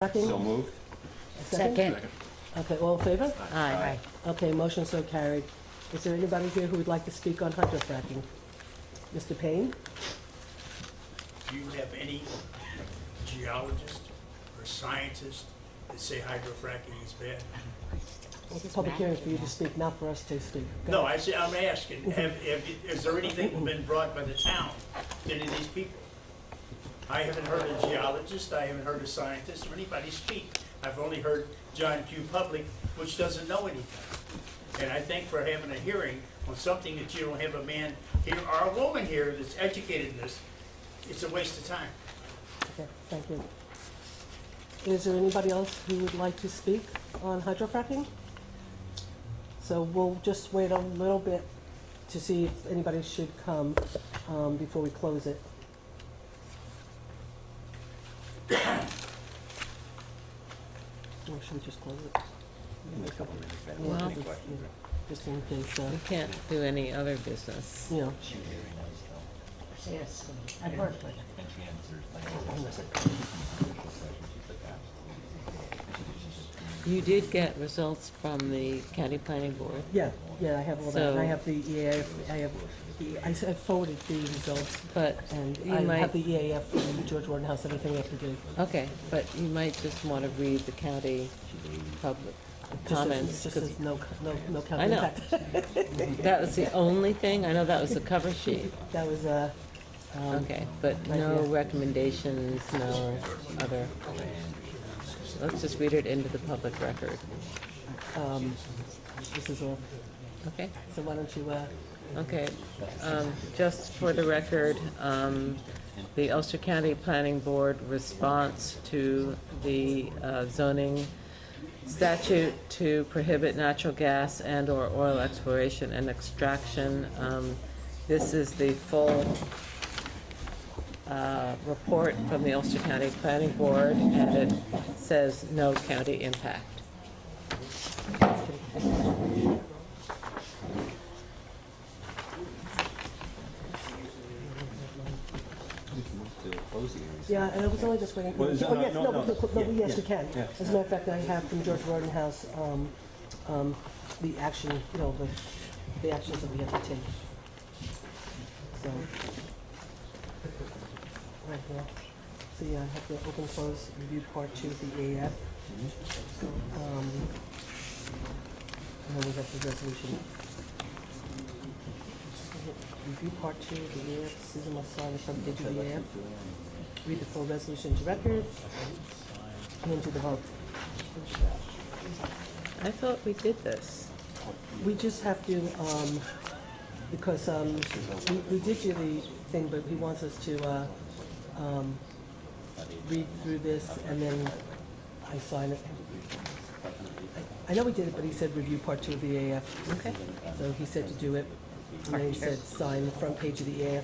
So moved. Second. Okay, all in favor? Aye. Okay, motion so carried. Is there anybody here who would like to speak on hydrofracking? Mr. Payne? Do you have any geologist or scientist that say hydrofracking is bad? Well, it's a public hearing for you to speak, not for us to speak. Go No, ahead. I'm asking, is there anything been brought by the town to any of these people? I haven't heard a geologist, I haven't heard a scientist or anybody speak. I've only heard John Q. Public, which doesn't know anything. And I think for having a hearing on something that you don't have a man here or a woman here that's educated in this, it's a waste of time. Okay, thank you. Is there anybody else who would like to speak on hydrofracking? So we'll just wait a little bit to see if anybody should come before we close it. Or should we just close it? In a couple minutes. Yeah, Well- just- yeah, just in case, We can't do any other business. you know. Yes, I've worked with You did get results from the county planning board. Yeah, I have all that. And I So- have the EAF, I forwarded the results, But and you I might, have the EAF from George Warden House, everything I have to do. okay, but you might just want to read the county public Just says- comments. Just 'cause says no county I know. impact. That was the only thing, I know that was the cover sheet. That was, Okay, but no idea. recommendations, no other. Let's just read it into the public record, this is all, okay? so why don't you, Okay, just for the record, the Ulster County Planning Board response to the zoning statute to prohibit natural gas and/or oil exploration and extraction. This is the full report from the Ulster County Planning Board, and it says no county impact. yeah, and I was only just waiting. Well, is that- Oh, yes, no, no, no, we could- no, yeah, yes, we yeah, can. yeah. As a matter of fact, I have from George Warden House, the action, the actions that we have to take. So, right here. So, yeah, I have the open close review part 2 of the EAF. And then we have the resolution. Review part 2 of the EAF, Susan must sign the front page of the EAF. Read the full resolution to record, and then do the vote. I thought we did this. We just have to, because we did do the thing, but he wants us to read through this and then I sign it. I know we did it, but he said review part 2 of the EAF. Okay. So he said to do it, and then he said sign the front page of the EAF.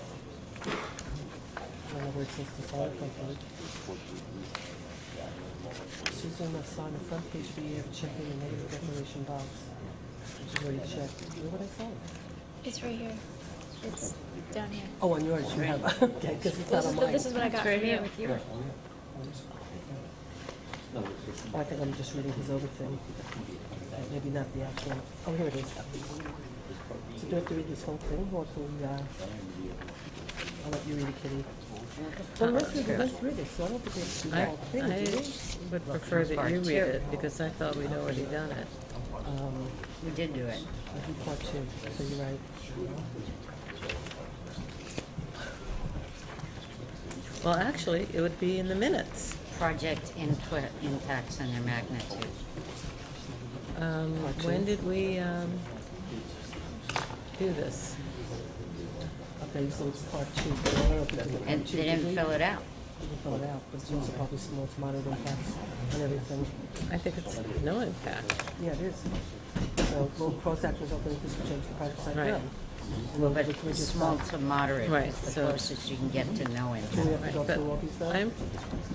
I don't know where it says to sign the front page. Susan must sign the front page of the EAF, checking the negative declaration box. Which is where you check. Where would I sign? It's right here. It's down here. Oh, on yours you have, okay, because it's not on mine. This is what I got from you. Oh, I think I'm just reading his other thing. Maybe not the actual, oh, here it is. So do I have to read this whole thing, or can we, I'll let you read it, Kitty. Well, let's read it, so I don't think we have to do the I, whole thing, do we? would prefer that you read it, because I thought we'd already done it. We did do it. I do part 2, so you're right. Well, actually, it would be in the minutes. Project input impacts and their magnitude. When did we, do this? Okay, so it's part 2, but I don't know if we did part 2. And they didn't fill it out. We didn't fill it out, but it's also probably small to moderate impacts and everything. I think it's no impact. Yeah, it is. So we'll cross that result and just change the project site Right. plan. But small to moderate Right, is the so- closest you can get to knowing. Do we have to go But through all these though? I'm,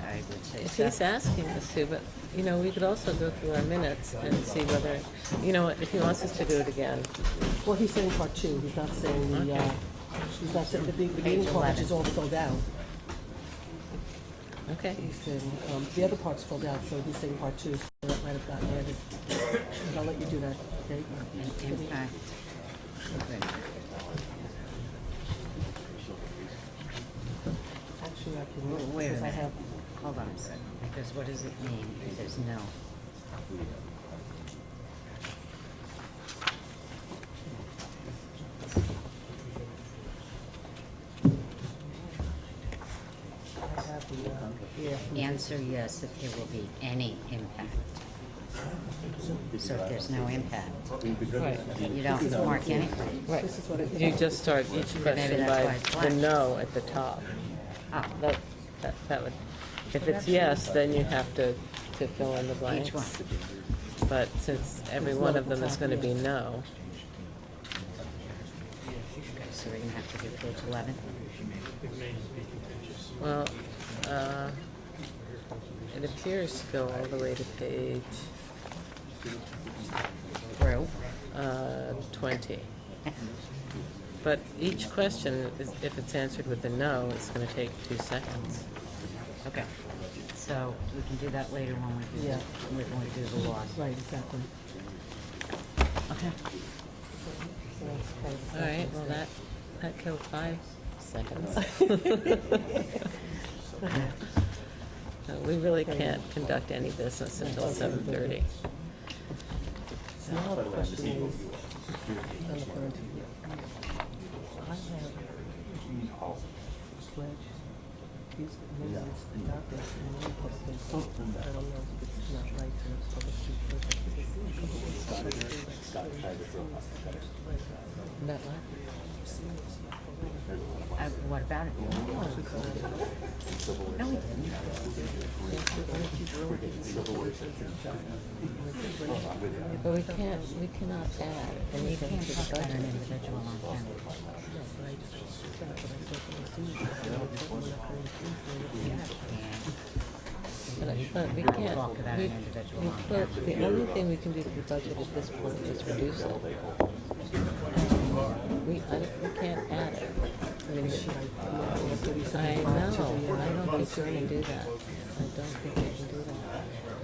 I would say if so. he's asking us to, but, we could also go through our minutes and see whether, if he wants us to do it again. Well, he's saying part 2, he's not saying the, he's not saying the beginning part, which is all filled out. Okay. He's saying, the other part's filled out, so he's saying part two, so that might have gotten added. But I'll let you do that, okay? Impact. Good. Actually, I can, Wait a because I minute. have, Hold on a second, because what does it mean if there's no? I have the, yeah. Answer yes if there will be any impact. So if there's no impact, Right. you don't mark anything. Right. This is what it You just start each question that's by why it's the blank. no at the top. Oh, That would, if it's yes, then you have to fill in the blanks. each one. But since every one of them is gonna be no, Okay, so we're gonna have to do page 11. well, it appears to go all the way to page, Through. 20. But each question, if it's answered with a no, it's gonna take 2 seconds. Okay. So we can do that later when we do, Yeah. when we do the laws. Right, exactly. Okay. So that's part of the All right, process. well, that killed 5 seconds. We really can't conduct any business until 7:30. So now the question is, on the front here, I have pledge, these minutes, the documents, and one public thing. I don't know if it's not right to public That what? What about it? No, we didn't. But we cannot add You anything can't to the talk about an budget. individual on camera. But we can't, Talk about we, an individual we on put, the only thing we can do to the budget at this point is reduce it. We can't add it. I mean, I know, I don't think we can do that. I don't think we can do that.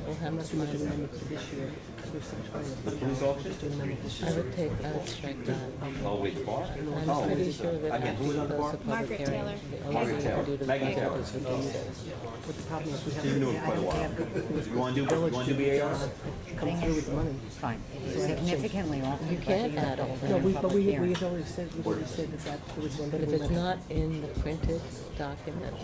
We'll have to find amendment for this year, we're still trying to. The police officer? Do an amendment this I year. would strike that. Oh, wait, the bar? I'm pretty sure that Again, after who was you on the close bar? the public Margaret hearing, Taylor. the only Margaret thing you can Taylor. do to the Maggie budget Taylor. is reduce it. But the problem is we have. She's new I for a think while. they have good things. You wanna do BAR? Come through with money. Fine. Significantly alter You the can't budget, add you it. have to No, hold a but public we hearing. had already said, there was one. But if thing it's we not in the printed document,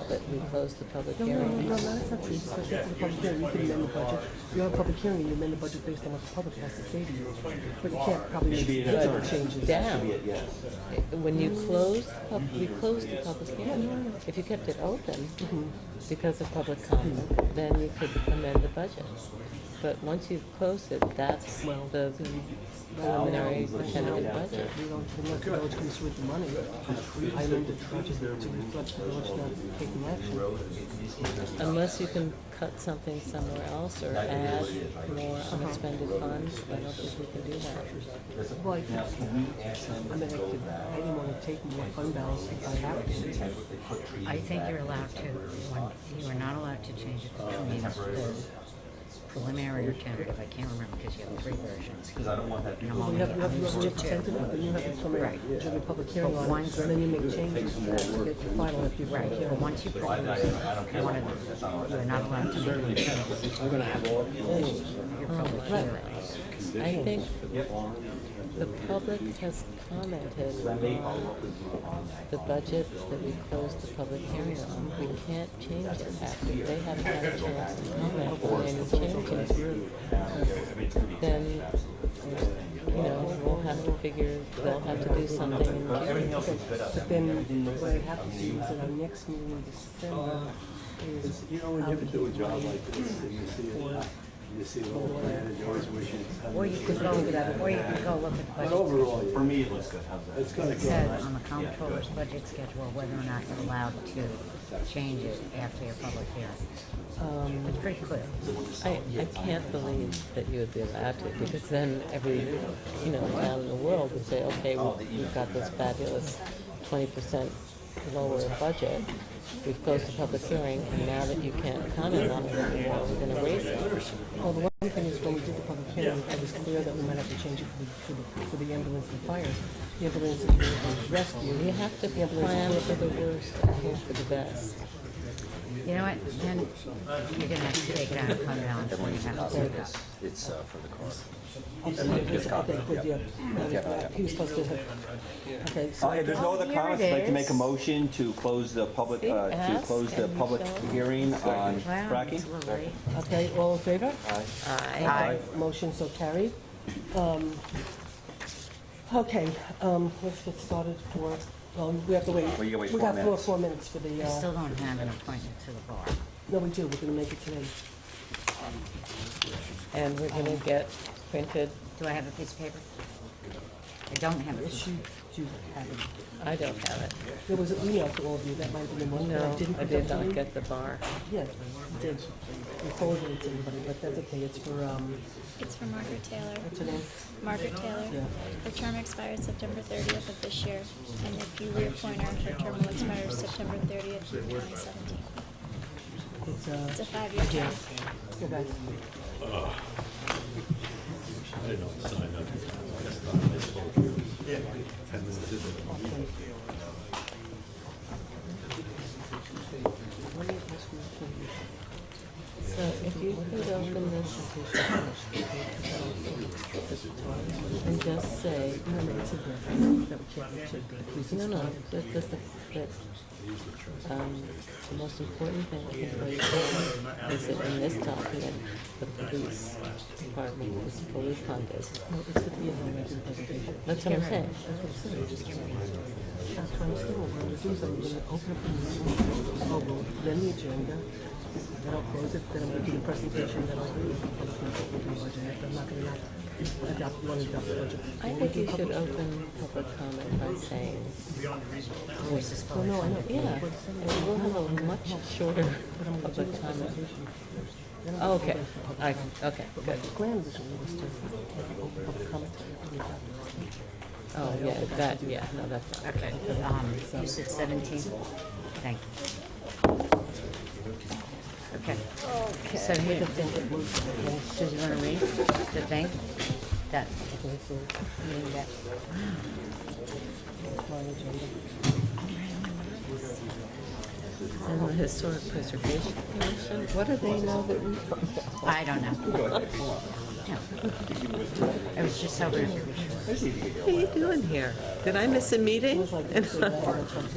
that we close the public No, hearing. that's not true, because after the public hearing, you can amend the budget. You have a public hearing, you amend the budget based on what the public has to say to you. But you can't probably make significant changes. Down. Yes. When you close, we closed the public hearing. If you kept it open because of public comment, then you could amend the budget. But once you've closed it, that's the preliminary tentative budget. We don't, unless the village comes through with the money, I amended the budget to reflect the village not taking action. Unless you can cut something somewhere else or add more unexpended funds, I don't think we can do that. Well, I think, I mean, I didn't want to take more fund balance if I have to. I think you're allowed to, you are not allowed to change it between the preliminary or tentative, I can't remember because you have 3 versions. Because I don't want that. And I'm Well, only you have used to to 2. tentative, and you have to come Right. in, to the public hearing But on it, once- and then you make changes to that to get the final after your Right, public but hearing. once you put one of you are not allowed to make any changes. I'm gonna have all. Your public hearing. I think the public has commented on the budget that we closed the public hearing on. We can't change it after they haven't had a chance to comment on any changes. Then, we'll have to figure, they'll have to do something in January. But then what I have to do is at our next meeting in December is When you do a job like this, and you see the whole plan, and you always wish it. Or you could go, or you could go look at the But budget. overall, for me, it looks good. How's that? It's gonna It said on the comptroller's budget schedule whether or not you're allowed to change it after your public hearing. It's pretty clear. I can't believe that you would be allowed to, because then every, town in the world would say, okay, we've got this fabulous 20% lower budget. We've closed the public hearing, and now that you can't comment on it anymore, we're gonna raise it. Well, the one thing is, when we did the public hearing, it was clear that we might have to change it for the ambulance and fire. The ambulance and the rescue. You have to plan for the worst and hope for the best. You know what, then you're gonna have to take it out of fund balance when you have to. It's for the car. Okay, good, yeah. He was supposed to have, okay, so, If there's no other Here comments, it I'd like to make a is. motion to close the public, Ask and hearing on Wow, fracking. absolutely. okay, all in favor? Aye. Motion so carried. Okay, let's get started for, we have to wait. Well, you gotta wait We 4 got minutes. 4 minutes for the, I still don't have an appointment to the bar. no, we do, we're gonna make it today. And we're gonna get printed, Do I have a piece of paper? I don't have a piece. She, you have it. I don't have it. There was an email to all of you, that might have been the one that I No, didn't I put did up to not you. get the bar. Yeah, you did. We forwarded it to everybody, but that's okay, it's for, It's for Margaret Taylor. what's her name? Margaret Taylor. Yeah. Her term expires September 30th of this year, and if you reappoint her, her term will expire September 30th, 2017. It's, It's a 5-year term. go back. I don't sign up. I spoke here 10 minutes ago. So if you could open this and just say, No, no, it's a grant. That we can't, it should be. no, that, the most important thing I think about your statement is that in this document, the police department is fully funded. No, it's gonna be in the regular presentation. That's what I'm saying. That's what I'm saying, just give me. That's what I'm saying, we're gonna do is I'm gonna open up the meeting, then the agenda, then I'll close it, then I'm gonna do the presentation, then I'll read it. I'm not gonna open the budget, I'm not gonna adopt, you wanna adopt the budget. I think you should open public comment by saying, Oh, no, I know. yeah, we'll have a much shorter public comment. Oh, okay, okay, good. The plan originally was to open public comment. Oh, yeah, that, yeah, no, that's not. Okay, you said 17? Thank you. Okay. So here, do you want to read the thing? That, read that. My agenda. And the Historic Preservation Commission, what do they know that we don't know? I don't know. No. I was just hoping. What are you doing here? Did I miss a meeting?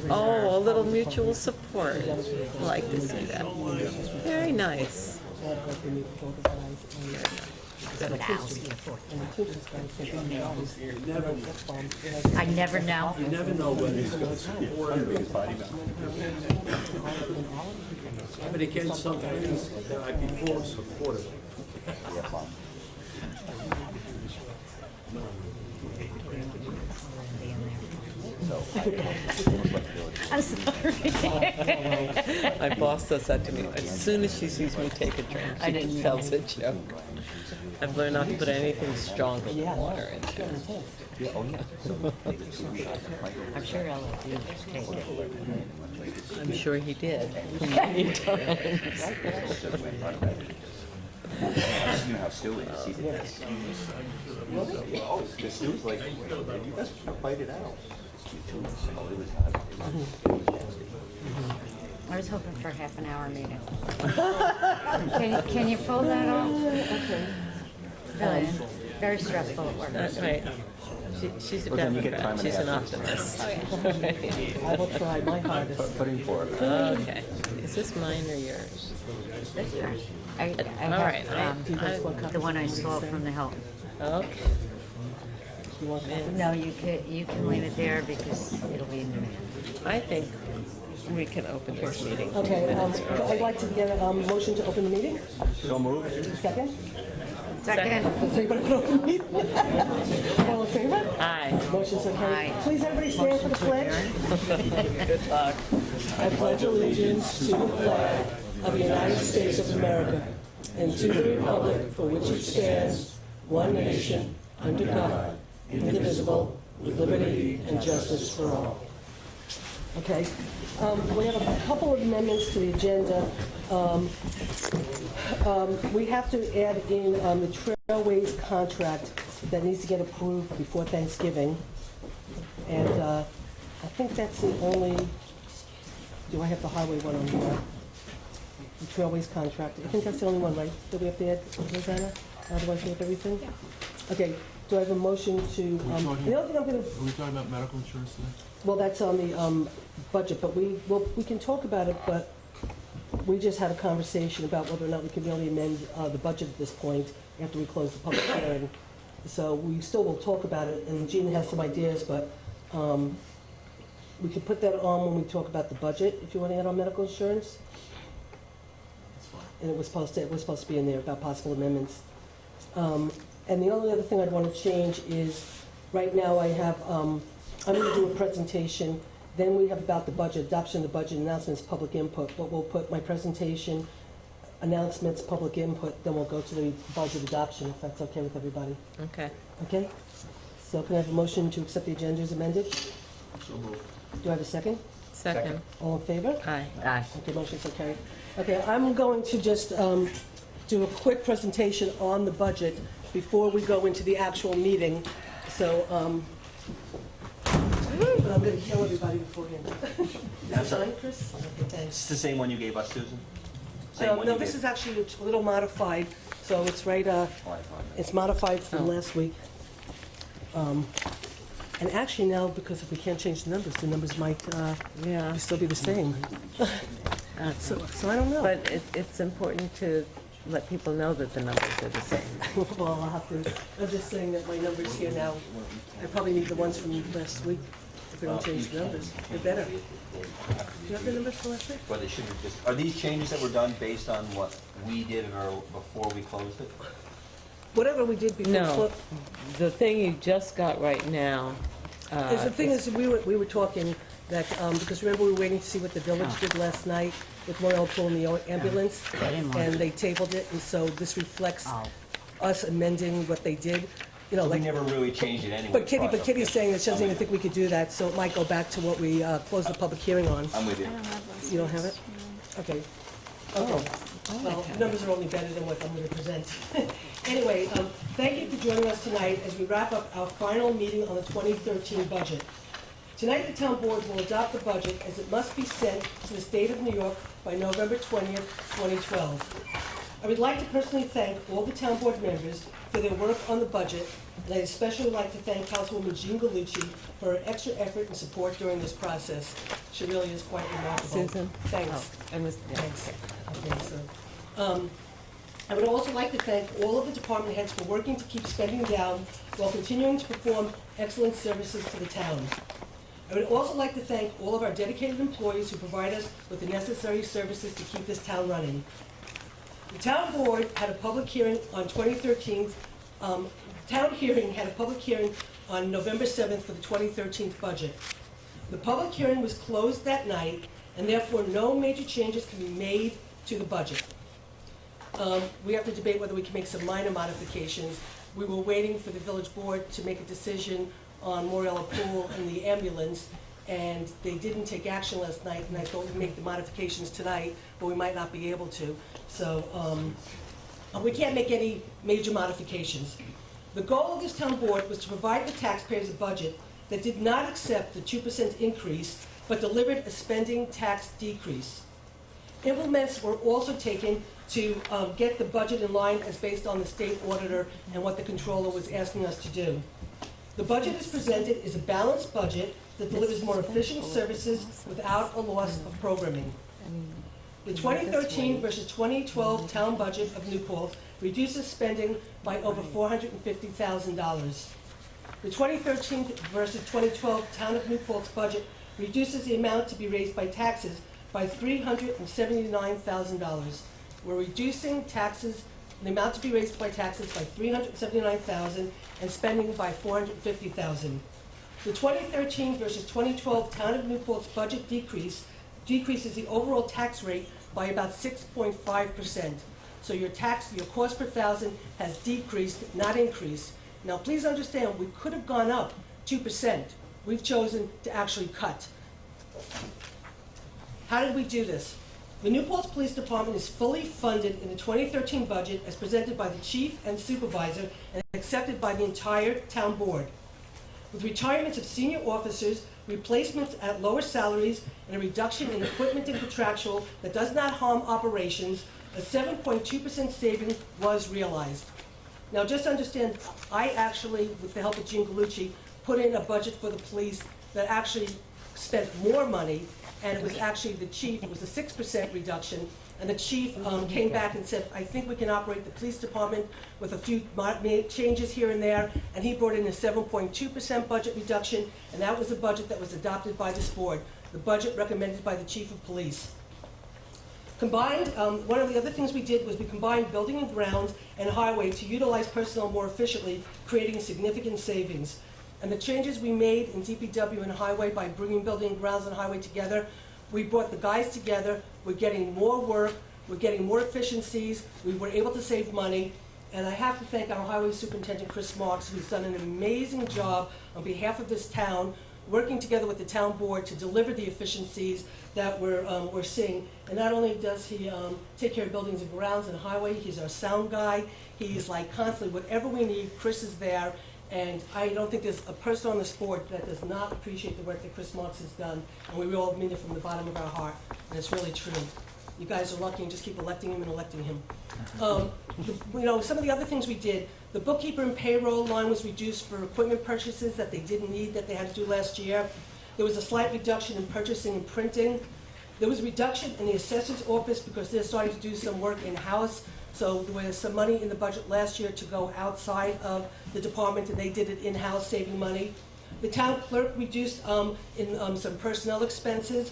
Oh, a little mutual support. I like to see that. Very nice. Like we meet with all the guys and What else here for? the children's guys, they don't know. I never know. You never know when he's going to speak. But again, some things that I before supported. I'm sorry. My boss does that to me. As soon as she sees me take a drink, she just tells a joke. I've learned not to put anything stronger than water in there. I'm sure I'll let you take it. I'm sure he did many times. You know how Stu is. Oh, the Stu's like, you guys should fight it out. I was hoping for a half an hour meeting. Can you pull that off? Really, very stressful at work. That's right. She's a Well, then you get Democrat. time and a She's an half. optimist. I will try my hardest. Put in for it. Okay. Is this mine or yours? That's yours. I All right. have the one I saw from the Hilton. Okay. You want that? No, you can leave it there because it'll be in demand. I think we can open this meeting. Okay, I'd like to get a motion to open the meeting. So moved. Second? Second. Does anybody want to open the meeting? All in favor? Aye. Motion so carried. Aye. Please, everybody stand for the pledge. Good luck. I pledge allegiance to the flag of the United States of America and to the republic for which it stands, one nation, under God, indivisible, with liberty and justice for all. Okay. We have a couple of amendments to the agenda. We have to add in the Trailways contract that needs to get approved before Thanksgiving. And I think that's the only, do I have the highway one on here? The Trailways contract. I think that's the only one, right, that we have to add, Rosanna? Otherwise, we have everything? Yeah. Okay, do I have a motion to, the other thing I'm gonna, Are we talking about medical insurance today? well, that's on the budget, but we can talk about it, but we just had a conversation about whether or not we can really amend the budget at this point after we close the public hearing. So we still will talk about it, and Gina has some ideas, but we can put that on when we talk about the budget, if you want to add on medical insurance. That's fine. And it was supposed to be in there about possible amendments. And the only other thing I'd want to change is, right now I have, I'm going to do a presentation, then we have about the budget, adoption of the budget, announcements, public input, but we'll put my presentation, announcements, public input, then we'll go to the budget adoption, if that's okay with everybody. Okay. Okay? So can I have a motion to accept the agenda as amended? So moved. Do I have a second? Second. All in favor? Aye. Aye. Okay, motion's so carried. Okay, I'm going to just do a quick presentation on the budget before we go into the actual meeting. So, but I'm going to kill everybody beforehand. Is that fine, Chris? Okay, It's thanks. the same one you gave us, Susan? Same one No, you this gave- is actually a little modified, so it's right, Oh, I found it. it's modified from Oh. last week. And actually now, because if we can't change the numbers might Yeah. still be the same. So I don't know. But it's important to let people know that the numbers are the same. Well, I'll have to, I'm just saying that my numbers here now, I probably need the ones from last week. If we don't change the numbers, they're better. Do you have the numbers for last week? But they should have just, are these changes that were done based on what we did or before we closed it? Whatever we did before. No, the thing you just got right now. Is the thing is, we were talking that, because remember we were waiting to see what the village did last night with Royal Pool and the ambulance, and they tabled it, and so this reflects us amending what they did, you know, So we like. never really changed it anyway. But Kitty's saying that she doesn't even think we could do that, so it might go back to what we closed the public hearing on. I'm with you. I don't have last You don't have week's, it? Okay. Okay. Well, the numbers are only better than what I'm going to present. Anyway, thank you for joining us tonight as we wrap up our final meeting on the 2013 budget. Tonight, the town board will adopt the budget as it must be sent to the state of New York by November 20th, 2012. I would like to personally thank all the town board members for their work on the budget, and I'd especially like to thank Councilwoman Jean Gallucci for her extra effort and support during this process. She really is quite remarkable. Susan? Thanks. Oh, and yeah. Thanks. Okay, so, I would also like to thank all of the department heads for working to keep spending down while continuing to perform excellent services to the town. I would also like to thank all of our dedicated employees who provide us with the necessary services to keep this town running. The town board had a public hearing on 2013, town hearing had a public hearing on November 7th for the 2013 budget. The public hearing was closed that night, and therefore no major changes can be made to the budget. We have to debate whether we can make some minor modifications. We were waiting for the village board to make a decision on Moriella Pool and the ambulance, and they didn't take action last night, and I thought we'd make the modifications tonight, but we might not be able to. So, we can't make any major modifications. The goal of this town board was to provide the taxpayers a budget that did not accept the 2% increase, but delivered a spending tax decrease. Implements were also taken to get the budget in line as based on the state auditor and what the controller was asking us to do. The budget as presented is a balanced budget that delivers more efficient services without a loss of programming. The 2013 versus 2012 town budget of New Paltz reduces spending by over $450,000. The 2013 versus 2012 town of New Paltz budget reduces the amount to be raised by taxes by $379,000. We're reducing taxes, the amount to be raised by taxes by $379,000 and spending by $450,000. The 2013 versus 2012 town of New Paltz budget decreases the overall tax rate by about 6.5%. So your cost per thousand has decreased, not increased. Now, please understand, we could have gone up 2%. We've chosen to actually cut. How did we do this? The New Paltz Police Department is fully funded in the 2013 budget as presented by the chief and supervisor and accepted by the entire town board. With retirements of senior officers, replacements at lower salaries, and a reduction in equipment and contractual that does not harm operations, a 7.2% saving was realized. Now, just understand, I actually, with the help of Gene Galucci, put in a budget for the police that actually spent more money, and it was actually the chief, it was a 6% reduction, and the chief came back and said, I think we can operate the police department with a few changes here and there, and he brought in a 7.2% budget reduction, and that was the budget that was adopted by this board, the budget recommended by the chief of police. Combined, one of the other things we did was we combined building and grounds and highway to utilize personnel more efficiently, creating significant savings. And the changes we made in DPW and highway by bringing building and grounds and highway together, we brought the guys together, we're getting more work, we're getting more efficiencies, we were able to save money, and I have to thank our highway superintendent, Chris Marks, who's done an amazing job on behalf of this town, working together with the town board to deliver the efficiencies that we're seeing. And not only does he take care of buildings and grounds and highway, he's our sound guy, he's like constantly, whatever we need, Chris is there. And I don't think there's a person on this board that does not appreciate the work that Chris Marks has done, and we all mean it from the bottom of our heart, and it's really true. You guys are lucky and just keep electing him and electing him. Some of the other things we did, the bookkeeper and payroll line was reduced for equipment purchases that they didn't need, that they had to do last year. There was a slight reduction in purchasing and printing. There was a reduction in the assessor's office because they're starting to do some work in-house. So there was some money in the budget last year to go outside of the department, and they did it in-house, saving money. The town clerk reduced in some personnel expenses.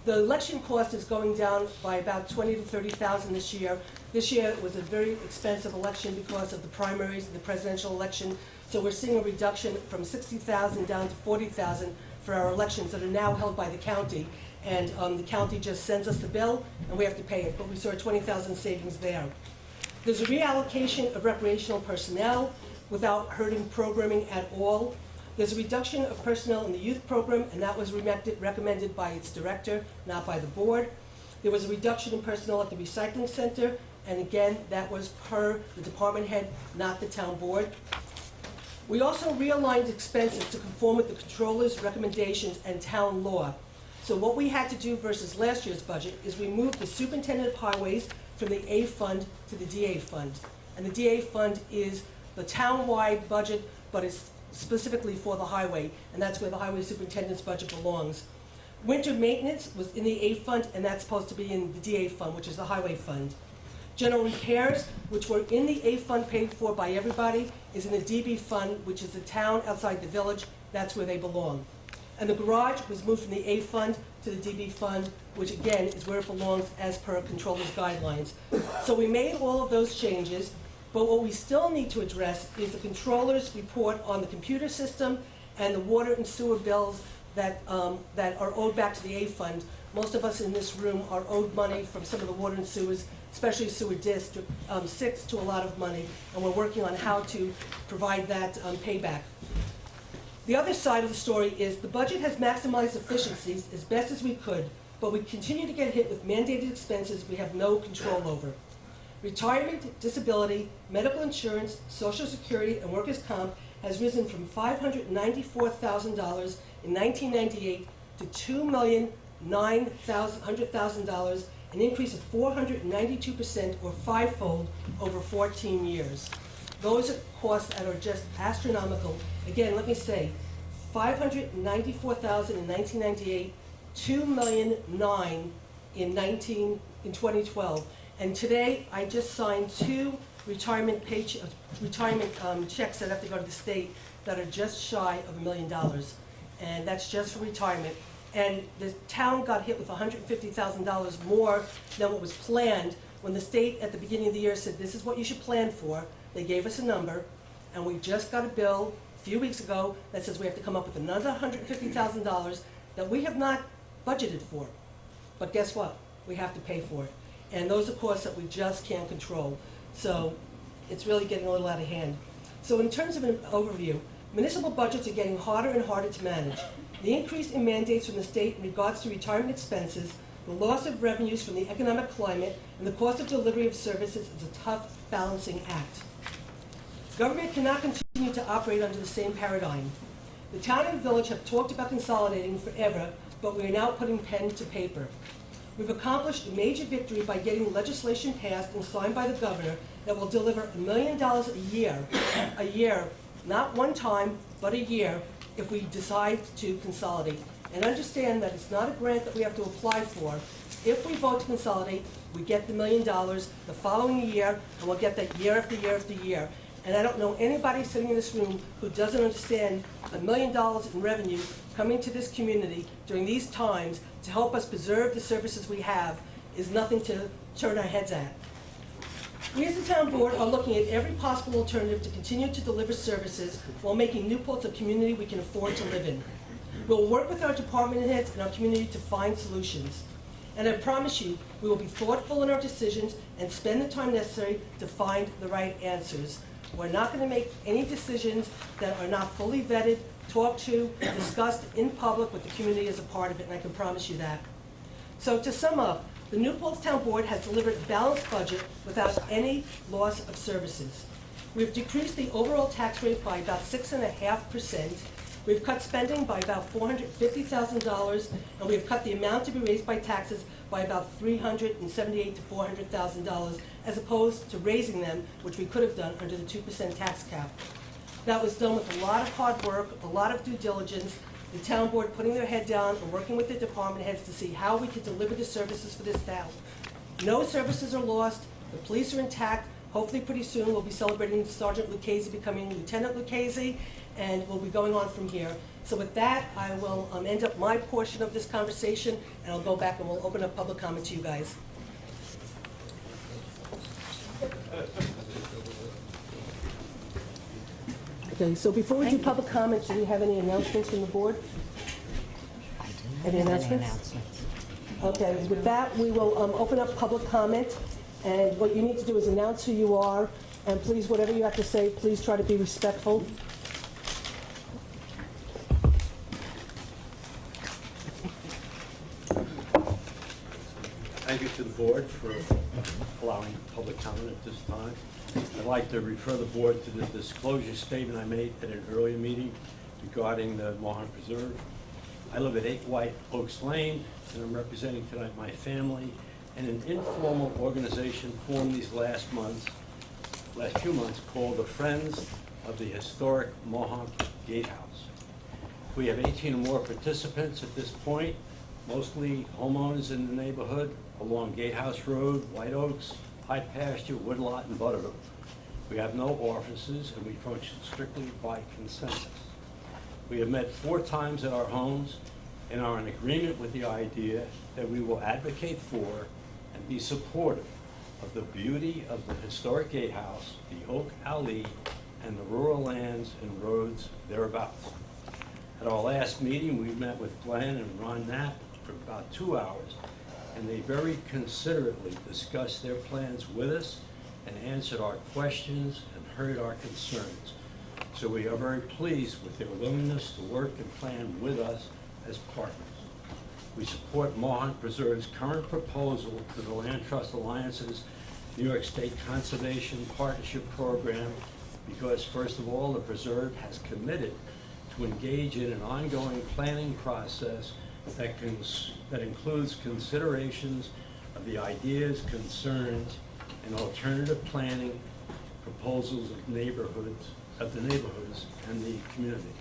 The election cost is going down by about $20,000 to $30,000 this year. This year it was a very expensive election because of the primaries and the presidential election. So we're seeing a reduction from $60,000 down to $40,000 for our elections that are now held by the county. And the county just sends us the bill, and we have to pay it. But we saw a $20,000 savings there. There's a reallocation of recreational personnel without hurting programming at all. There's a reduction of personnel in the youth program, and that was recommended by its director, not by the board. There was a reduction in personnel at the recycling center, and again, that was per the department head, not the town board. We also realigned expenses to conform with the controller's recommendations and town law. So what we had to do versus last year's budget is we moved the superintendent of highways from the A fund to the DA fund. And the DA fund is the town-wide budget, but it's specifically for the highway, and that's where the highway superintendent's budget belongs. Winter maintenance was in the A fund, and that's supposed to be in the DA fund, which is the highway fund. General repairs, which were in the A fund paid for by everybody, is in the DB fund, which is the town outside the village. That's where they belong. And the garage was moved from the A fund to the DB fund, which again is where it belongs as per controller's guidelines. So we made all of those changes, but what we still need to address is the controller's report on the computer system and the water and sewer bills that are owed back to the A fund. Most of us in this room are owed money from some of the water and sewers, especially sewer district 6, to a lot of money, and we're working on how to provide that payback. The other side of the story is the budget has maximized efficiencies as best as we could, but we continue to get hit with mandated expenses we have no control over. Retirement, disability, medical insurance, Social Security, and workers' comp has risen from $594,000 in 1998 to $2,900,000, an increase of 492% or fivefold over 14 years. Those are costs that are just astronomical. Again, let me say, $594,000 in 1998, $2,009,000 in 2012. And today, I just signed 2 retirement checks that have to go to the state that are just shy of $1 million. And that's just for retirement. And the town got hit with $150,000 more than what was planned when the state at the beginning of the year said, this is what you should plan for. They gave us a number, and we just got a bill a few weeks ago that says we have to come up with another $150,000 that we have not budgeted for. But guess what? We have to pay for it. And those are costs that we just can't control. So it's really getting a little out of hand. So in terms of an overview, municipal budgets are getting harder and harder to manage. The increase in mandates from the state in regards to retirement expenses, the loss of revenues from the economic climate, and the cost of delivery of services is a tough balancing act. Government cannot continue to operate under the same paradigm. The town and village have talked about consolidating forever, but we are now putting pen to paper. We've accomplished a major victory by getting legislation passed and signed by the governor that will deliver $1 million a year, not one time, but a year, if we decide to consolidate. And understand that it's not a grant that we have to apply for. If we vote to consolidate, we get the $1 million the following year, and we'll get that year after year after year. And I don't know anybody sitting in this room who doesn't understand $1 million in revenue coming to this community during these times to help us preserve the services we have is nothing to turn our heads at. We as the town board are looking at every possible alternative to continue to deliver services while making Newport a community we can afford to live in. We'll work with our department heads and our community to find solutions. And I promise you, we will be thoughtful in our decisions and spend the time necessary to find the right answers. We're not going to make any decisions that are not fully vetted, talked to, discussed in public with the community as a part of it, and I can promise you that. So to sum up, the New Paltz Town Board has delivered a balanced budget without any loss of services. We've decreased the overall tax rate by about 6.5%. We've cut spending by about $450,000, and we've cut the amount to be raised by taxes by about $378,000 to $400,000, as opposed to raising them, which we could have done under the 2% tax cap. That was done with a lot of hard work, a lot of due diligence, the town board putting their head down and working with the department heads to see how we could deliver the services for this town. No services are lost, the police are intact. Hopefully pretty soon we'll be celebrating Sergeant Lucchese becoming Lieutenant Lucchese, and we'll be going on from here. So with that, I will end up my portion of this conversation, and I'll go back and we'll open up public comment to you guys. Okay, so before we do public comments, do we have any announcements from the board? Any announcements? Okay, with that, we will open up public comment, and what you need to do is announce who you are, and please, whatever you have to say, please try to be respectful. Thank you to the board for allowing public comment at this time. I'd like to refer the board to the disclosure statement I made at an earlier meeting regarding the Mohawk Preserve. I live at 8 White Oaks Lane, and I'm representing tonight my family and an informal organization formed these last few months called the Friends of the Historic Mohawk Gatehouse. We have 18 or more participants at this point, mostly homeowners in the neighborhood along Gatehouse Road, White Oaks, High Pasture, Woodlot, and Butterville. We have no offices, and we function strictly by consensus. We have met 4 times at our homes and are in agreement with the idea that we will advocate for and be supportive of the beauty of the historic gatehouse, the Oak Alley, and the rural lands and roads thereabouts. At our last meeting, we met with Glenn and Ron Knapp for about 2 hours, and they very considerately discussed their plans with us and answered our questions and heard our concerns. So we are very pleased with their willingness to work and plan with us as partners. We support Mohawk Preserve's current proposal to the Land Trust Alliance's New York State Conservation Partnership Program because, first of all, the preserve has committed to engage in an ongoing planning process that includes considerations of the ideas, concerns, and alternative planning proposals of the neighborhoods and the community.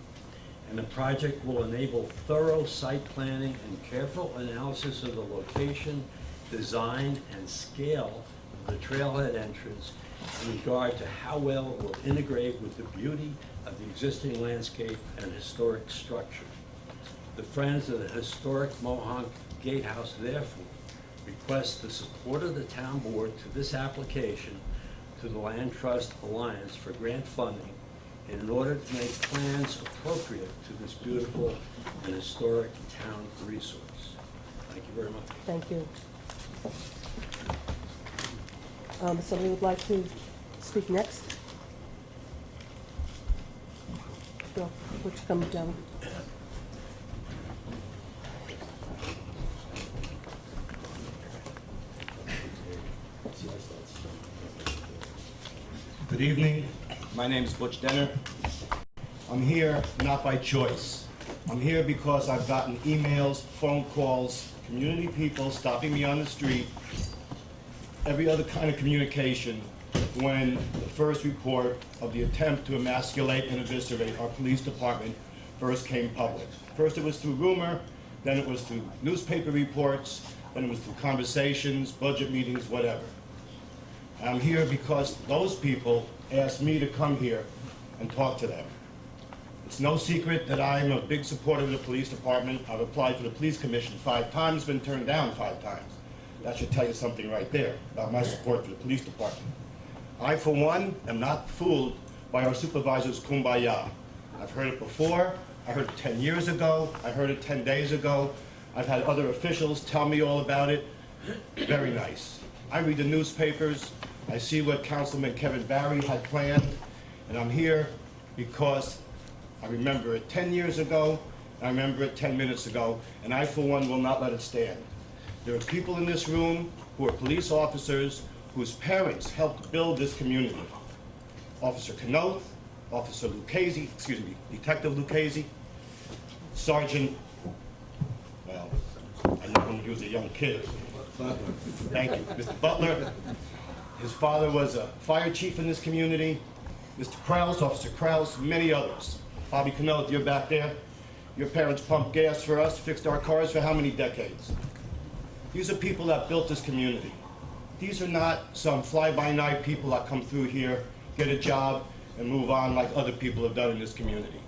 And the project will enable thorough site planning and careful analysis of the location, design, and scale of the trailhead entrance in regard to how well it will integrate with the beauty of the existing landscape and historic structure. The Friends of the Historic Mohawk Gatehouse therefore request the support of the town board to this application to the Land Trust Alliance for grant funding in order to make plans appropriate to this beautiful and historic town resource. Thank you very much. Thank you. Somebody would like to speak next? Bill, would you come down? Good evening. My name is Butch Denner. I'm here not by choice. I'm here because I've gotten emails, phone calls, community people stopping me on the street, every other kind of communication when the first report of the attempt to emasculate and eviscerate our police department first came public. First it was through rumor, then it was through newspaper reports, then it was through conversations, budget meetings, whatever. I'm here because those people asked me to come here and talk to them. It's no secret that I'm a big supporter of the police department. I've applied for the police commission 5 times, been turned down 5 times. That should tell you something right there about my support for the police department. I, for one, am not fooled by our supervisor's kumbaya. I've heard it before. I heard it 10 years ago. I heard it 10 days ago. I've had other officials tell me all about it. Very nice. I read the newspapers. I see what Councilman Kevin Barry had planned, and I'm here because I remember it 10 years ago, I remember it 10 minutes ago, and I, for one, will not let it stand. There are people in this room who are police officers whose parents helped build this community. Officer Knoth, Officer Lucchese, Detective Lucchese, Sergeant, well, I know him when he was a young kid. Thank you. Mr. Butler, his father was a fire chief in this community. Mr. Krause, Officer Krause, many others. Bobby Knoth, you're back there. Your parents pumped gas for us, fixed our cars for how many decades? These are people that built this community. These are not some fly-by-night people that come through here, get a job, and move on like other people have done in this community.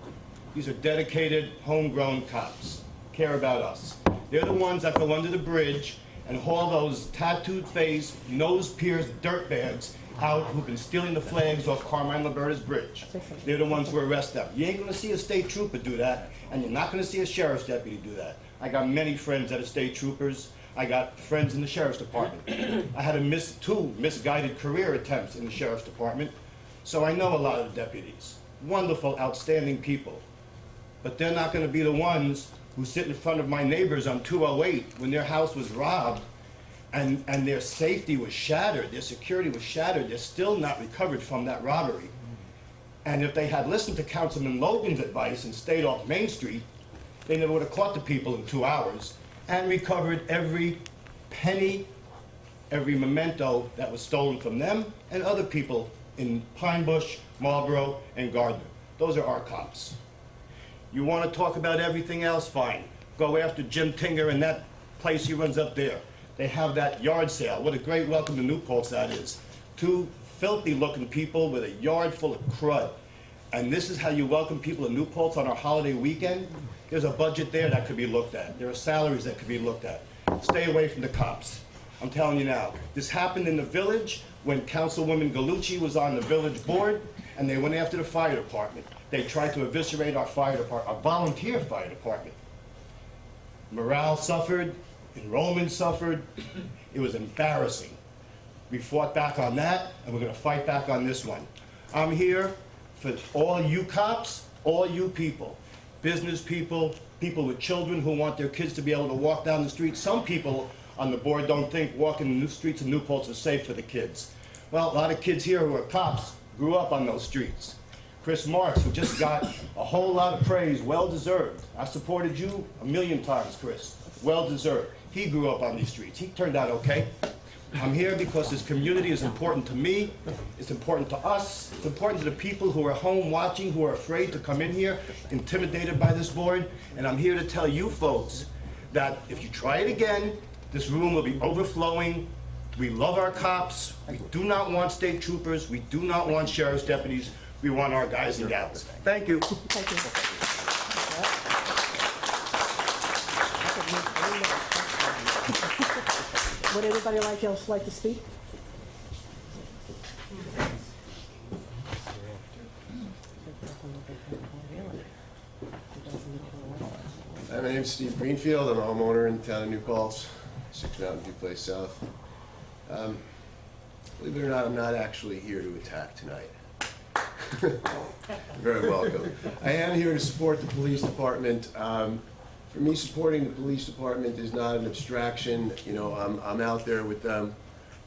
These are dedicated, homegrown cops, care about us. They're the ones that go under the bridge and haul those tattooed-faced, nose-pierced dirtbags out who've been stealing the flags off Carmine Liberta's bridge. They're the ones who arrest them. You ain't gonna see a state trooper do that, and you're not gonna see a sheriff's deputy do that. I got many friends that are state troopers. I got friends in the sheriff's department. I had two misguided career attempts in the sheriff's department, so I know a lot of the deputies. Wonderful, outstanding people. But they're not gonna be the ones who sit in front of my neighbors on 208 when their house was robbed and their safety was shattered, their security was shattered. They're still not recovered from that robbery. And if they had listened to Councilman Logan's advice and stayed off Main Street, they never would have caught the people in 2 hours and recovered every penny, every memento that was stolen from them and other people in Pine Bush, Marlboro, and Gardner. Those are our cops. You want to talk about everything else, fine. Go after Jim Tinger and that place he runs up there. They have that yard sale. What a great welcome to New Paltz that is. 2 filthy-looking people with a yard full of crud. And this is how you welcome people to New Paltz on our holiday weekend? There's a budget there that could be looked at. There are salaries that could be looked at. Stay away from the cops. I'm telling you now. This happened in the village when Councilwoman Gallucci was on the village board, and they went after the fire department. They tried to eviscerate our fire department, our volunteer fire department. Morale suffered, enrollment suffered. It was embarrassing. We fought back on that, and we're gonna fight back on this one. I'm here for all you cops, all you people, business people, people with children who want their kids to be able to walk down the street. Some people on the board don't think walking the streets of New Paltz is safe for the kids. Well, a lot of kids here who are cops grew up on those streets. Chris Marks, who just got a whole lot of praise, well-deserved. I supported you 1,000,000 times, Chris. Well-deserved. He grew up on these streets. He turned out okay. I'm here because this community is important to me. It's important to us. It's important to the people who are home watching, who are afraid to come in here, intimidated by this board. And I'm here to tell you folks that if you try it again, this room will be overflowing. We love our cops. We do not want state troopers. We do not want sheriff's deputies. We want our guys and gals. Thank you. Thank you. Would anybody else like to speak? Hi, my name's Steve Greenfield. I'm a homeowner in the town of New Paltz, 6 Mountain View Place South. Believe it or not, I'm not actually here to attack tonight. You're very welcome. I am here to support the police department. For me, supporting the police department is not an abstraction. You know, I'm out there with them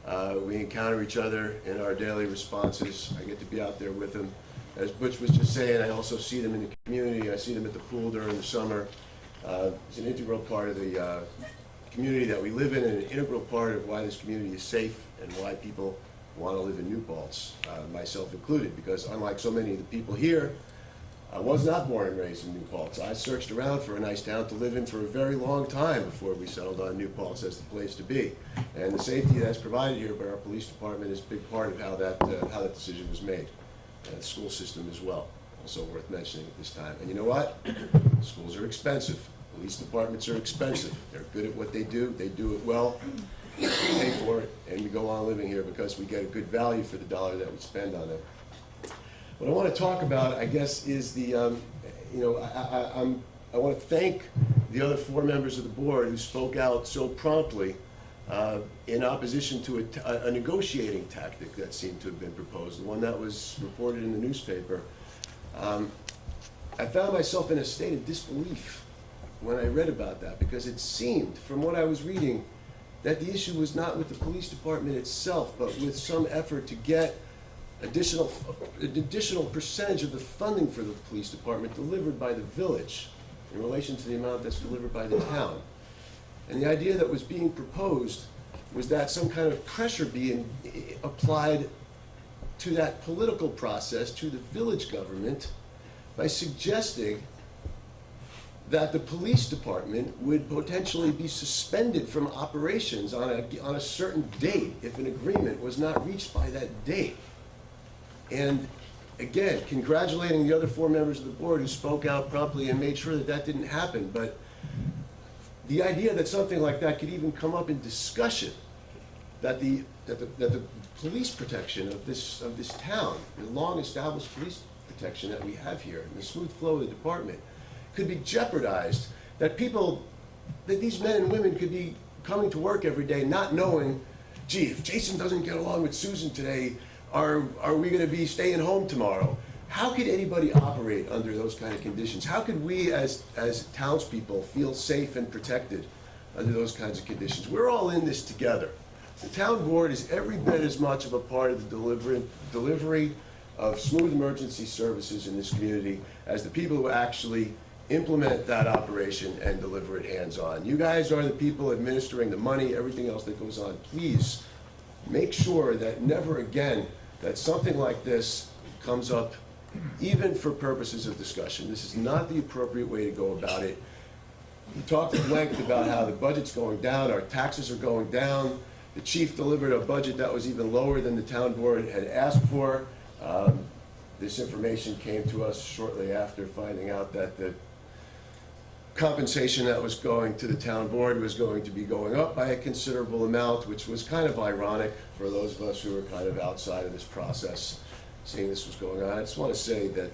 We encounter each other in our daily responses. I get to be out there with them. As Butch was just saying, I also see them in the community. I see them at the pool during the summer. It's an integral part of the community that we live in, and an integral part of why this community is safe and why people want to live in New Paltz, myself included, because unlike so many of the people here, I was not born and raised in New Paltz. I searched around for a nice town to live in for a very long time before we settled on New Paltz as the place to be. And the safety that's provided here by our police department is a big part of how that decision was made. And the school system as well, also worth mentioning at this time. And you know what? Schools are expensive. Police departments are expensive. They're good at what they do it well. We pay for it, and we go on living here because we get a good value for the dollar that we spend on it. What I want to talk about, I guess, is the, I want to thank the other 4 members of the board who spoke out so promptly in opposition to a negotiating tactic that seemed to have been proposed, the one that was reported in the newspaper. I found myself in a state of disbelief when I read about that, because it seemed, from what I was reading, that the issue was not with the police department itself, but with some effort to get an additional percentage of the funding for the police department delivered by the village in relation to the amount that's delivered by the town. And the idea that was being proposed was that some kind of pressure being applied to that political process, to the village government, by suggesting that the police department would potentially be suspended from operations on a certain date if an agreement was not reached by that date. And again, congratulating the other 4 members of the board who spoke out promptly and made sure that that didn't happen. But the idea that something like that could even come up in discussion, that the police protection of this town, the long-established police protection that we have here, and the smooth flow of the department, could be jeopardized, that these men and women could be coming to work every day not knowing, gee, if Jason doesn't get along with Susan today, are we going to be staying home tomorrow? How could anybody operate under those kind of conditions? How could we as townspeople feel safe and protected under those kinds of conditions? We're all in this together. The town board is every bit as much of a part of the delivery of smooth emergency services in this community as the people who actually implement that operation and deliver it hands-on. You guys are the people administering the money, everything else that goes on. Please make sure that never again that something like this comes up, even for purposes of discussion. This is not the appropriate way to go about it. We talked at length about how the budget's going down, our taxes are going down. The chief delivered a budget that was even lower than the town board had asked for. This information came to us shortly after finding out that the compensation that was going to the town board was going to be going up by a considerable amount, which was kind of ironic for those of us who were kind of outside of this process, seeing this was going on. I just want to say that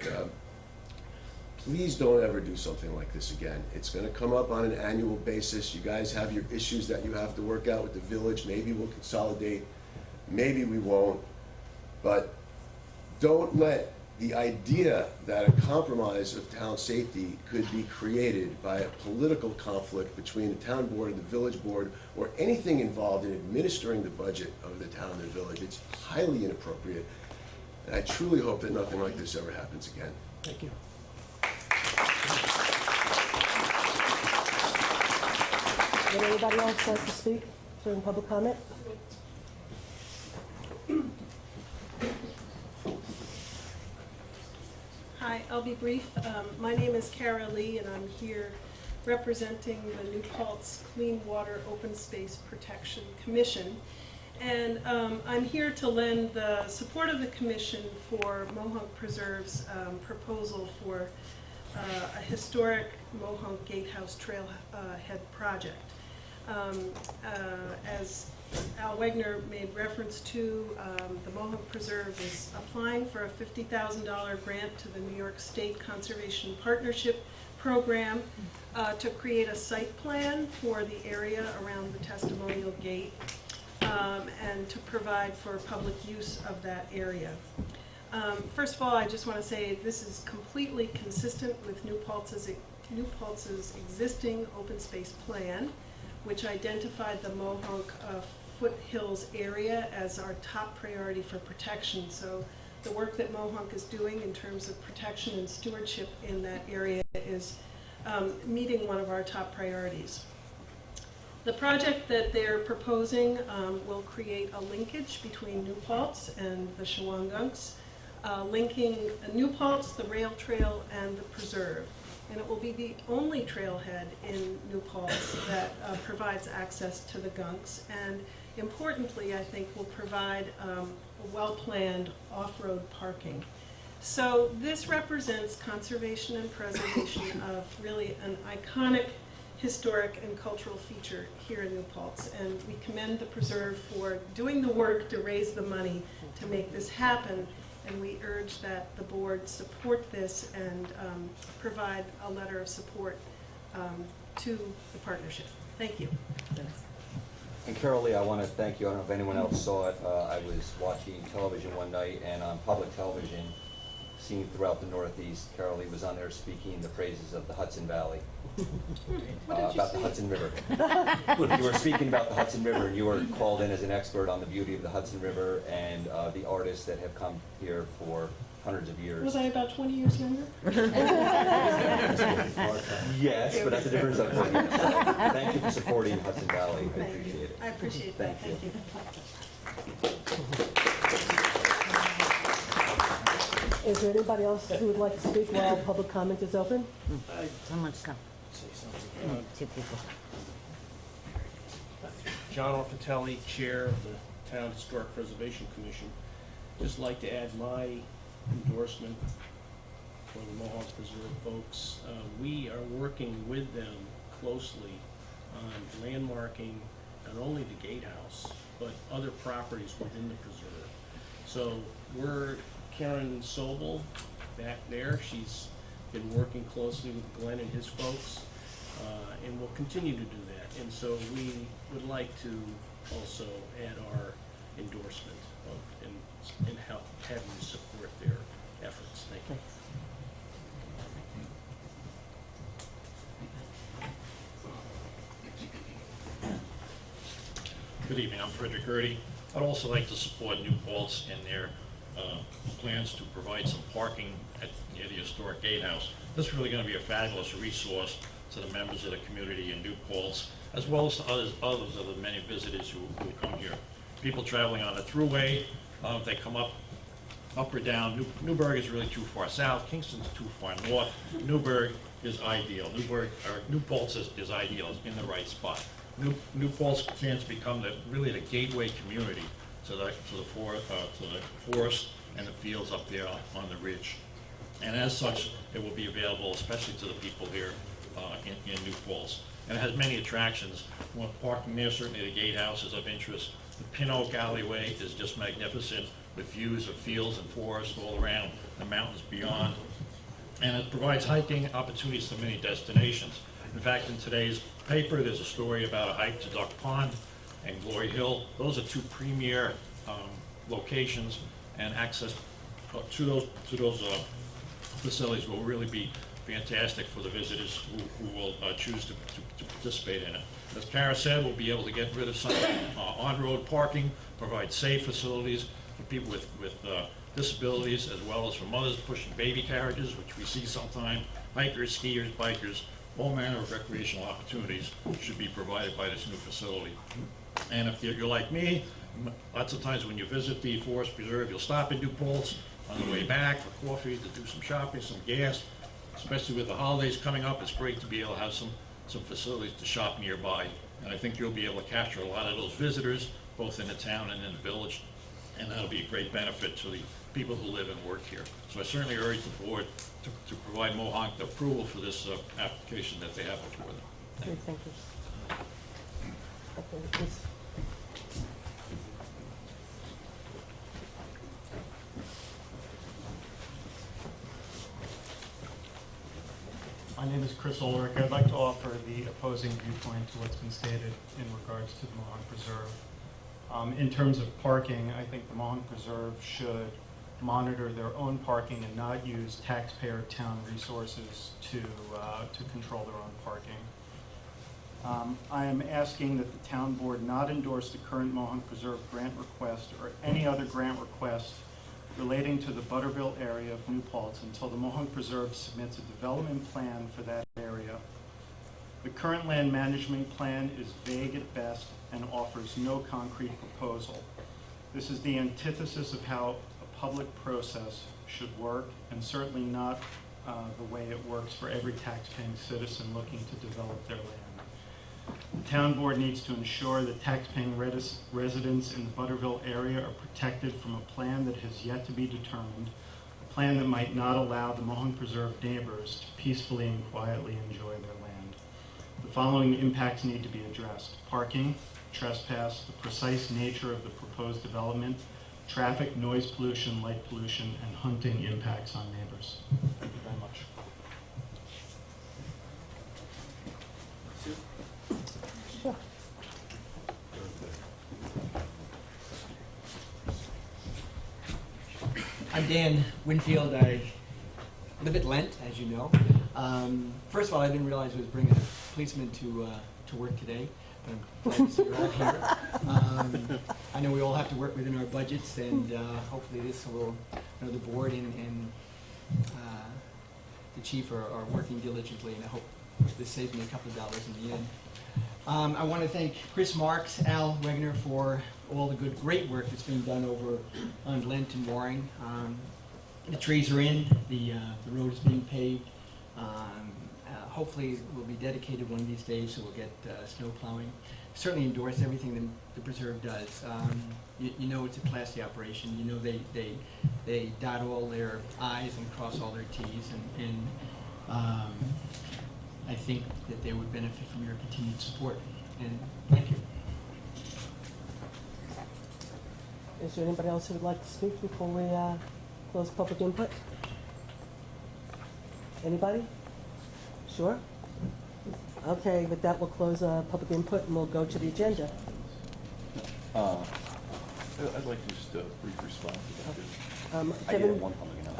please don't ever do something like this again. It's going to come up on an annual basis. You guys have your issues that you have to work out with the village. Maybe we'll consolidate, maybe we won't, but don't let the idea that a compromise of town safety could be created by a political conflict between the town board and the village board, or anything involved in administering the budget of the town and the village. It's highly inappropriate, and I truly hope that nothing like this ever happens again. Thank you. Would anybody else like to speak during public comment? Hi, I'll be brief. My name is Kara Lee, and I'm here representing the New Paltz Clean Water Open Space Protection Commission. And I'm here to lend the support of the commission for Mohonk Preserve's proposal for a historic Mohonk Gatehouse Trailhead project. As Al Wegner made reference to, the Mohonk Preserve is applying for a $50,000 grant to the New York State Conservation Partnership Program to create a site plan for the area around the Testimonial Gate and to provide for public use of that area. First of all, I just want to say this is completely consistent with New Paltz's existing open space plan, which identified the Mohonk foothills area as our top priority for protection. So the work that Mohawk is doing in terms of protection and stewardship in that area is meeting one of our top priorities. The project that they're proposing will create a linkage between New Paltz and the Shawangunks, linking New Paltz, the rail trail, and the preserve. And it will be the only trailhead in New Paltz that provides access to the gunks. And importantly, I think will provide a well-planned off-road parking. So this represents conservation and preservation of really an iconic historic and cultural feature here in New Paltz. And we commend the preserve for doing the work to raise the money to make this happen. And we urge that the board support this and provide a letter of support to the partnership. Thank you. And Carol Lee, I want to thank you. I don't know if anyone else saw it. I was watching television one night, and on public television, seen throughout the Northeast, Carol Lee was on there speaking the praises of the Hudson Valley. About the Hudson River. You were speaking about the Hudson River, and you were called in as an expert on the beauty of the Hudson River and the artists that have come here for hundreds of years. Was I about 20 years younger? Yes, but that's a different subject. Thank you for supporting Hudson Valley. I appreciate it. I appreciate that. Thank you. Is there anybody else who would like to speak while public comment is open? Someone stop. Two people. John Orfatelli, Chair of the Town Historic Preservation Commission. Just like to add my endorsement for the Mohawk Preserve folks. We are working with them closely on landmarking not only the gatehouse, but other properties within the preserve. So we're, Karen Sobel back there, she's been working closely with Glenn and his folks, and we'll continue to do that. And so we would like to also add our endorsement of and help have you support their efforts. Thank you. Good evening, I'm Frederick Gertie. I'd also like to support New Paltz in their plans to provide some parking near the historic gatehouse. This is really going to be a fabulous resource to the members of the community in New Paltz, as well as to others of the many visitors who come here. People traveling on the thruway, if they come up or down, Newburgh is really too far south, Kingston's too far north. Newburgh is ideal. New Paltz is ideal, in the right spot. New Paltz stands to become really the gateway community to the forest and the fields up there on the ridge. And as such, it will be available especially to the people here in New Paltz. And it has many attractions. Parking there, certainly the gatehouse is of interest. The Pin Oak alleyway is just magnificent with views of fields and forests all around, the mountains beyond. And it provides hiking opportunities to many destinations. In fact, in today's paper, there's a story about a hike to Duck Pond and Glory Hill. Those are two premier locations, and access to those facilities will really be fantastic for the visitors who will choose to participate in it. As Kara said, we'll be able to get rid of some on-road parking, provide safe facilities for people with disabilities, as well as for mothers pushing baby carriages, which we see sometimes, hikers, skiers, bikers. All manner of recreational opportunities should be provided by this new facility. And if you're like me, lots of times when you visit the Forest Preserve, you'll stop in New Paltz on the way back for coffee, to do some shopping, some gas. Especially with the holidays coming up, it's great to be able to have some facilities to shop nearby. And I think you'll be able to capture a lot of those visitors, both in the town and in the village. And that'll be a great benefit to the people who live and work here. So I certainly urge the board to provide Mohawk the approval for this application that they have before them. Okay, thank you. Okay, please. My name is Chris Ulrich. I'd like to offer the opposing viewpoint to what's been stated in regards to the Mohawk Preserve. In terms of parking, I think the Mohawk Preserve should monitor their own parking and not use taxpayer town resources to control their own parking. I am asking that the town board not endorse the current Mohawk Preserve grant request or any other grant request relating to the Butterville area of New Paltz until the Mohawk Preserve submits a development plan for that area. The current land management plan is vague at best and offers no concrete proposal. This is the antithesis of how a public process should work, and certainly not the way it works for every taxpaying citizen looking to develop their land. The town board needs to ensure that taxpaying residents in the Butterville area are protected from a plan that has yet to be determined, a plan that might not allow the Mohawk Preserve neighbors to peacefully and quietly enjoy their land. The following impacts need to be addressed: parking, trespass, the precise nature of the proposed development, traffic, noise pollution, light pollution, and hunting impacts on neighbors. Thank you very much. Sure. I'm Dan Winfield. I live at Lent, as you know. First of all, I didn't realize I was bringing a policeman to work today, but I'm glad to see you're out here. I know we all have to work within our budgets, and hopefully this will, the board and the chief are working diligently, and I hope this saves me a couple of dollars in the end. I want to thank Chris Marks, Al Wegner for all the great work that's been done over on Lent and Waring. The trees are in, the road is being paved. Hopefully it will be dedicated one of these days, so we'll get snow plowing. Certainly endorse everything that the preserve does. You know it's a classy operation. You know they dot all their I's and cross all their T's, and I think that they would benefit from your continued support, and thank you. Is there anybody else who would like to speak before we close public input? Anybody? Sure? Okay, with that, we'll close public input and we'll go to the agenda. I'd like to just brief response to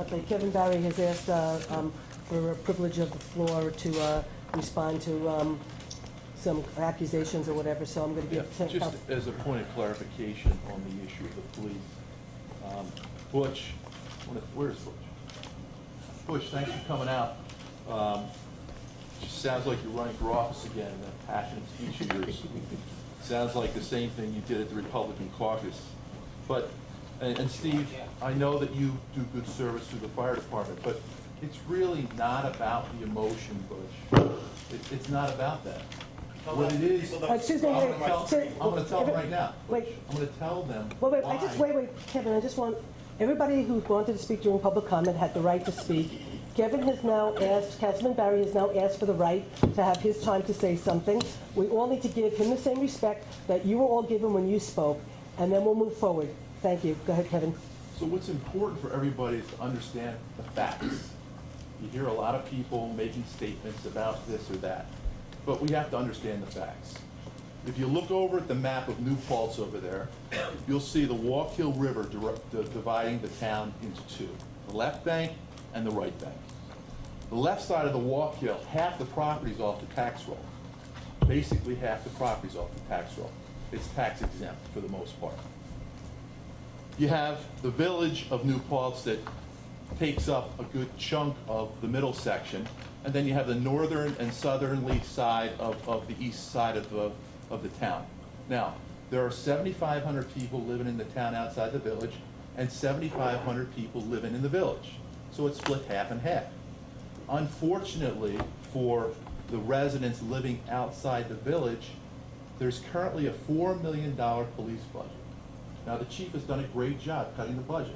that. Kevin Barry has asked for a privilege of the floor to respond to some accusations or whatever, so I'm going to give just as a point of clarification on the issue of the police. Butch, where's Butch? Butch, thanks for coming out. Just sounds like you're running for office again, that passionate speech of yours. Sounds like the same thing you did at the Republican caucus. But, and Steve, I know that you do good service through the fire department, but it's really not about the emotion, Butch. It's not about that. What it is, excuse me, I'm going to tell them right now. Wait. I'm going to tell them. Wait, why. Kevin, I just want, everybody who wanted to speak during public comment had the right to speak. Kevin has now asked, Councilman Barry has now asked for the right to have his time to say something. We all need to give him the same respect that you were all given when you spoke, and then we'll move forward. Thank you. Go ahead, Kevin. So what's important for everybody is to understand the facts. You hear a lot of people making statements about this or that, but we have to understand the facts. If you look over at the map of New Paltz over there, you'll see the Wallkill River dividing the town into two, the left bank and the right bank. The left side of the Wallkill, half the property's off the tax roll. Basically half the property's off the tax roll. It's tax exempt for the most part. You have the village of New Paltz that takes up a good chunk of the middle section, and then you have the northern and southerly side of the east side of the town. Now, there are 7,500 people living in the town outside the village, and 7,500 people living in the village. So it's split half and half. Unfortunately, for the residents living outside the village, there's currently a $4 million police budget. Now, the chief has done a great job cutting the budget.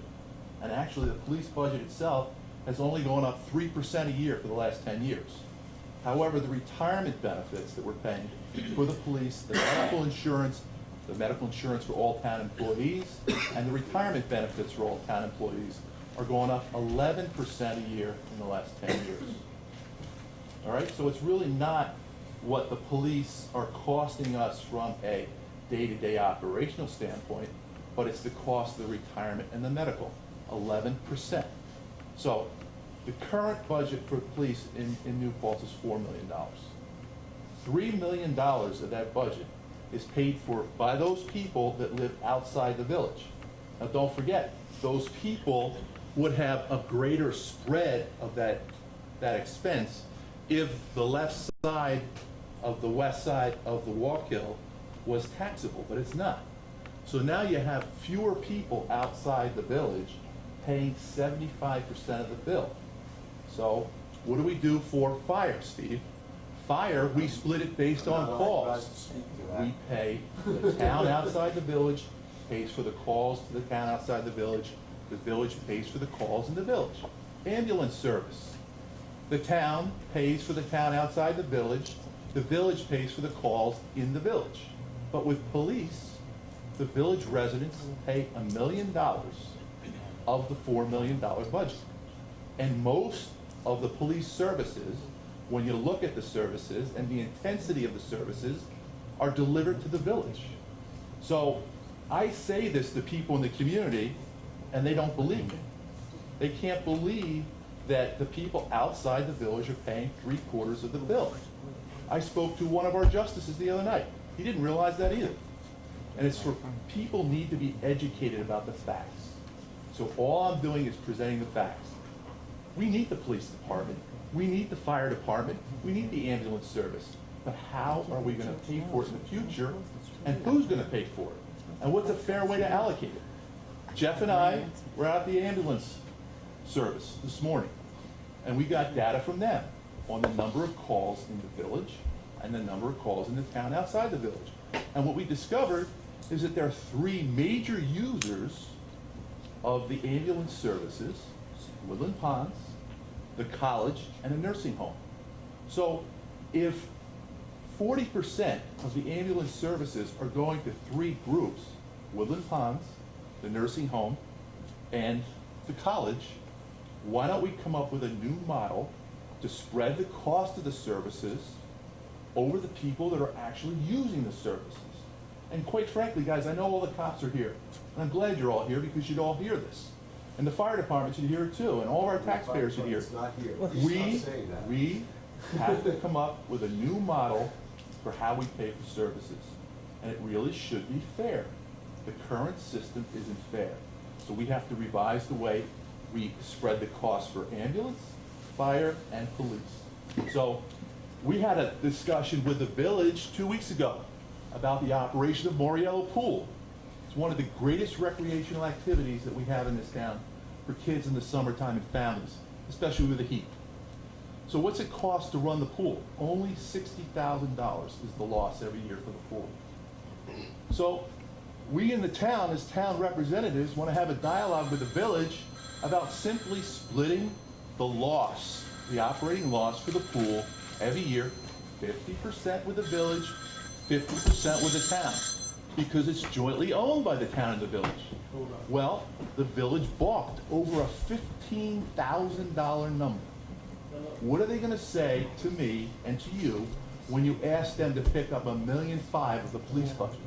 And actually, the police budget itself has only gone up 3% a year for the last 10 years. However, the retirement benefits that we're paying for the police, the medical insurance for all town employees, and the retirement benefits for all town employees are going up 11% a year in the last 10 years. All right, so it's really not what the police are costing us from a day-to-day operational standpoint, but it's the cost of the retirement and the medical, 11%. So the current budget for police in New Paltz is $4 million. $3 million of that budget is paid for by those people that live outside the village. Now, don't forget, those people would have a greater spread of that expense if the left side of the west side of the Wallkill was taxable, but it's not. So now you have fewer people outside the village paying 75% of the bill. So what do we do for fire, Steve? Fire, we split it based on calls. We pay, the town outside the village pays for the calls to the town outside the village pays for the calls in the village. Ambulance service, the town pays for the town outside the village pays for the calls in the village. But with police, the village residents pay $1 million of the $4 million budget. And most of the police services, when you look at the services and the intensity of the services, are delivered to the village. So I say this to people in the community, and they don't believe me. They can't believe that the people outside the village are paying 3/4 of the bill. I spoke to one of our justices the other night. He didn't realize that either. And it's for people need to be educated about the facts. So all I'm doing is presenting the facts. We need the police department. We need the fire department. We need the ambulance service. But how are we going to pay for it in the future? And who's going to pay for it? And what's a fair way to allocate it? Jeff and I were out at the ambulance service this morning, and we got data from them on the number of calls in the village and the number of calls in the town outside the village. And what we discovered is that there are 3 major users of the ambulance services: Woodland Ponds, the college, and a nursing home. So if 40% of the ambulance services are going to 3 groups, Woodland Ponds, the nursing home, and the college, why don't we come up with a new model to spread the cost of the services over the people that are actually using the services? And quite frankly, guys, I know all the cops are here, and I'm glad you're all here because you'd all hear this. And the fire department should hear it too, and all of our taxpayers should hear it. We have to come up with a new model for how we pay for services. And it really should be fair. The current system isn't fair. So we have to revise the way we spread the cost for ambulance, fire, and police. So we had a discussion with the village 2 weeks ago about the operation of Moriello Pool. It's one of the greatest recreational activities that we have in this town for kids in the summertime and families, especially with the heat. So what's it cost to run the pool? Only $60,000 is the loss every year for the pool. So we in the town, as town representatives, want to have a dialogue with the village about simply splitting the loss, the operating loss for the pool every year, 50% with the village, 50% with the town, because it's jointly owned by the town and the village. Well, the village balked over a $15,000 number. What are they going to say to me and to you when you ask them to pick up $1.5 million of the police budget?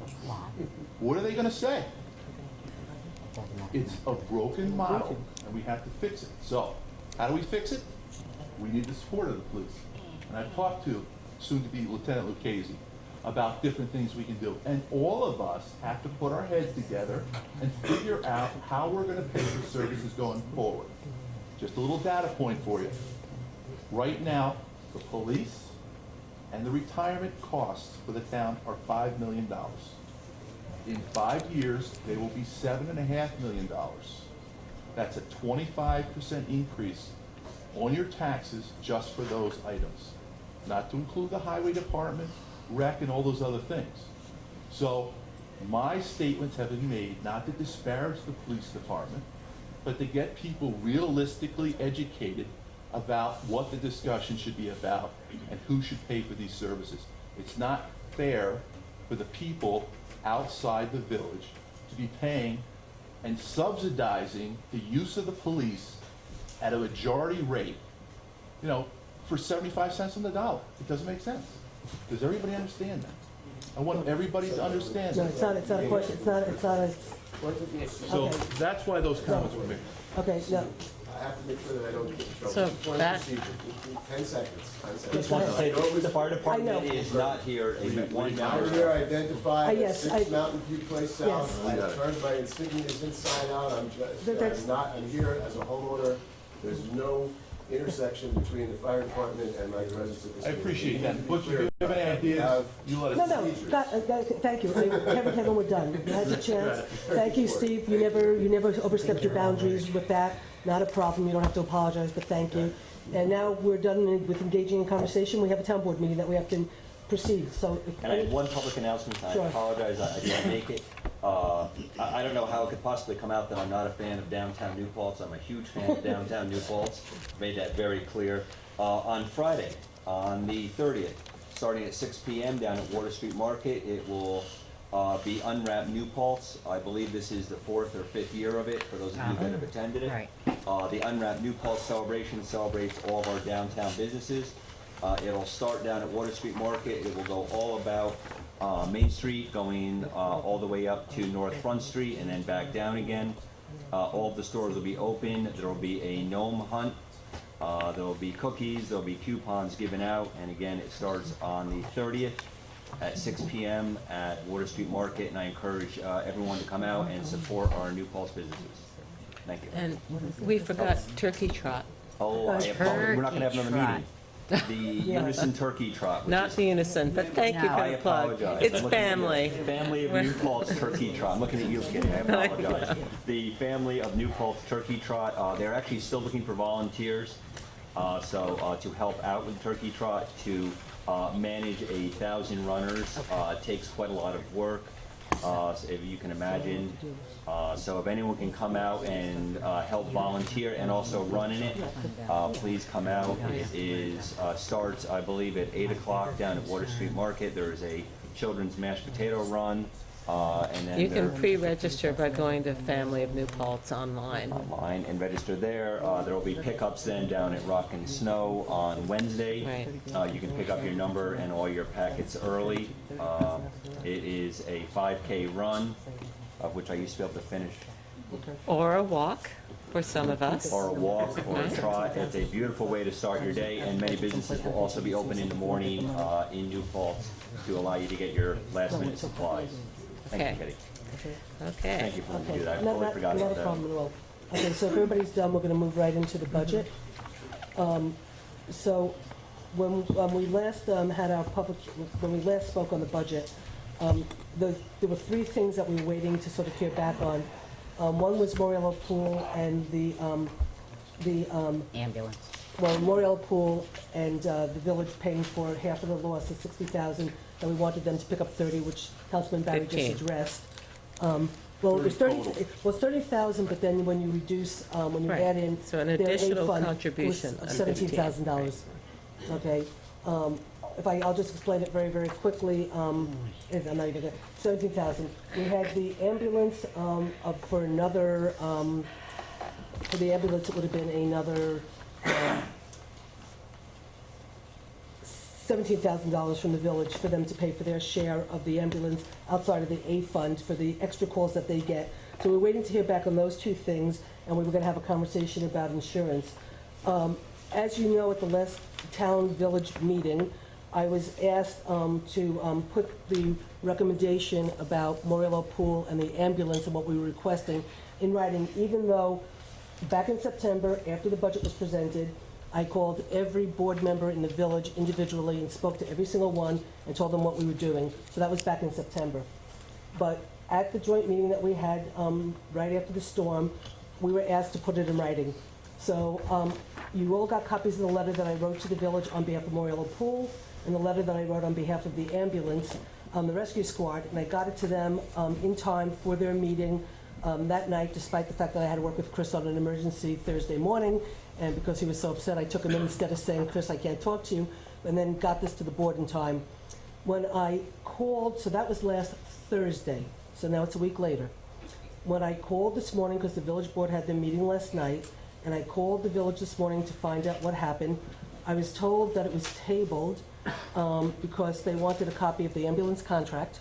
What are they going to say? It's a broken model, and we have to fix it. So, how do we fix it? We need the support of the police. And I've talked to soon-to-be Lieutenant Lucchese about different things we can do. And all of us have to put our heads together and figure out how we're going to pay for services going forward. Just a little data point for you. Right now, the police and the retirement costs for the town are $5 million. In 5 years, they will be $7.5 million. That's a 25% increase on your taxes just for those items, not to include the highway department, rec, and all those other things. So my statements have been made not to disparage the police department, but to get people realistically educated about what the discussion should be about and who should pay for these services. It's not fair for the people outside the village to be paying and subsidizing the use of the police at a majority rate, you know, for 75 cents on the dollar. It doesn't make sense. Does everybody understand that? I want everybody to understand No, that. it's not a question, it's not a, So Okay. that's why those comments were made. okay, no, I have to make sure that I don't get in trouble. So Just one that- procedure. 10 seconds, 10 seconds. Just want to say, I know it was the fire a- department I know. is not here, one I'm member. here identified Yes, as 6 Mountain View Place South. Yes. I turned my insignias inside out. That's- I'm here as a homeowner. There's no intersection between the fire department and my residence at this. I appreciate that. To be Butch, if you clear, have any ideas, have you let us No, know. no, procedures. thank you. Kevin, we're done. You had your chance. Thank you, Steve. You never overstepped your boundaries with that. Not a problem. You don't have to apologize, but thank you. And now we're done with engaging in conversation. We have a town board meeting that we have to proceed, so. if- And I have one public announcement, I Sure. apologize, I didn't make it. I don't know how it could possibly come out that I'm not a fan of downtown New Paltz. I'm a huge fan of downtown New Paltz, made that very clear. On Friday, on the 30th, starting at 6 p.m. down at Water Street Market, it will be Unwrap New Paltz. I believe this is the 4th or 5th year of it, for those of you that have attended it. Right. The Unwrap New Paltz celebration celebrates all of our downtown businesses. It'll start down at Water Street Market. It will go all about Main Street, going all the way up to North Front Street and then back down again. All of the stores will be open. There will be a gnome hunt. There will be cookies. There will be coupons given out. And again, it starts on the 30th at 6 p.m. at Water Street Market. And I encourage everyone to come out and support our New Paltz businesses. Thank you. And we forgot Turkey Trot. Oh, I apologize. We're not going to have another Turkey meeting. The Unison Turkey Trot. which Not is- the unison, but thank you No. for I the plug. apologize. It's I'm looking at family. you. Family of New Paltz Turkey Trot. I'm looking at you, kidding. I apologize. The family of New Paltz Turkey Trot, they're actually still looking for volunteers. To help out with the Turkey Trot, to manage 1,000 runners, takes quite a lot of work, if you can imagine. So if anyone can come out and help volunteer and also run in it, please come out. It is starts, I believe, at 8 o'clock down at Water Street Market. There is a children's mashed potato run, and then You can there- pre-register by going to Family of New Paltz online. online and register there. There will be pickups then down at Rock and Snow on Wednesday. Right. You can pick up your number and all your packets early. It is a 5K run, of which I used to be able to finish, Or a walk for some of us. or a walk, or a Right. trot. It's a beautiful way to start your day, and many businesses will also be open in the morning in New Paltz to allow you to get your last minute supplies. Thank you, Okay. Kitty. Okay. Thank you for letting me do that. I Not- totally not- forgot Not about a that. problem at all. Okay, so if everybody's done, we're gonna move right into the budget. So when we last had our public, when we last spoke on the budget, there were 3 things that we were waiting to sort of hear back on. One was Moriello Pool and the Ambulance. well, Moriello Pool and the village paying for half of the loss of 60,000, and we wanted them to pick up 30, which Councilman Barry 15. just addressed. Well, it was 30,000, but then when you reduce, when you Right. add in So an their aid additional fund, contribution it was of $17,000. Okay, I'll just explain it very, very quickly. I'm not even gonna, 17,000. We had the ambulance, for another, for the ambulance, it would have been another, $17,000 from the village for them to pay for their share of the ambulance outside of the A fund for the extra calls that they get. So we're waiting to hear back on those 2 things, and we were gonna have a conversation about insurance. As you know, at the last town-village meeting, I was asked to put the recommendation about Moriello Pool and the ambulance and what we were requesting in writing, even though back in September, after the budget was presented, I called every board member in the village individually and spoke to every single one and told them what we were doing. So that was back in September. But at the joint meeting that we had right after the storm, we were asked to put it in writing. So you all got copies of the letter that I wrote to the village on behalf of Moriello Pool and the letter that I wrote on behalf of the ambulance, the rescue squad, and I got it to them in time for their meeting that night, despite the fact that I had to work with Chris on an emergency Thursday morning. And because he was so upset, I took him in instead of saying, Chris, I can't talk to you, and then got this to the board in time. When I called, so that was last Thursday, so now it's a week later. When I called this morning, because the village board had their meeting last night, and I called the village this morning to find out what happened, I was told that it was tabled because they wanted a copy of the ambulance contract.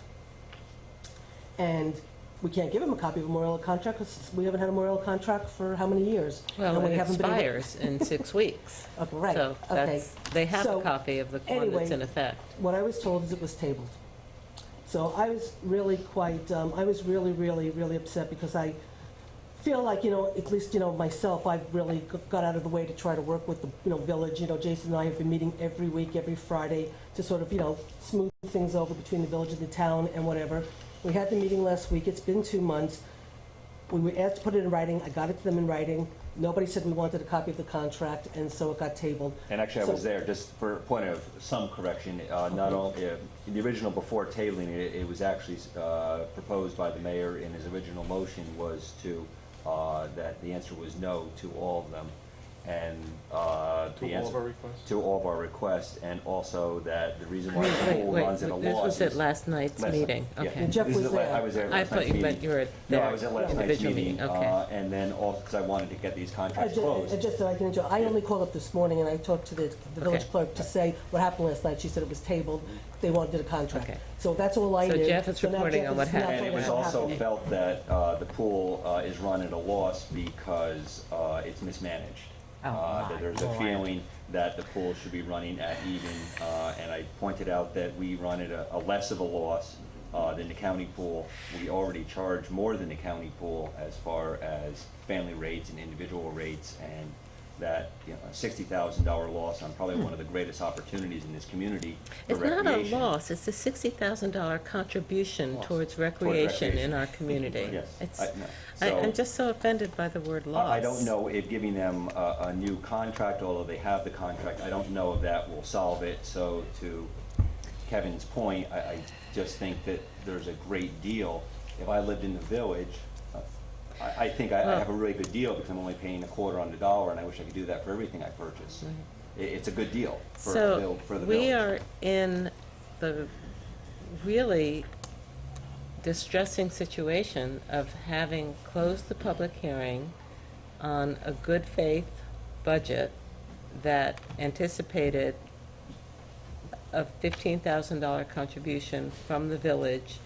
And we can't give him a copy of a memorial contract because we haven't had a memorial contract for how many years? Well, And we it haven't been able- expires in 6 weeks. Okay, right, So okay. that's, they have a So, copy of the one that's anyway, in effect. What I was told is it was tabled. So I was really quite, I was really, really, really upset because I feel like, at least, myself, I've really got out of the way to try to work with the, village. Jason and I have been meeting every week, every Friday to sort of, smooth things over between the village and the town and whatever. We had the meeting last week. It's been 2 months. We were asked to put it in writing. I got it to them in writing. Nobody said we wanted a copy of the contract, and so it got tabled. And actually, I So- was there, just for a point of some correction, not only, in the original before tabling it, it was actually proposed by the mayor in his original motion was to, that the answer was no to all of them. And the To all answer. of our requests? To all of our requests, and also that the reason why the Wait, pool wait, runs at a this loss was at is- last night's meeting, yeah. okay. Jeff This is was at la- there. I was there at I last thought night's you meeting. meant you were No, there I was at last night's individual meeting, meeting, okay. and then also, because I wanted to get these I contracts ju- closed. I just so I can enjoy. I only called up this morning and I talked to the village Okay. clerk to say what happened last night. She said it was tabled. They wanted a contract. Okay. So that's all I So knew. Jeff is now reporting Jeff on what is now happened. And it telling was us what also happened. felt that the pool is run at a loss because it's mismanaged. Oh, That there's my a Lord. feeling that the pool should be running at even, and I pointed out that we run at a less of a loss than the county pool. We already charge more than the county pool as far as family rates and individual rates, and that, a $60,000 loss on probably one of the greatest opportunities in this community for It's not a recreation. loss, it's a $60,000 contribution towards recreation in recreation. our community. Yes, It's, I- no. So- I'm just so offended by the word loss. I don't know if giving them a new contract, although they have the contract, I don't know if that will solve it. So to Kevin's point, I just think that there's a great deal. If I lived in the village, I think I have a really good deal because I'm only paying a quarter on the dollar, and I wish I could do that for everything I purchase. It's a good deal for the So, village. we are in the really distressing situation of having closed the public hearing on a good faith budget that anticipated a $15,000 contribution from the village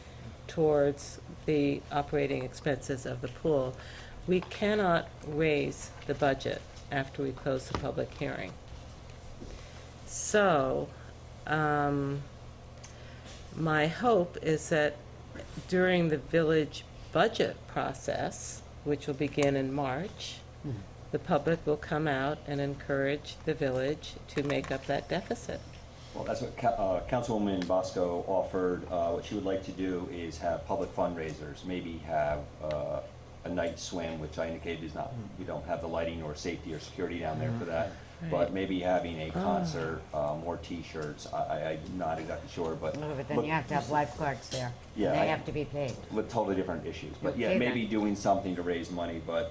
towards the operating expenses of the pool. We cannot raise the budget after we close the public hearing. So, my hope is that during the village budget process, which will begin in March, the public will come out and encourage the village to make up that deficit. Well, that's what Councilwoman Bosco offered. What she would like to do is have public fundraisers, maybe have a night swim, which I indicated is not, we don't have the lighting or safety or security down there for that. But Right. maybe having a concert, more T-shirts, I'm not exactly sure, but. Oh, but then look- you have to have lifeguards there. Yeah, They I- have to be paid. With totally different issues, but yeah, Okay, maybe then. doing something to raise money, but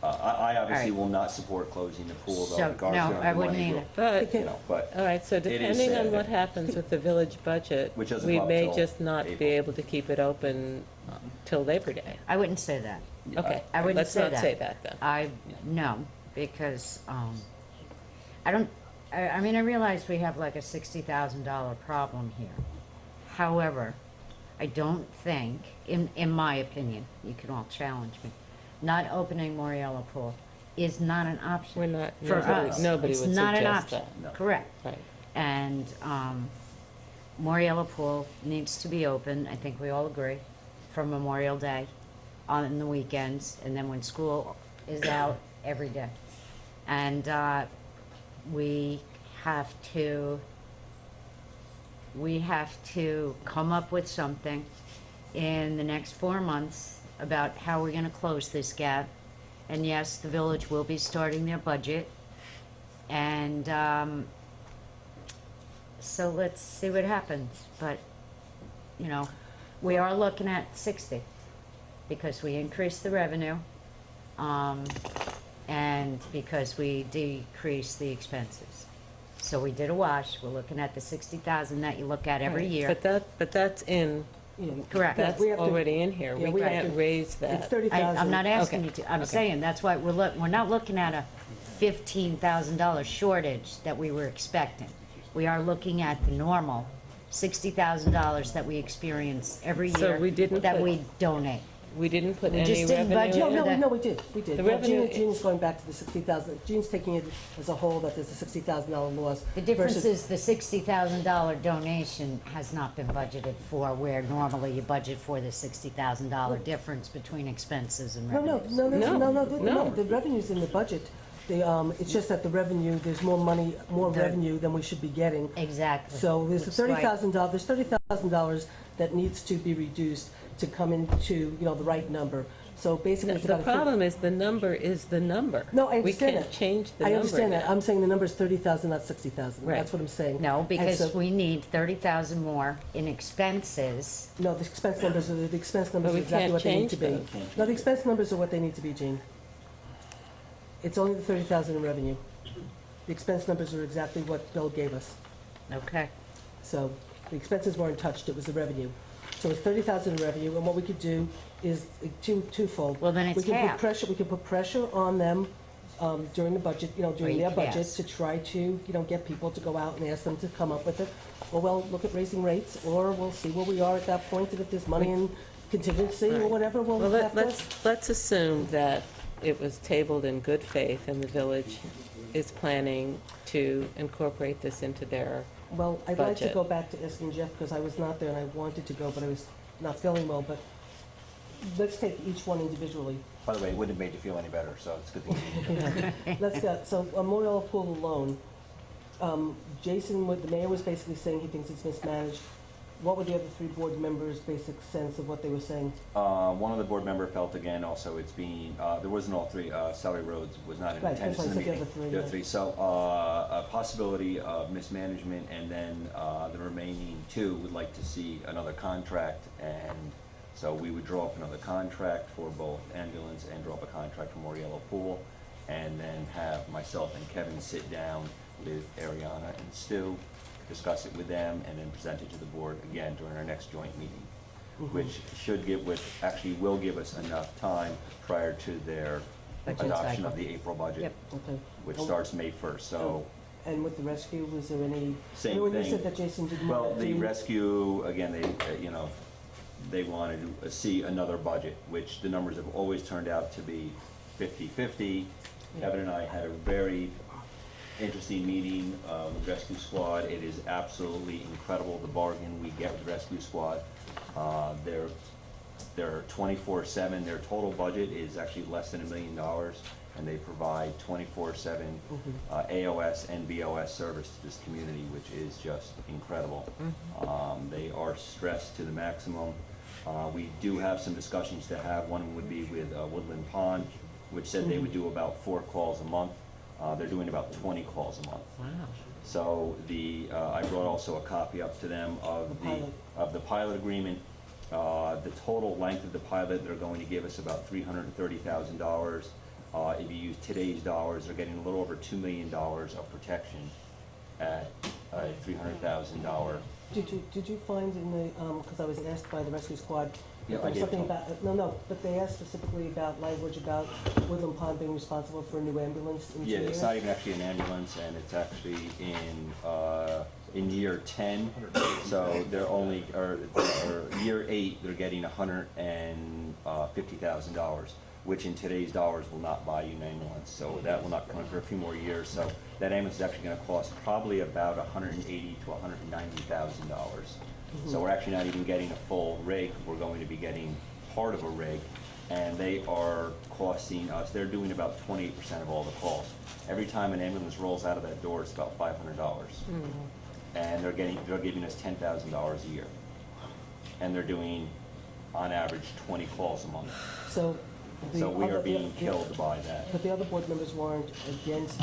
I obviously right. will not support closing the pool, though. So, The guards no, don't have I the wouldn't money, either. But, You know, but. all right, so is depending on sad. what happens with the village budget, Which doesn't we come may till just not be April. able to keep it open till Labor Day. I wouldn't say that. Okay, I wouldn't say that. let's not say that then. No, because, I mean, I realize we have like a $60,000 problem here. However, I don't think, in my opinion, you can all challenge me, not opening Moriello Pool is not an option. We're not, For nobody us. nobody It's would not an suggest option. that. No. Correct. Right. And Moriello Pool needs to be open, I think we all agree, for Memorial Day on the weekends, and then when school is out, every day. And we have to come up with something in the next 4 months about how we're gonna close this gap. And yes, the village will be starting their budget. And so let's see what happens. But, we are looking at 60 because we increased the revenue and because we decreased the expenses. So we did a wash. We're looking at the 60,000 that you look at every Right. year. But that's in, Correct. that's we have to- already in here. yeah, We we have can't to- raise It's that. 30,000. I'm not asking Okay. you to, I'm Okay. saying, that's why we're not looking at a $15,000 shortage that we were expecting. We are looking at the normal $60,000 that we experience every So year we didn't that put- we donate. We didn't put We any just didn't revenue budget in for it? that. No, we did. The No, revenue- Jean's going back to the 60,000, Jean's taking it as a whole, that there's a $60,000 loss. The difference versus- is the $60,000 donation has not been budgeted for, where normally you budget for the $60,000 difference between expenses and No, revenues. no, the revenue's in the budget. It's just that the revenue, there's more money, more The- revenue than we should be getting. Exactly. So there's That's right. $30,000 that needs to be reduced to come into, the right number. So basically, it's The about problem is the number is the number. No, I understand We that. can't change the I number understand that. now. I'm saying the number's 30,000, not 60,000. Right. That's what I'm saying. No, And because so- we need 30,000 more in expenses. No, the expense numbers are But we exactly can't what they need change to be. those. No, the expense numbers are what they need to be, Jean. It's only the 30,000 in revenue. The expense numbers are exactly what Bill gave us. Okay. So the expenses weren't touched, it was the revenue. So it's 30,000 in revenue, and what we could do is twofold. Well, then it's We can half. put pressure, we can put pressure on them during the budget, during you their could budget, ask. to try to, get people to go out and ask them to come up with it. Or we'll look at raising rates, or we'll see where we are at that point, and if there's money in contingency or Right. whatever, we'll Well, have to. let's assume that it was tabled in good faith and the village is planning to incorporate this into their, Well, I'd like to budget. go back to asking Jeff, because I was not there and I wanted to go, but I was not feeling well, but let's take each one individually. By the way, it wouldn't have made you feel any better, so it's a good thing. Let's go, so Memorial Pool alone, Jason, the mayor was basically saying he thinks it's mismanaged. What were the other three board members' basic sense of what they were saying? One of the board member felt again, also it's being, there wasn't all three, Sally Rhodes was not in Right, attendance that's in why the I said the meeting. other three, The other yeah. three, so, a possibility of mismanagement, and then, the remaining two would like to see another contract, and so we would draw up another contract for both ambulance and draw up a contract for Moriello Pool, and then have myself and Kevin sit down with Ariana and Stu, discuss it with them, and then present it to the board again during our next joint meeting, which should give, which actually will give us enough time prior to their Budget adoption cycle. of the April budget, Yep. Okay. which Oh, starts May 1st, so. And with the rescue, was there any? Same When you thing. said that Jason didn't Well, want to the do. rescue, again, they, they wanted to see another budget, which the numbers have always turned out to be 50-50. Kevin and I had a very interesting meeting with Rescue Squad. It is absolutely incredible, the bargain we get with Rescue Squad. They're 24/7, their total budget is actually less than $1 million, and they provide 24/7 AOS and BOS service to this community, which is just incredible. They are stressed to the maximum. We do have some discussions to have. One would be with Woodland Pond, which said they would do about 4 calls a month. They're doing about 20 calls a month. wow. So I brought also a copy up to them of the pilot agreement. The total length of the pilot, they're going to give us about $330,000. If you use today's dollars, they're getting a little over $2 million of protection at a $300,000. Did you find in the, because I was asked by the rescue squad, Yeah, there I was did something tell about, no, but they asked specifically about language about Woodland Pond being responsible for a new ambulance in 2 Yeah, years? it's not even actually an ambulance, and it's actually in year 10, so they're only, or year 8, they're getting $150,000, which in today's dollars will not buy you an ambulance, so that will not come in for a few more years, so that ambulance is actually gonna cost probably about $180,000 to $190,000. So we're actually not even getting a full rig, we're going to be getting part of a rig, and they are costing us, they're doing about 28% of all the calls. Every time an ambulance rolls out of that door, it's about $500. And they're giving us $10,000 a year. And they're doing, on average, 20 calls a month. So So we are being killed by that. But the other board members weren't against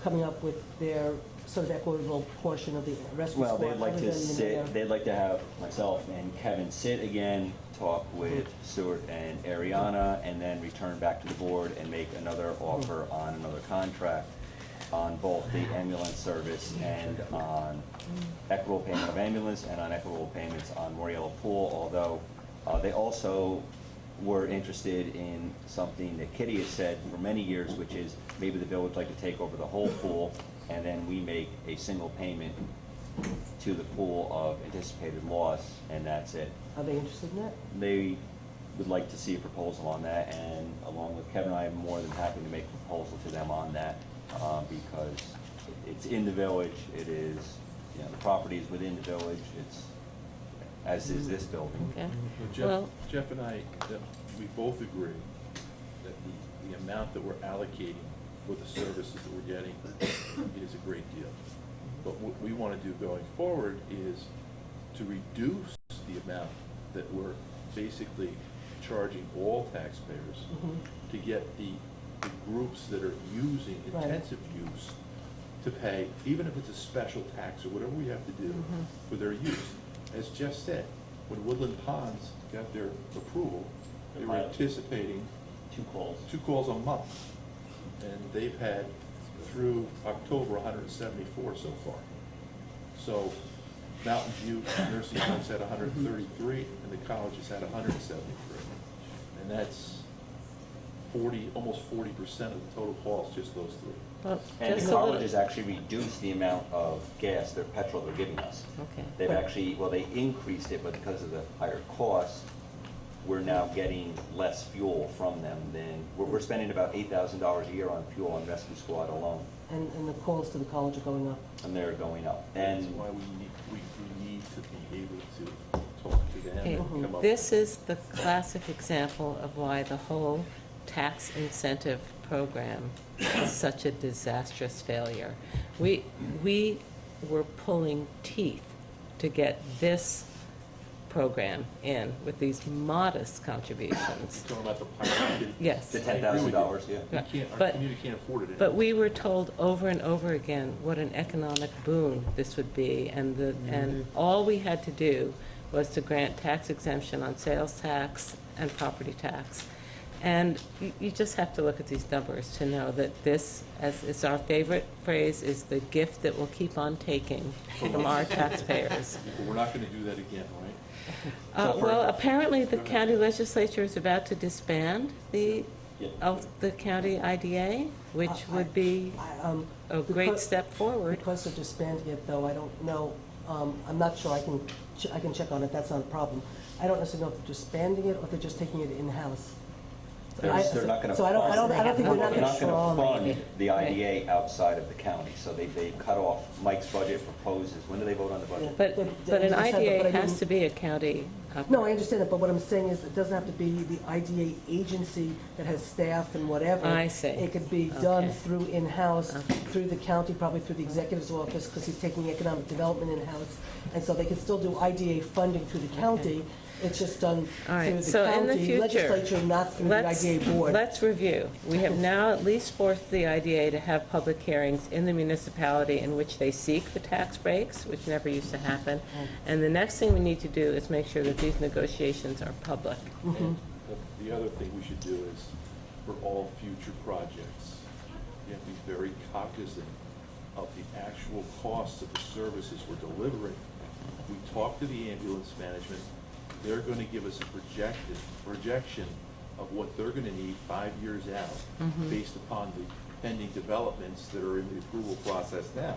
coming up with their sort of equitable portion of the rescue squad? Well, they'd like other to than the mayor? sit, they'd like to have myself and Kevin sit again, talk with Stuart and Ariana, and then return back to the board and make another offer on another contract on both the ambulance service and on equitable payment of ambulance and on equitable payments on Moriello Pool, although they also were interested in something that Kitty has said for many years, which is maybe the village would like to take over the whole pool, and then we make a single payment to the pool of anticipated loss, and that's it. Are they interested in that? They would like to see a proposal on that, and along with Kevin, I am more than happy to make a proposal to them on that, because it's in the village, it is, you know, the property is within the village, it's, as is this building. Okay. Well, Jeff and I, we both agree that the amount that we're allocating for the services that we're getting is a great deal. But what we want to do going forward is to reduce the amount that we're basically charging all taxpayers to get the groups that are using intensive use to pay, even if it's a special tax or whatever we have to do for their use. As Jeff said, when Woodland Ponds got their approval, they were anticipating 2 calls a month. And they've had, through October, 174 so far. So Mountain View Nursing Home's had 133, and the college has had 173. And that's almost 40% of the total cost, just those 3. Well, And just the a college little- has actually reduced the amount of gas, their petrol they're giving us. Okay. They've actually, well, they increased it, but because of the higher cost, we're now getting less fuel from them than, we're spending about $8,000 a year on fuel on rescue squad alone, And the calls to the college are going up. and they're going up. That's And why we need to be able to talk to them Okay, and come up. this is the classic example of why the whole tax incentive program is such a disastrous failure. We were pulling teeth to get this program in with these modest contributions. Talking about the pilot. Yes. the $10,000, yeah. Our But- community can't afford it anymore. But we were told over and over again what an economic boon this would be, and all we had to do was to grant tax exemption on sales tax and property tax. And you just have to look at these numbers to know that this, as is our favorite phrase, is the gift that we'll keep on taking from our taxpayers. But we're not gonna do that again, right? Well, apparently the county legislature is about to disband the county IDA, which would be a great step forward. Because they're disbanding it, though, I don't know, I'm not sure, I can check on it, that's not a problem. I don't necessarily know if they're disbanding it or if they're just taking it in-house. They're not gonna So I don't think they're not They're gonna not straw gonna man. fund the IDA outside of the county, so they cut off. Mike's budget proposes, when do they vote on the budget? But an But I IDA mean- has to be a county. No, I understand that, but what I'm saying is it doesn't have to be the IDA agency that has staff and whatever. I see. It could be done Okay. through in-house, through the county, probably through the executive's office, because he's taking economic development in-house. And so they can still do IDA funding through the county. It's just done All right, through the so in the county future, legislature, not through the IDA board. Let's review. We have now at least forced the IDA to have public hearings in the municipality in which they seek the tax breaks, which never used to happen. And the next thing we need to do is make sure that these negotiations are public. And the other thing we should do is, for all future projects, you have to be very cognizant of the actual costs of the services we're delivering. We talk to the ambulance management, they're gonna give us a projection of what they're gonna need 5 years out, based upon the pending developments that are in the approval process now,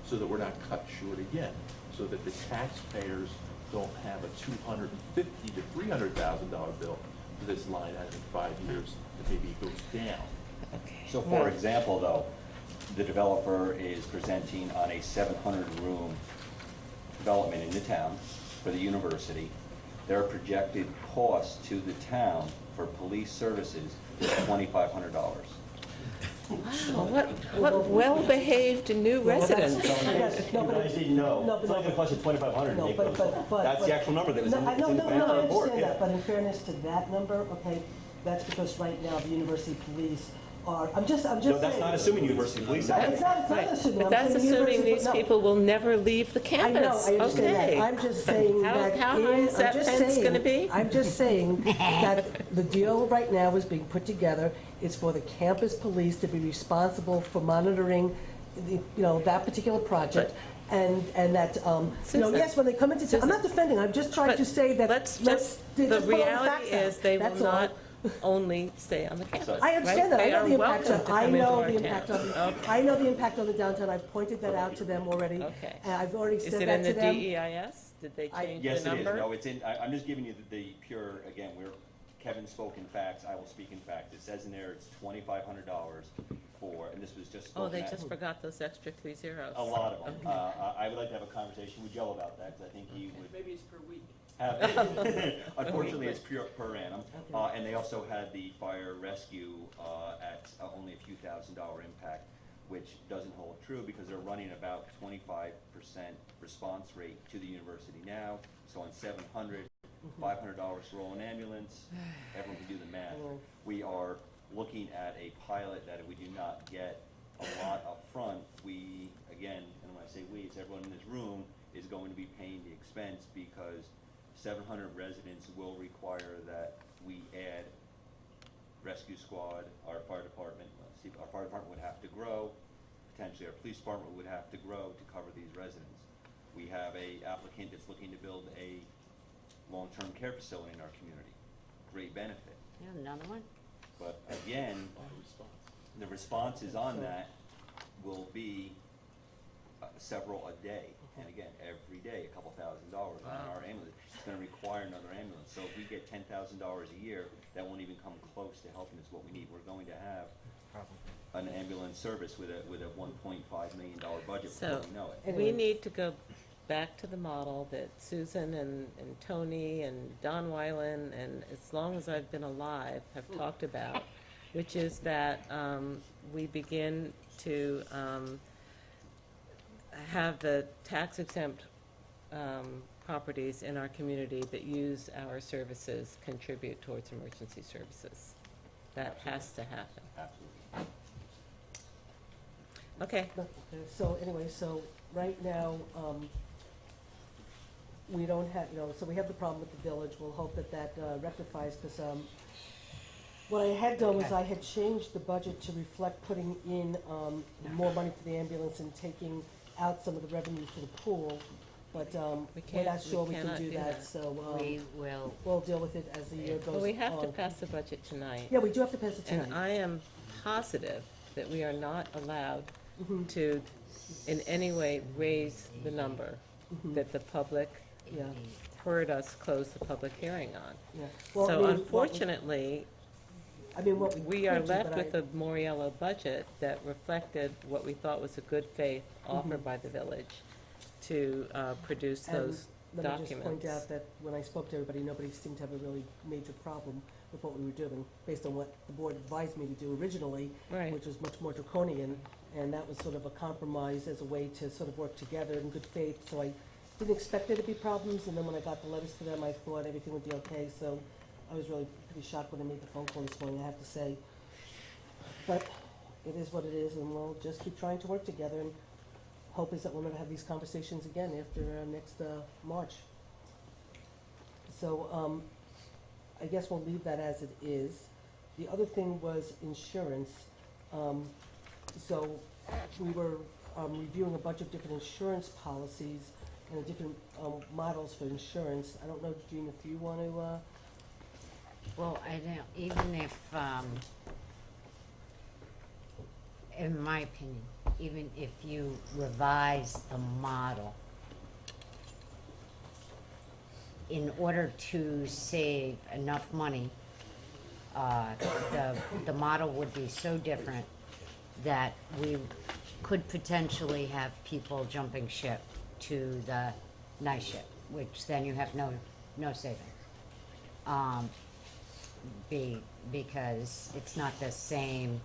so that we're not cut short again, so that the taxpayers don't have a $250,000 to $300,000 bill for this line item in 5 years, that maybe it goes down. So for example, though, the developer is presenting on a 700-room development in the town for the university. Their projected cost to the town for police services is $2,500. What well-behaved new residents. No, but- didn't know. no, but- It's not gonna cost you $2,500 to No, make but- those. but- That's the actual number that was in No, the no, back I report. understand that, but in fairness to that number, okay, that's because right now the university police are, I'm just saying. No, that's not assuming university police. It's not Right. assuming. But I'm that's saying assuming university- these no. people will never leave the I know, campus. I understand that. Okay. I'm just saying How- that. how high is that fence gonna be? I'm just saying that the deal right now is being put together is for the campus police to be responsible for monitoring, that particular project. And that, Susan. yes, when they come into town, I'm not defending, I'm just trying But to say that. let's put all the facts out. reality is they will That's all. not only stay on the campus. I understand right? that, I know the They are impact welcome of, to I come into know our the impact town. of, Okay. I know the impact on the downtown, I've pointed that out to them already. Okay. And I've already Is said it that in to the them. DEIS? Did they change the Yes, it number? is. No, it's in, I'm just giving you the pure, again, Kevin spoke in facts, I will speak in facts. It says in there it's $2,500 for, and this was just Oh, spoken they at- just forgot those extra 3 zeros. A lot of them. Okay. I would like to have a conversation with Joe about that, because I think he would Maybe it's per week. have, unfortunately, it's pure per annum. And they also had the fire rescue at only a few $1,000 impact, which doesn't hold true because they're running about 25% response rate to the university now. So on 700, $500 for all an ambulance, everyone can do the math. We are looking at a pilot that if we do not get a lot up front, we, again, and when I say we, it's everyone in this room, is going to be paying the expense because 700 residents will require that we add rescue squad, our fire department, our fire department would have to grow, potentially our police department would have to grow to cover these residents. We have a applicant that's looking to build a long-term care facility in our community. Great benefit. Yeah, another one? But again, the responses on that will be several a day. And again, every day, a couple $1,000 on our ambulance. It's gonna require another ambulance. So if we get $10,000 a year, that won't even come close to helping us what we need. We're going to have an ambulance service with a $1.5 million budget before So, we know it. we need to go back to the model that Susan and Tony and Don Weiland, and as long as I've been alive, have talked about, which is that we begin to have the tax exempt properties in our community that use our services contribute towards emergency services. That has to happen. Absolutely. Okay. So anyway, so right now, we don't have, so we have the problem with the village. We'll hope that that rectifies, because what I had done was I had changed the budget to reflect putting in more money for the ambulance and taking out some of the revenue for the pool. But we're not sure we can cannot do do that, that. so We will, we'll deal with it as the year goes on. But we have to pass the budget tonight. Yeah, we do have to pass it And tonight. I am positive that we are not allowed to in any way raise the number that the public Yeah, heard us close the public hearing on. yeah. Well, I So mean, unfortunately, what we are could do, left but with a Moriello budget that reflected what we thought was a good faith offer by the village to produce And those let me just documents. point out that when I spoke to everybody, nobody seemed to have a really major problem with what we were doing, based on what the board advised me to do originally, Right. which was much more draconian, and that was sort of a compromise as a way to sort of work together in good faith. So I didn't expect there to be problems, and then when I got the letters to them, I thought everything would be okay. So I was really pretty shocked when I made the phone call this morning, I have to say. But it is what it is, and we'll just keep trying to work together, and hope is that we're gonna have these conversations again after next March. So I guess we'll leave that as it is. The other thing was insurance. So we were reviewing a bunch of different insurance policies and different models for insurance. I don't know, Gene, if you want to, well, I don't, even if, in my opinion, even if you revise the model, in order to save enough money, the model would be so different that we could potentially have people jumping ship to the night ship, which then you have no savings. Because it's not the same,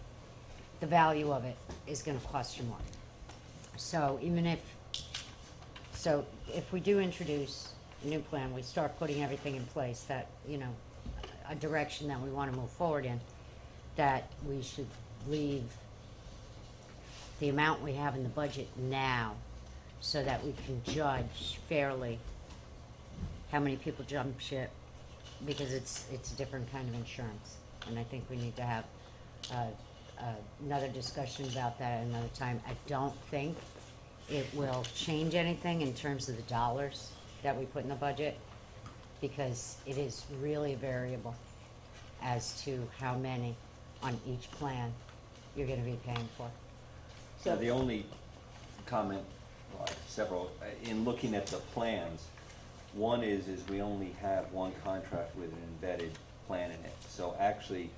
the value of it is gonna cost you more. So if we do introduce a new plan, we start putting everything in place that, a direction that we wanna move forward in, that we should leave the amount we have in the budget now so that we can judge fairly how many people jump ship, because it's a different kind of insurance. And I think we need to have another discussion about that at another time. I don't think it will change anything in terms of the dollars that we put in the budget, because it is really variable. as to how many on each plan you're gonna be paying for. So the only comment, well, several, in looking at the plans, one is we only have one contract with an embedded plan in it. So actually,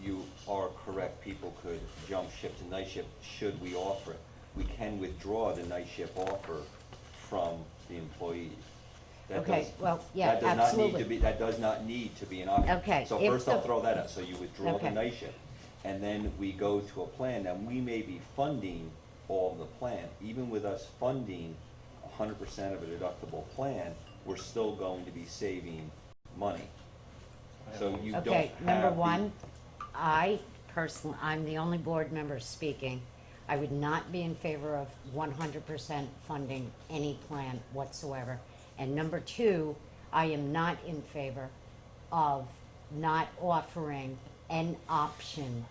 you are correct, people could jump ship to night shift should we offer it. We can withdraw the night shift offer from the employees. That Okay, does- well, yeah, that does not need to absolutely. be, that does not need to be an option. Okay, So if first I'll the- throw that out, so you withdraw the Okay. night shift. And then we go to a plan, now we may be funding all of the plan. Even with us funding 100% of a deductible plan, we're still going to be saving money. So you don't have Okay, number the- one, I personally, I'm the only board member speaking. I would not be in favor of 100% funding any plan whatsoever. And number two, I am not in favor of not offering an option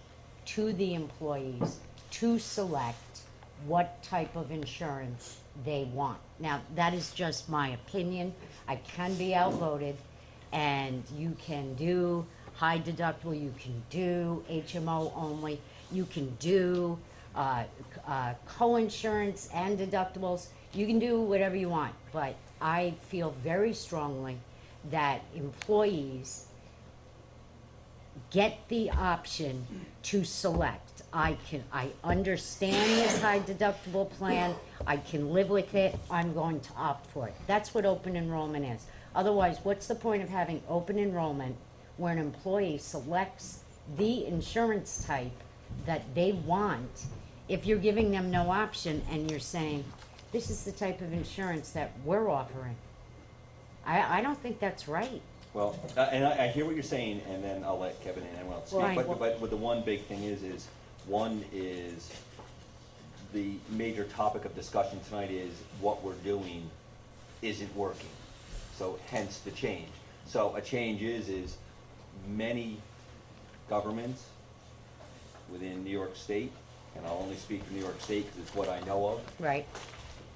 to the employees to select what type of insurance they want. Now, that is just my opinion. I can be outvoted, and you can do high deductible, you can do HMO only, you can do co-insurance and deductibles. You can do whatever you want, but I feel very strongly that employees get the option to select. I understand this high deductible plan, I can live with it, I'm going to opt for it. That's what open enrollment is. Otherwise, what's the point of having open enrollment where an employee selects the insurance type that they want if you're giving them no option and you're saying, this is the type of insurance that we're offering? I don't think that's right. Well, and I hear what you're saying, and then I'll let Kevin and anyone else speak. Right. But the one big thing is one is the major topic of discussion tonight is what we're doing isn't working. So hence the change. So a change is many governments within New York State, and I'll only speak for New York State because it's what I know of, Right,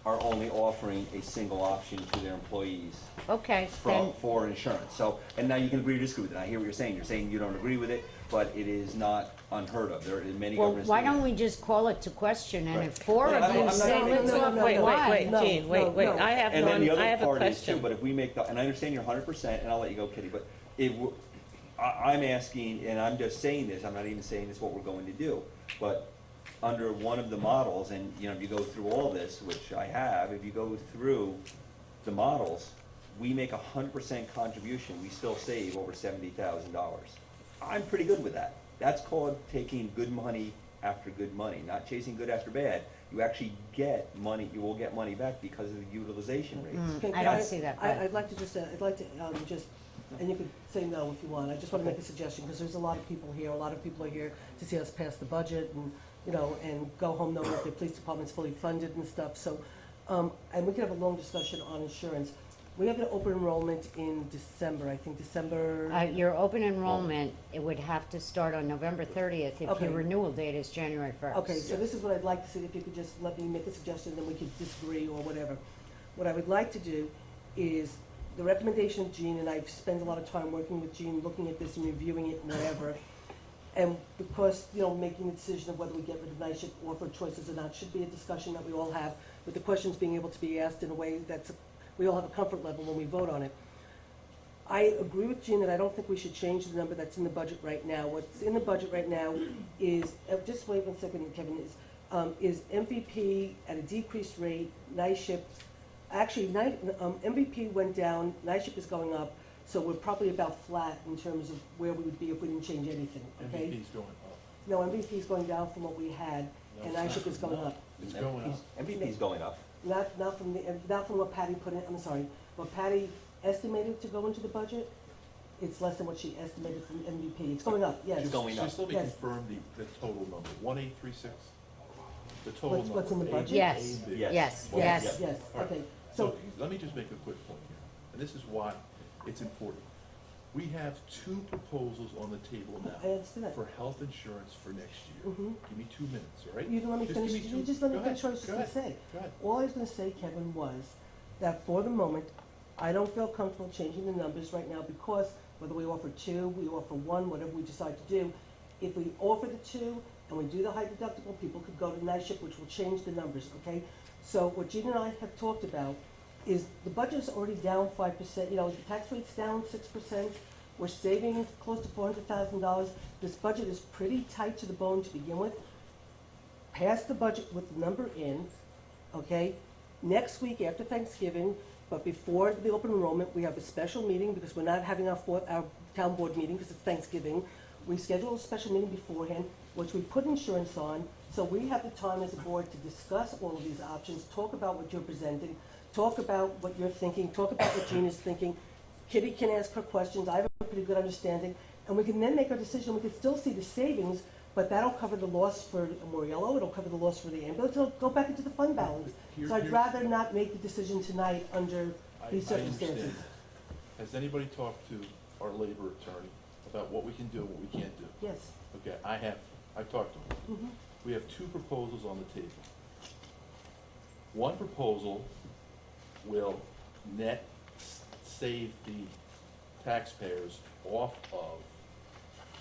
are only offering a single option to their employees okay, then, for insurance. So, and now you can agree or disagree with it. I hear what you're saying. You're saying you don't agree with it, but it is not unheard of. There are many well, governments. why doing don't it. we just call it to question, and Right. if four Well, of you I'm not say, gonna let's make- offer Wait, one. wait, Gene, wait, I have And then the one, I other have a part is too, question. but if we make the, and I understand you're 100%, and I'll let you go, Kitty, but if, I'm asking, and I'm just saying this, I'm not even saying this what we're going to do, but under one of the models, and you know, if you go through all this, which I have, if you go through the models, we make 100% contribution, we still save over $70,000. I'm pretty good with that. That's called taking good money after good money, not chasing good after bad. You actually get money, you will get money back because of the utilization rates. Okay, I don't see that, right. I'd like to just, and you could say no if you want, I just want to make a suggestion, because there's a lot of people here, a lot of people are here to see us pass the budget and, you know, and go home knowing that their police department's fully funded and stuff, so, and we could have a long discussion on insurance. We have an open enrollment in December, I think December. Your open enrollment, it would have to start on November 30th if Okay. your renewal date is January 1st. Okay, so this is what I'd like to see, if you could just let me make a suggestion, then we could disagree or whatever. What I would like to do is, the recommendation of Jean, and I've spent a lot of time working with Jean, looking at this and reviewing it and whatever. And because, you know, making the decision of whether we get rid of night shift offer choices or not should be a discussion that we all have, with the questions being able to be asked in a way that's, we all have a comfort level when we vote on it. I agree with Jean that I don't think we should change the number that's in the budget right now. What's in the budget right now is, just wait 1 second, Kevin, is MVP at a decreased rate, night shift. Actually, MVP went down, night shift is going up, so we're probably about flat in terms of where we would be if we didn't change anything, okay? MVP's going up. No, MVP is going down from what we had, and night shift is going up. It's going up. MVP's going up. Not from what Patty put in, I'm sorry, what Patty estimated to go into the budget, it's less than what she estimated from MVP. It's going up, yes. It's going up. Just let me Yes. confirm the total number, 1836? The total number. What's in the budget? Yes, A, B. yes, Well, yes. Yes, All right. okay, So so, let me just make a quick point here, and this is why it's important. We have two proposals on the table I now understand that. for health insurance for next year. Mhm. Give me 2 minutes, all right? You can let me Just give finish, me you two- just let me go ahead, finish what I was just go gonna ahead, say. Go ahead. All I was gonna say, Kevin, was that for the moment, I don't feel comfortable changing the numbers right now because whether we offer 2, we offer 1, whatever we decide to do. If we offer the 2 and we do the high deductible, people could go to night shift, which will change the numbers, okay? So what Gina and I have talked about is the budget is already down 5%, you know, the tax rate's down 6%, we're saving close to $400,000. This budget is pretty tight to the bone to begin with. Pass the budget with the number in, okay? Next week after Thanksgiving, but before the open enrollment, we have a special meeting because we're not having our town board meeting because it's Thanksgiving. We schedule a special meeting beforehand, which we put insurance on, so we have the time as a board to discuss all of these options, talk about what you're presenting, talk about what you're thinking, talk about what Gina's thinking. Kitty can ask her questions, I have a pretty good understanding, and we can then make our decision. We can still see the savings, but that'll cover the loss for Moriello, it'll cover the loss for the ambulance, it'll go back into the fund balance. So I'd rather not make the decision tonight under these I circumstances. understand. Has anybody talked to our labor attorney about what we can do and what we can't do? Yes. Okay, I have. I've talked to him. Mhm. We have 2 proposals on the table. One proposal will net save the taxpayers off of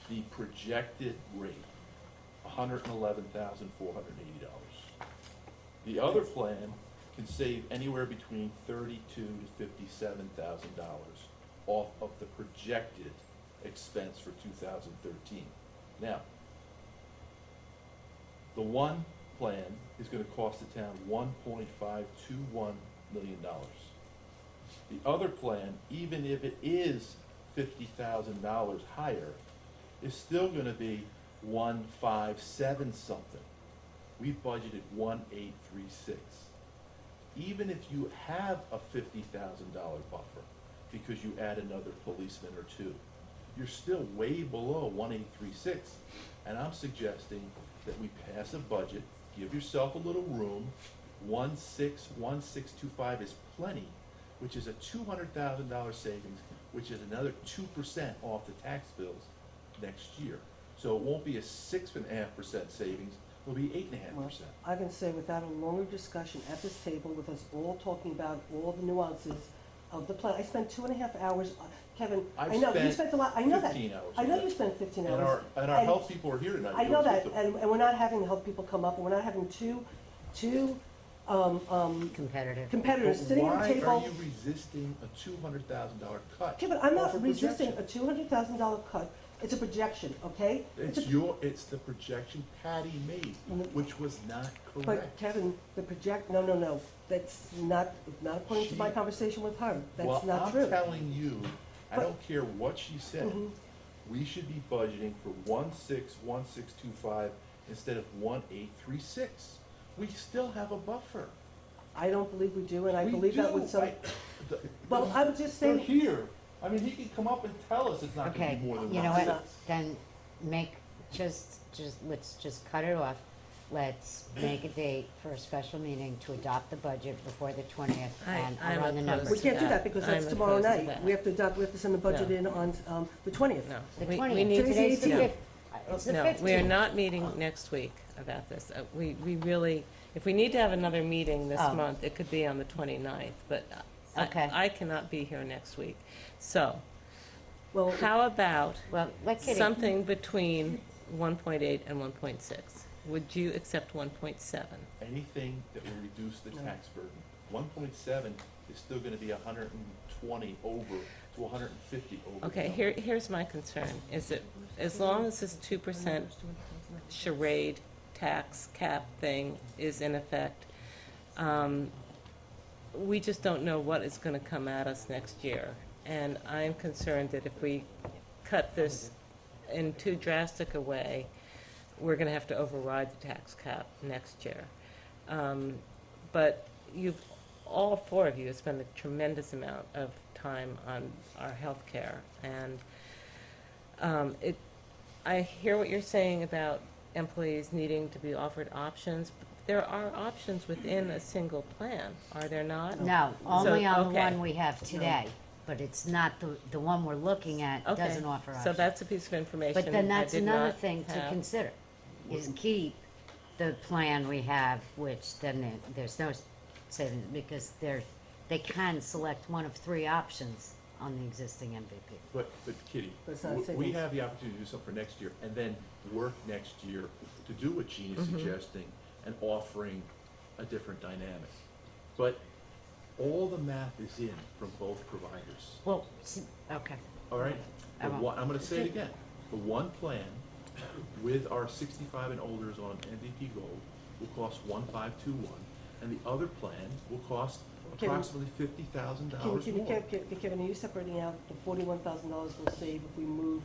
the projected rate, $111,480. The other plan can save anywhere between $32,000 to $57,000 off of the projected expense for 2013. Now, the one plan is going to cost the town $1.521 million. The other plan, even if it is $50,000 higher, is still going to be 157 something. We've budgeted 1836. Even if you have a $50,000 buffer because you add another policeman or 2, you're still way below 1836. And I'm suggesting that we pass a budget, give yourself a little room. 1625 is plenty, which is a $200,000 savings, which is another 2% off the tax bills next year. So it won't be a 6.5% savings, it'll be 8.5%. I can say without a longer discussion at this table with us all talking about all the nuances of the plan. I spent 2.5 hours, Kevin, I know, you spent a lot, I know that. 15 hours. I know you spent 15 hours. And our health people are here tonight. I know that, Too. and we're not having the health people come up, and we're not having two competitors sitting at the table. Why are you resisting a $200,000 cut? Kevin, I'm off not a resisting projection? a $200,000 cut. It's a projection, okay? It's the projection Patty made, which was not But correct. Kevin, no, that's not according to my conversation with her. That's not true. Well, I'm telling you, I But- don't care what she said, Mhm. we should be budgeting for 1625 instead of 1836. We still have a buffer. I don't believe we do, and I We believe that do. with some, The- well, I would just They're say, here. I mean, he can come up and tell us it's not gonna Okay, be more than you know 1.6. what, then let's just cut it off. Let's make a date for a special meeting to adopt the budget before the 20th, and I'll I'm run the opposed numbers. we can't do that. that because that's I'm tomorrow opposed to night. that. We have to send the budget No. in on the 20th. No. The We 20th, need Today's today's the the 5th. It's the No, 15th. we are not meeting next week about this. We really, if we need to have another meeting this Oh. month, it could be on the 29th, but Okay. I cannot be here next week. So, Well, how about Well, let Kitty. something between 1.8 and 1.6? Would you accept 1.7? Anything that will reduce the tax burden. 1.7 is still gonna be 120 over to 150 over. Okay, here's my concern, is that as long as this 2% charade tax cap thing is in effect, we just don't know what is gonna come at us next year. And I'm concerned that if we cut this in too drastic a way, we're gonna have to override the tax cap next year. But all 4 of you have spent a tremendous amount of time on our health care, and I hear what you're saying about employees needing to be offered options, but there are options within a single plan, are there not? No, only on the okay. one we have today, but it's not the one we're looking at Okay, doesn't offer so options. that's a piece of information But then I that's did another not thing to have. consider, is keep the plan we have, which then there's no savings, because they can select one of 3 options on the existing MVP. But Kitty, But it's not we savings. have the opportunity to do something for next year, and then work next year to do what Gene is suggesting and offering a different dynamic. But all the math is in from both providers, Well, okay. all right? I won't. I'm gonna say it again. The one plan with our 65 and olders on MVP Gold will cost 1,521, and the other plan will cost Kevin- approximately $50,000 more. Kevin, are you separating out the $41,000 we'll save if we move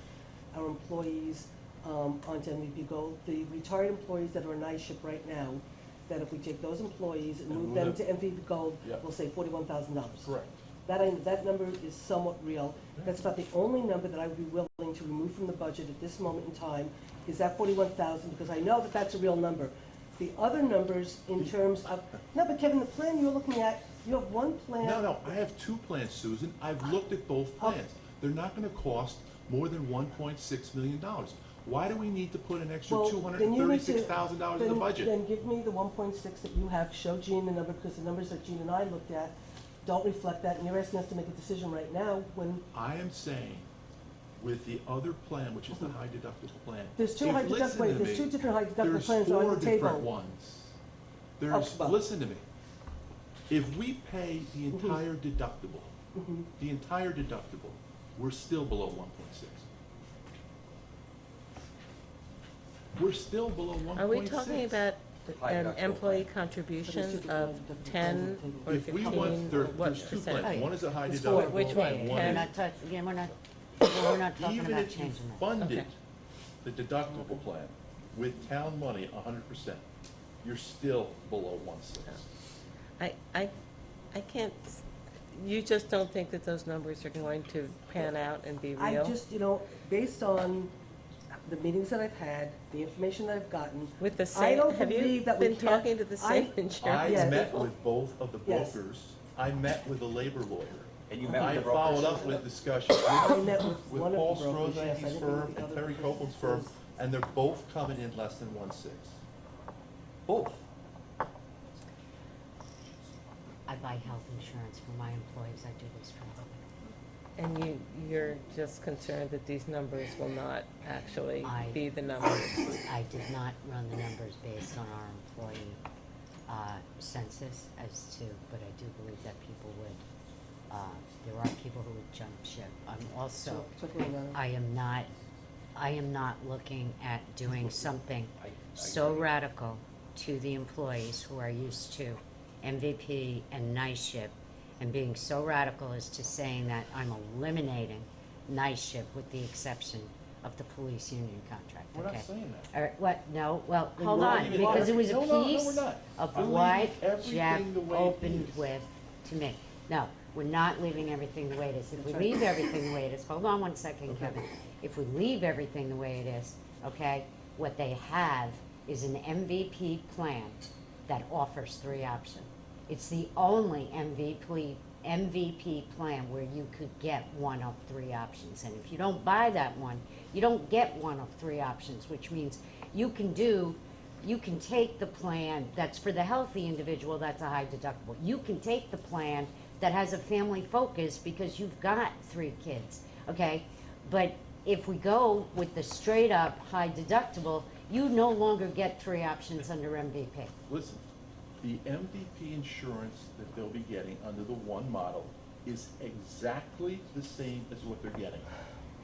our employees onto MVP Gold? The retired employees that are on night shift right now, that if we take those employees and move them to MVP Gold, Yep. we'll save $41,000. Correct. That number is somewhat real. That's about the only number that I would be willing to remove from the budget at this moment in time, is that 41,000, because I know that that's a real number. The other numbers in terms of, no, but Kevin, the plan you're looking at, you have one plan. No, I have two plans, Susan. I've looked at both plans. They're not gonna cost more than $1.6 million. Why do we need to put an extra Well, then you need to- $236,000 in the budget? Then give me the 1.6 that you have, show Gene the number, because the numbers that Gene and I looked at don't reflect that, and you're asking us to make a decision right now when I am saying, with the other plan, which is the high deductible plan. There's two if- high listen deductible, to there's me, two different high deductible plans There's on four the table. different ones. There's, well- listen to me. If we pay the entire deductible, we're still below 1.6. We're still below 1.6. Are we talking about High an deductible employee plan. contribution of 10 or If we 15, want, or what there's two percent? plans. One is a high It's four. deductible. Which one? and We're Ken? not touch, again, we're not talking Even about if you changing that. funded Okay. the deductible plan with town money 100%, you're still below 1.6. I can't, you just don't think that those numbers are going to pan out and be I real? just, based on the meetings that I've had, the information that I've gotten, With the I same, don't have you believe that we been can't- talking to the same I insurance Yeah. met people? with both of the Yes. brokers. I met with a labor lawyer. And you met with I the brokers? followed up with discussions I met with with one Paul of the brokers, yes, I Strozzi's didn't firm meet the and other Terry because Copeland's it firm, was- and they're both coming in less than 1.6. Both. I buy health insurance for my employees, I do this for a living. And you're just concerned that these numbers will not actually I- be the numbers? I did not run the numbers based on our employee census as to, but I do believe that people would, there are people who would jump ship. I'm also, So, quickly, I am not looking at doing something so radical to the employees who are used to MVP and night shift, and being so radical as to saying that I'm eliminating night shift with the exception of the police union contract, We're not okay? saying that. All right, what, no, well, Then hold we're on, leaving because it was a No, no, piece we're not. of We're what leaving everything Jeff the way it opened is. with to me. No, we're not leaving everything the way it is. If we leave everything the way it is, hold on one second, Kevin. If we leave everything the way it is, okay, what they have is an MVP plan that offers 3 options. It's the only MVP plan where you could get one of 3 options. And if you don't buy that one, you don't get one of 3 options, which means you can take the plan that's for the healthy individual, that's a high deductible. You can take the plan that has a family focus because you've got 3 kids, okay? But if we go with the straight up high deductible, you no longer get 3 options under MVP. Listen, the MVP insurance that they'll be getting under the one model is exactly the same as what they're getting.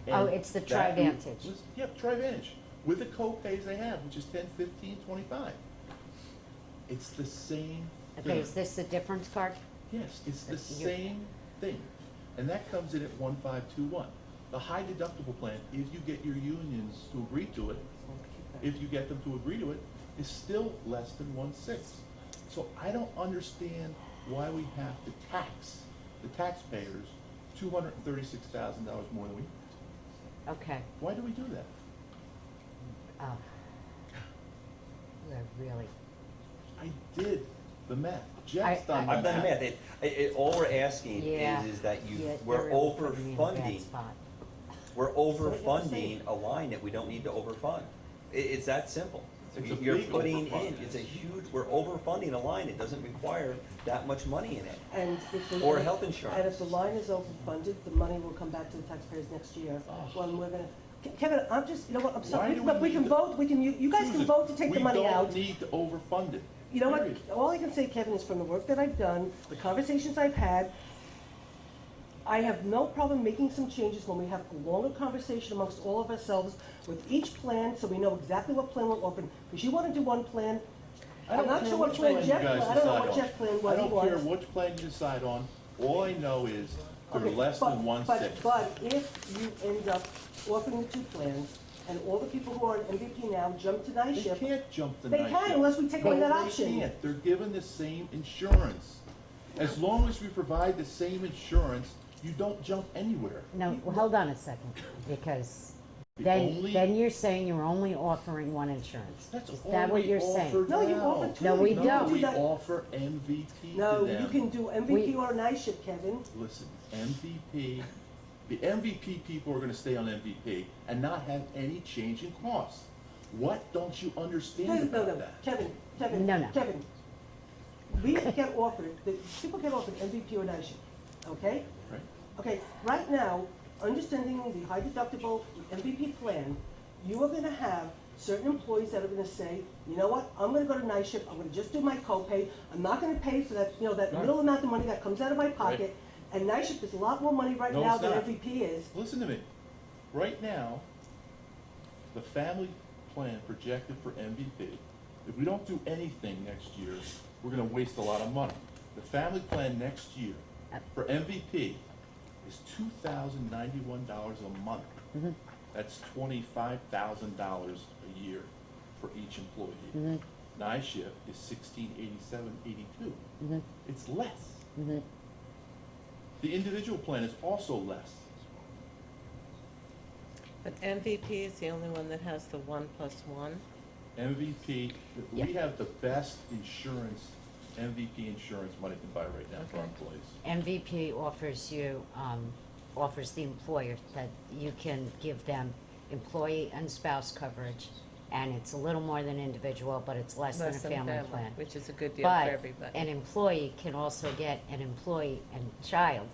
Oh, And it's the that- Trivantage. listen, Yep, Trivantage, with the co-pays they have, which is 10, 15, 25. It's the same Okay, thing. is this the difference card? Yes, it's the You- same thing. And that comes in at 1,521. The high deductible plan, if you get your unions to agree to it, if you get them to agree to it, is still less than 1.6. So I don't understand why we have to tax the taxpayers $236,000 more than we, Okay. why do we do that? Oh. We're really, I did the math. Jeff's I- done the I've done the math. math. All we're asking yeah. is that Yeah, we're they're really putting me in a bad overfunding. spot. We're overfunding a line that we don't need to overfund. It's that simple. It's a You're big putting overfund. in, it's a huge, we're overfunding a line, it doesn't require that much money in it. And if the. Or health And if insurance. the line is overfunded, the money will come back to the taxpayers next year, Oh. when we're gonna, Kevin, I'm just, you know what, I'm Why sorry, do but we we can need to- vote, you guys can Susan, vote to take the money out. We don't need to overfund it. You know what, Period. all I can say, Kevin, is from the work that I've done, the conversations I've had, I have no problem making some changes when we have a longer conversation amongst all of ourselves with each plan, so we know exactly what plan we're offering. Because you wanna do one plan, I I'm don't not care sure what which plan plan you Jeff, guys I don't know decide what on. Jeff plan, I what he don't care wants. which plan you decide on. All I know is they're Okay, less but- than one-sixth. But if you end up offering the two plans, and all the people who are on MVP now jump to night They shift, can't jump the They night can shift. unless we take away that No, option. they can't. They're given the same insurance. As long as we provide the same insurance, you don't jump anywhere. No, well, hold on a second, because The then, only- then you're saying you're only offering one insurance. That's Is all that what we you're offer saying? No, you now. offer two. No, we You don't. do We that. offer MVP to No, them. you can do MVP or night shift, Kevin. Listen, MVP, the MVP people are gonna stay on MVP and not have any change in cost. What don't you understand No, about that? Kevin, No, no. Kevin. We get offered, people get offered MVP or night shift, okay? Right. Okay, right now, understanding the high deductible MVP plan, you are gonna have certain employees that are gonna say, you know what, I'm gonna go to night shift, I'm gonna just do my copay, I'm not gonna pay for that, you know, that Right. little amount of money that comes out of my pocket. And night shift is a lot more money right No, now it's than not. MVP is. Listen to me. Right now, the family plan projected for MVP, if we don't do anything next year, we're gonna waste a lot of money. The family plan next year for MVP is $2,091 a month. That's $25,000 a year for each employee. Night shift is $1,687.82. It's less. The individual plan is also less. But MVP is the only one that has the 1+1. MVP, we have the best insurance, MVP insurance money can buy right now for our employees. MVP offers you, offers the employer that you can give them employee and spouse coverage, and it's a little more than individual, but it's less than a family plan. Which is a good deal for But everybody. an employee can also get an employee and child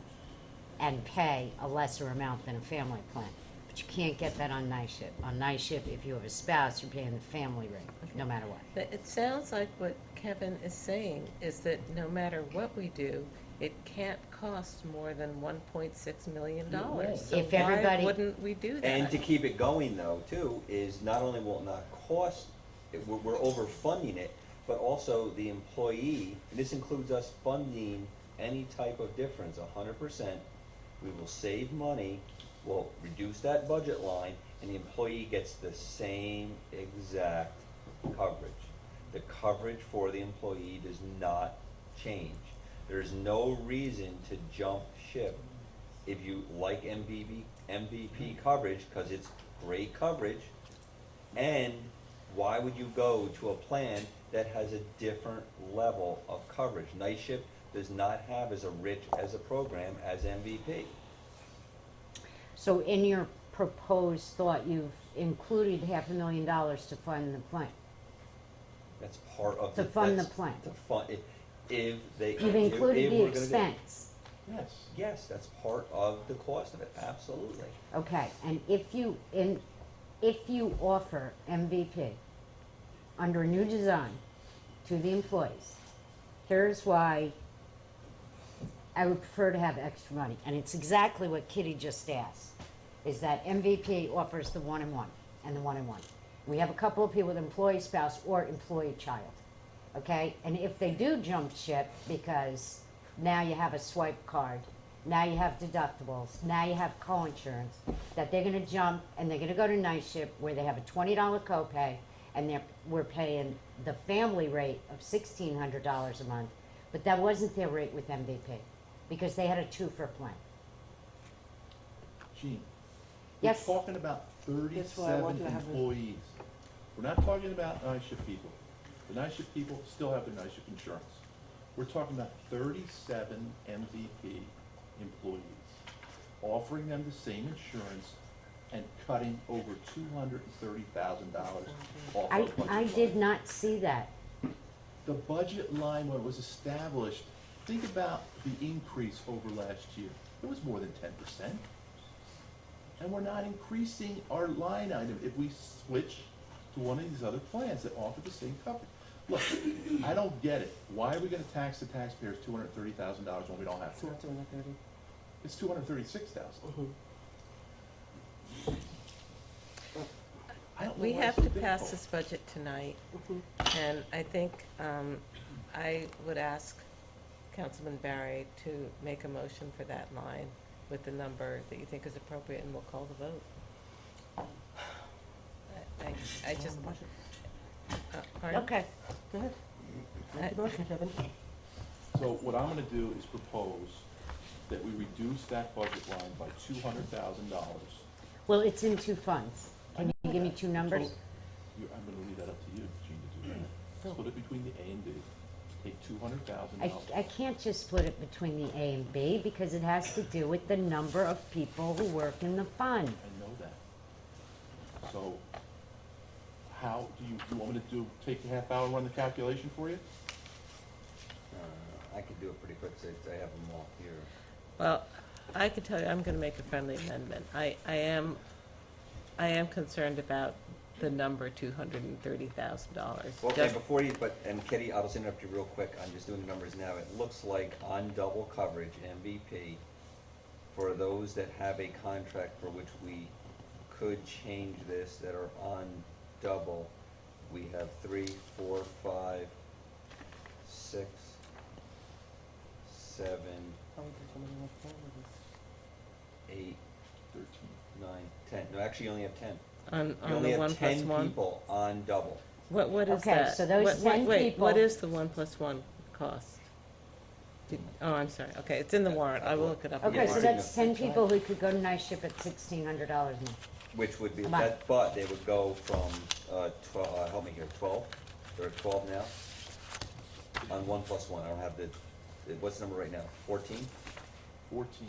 and pay a lesser amount than a family plan. But you can't get that on night shift. On night shift, if you have a spouse, you're paying the family rate, no matter what. But it sounds like what Kevin is saying is that no matter what we do, it can't cost more than $1.6 million. So If why everybody- wouldn't we do that? And to keep it going though, too, is not only will it not cost, we're overfunding it, but also the employee, and this includes us funding any type of difference, 100%, we will save money, we'll reduce that budget line, and the employee gets the same exact coverage. The coverage for the employee does not change. There's no reason to jump ship if you like MVP coverage, because it's great coverage. And why would you go to a plan that has a different level of coverage? Night shift does not have as rich a program as MVP. So in your proposed thought, you've included $500,000 to fund the plan. That's part of To the. fund the that's- plan. To fund, if they. You've if included the we're gonna go- expense. Yes. Yes, that's part of the cost of it, absolutely. Okay, and if you offer MVP under a new design to the employees, here's why I would prefer to have extra money, and it's exactly what Kitty just asked, is that MVP offers the 1-in-1 and the 1-in-1. We have a couple of people with employee spouse or employee child, okay? And if they do jump ship, because now you have a swipe card, now you have deductibles, now you have co-insurance, that they're gonna jump and they're gonna go to night shift where they have a $20 copay, and we're paying the family rate of $1,600 a month, but that wasn't their rate with MVP, because they had a 2-for plan. Gene, Yes. we're talking about That's why I 37 wanted to have a- employees. We're not talking about night shift people. The night shift people still have their night shift insurance. We're talking about 37 MVP employees, offering them the same insurance and cutting over $230,000 off our budget I did line. not see that. The budget line, when it was established, think about the increase over last year. It was more than 10%. And we're not increasing our line item if we switch to one of these other plans that offer the same coverage. Look, I don't get it. Why are we gonna tax the taxpayers $230,000 when we don't have It's to? not 230. It's $236,000. I don't know We why have it's to so pass difficult. this budget tonight, and I think I would ask Councilman Barry to make a motion for that line with the number that you think is appropriate, and we'll call the vote. I just, pardon? Okay. Go ahead. Make the motion, Kevin. So what I'm gonna do is propose that we reduce that budget line by $200,000. Well, it's in two funds. Can you give me two numbers? So, I'm gonna leave that up to you, Gene, to do that. Split it between the A and B, take $200,000. I can't just split it between the A and B because it has to do with the number of people who work in the fund. I know that. So, how, do you want me to take a half hour and run the calculation for you? I could do it pretty quick, since I have them all here. Well, I can tell you, I'm going to make a friendly amendment. I am concerned about the number $230,000. Okay, before you, and Kitty, I'll just interrupt you real quick, I'm just doing the numbers now. It looks like on double coverage, MVP, for those that have a contract for which we could change this, that are on double, we have 3, 4, 5, 6, 7, How would you determine what plan it is? 8, 13. 9, 10. No, actually, you only have 10. On You the only 1 have plus 10 1? people on double. What is Okay, that? so those 10 Wait, what people- is the 1 plus 1 cost? Oh, I'm sorry. Okay, it's in the warrant. I will look it up. in the Okay, so warrant. that's 10 people who could go to night shift at $1,600 a month. Which would be, Come on. that, but they would go from, 12, help me here, 12? They're at 12 now? On 1 plus 1, I don't have what's the number right now? 14? 14.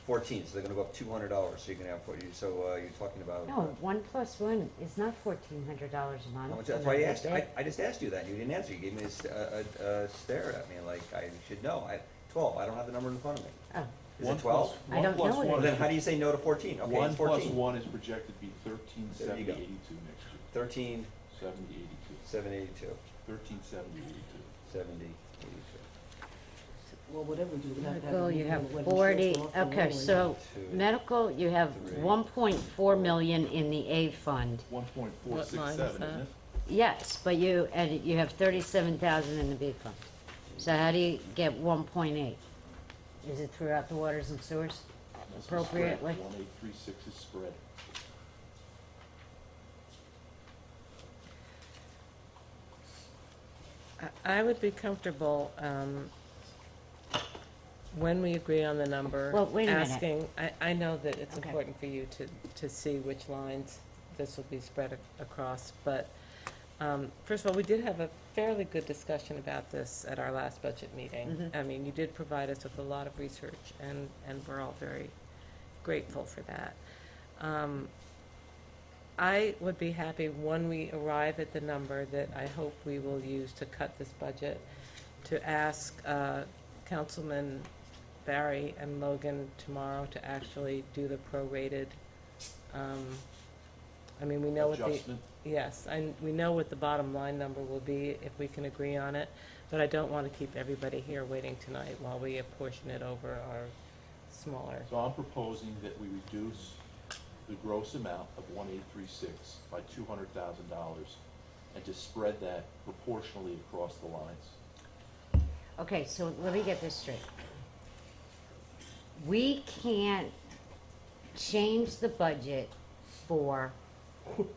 14, so they're gonna go up $200, so you're gonna have, you're talking about. No, 1 plus 1 is not $1,400 a month. How much, that's why I asked, I just asked you that, you didn't answer, you gave me a stare at me, like, I should know, 12, I don't have the number in front of me. Oh, Is it 12? I don't know Plus it. Well, one then is- how do you say no to 14? Okay, One it's plus 14. one is projected to be There you 137082 go. next year. 13, 7082. 782, 137082. 70, 82. Well, whatever we do, we have to have. Medical, a you meeting have on when 40, insurance is off okay, anyway. so Two, medical, you have 3, 1.4 million in the A fund. 1.467, isn't it? Yes, but you have 37,000 in the B fund. So how do you get 1.8? Is it throughout the waters and sewers? That's the spread. Appropriately? 1836 is spread. I would be comfortable, when we agree on the number. Well, wait a minute. Asking, I know that it's Okay. important for you to see which lines this will be spread across, but, first of all, we did have a fairly good discussion about this at our last budget meeting. Mhm. I mean, you did provide us with a lot of research, and we're all very grateful for that. I would be happy when we arrive at the number that I hope we will use to cut this budget, to ask Councilman Barry and Logan tomorrow to actually do the prorated, I mean, we know what the. Adjustment? Yes, and we know what the bottom line number will be if we can agree on it, but I don't want to keep everybody here waiting tonight while we apportion it over our smaller. So I'm proposing that we reduce the gross amount of 1836 by $200,000 and to spread that proportionally across the lines. Okay, so let me get this straight. We can't change the budget for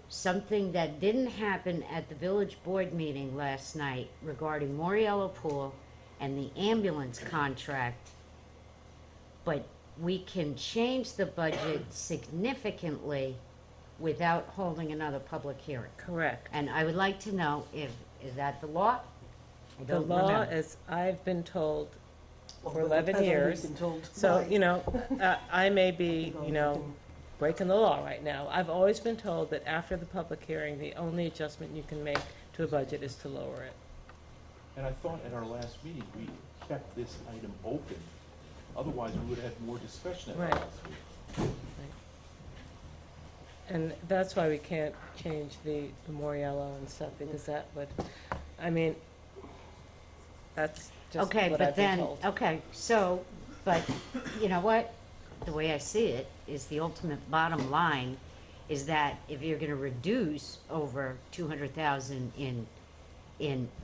something that didn't happen at the village board meeting last night regarding Moriello Pool and the ambulance contract, but we can change the budget significantly without holding another public hearing. Correct. And I would like to know is that the law? I The don't law, remember. as I've been told Well, for it 11 depends on who years. you've been told So, by. I may be, breaking the law right now. I've always been told that after the public hearing, the only adjustment you can make to a budget is to lower it. And I thought at our last meeting, we kept this item open. Otherwise, we would have had more discussion at our Right. last week. And that's why we can't change the Moriello and stuff, because that would, I mean, that's just Okay, what but I've been then, told. okay, so, but you know what? The way I see it is the ultimate bottom line is that if you're gonna reduce over 200,000 in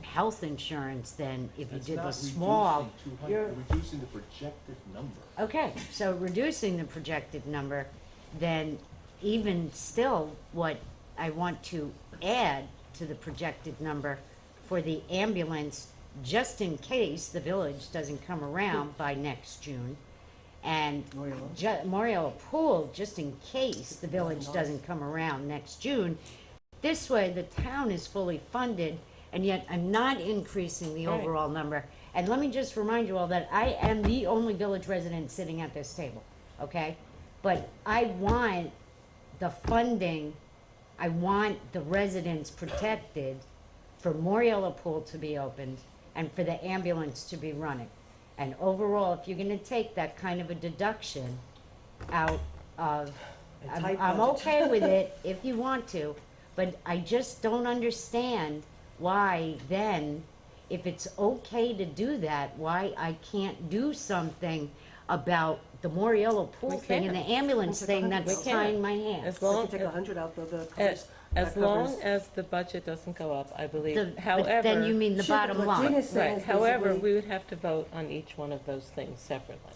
health insurance, then if you That's did not the small, reducing 200, you're, we're reducing the projected number. okay, so reducing the projected number, then even still, what I want to add to the projected number for the ambulance, just in case the village doesn't come around by next June, and Moriello Pool, just in case the village doesn't come around next June. This way, the town is fully funded, and yet I'm not increasing the Right. overall number. And let me just remind you all that I am the only village resident sitting at this table, okay? But I want the funding, I want the residents protected for Moriello Pool to be opened and for the ambulance to be running. And overall, if you're gonna take that kind of a deduction out of, A tight I'm budget. okay with it if you want to, but I just don't understand why then, if it's okay to do that, why I can't do something about the Moriello Pool We thing and the can. ambulance We thing can. that's We can. tying my hands. As We long, can take 100 out, though, the as, covers. as that long covers- as the budget doesn't go up, I believe. But However. then you mean the Sure, bottom what line. Gene is saying Right, is however, basically- we would have to vote on each one of those things separately.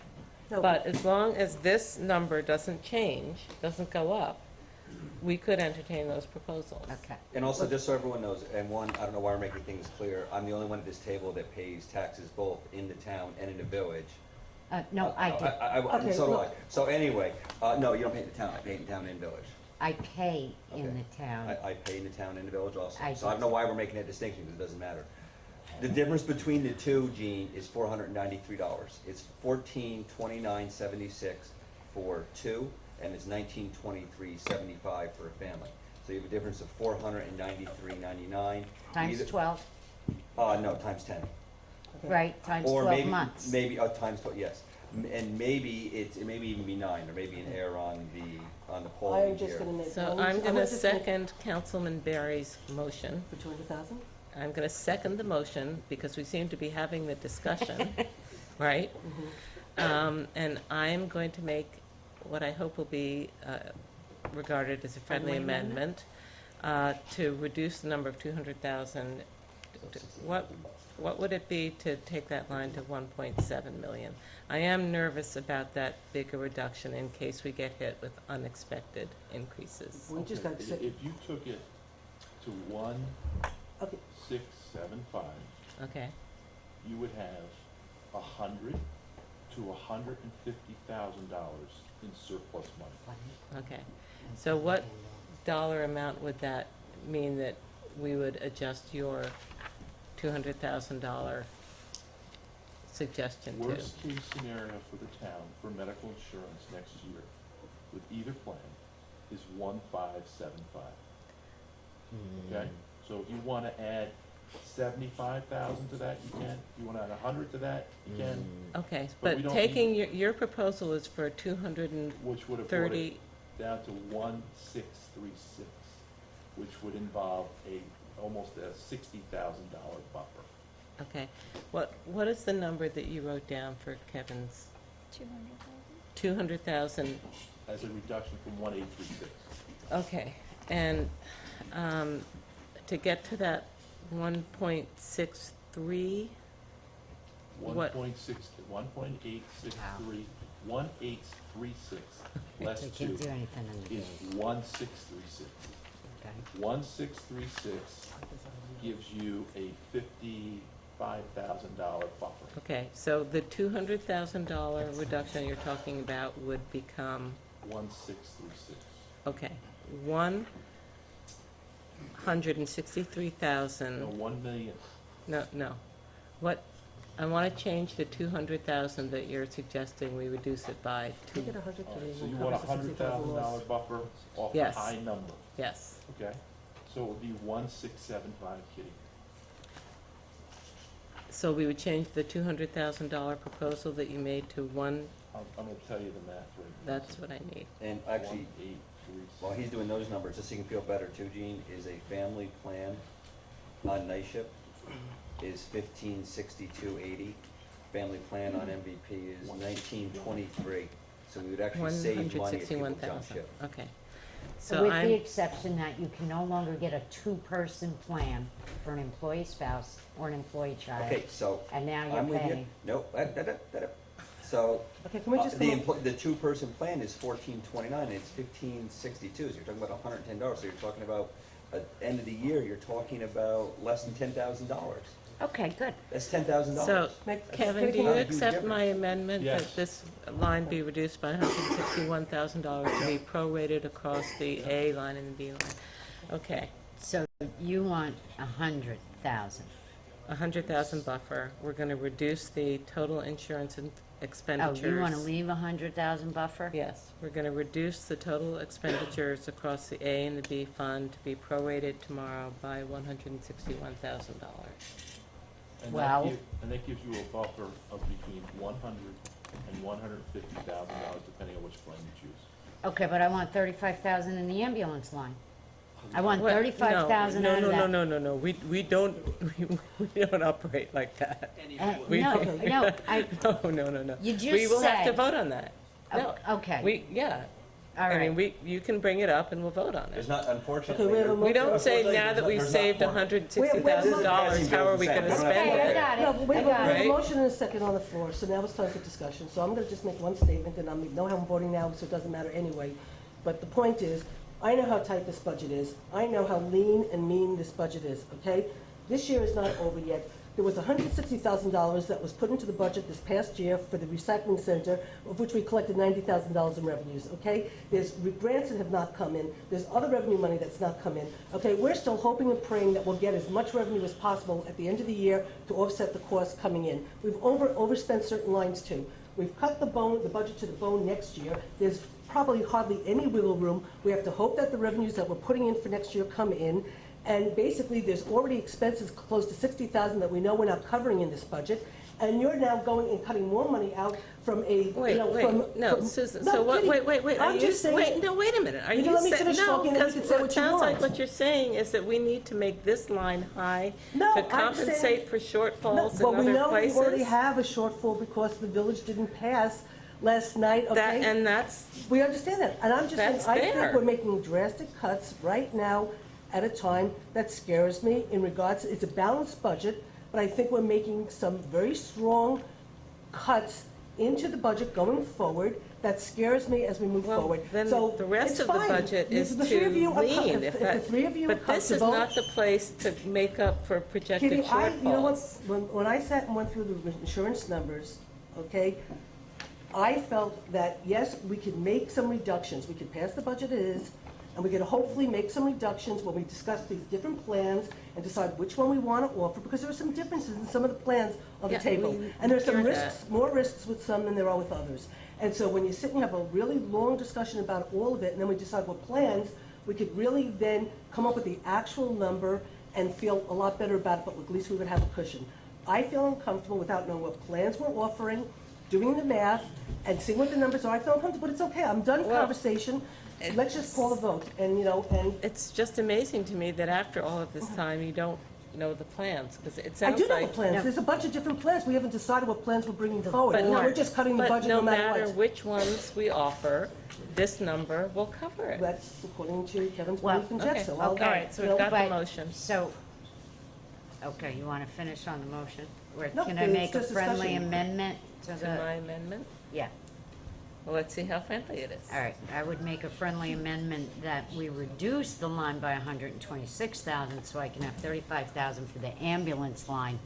No, But as long as this number doesn't change, doesn't go up, we could entertain those proposals. Okay. And also, just so everyone knows, and one, I don't know why we're making things clear, I'm the only one at this table that pays taxes both in the town and in the village. No, I do. Okay, So do I. look. So anyway, no, you don't pay in the town, I pay in the town and village. I pay in Okay. the town. I pay in the town and the village also. I So I don't do. know why we're making that distinction, because it doesn't matter. The difference between the two, Gene, is $493. It's $1429.76 for two, and it's $1923.75 for a family. So you have a difference of $493.99. Times Either- 12, No, times 10. right, times Or 12 maybe, months. maybe, times 12, yes. And maybe it may even be 9, or maybe an error on the polling I'm just here. gonna make. So I'm I'm gonna just gonna- second Councilman Barry's motion. For 200,000? I'm gonna second the motion because we seem to be having the discussion, right? And I'm going to make what I hope will be regarded as a friendly Friendly amendment? amendment to reduce the number of 200,000. What would it be to take that line to 1.7 million? I am nervous about that bigger reduction in case we get hit with unexpected increases. We just got If sick. if you took it to Okay, 1,675, Okay, you would have $100,000 to $150,000 in surplus money. okay. So what dollar amount would that mean that we would adjust your $200,000 suggestion to? Worst case scenario for the town for medical insurance next year with either plan is 1,575. Okay, so if you want to add 75,000 to that, you can. If you want to add 100 to that, you can. Okay, But we but don't taking your proposal is for 230. Which would have brought it down to 1,636, which would involve almost a $60,000 buffer. Okay, what is the number that you wrote down for Kevin's 200,000. 200,000? As a reduction from 1,836. Okay, and to get to that 1.63, What? 1.863, 1836 less So you 2 can't do anything on the is bill. 1636. Okay. 1636 gives you a $55,000 buffer. okay, so the $200,000 reduction you're talking about would become, 1636. okay, 163,000. No, 1 million. No, what, I want to change the 200,000 that you're suggesting we reduce it by Can we to, get 100, Kitty? So you We'll want a cover the 60,000 loss. $100,000 buffer off the Yes. high number, yes. okay? So it would be 1,675, Kitty. So we would change the $200,000 proposal that you made to one, I'm gonna tell you the math right now. that's what I need. And actually, 1,836. while he's doing those numbers, just so you can feel better too, Gene, is a family plan on night shift is 1562.80. Family plan on MVP is 1923. So we would actually save money if people jump 161,000, ship. okay. So With the I'm, exception that you can no longer get a two-person plan for an employee spouse or an employee child. Okay, so And now I'm you're with you. paying. Nope. So Okay, can we just the come up- the two-person plan is 1429, and it's 1562. So you're talking about $110. So you're talking about at the end of the year, you're talking about less than $10,000. Okay, good. That's $10,000. so Make- Kevin, do Kitty, you not a huge accept difference. my amendment that Yes. this line be reduced by $161,000 to be prorated across the A line and the B line? Okay, So you want 100,000. 100,000 buffer. We're going to reduce the total insurance and Oh, expenditures. you want to leave 100,000 buffer? Yes, we're going to reduce the total expenditures across the A and the B fund to be prorated tomorrow by $161,000. And Well- that gives you a buffer of between $100,000 and $150,000, depending on which plan you choose. Okay, but I want 35,000 in the ambulance line. I want Well, 35,000 out of that. No, we don't, we don't operate like that. We- No, no, I, No. You just We will have to said- vote on that. No, okay, yeah. all I mean, right. you can bring it up and we'll vote on There's it. not, unfortunately. Okay, we have a We don't say Unfortunately, now that we've there's not saved one. $160,000, how are we going to Okay, spend Okay, I it? got it. No, but we I have a- got we have it. a motion and a second on the floor, so now it's time for discussion. So I'm gonna just make one statement, and I know how I'm voting now, so it doesn't matter anyway. But the point is, I know how tight this budget is. I know how lean and mean this budget is, okay? This year is not over yet. There was $160,000 that was put into the budget this past year for the recycling center, of which we collected $90,000 in revenues, okay? There's grants that have not come in. There's other revenue money that's not come in, okay? We're still hoping and praying that we'll get as much revenue as possible at the end of the year to offset the costs coming in. We've overspent certain lines too. We've cut the budget to the bone next year. There's probably hardly any wiggle room. We have to hope that the revenues that we're putting in for next year come in. And basically, there's already expenses close to $60,000 that we know we're not covering in this budget. And you're now going and cutting more money out from a, you Wait, know, wait, from... no, from- Susan, No, so what, Kitty, wait, are I'm you, just saying... wait a minute, are You you can let me saying, finish no, talking, and then you because can say it what you sounds like want. what you're saying is that we need to make this line high No, to I'm compensate saying- for No, shortfalls in but we other know we places. already have a shortfall because the village didn't pass last night, That, okay? and that's, We understand that, and I'm just saying, That's I think fair. we're making drastic cuts right now at a time that scares me in regards, it's a balanced budget, but I think we're making some very strong cuts into the budget going forward that scares me as we move well, forward. then So, the rest it's of the fine. budget You- is the three of too you are com- lean. if If the that- three of you are But this is comfortable- not the place to make up for projected Kitty, you know what, shortfalls. when I sat and went through the insurance numbers, okay, I felt that, yes, we could make some reductions, we could pass the budget as is, and we could hopefully make some reductions when we discuss these different plans and decide which one we want to offer, because there are some differences in some of the plans on the Yeah, table. we And there's some hear risks, more risks with some than there are with others. And so when you sit and have a really long discussion about all of it, and then we decide what plans, we could really then come up with the actual number and feel a lot better about it, but at least we would have a cushion. I feel uncomfortable without knowing what plans we're offering, doing the math, and seeing what the numbers are. I feel uncomfortable, but it's okay. I'm done Well, conversation. Let's just call a vote, and, you know, and It's just amazing to me that after all of this time, you don't know the plans, because it I sounds do know the like. plans. There's a bunch of different plans. We haven't decided what plans we're bringing forward. But no- We're just cutting the budget no matter But no matter what. which ones we offer, this number will cover it. That's according to Kevin's Well, belief and Okay, Jeff's. So all I'll- right, so you we've know, got the But- motion. So, okay, you want to finish on the motion? Or No, can I it's make a just friendly discussion. amendment to To my the, amendment? yeah, Well, let's see how friendly it is. all right. I would make a friendly amendment that we reduce the line by 126,000, so I can have 35,000 for the ambulance line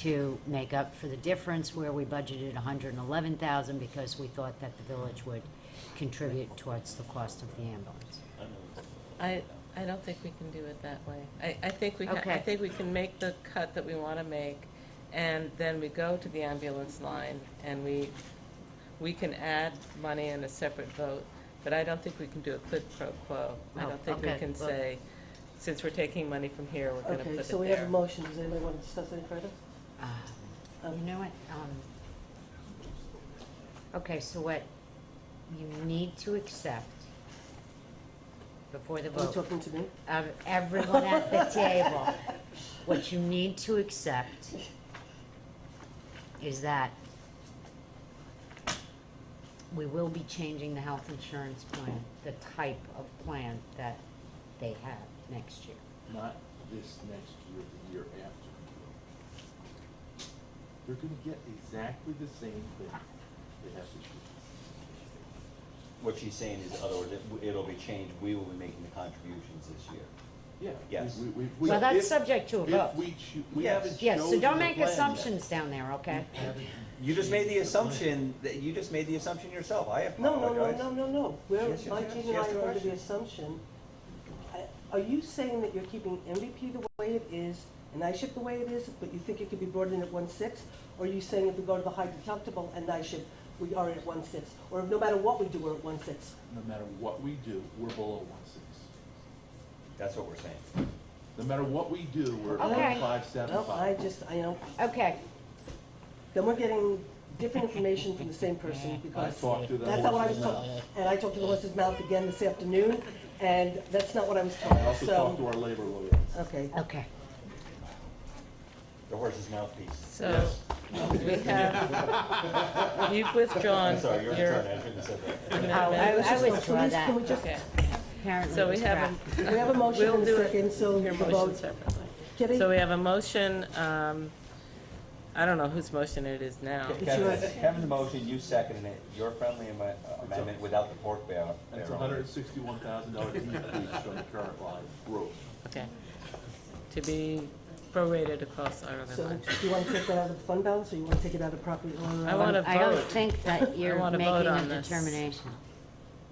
to make up for the difference where we budgeted 111,000 because we thought that the village would contribute towards the cost of the ambulance. I don't think we can do it that way. I think we, I Okay. think we can make the cut that we want to make and then we go to the ambulance line, and we can add money in a separate vote, but I don't think we can do a quid pro quo. I Oh, don't think we okay. can Well- say, since we're taking money from here, we're gonna put Okay, it so we have a there. motion. Does anybody want to discuss any further? You know what, okay, so what you need to accept before the Are you vote, talking to me? everyone at the table, what you need to accept is that we will be changing the health insurance plan, the type of plan that they have next year. Not this next year, the year after. They're gonna get exactly the same thing they have this year. What she's saying is, in other words, it'll be changed, we will be making the contributions this year. Yeah. Yes. Well, that's if- subject to a vote. If we Yes. haven't Yes, so chosen don't the make plan yet. assumptions down there, okay? You just made the assumption, yourself, I No, apologize. no. We're, Yes, yes, my yes. Jean She and I asked the are under the question. assumption, are you saying that you're keeping MVP the way it is, and NISHIP the way it is, but you think it could be brought in at 1.6? Or are you saying if we go to the high deductible and NISHIP, we are at 1.6? Or no matter what we do, we're at 1.6? No matter what we do, we're below 1.6. That's what we're saying. No matter what we do, we're Okay. at 5.75. No, I know, Okay, then we're getting different information from the same person, because talked to the that's not what I was horse's told. mouth. And I talked to the horse's mouth again this afternoon, and that's not what I was told, I also talked to so, our labor lawyer. okay. okay. The horse's mouthpiece. So, Yes. we have, you've withdrawn I'm sorry, your your turn, I shouldn't have said that. amendment. I withdraw Please, that. can we just, Okay, Apparently so we it's have crap. we have a motion We'll and a do it. second, so your the motion vote. separately. Kitty? So we have a motion, I don't know whose motion it is now. Kevin's motion, you seconded it, your friendly amendment without the pork barrel. That's a $161,000 increase from the current line growth. Okay. To be prorated across our other So, lines. do you want to take that out of the fund balance, or you want to take it out of property? I want to I don't vote. think that you're wanna making vote a on this. determination.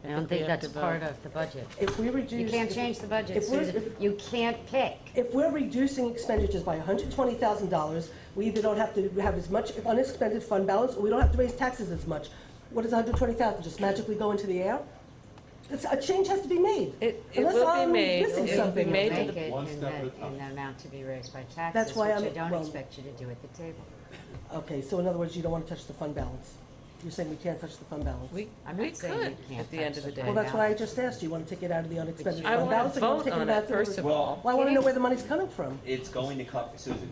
I think don't we think have that's to part vote. of the budget. If we reduce. You can't change the budget, if we're- Susan. You can't pick. If we're reducing expenditures by $120,000, we either don't have to have as much unexpended fund balance, or we don't have to raise taxes as much. What does 120,000 just magically go into the air? A change has to be made. It Unless will be I'm made. missing It will be something. made to Make the it One in step at a the, time. in the amount to be raised by taxes, That's why which I'm- I don't well- expect you to do at the table. Okay, so in other words, you don't want to touch the fund balance. You're saying we can't touch the fund balance? I'm We not saying could you can't at the end touch of the the day. Well, that's what I just asked you. You want to take it out of the unexpended I fund want to balance? or you wanna vote take on out it, of the- first of all. Well, I want to know where the money's coming from. It's going to come, Susan,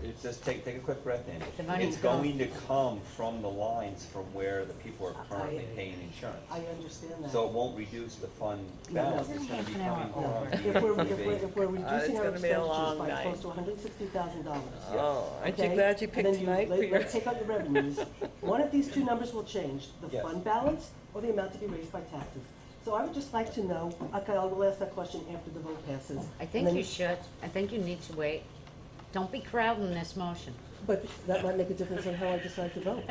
it's just take a quick breath in. The money's It's going to come from the lines from where the people are currently I- paying insurance. I understand that. So it won't reduce the fund No, no. balance, it's gonna be Half an hour coming over. from If we're the reducing our gonna be a long expenditures by night. close to $160,000. Oh, aren't you okay? glad you And picked then tonight for your... let's take out the revenues. One of these two numbers will change, the Yes. fund balance or the amount to be raised by taxes. So I would just like to know, okay, I will ask that question after the vote passes. I And think then you should. I think you need to wait. Don't be crowding this motion. But that might make a difference in how I decide to vote.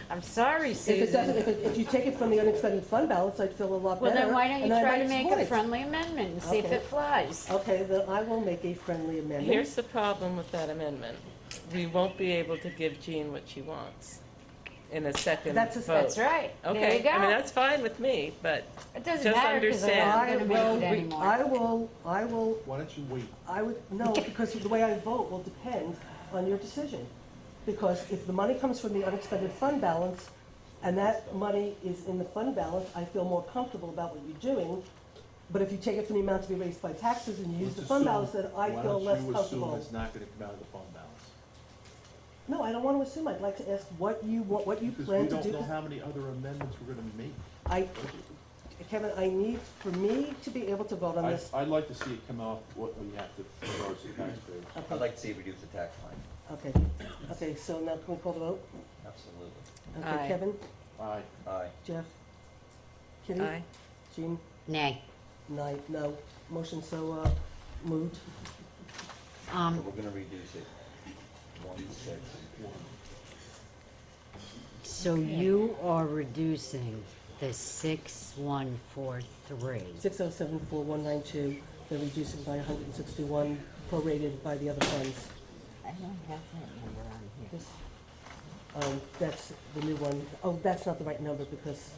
I'm sorry, If it doesn't, Susan. if you take it from the unexpended fund balance, I'd feel a lot Well, better. then why don't you and I try might to make support a it. friendly amendment and see if Okay. it flies? Okay, then I will make a friendly amendment. Here's the problem with that amendment. We won't be able to give Jean what she wants in a second vote. That's right. There Okay, you go. I mean, that's fine with me, but It doesn't just matter because I'm understand. not going to make it I anymore. will, Why don't you wait? no, because the way I vote will depend on your decision. Because if the money comes from the unexpended fund balance, and that money is in the fund balance, I feel more comfortable about what you're doing. But if you take it from the amount to be raised by taxes and you use the Let's fund assume- balance, then I feel less Why don't you comfortable. assume it's not gonna come out of the fund balance? No, I don't want to assume. I'd like to ask what you Because plan we to do. don't know how many other amendments we're gonna make. Kevin, I need, for me to be able to vote on this, I'd like to see it come off what we have to charge the taxpayers. I'd like to see it reduce the tax line, okay, so now can we call the vote? absolutely. Okay, Aye. Kevin, Aye. Aye. Jeff, Kitty? Aye. Jean? Nay. No. Motion so moved. So we're gonna reduce it, 1.6. So you are reducing the 6143. 6074192, they're reducing by 161, prorated by the other funds. I don't have that number on here. This, that's the new one. Oh, that's not the right number because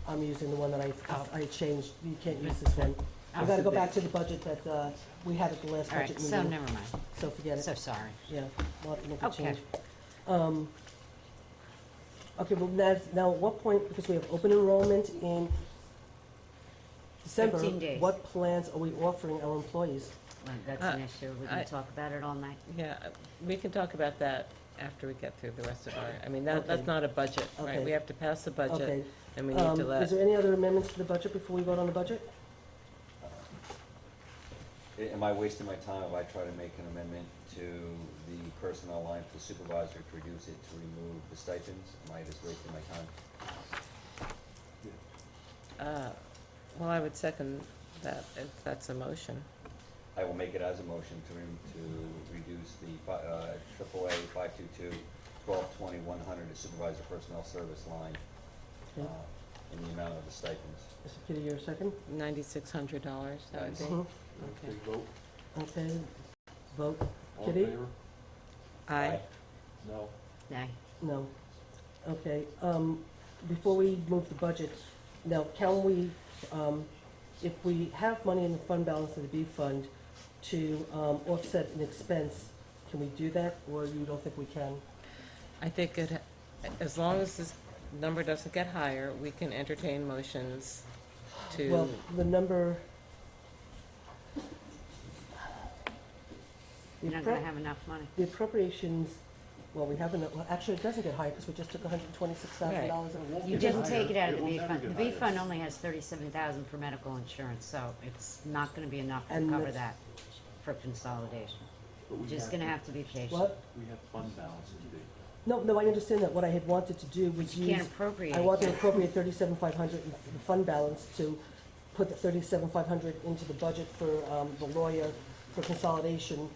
I'm using the one that I changed. You can't use this one. We gotta go back to the budget that, we had at the last All right, budget so meeting. never mind. So forget it. So sorry. Yeah, we'll have to make a Okay. change. Okay, well, now at what point, because we have open enrollment in December, 15 days. what plans are we offering our employees? Well, that's an Uh, issue. We I- can talk about it all night. Yeah, we can talk about that after we get through the rest of our, I mean, that's Okay. not a budget, right? Okay. We have to pass the budget, Okay. and we need to Is let, there any other amendments to the budget before we vote on the budget? Am I wasting my time if I try to make an amendment to the personnel line for the supervisor to reduce it to remove the stipends? Am I just wasting my time? well, I would second that, if that's a motion. I will make it as a motion to reduce the AAA 522-1220-100 the supervisor personnel service line Okay. in the amount of the stipends. Mr. Kitty, your second? $9,600, that would be. Mhm. Okay. Vote. Okay, vote. All in Kitty? favor? Aye. No. Nay. No. Okay, before we move the budget, now, can we, if we have money in the fund balance of the B fund to offset an expense, can we do that, or you don't think we can? I think as long as this number doesn't get higher, we can entertain motions Well, to, the number. You're not gonna have enough money. The appropriations, well, we haven't, well, actually, it doesn't get higher, because we just took $126,000. You didn't take it out of It the will B never fund. get The B higher. fund only has 37,000 for medical insurance, so it's not gonna be enough to And cover that's- that for consolidation. But we Just gonna have to be patient. What? We have fund balance in the No, I understand that. What I had wanted to do was You use. can't appropriate. I wanted to appropriate $37,500 in the fund balance to put the $37,500 into the budget for the lawyer for consolidation,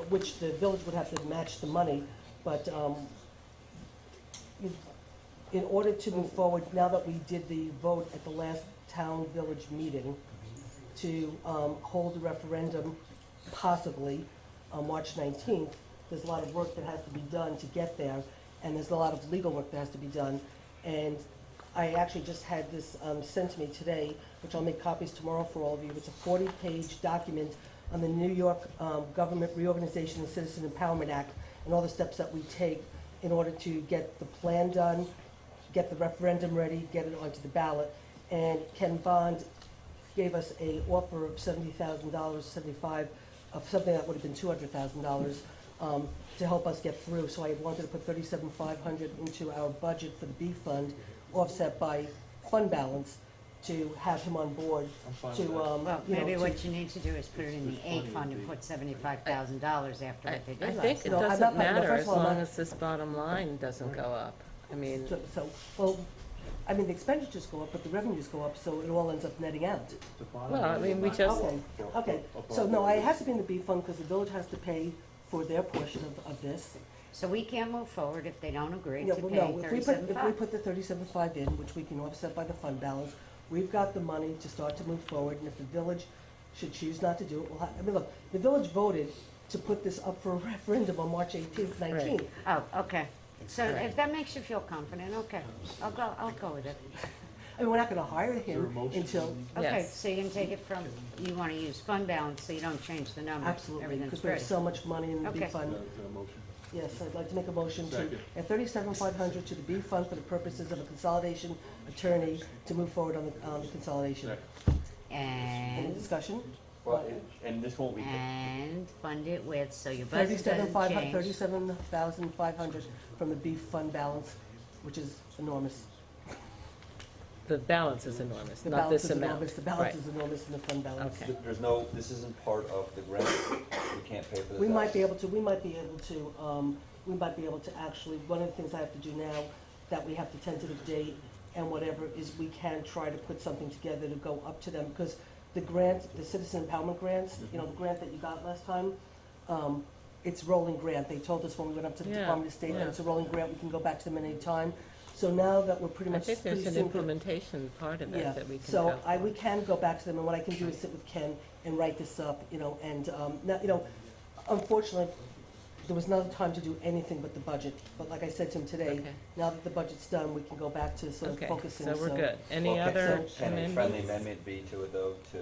which the village would have to match the money, but in order to move forward, now that we did the vote at the last town-village meeting to hold a referendum possibly on March 19th, there's a lot of work that has to be done to get there, and there's a lot of legal work that has to be done. And I actually just had this sent to me today, which I'll make copies tomorrow for all of you. It's a 40-page document on the New York Government Reorganization and Citizen Empowerment Act and all the steps that we take in order to get the plan done, get the referendum ready, get it onto the ballot. And Ken Bond gave us a offer of $70,000, 75, of something that would have been $200,000 to help us get through. So I wanted to put $37,500 into our budget for the B fund, offset by fund balance, to have him on board to, Well, you know, maybe to- what you need to do is put it in the A fund and put $75,000 after what they I did think last it No, I'm doesn't not- no, matter first as of all, I'm long not- as this bottom line doesn't go up. I mean, well, I mean, the expenditures go up, but the revenues go up, so it all ends up netting out. The bottom well, I line mean, will we not just, go Okay, up okay. above So, no, what it it has is. to be in the B fund, because the village has to pay for their portion of this. So we can't move forward if they don't agree Yeah, to well, pay no, if we $37,500. put the 37.5 in, which we can offset by the fund balance, we've got the money to start to move forward, and if the village should choose not to do it, I mean, look, the village voted to put this up for a referendum on March 18th, 19th. Oh, okay. So if that makes you feel confident, okay, I'll go with it. I mean, we're not gonna hire Is there a him motion? until, Okay, Yes. so you can take it from, you want to use fund balance, so you don't change the number. absolutely, Everything's because we have great. so much money in the B Okay. fund. Is that a motion? Yes, I'd like to make a motion to, Second. at 37.500 to the B fund for the purposes of a consolidation attorney to move forward on the consolidation. Any And, discussion? And this won't be, and fund it with, so your budget doesn't change. 37,500 from the B fund balance, which is enormous. the balance is enormous, The not balance this is amount. enormous, the balance Right. is enormous in the fund balance. Okay. there's no, this isn't part of the grant, we can't pay for this. We might be able to, we might be able to actually, one of the things I have to do now, that we have the tentative date and whatever, is we can try to put something together to go up to them, because the grant, the citizen empowerment grants, you know, the grant that you got last time, it's rolling grant. They told us when we went up to the Yeah, Department of State that yeah. it's a rolling grant, we can go back to them at any time. So now that we're pretty I much. think there's pretty an soon- implementation part of Yeah, it that we can so go we can go back to them, and what I can do is sit with Ken and write this up, you know, and, now, you know, unfortunately, there was not time to do anything but the budget. But like I said to him today, Okay. now that the budget's done, we can go back to sort of Okay, focusing, so we're good. Any Well, other Can a friendly amendments? amendment be to it though, to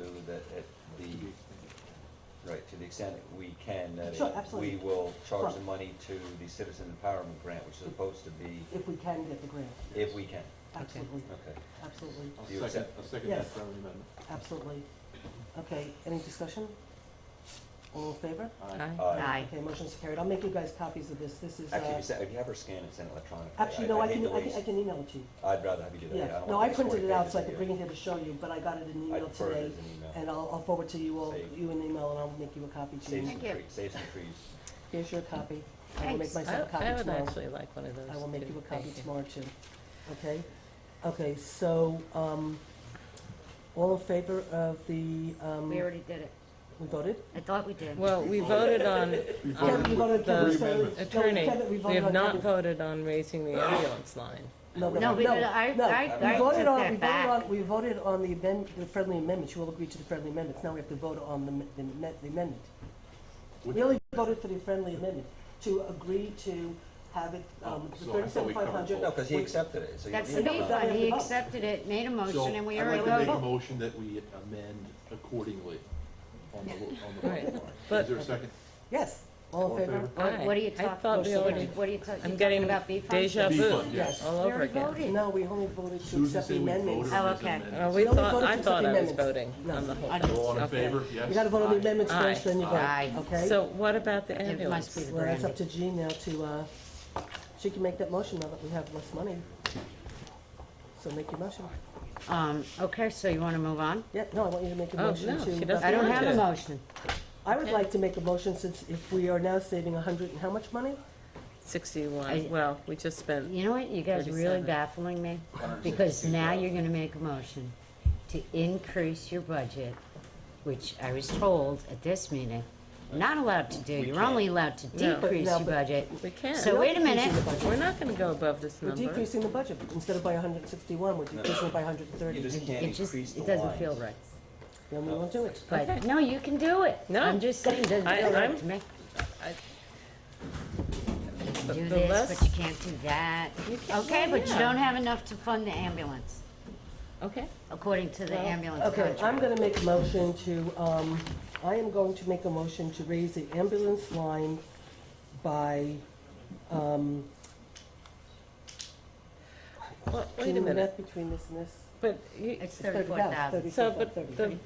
right, to the extent that we can, that Sure, absolutely. we will charge Right. the money to the Citizen Empowerment Grant, which is supposed to be, if we can get the grant. if we can. Absolutely, Okay. absolutely, Do you accept? I'll second Yes. that friendly amendment. absolutely. Okay, any discussion? All in favor? Aye. Aye. Okay, motion's carried. I'll make you guys copies of this. This is, Actually, if you have her scan it, send it electronically. actually, no, I hate can, the I can, waste. I can email it to you. I'd rather have you do that. Yeah, don't no, want I these printed 40 it out pages so I of could you. bring it here to show you, but I got it in I email prefer it today. as an email. And I'll forward to you all, Save. you an email, and I'll make you a copy too. Save some Thank you. trees, save some trees. Here's your copy. I will make Thanks. myself a copy I would tomorrow. actually like one of those. I will make too. you a copy Thank you. tomorrow too. Okay? Okay, so, all in favor of the, We already did it. we voted? I thought we did. Well, we voted on Kevin, you voted Kevin's the voted- no, attorney. Kevin, We voted have on not Kevin's- voted on raising the ambulance line. No, No, we did- I- no. I- We I voted took on- that we voted back. on- We voted on the friendly amendments. You all agreed to the friendly amendments. Now we have to vote on the amendment. Which- We only voted for the friendly amendment, to agree to have it, So I thought we 37,500. No, because he accepted it, so you That's need the to B vote. fund, he vote. accepted it, made a So motion, and we I'd already like to make a voted. motion that we amend accordingly on the Right. vote line. But- Is there a second? Yes, all in favor? What are you I talking, thought we already, what are you talking, I'm you getting talking about B fund? deja B vu fund, yes. all We over already again. voted. No, we only voted to Susan accept the said we amendments. voted Oh, on his okay. amendment. We only voted I to thought accept the I was amendments. voting No. on the whole I thing. know. All in Okay. favor? Yes? You gotta vote on the amendments Aye. first, then you vote, Aye. okay? So what about the It must ambulance? be the Well, that's up brandy. to Jean now to, she can make that motion now that we have less money. So make your motion. Okay, so you wanna move on? Yeah, no, I want you to make a Oh, motion no, to. she doesn't I don't want have a to. motion. I would Okay. like to make a motion, since if we are now saving 100 and how much money? 61, well, we just spent, You know what, you guys are really 37. baffling me, because now you're gonna make a motion to increase your budget, which I was told at this meeting, not allowed to do, you're only allowed to No. decrease No, your but- budget. we can't. So wait a minute, Decreasing the budget. We're not gonna go above this We're number. decreasing the budget. Instead of by 161, we're decreasing it by 130. You just can't it just, increase the it doesn't lines. feel right. Then we won't do it. But, Okay. no, you can do it. No. I'm just saying, it doesn't I- feel right I'm- to me. The- Do the this, less- but you can't do that. You can't- Okay, well, but you yeah. don't have enough to fund the ambulance, Okay, according to the ambulance Okay, contract. I'm gonna make a motion to, I am going to make a motion to raise the ambulance line by, well, wait doing a the minute, math between this and this. but you, It's 30,000. 34,000. so, but, 30.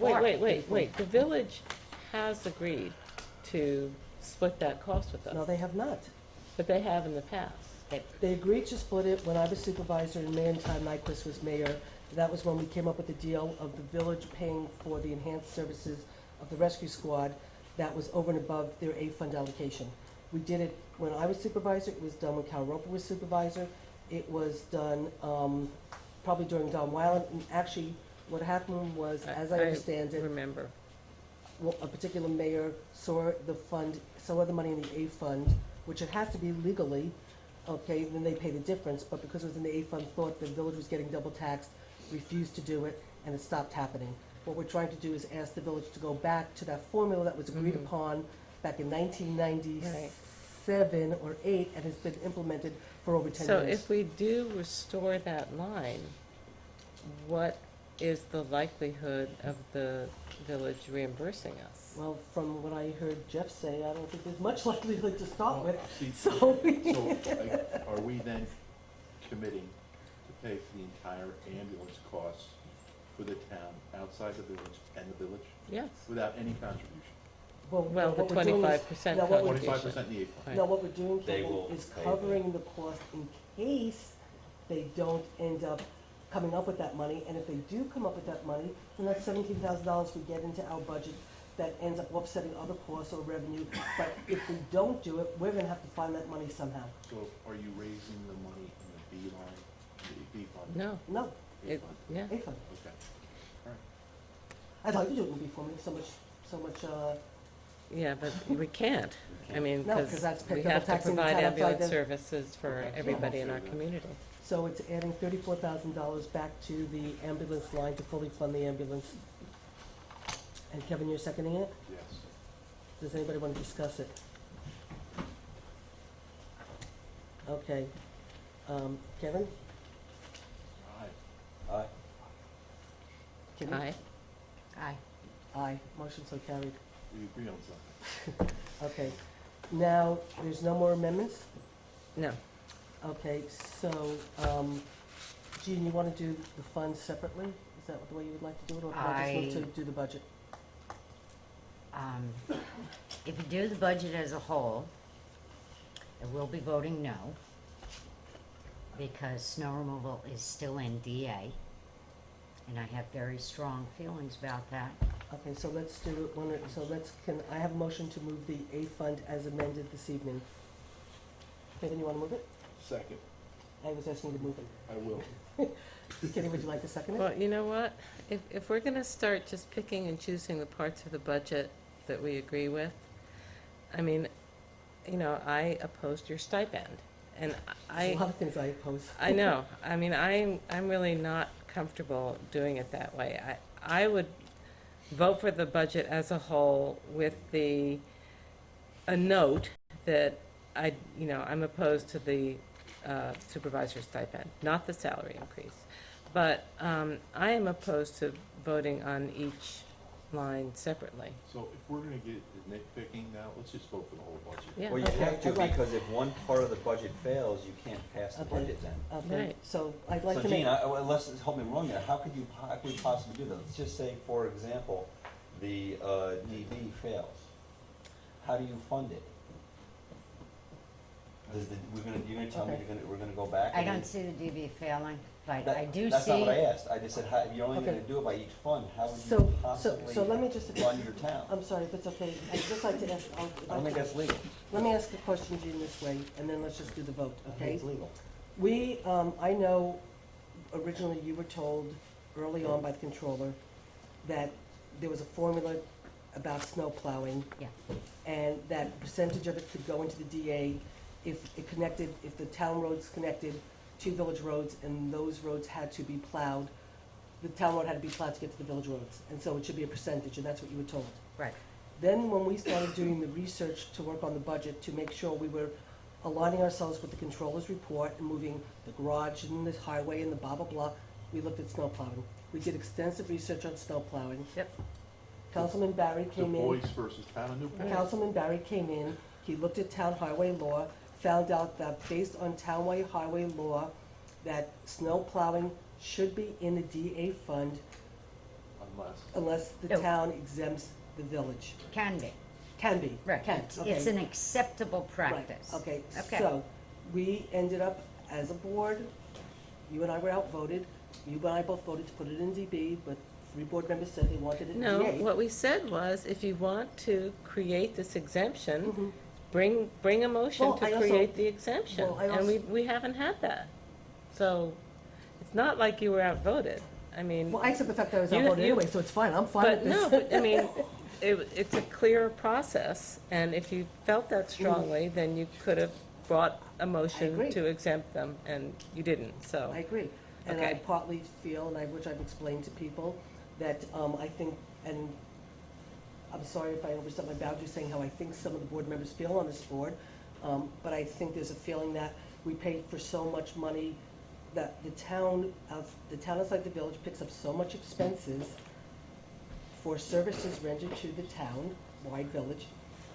wait, the village has agreed to split that cost with No, us, they have not. but they have in the past. They agreed to split it when I was supervisor and Mayor Todd Nyquist was mayor. That was when we came up with the deal of the village paying for the enhanced services of the rescue squad. That was over and above their A fund allocation. We did it when I was supervisor, it was done when Cal Roper was supervisor. It was done, probably during Don Weiland. And actually, what happened was, as I understand it, Remember, well, a particular mayor saw the fund, saw the money in the A fund, which it has to be legally, okay, then they pay the difference, but because it was in the A fund, thought the village was getting double taxed, refused to do it, and it stopped happening. What we're trying to do is ask the village to go back to that formula that was agreed upon back in 1997 or 8, and has been implemented for over 10 so years. if we do restore that line, what is the likelihood of the village reimbursing us? Well, from what I heard Jeff say, I don't think there's much likelihood to start with, See, so. are we then committing to pay for the entire ambulance costs for the town outside the village and the village Yes, without any contribution? well, the what we're doing is- 25% now what we're- Twenty-five contribution. percent in the eight fund. Right. Now, what we're doing, They Kevin, will is pay covering the cost in case they don't end up coming up with that money. And if they do come up with that money, then that's $17,000 we get into our budget that ends up offsetting other costs or revenue. But if we don't do it, we're gonna have to find that money somehow. So are you raising the money in the B line, the B fund? No, No, A it, fund? yeah, A fund. Okay, all right. I'd like to do it in B formula, so much, yeah, but we can't. I mean, No, 'cause because that's we double have to taxing the provide town outside ambulance the- services for everybody in our community. so it's adding $34,000 back to the ambulance line to fully fund the ambulance. And Kevin, you're seconding it? Yes. Does anybody want to discuss it? Okay. Kevin? Aye. Kitty? Aye. Aye. Aye, motion so carried. We agree on something. Okay, now, there's no more amendments? No. Okay, so, Jean, you want to do the funds separately? Is that the way you would like to do it, or can I just look to do the budget? If you do the budget as a whole, I will be voting no, because snow removal is still in DA, and I have very strong feelings about that. Okay, so let's do it one, can I have a motion to move the A fund as amended this evening? Kevin, you want to move it? Second, I was asking you to move it. I will. Kenny, would you like to second it? Well, you know what? If we're gonna start just picking and choosing the parts of the budget that we agree with, I mean, you know, I opposed your stipend, and There's a lot of things I oppose. I know. I mean, I'm really not comfortable doing it that way. I would vote for the budget as a whole with a note that I'm opposed to the supervisor's stipend, not the salary increase. But I am opposed to voting on each line separately. So if we're gonna get nitpicking now, let's just vote for the whole budget. Yeah. Well, you Okay, have to, I'd like- because if one part of the budget fails, you can't pass the Okay. budget then. Okay, Right. so I'd like So to make. Gene, unless, help me wrong there, how could we possibly do that? Let's just say, for example, the DB fails. How do you fund it? You're gonna tell me Okay. we're gonna go back? I and don't see the DB failing, but That- I do That's not what I see, asked. I just said, how, if you're only Okay. gonna do it by each fund, how would So- you so possibly let me just- run your town? I'm sorry, if it's okay, I'd just like to ask, I don't think that's legal. let me ask a question, Jean, this way, and then let's just do the vote, I think okay? it's legal. We, I know originally you were told early on by the controller that there was a formula about snow plowing, yeah, and that a percentage of it could go into the DA if the town roads connected to village roads, and those roads had to be plowed, the town road had to be plowed to get to the village roads, and so it should be a percentage, and that's what you were told. right. Then when we started doing the research to work on the budget, to make sure we were aligning ourselves with the controller's report and moving the garage and the highway and the blah, blah, blah, we looked at snow plowing. We did extensive research on snow plowing. Yep. Councilman Barry Du came in. Bois versus Town of Newport. Councilman Barry came in, he looked at town highway law, found out that based on townwide highway law, that snow plowing should be in the DA fund unless the No. town exempts the village. Can be, Can be. right. Can, It's okay. an acceptable practice. Right, okay, Okay. so, we ended up, as a board, you and I were outvoted, you and I both voted to put it in DB, but 3 board members said they wanted it in No, DA. what we said was, if you want to create this exemption, Mhm. bring a motion Well, to I also- create the exemption. well, I And also- we haven't had that. So, it's not like you were outvoted. I mean. Well, I accept the fact that I was You- outvoted you- anyway, so it's fine, I'm fine But with this. no, but I mean, it's a clear process, and if you felt that strongly, then you could have brought a motion agree. to exempt them, and you didn't, so. I agree. And I Okay. partly feel, which I've explained to people, that I think, and I'm sorry if I overstep my boundaries saying how I think some of the board members feel on this board, but I think there's a feeling that we pay for so much money, that the town outside the village picks up so much expenses for services rendered to the town, wide village,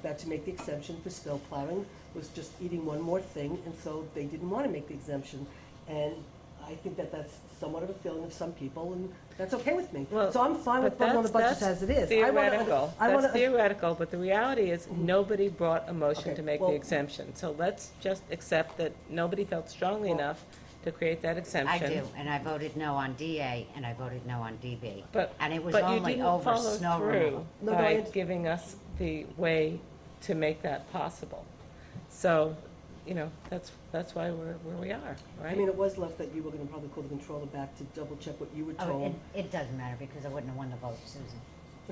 that to make the exemption for snow plowing was just eating one more thing, and so they didn't want to make the exemption. And I think that that's somewhat of a feeling of some people, and that's okay with me. Well, So I'm fine with but voting on the budget that's as it is. Theoretical, I wanna- that's theoretical, but the reality is, nobody brought a motion Okay, to make the well- exemption. So let's just accept that nobody felt strongly Well- enough to create that I exemption. do, and I voted no on DA, and I voted no on DB. But, And it was but you only didn't over follow snow through removal. No, by I- giving us the way to make that possible. So, that's why we're where we are, I right? mean, it was left that you were gonna probably call the controller back to double check what you were Oh, told. it doesn't matter, because I wouldn't have won the vote, Susan.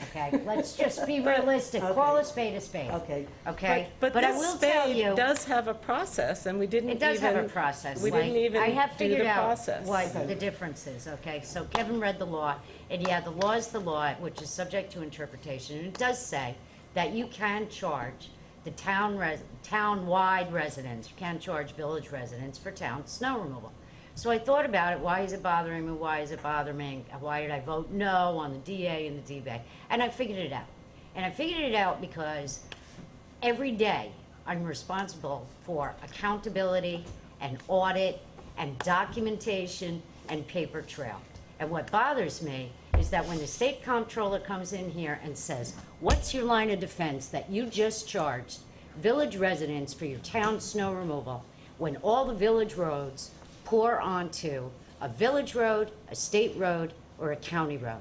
Okay, let's just be realistic, call Okay. a spade a spade, Okay, okay? But I this will tell spade you, does have a process, and we didn't even. it does have a process. We didn't like, even I have do figured the out process. what Okay. the difference is, okay? So Kevin read the law, and yeah, the law is the law, which is subject to interpretation, and it does say that you can charge the town-wide residents. You can't charge village residents for town snow removal. So I thought about it, why is it bothering me, why is it bothering me, why did I vote no on the DA and the D-Bag? And I figured it out. And I figured it out because every day I'm responsible for accountability and audit and documentation and paper trail. And what bothers me is that when the state comptroller comes in here and says, what's your line of defense that you just charged village residents for your town snow removal when all the village roads pour onto a village road, a state road, or a county road?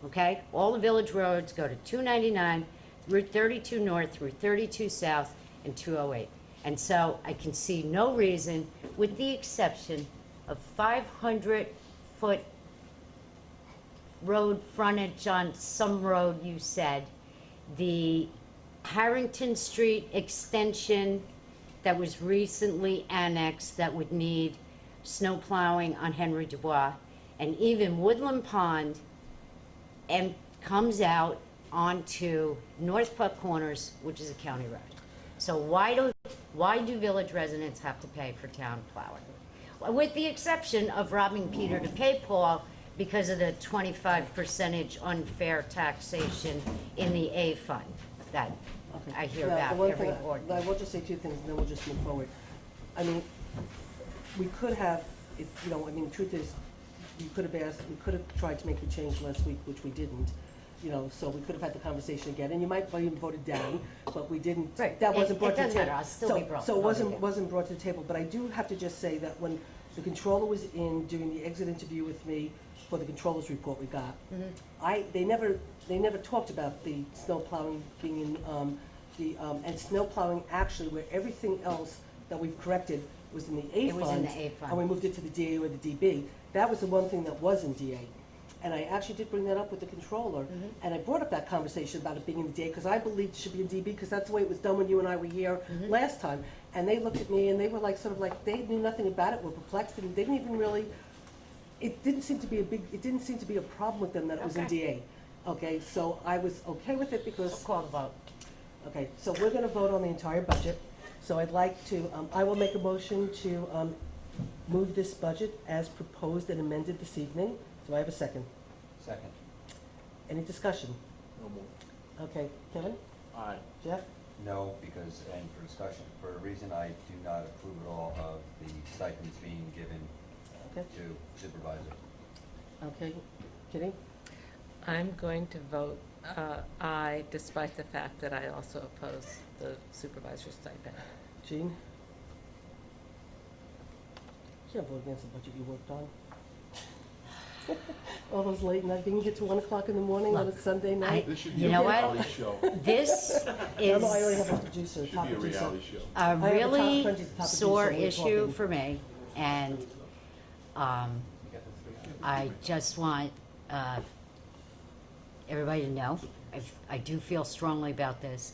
Okay? All the village roads go to 299, Route 32 North, Route 32 South, and 208. And so I can see no reason, with the exception of 500-foot road frontage on some road, you said, the Harrington Street extension that was recently annexed that would need snow plowing on Henry Dubois, and even Woodland Pond, and comes out onto North Puck Corners, which is a county road. So why do village residents have to pay for town plowing? With the exception of robbing Peter to pay Paul because of the 25% unfair taxation in the A fund that I hear Now, the about one every thing board. I will just say two things, and then we'll just move forward. I mean, we could have, if, you know, I mean, the truth is, we could have tried to make the change last week, which we didn't. You know, so we could have had the conversation again, and you might have even voted down, but we didn't. Right. That wasn't It brought to the doesn't matter. table. I'll still be brought- So it voted down. wasn't brought to the table, but I do have to just say that when the controller was in doing the exit interview with me for the controller's report we got, they never talked about the snow plowing being in, and snow plowing actually where everything else that we've corrected was in the A fund. It was in the A fund. And we moved it to the DA or the DB. That was the one thing that was in DA. And I actually did bring that up with the controller, and I brought up that conversation about it being in the DA, because I believed it should be in DB, because that's the way it was done when you and I were here last time. And they looked at me, and they were like, sort of like, they knew nothing about it, were perplexed, and they didn't even really, it didn't seem to be a problem with them that it was in DA. Okay, so I was okay with it because. I'll call the vote. Okay, so we're gonna vote on the entire budget. So I'd like to, I will make a motion to move this budget as proposed and amended this evening. Do I have a second? Second. Any discussion? No more. Okay, Kevin? Aye. Jeff? No, because, and for discussion, for a reason I do not approve at all of the stipends being given Okay. to supervisor. Okay, Kitty? I'm going to vote aye, despite the fact that I also oppose the supervisor's stipend. Jean? You can't vote against the budget you worked on. All those late nights, you can get to 1 o'clock in the morning on a Sunday night. This should be You a know what? reality show. This I already have is a producer, Should top be a producer. reality show. a have a top really country's top producer sore when we're issue talking. for me, and I just want everybody to know, I do feel strongly about this,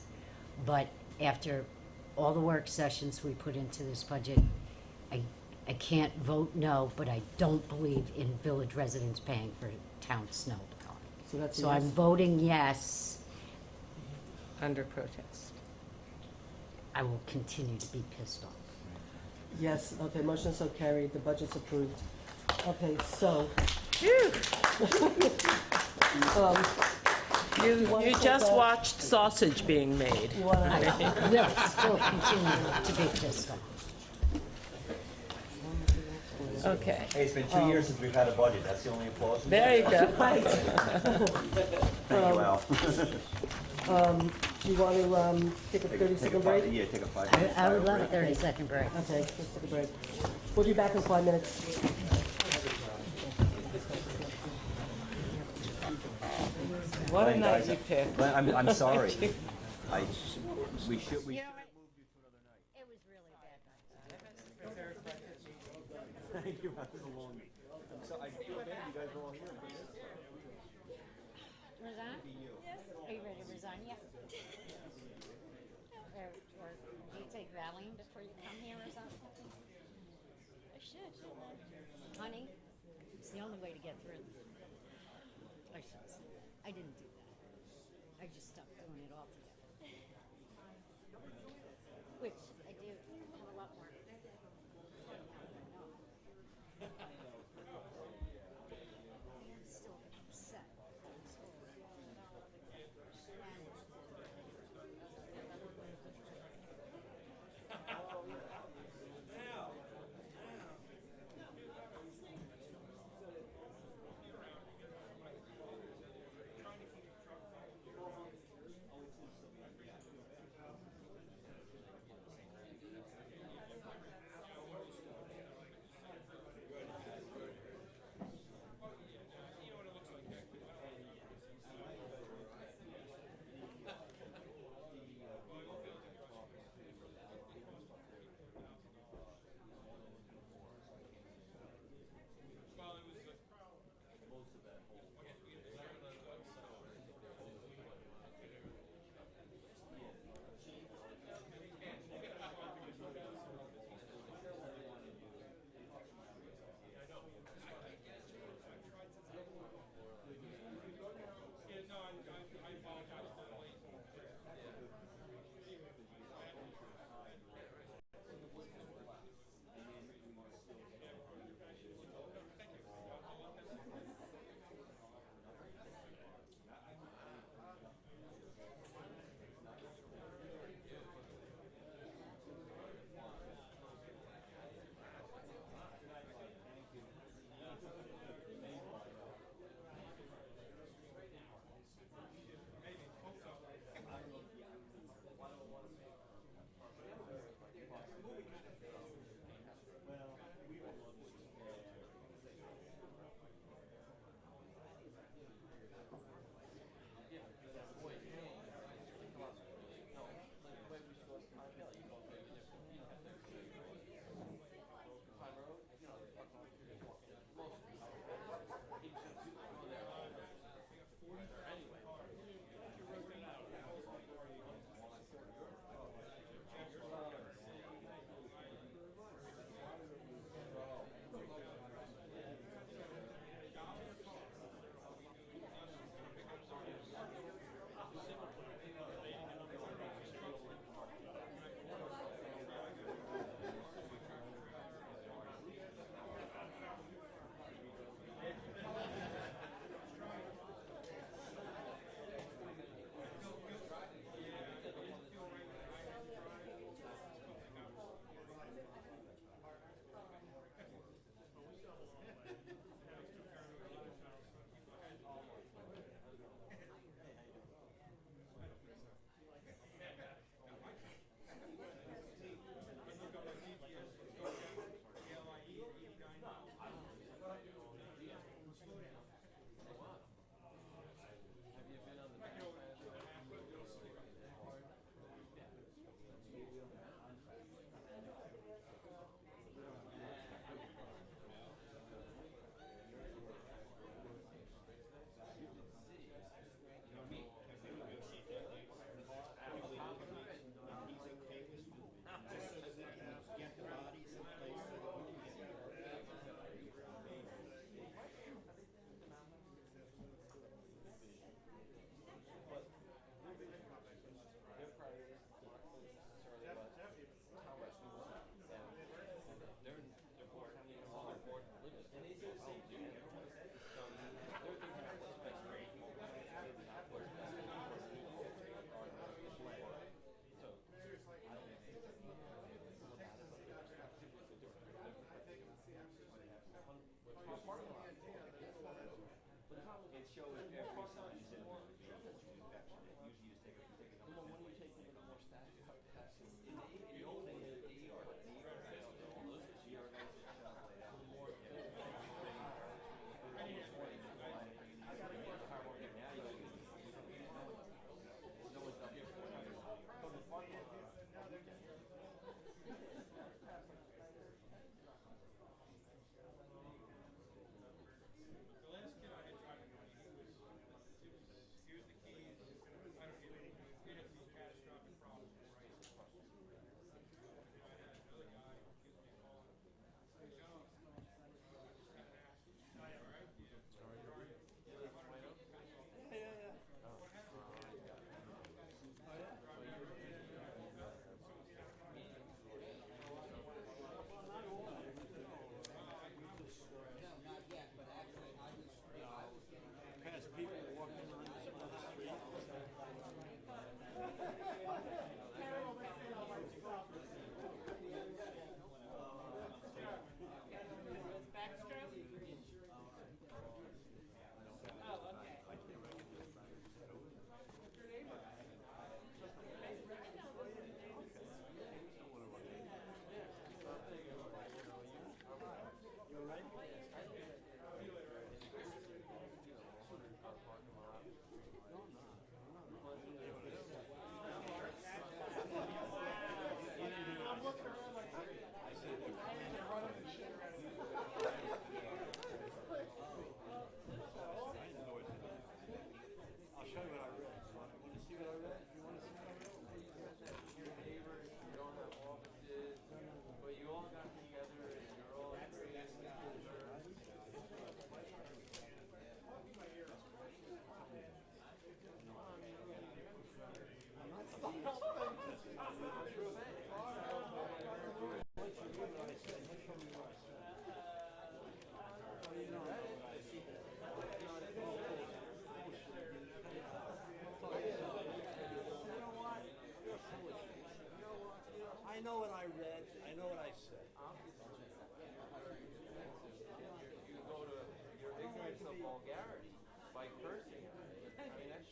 but after all the work sessions we put into this budget, I can't vote no, but I don't believe in village residents paying for town snow plowing. So that's a So I'm yes. voting yes. Under protest. I will continue to be pissed off. Yes, okay, motion so carried, the budget's approved. Okay, so. You wanna take just that? watched sausage being made. You wanna, I will still continue to be pissed off. Okay, Hey, it's been 2 years since we've had a budget, that's the only applause. there you go. Thank you, Al. do you want to take a 30-second break? Yeah, take a 5 I, minute. I would love a 30-second break. Okay, let's take a break. We'll be back in 5 minutes. What a Glenn, night guys, you picked. Glenn, I'm sorry. We should. You know what? It was really a bad night. Thank you, that was a long meeting. So I feel bad you guys are all here. Resign? Yes. Are you ready to resign? Yeah. Or do you take Valium before you come here or something? I should, shouldn't I? Honey, it's the only way to get through. I should say. I didn't do that. I just stopped doing it altogether. Which I do have a lot more. I'm still upset. Get the bodies in place so we can Their priority is not necessarily about how much we want. And their board, how many all their board live in. And they do the same thing. So they're thinking about what's best for each one. What's best for so I don't it shows every sign is in one usually you just take a number. When you take a more staff, in the old days, the ER guys more now no one's up here for The last kid I had tried to he was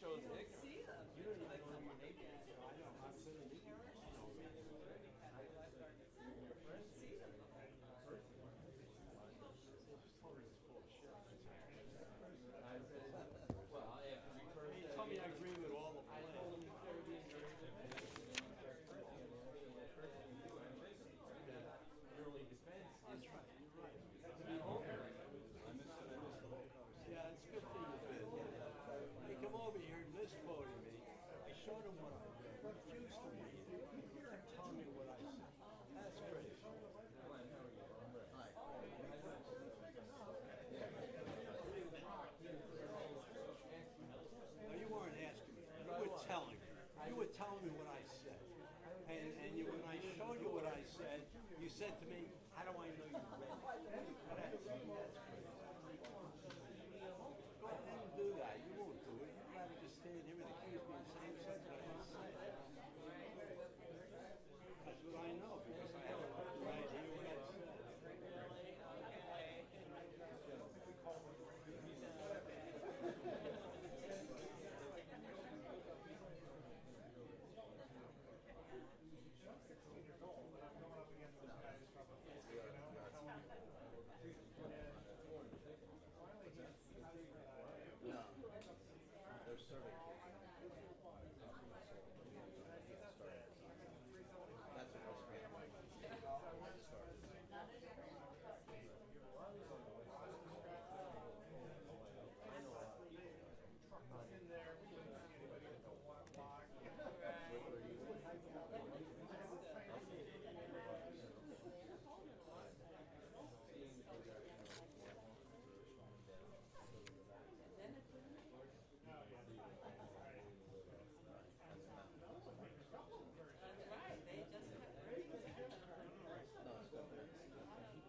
shows ignorance. See them. You don't even know your neighbors. I know, I'm sitting there. See them. Well, after we first. You told me I agree with all the I plans. told him there would be early defense. That's right. You're right. To be open. Yeah, it's good for you, Ben. They come over here misquoting me. I showed them what I read. Refused to read it. Kept telling me what I said. That's crazy. No, you weren't asking me. You were telling me. You were telling me what I said. And you, when I showed you what I said, you said to me, how do I know you read it? That's crazy. Go ahead and do that. You won't do it. You'd rather just stand here and accuse me of saying something I didn't say. That's what I know, because I have a right to hear what I said. No, they're serving. That's what was great. In there, we didn't see anybody with the one lock. That's right, they just kept bringing it. No, it's good.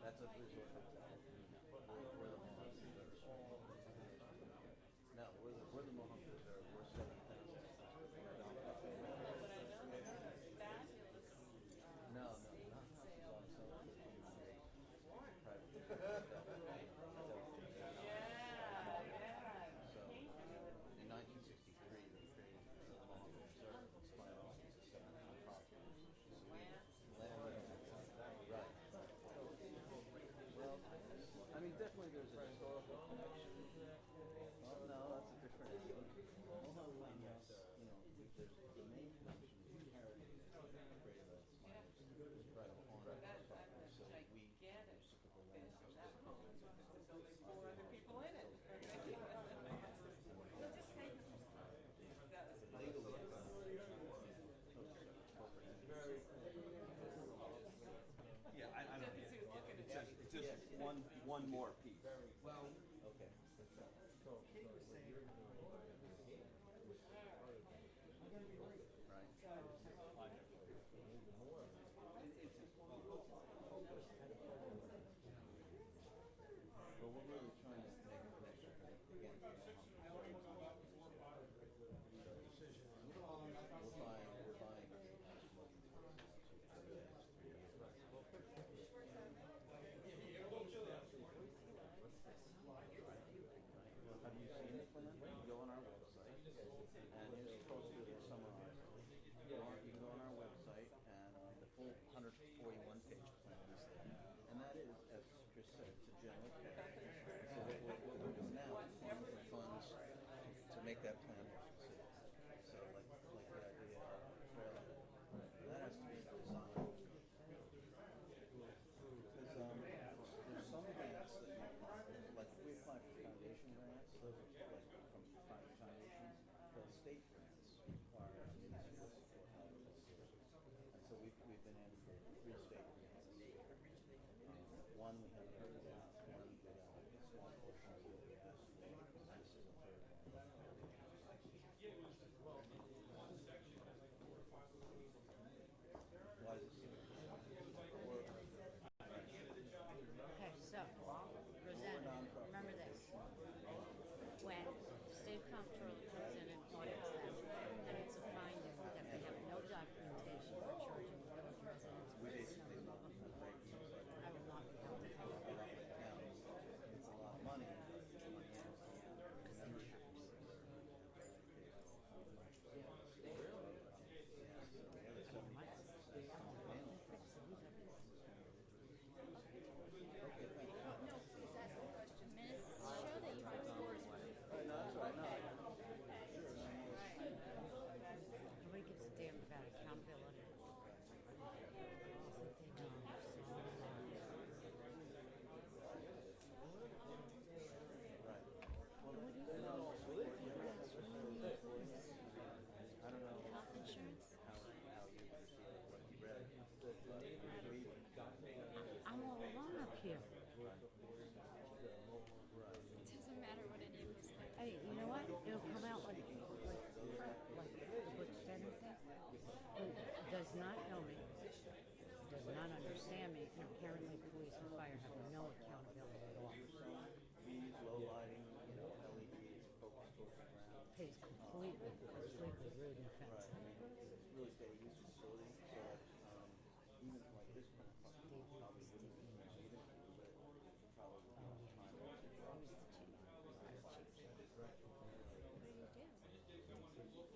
That's a resort hotel. We're the Mohawk Reserve. No, we're the Mohawk Reserve. We're 7,000. No, not houses on some private. So, in 1963, they created the Mohawk Reserve. It's quite awesome. It's a 7,000 property. Right. Well, I mean, definitely there's a historical connection. Well, no, that's a different issue. Mohawk Farmhouse, you know, there's the main connection is heritage. Created by the Smilers right on our property. So we reciprocal land. There's only 4 other people in it. Just say Legally, yeah, I don't. It's just one more piece. Well, Okay. Kate was saying. Right. Well, we're really trying to make a connection again. We're buying. Have you seen the plan? You go on our website, and you're supposed to summarize it. You can go on our website, and the full 141-page plan is there. And that is, as Chris said, it's a general plan. So what we're doing now is looking for funds to make that plan more specific. So like the idea of trailer, that has to be designed. Because there's some grants that, like if we apply for foundation grants, those are like from private foundations, the state grants require municipal support. And so we've been in for 3 state grants. One we haven't heard about, one we got a small portion of what we asked for, and this is a third one. Why is it? Okay, so, Roseanne, remember this. When the state comptroller comes in and audits them, and it's a finding that they have no documentation for charging village residents with snow removal, I will not be held accountable. It's a lot of money. Hey, you know what? It'll come out like the Butch Denner thing. Who does not know me, does not understand me, and apparently police and fire have no accountability at all. These low lighting, you know, LEDs, focus towards the ground. He's completely rude and offensive. It's really for a use facility, so that, even like this one, probably wouldn't need it, but probably time. Who's the chief? Fire chief.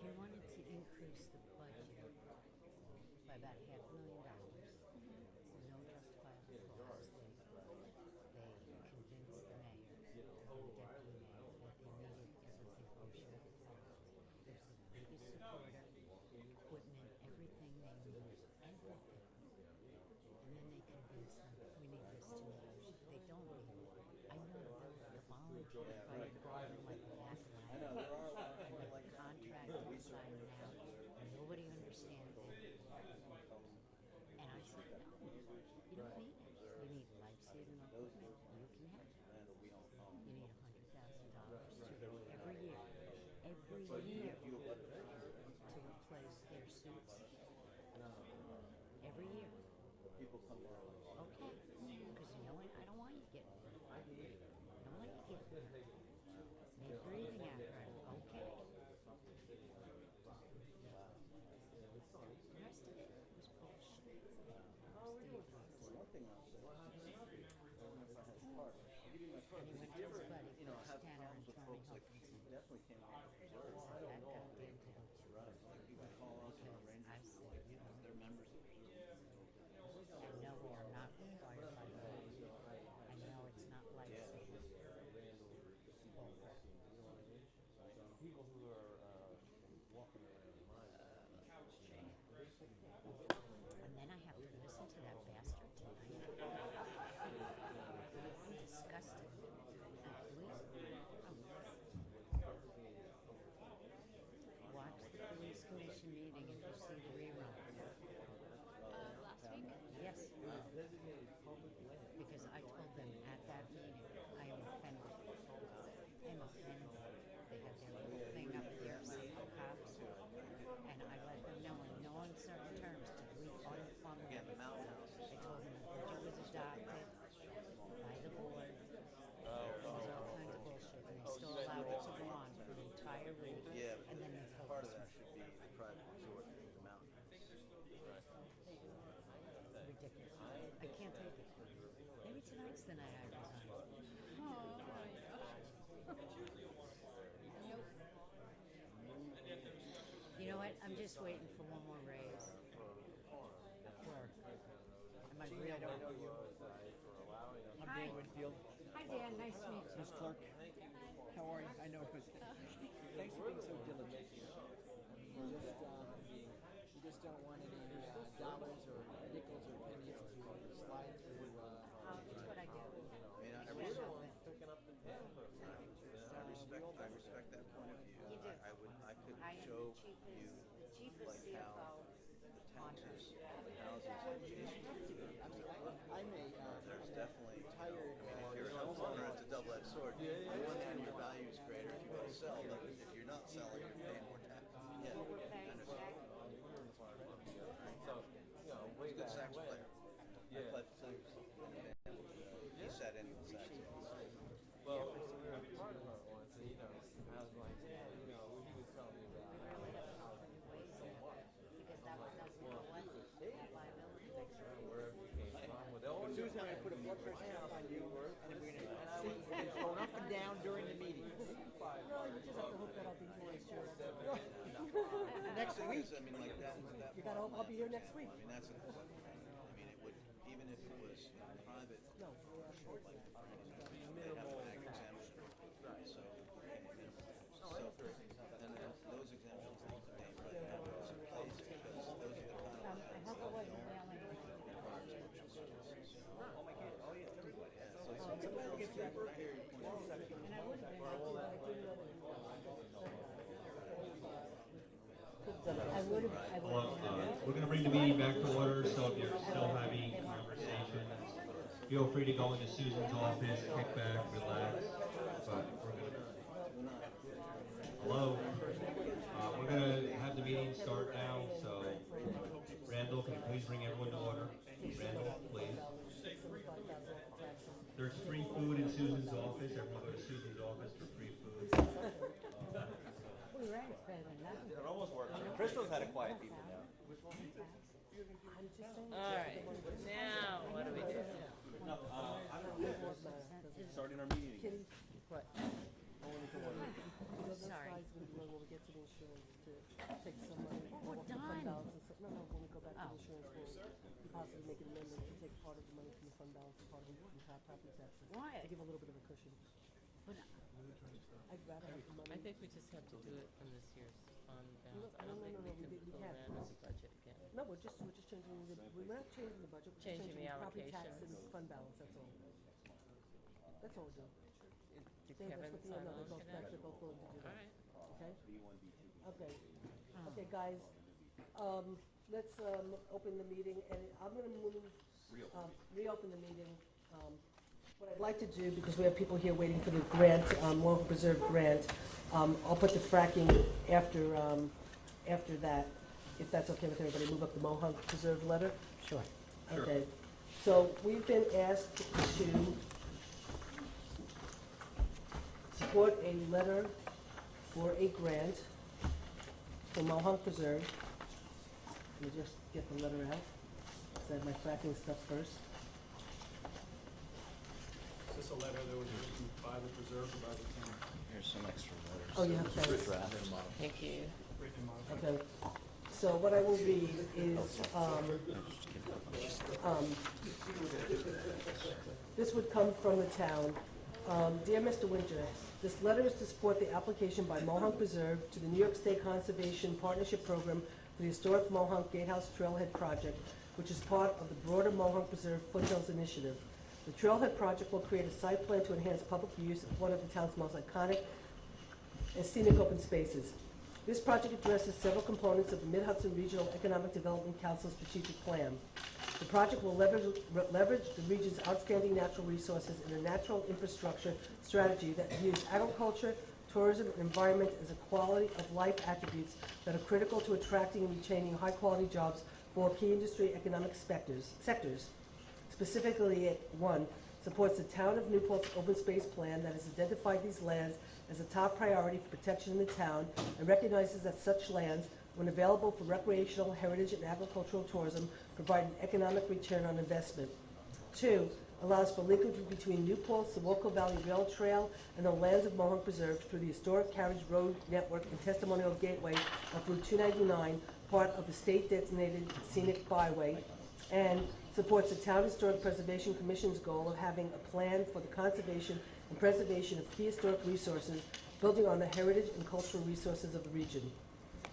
He wanted to increase the budget by about $500,000. No justifiable cause. They convinced the mayor and the deputy mayor that they needed everything OSHA. There's the biggest supporter, equipment, everything they use, everything. And then they convince them, we need this to meet OSHA. They don't need it. I know the volunteer fire department like the back of my hand. And the contract we signed now, nobody understands it. And I said, no, you don't need it. You need life-saving equipment, you can have it. You need $100,000 every year to replace their suits. Every year. People come there. Okay, because you know what? I don't want you getting I don't want you getting Make breathing apparatus. Okay. The rest of it was bullshit. One thing I'll say, if I had a card, I'll give you my card. And he went to his buddy, You know, have Tanner, problems and with told me folks how like, definitely came out of the reserve. that goddamn town. Right, like people call us and arrange, I said, like, you know, they're members of the reserve. I know we are not required by law. I know it's not life-saving. People who are walking around And then I have to listen to that bastard tonight. I'm disgusted. And police, watch the police commission meeting if you see the rerun. Last week? Yes. Because I told them at that meeting, I am offended. I am offended. They have their little thing up there with the cops, and I let them know in no uncertain terms to we unfund Again, the mountain house. I told them the budget was adopted by the board. There was all kinds of bullshit, and they still allowed it to go on for the entire week, Yeah, and then they part of focused. that should be the private resort, the mountain house. Ridiculous. I can't take it. Maybe tonight's the night I resign. Oh my gosh. Nope. You know what? I'm just waiting for one more raise. Or, am I real? I'm Hi. Dan Winfield. Hi, Dan. Nice to meet you. Miss Clark, how are you? I know it was. Thanks for being so diligent. We just don't want any dollars or nickels or pennies to slide through. That's what I do. I mean, I respect that point of view. You do. I could I am show the chief of like how the taxes, the housing association. I mean, I'm There's definitely, tired. if you're an homeowner, it's a double-edged sword. On one hand, your value is greater if you go to sell, but if you're not selling, you're paying more taxes. Yeah, We're paying I understand. So, you know, way He's a good back sax when. player. Yeah. I played for sax. He sat in the sax. Well, we were at the party hunt once, and, you know, I was like, yeah, you know, he was telling me about Because that was that liability. wherever you came from, with all Susan and I put a blood pressure cuff on you, and we're going to see it's going up and down during the meeting. Well, you just have to hope that I'll be here next year. Next week. I mean, like that. You gotta hope I'll be here next week. I mean, that's important. I mean, it would, even if it was private, No. like the Franklin, they have an ag exemption. So, and then those exemptions need to be right now in place because those are the kind of I hope it wasn't the only require special services. Oh, my God. Oh, yeah, everybody. Yeah, so I hear your point. and I would have been happy, but I didn't I would have. We're going to bring the meeting back to order, so if you're still having conversations, feel free to go into Susan's office, kick back, relax. But we're going to Hello. We're gonna have the meeting start now, so Randall, can you please bring everyone to order? Randall, please. There's free food in Susan's office. Everyone go to Susan's office for free food. We ran it better than that. It almost worked. Crystal's had a quiet people now. All right, now, what do we do? Starting our meeting. What? Sorry. When we get to the insurance, to take some money. We're off the fund done. balance and stuff. No, when we go back to Oh. the insurance, we'll possibly make an amendment to take part of the money from the fund balance and part of it from property taxes. Why? To give a little bit of a cushion. But I'd rather have the money. I think we just have to do it from this year's fund balance. I No, don't no, think no, we no, can we pull can't. that in the budget again. No, we're just changing we're not changing the budget, we're just Changing changing the the property tax allocation. and fund balance, that's all. That's all we're doing. Did That's Kevin what the- sign no, on they're for both, that? they're both willing to do that. All right. Okay? Okay. Okay, guys, let's, open the meeting, and I'm gonna move, reopen the meeting. What I'd like to do, because we have people here waiting for the grant, Mohawk Preserve grant, I'll put the fracking after that, if that's okay with everybody. Move up the Mohawk Preserve letter? Sure. Okay. So we've been asked to support a letter for a grant for Mohawk Preserve. Let me just get the letter out. Let's add my fracking stuff first. Is this a letter that was written by the preserve or by the town? Here's some extra letters. Oh, yeah, thanks. Thank you. Written and modified. Okay. So what I will read is, this would come from the town. Dear Mr. Winter, this letter is to support the application by Mohawk Preserve to the New York State Conservation Partnership Program for the historic Mohawk Gatehouse Trailhead Project, which is part of the broader Mohawk Preserve Foothills Initiative. The Trailhead Project will create a site plan to enhance public use of one of the town's most iconic and scenic open spaces. This project addresses several components of the Mid-Hudson Regional Economic Development Council strategic plan. The project will leverage the region's outstanding natural resources in a natural infrastructure strategy that views agriculture, tourism, and environment as a quality of life attributes that are critical to attracting and retaining high-quality jobs for key industry economic sectors. Specifically, 1, supports the Town of Newport's open space plan that has identified these lands as a top priority for protection in the town and recognizes that such lands, when available for recreational, heritage, and agricultural tourism, provide an economic return on investment. 2, allows for linkage between Newport's Sawako Valley Rail Trail and the lands of Mohawk Preserve through the historic carriage road network and testimonial gateway of Route 299, part of the state-designated scenic byway, and supports the Town Historic Preservation Commission's goal of having a plan for the conservation and preservation of key historic resources, building on the heritage and cultural resources of the region.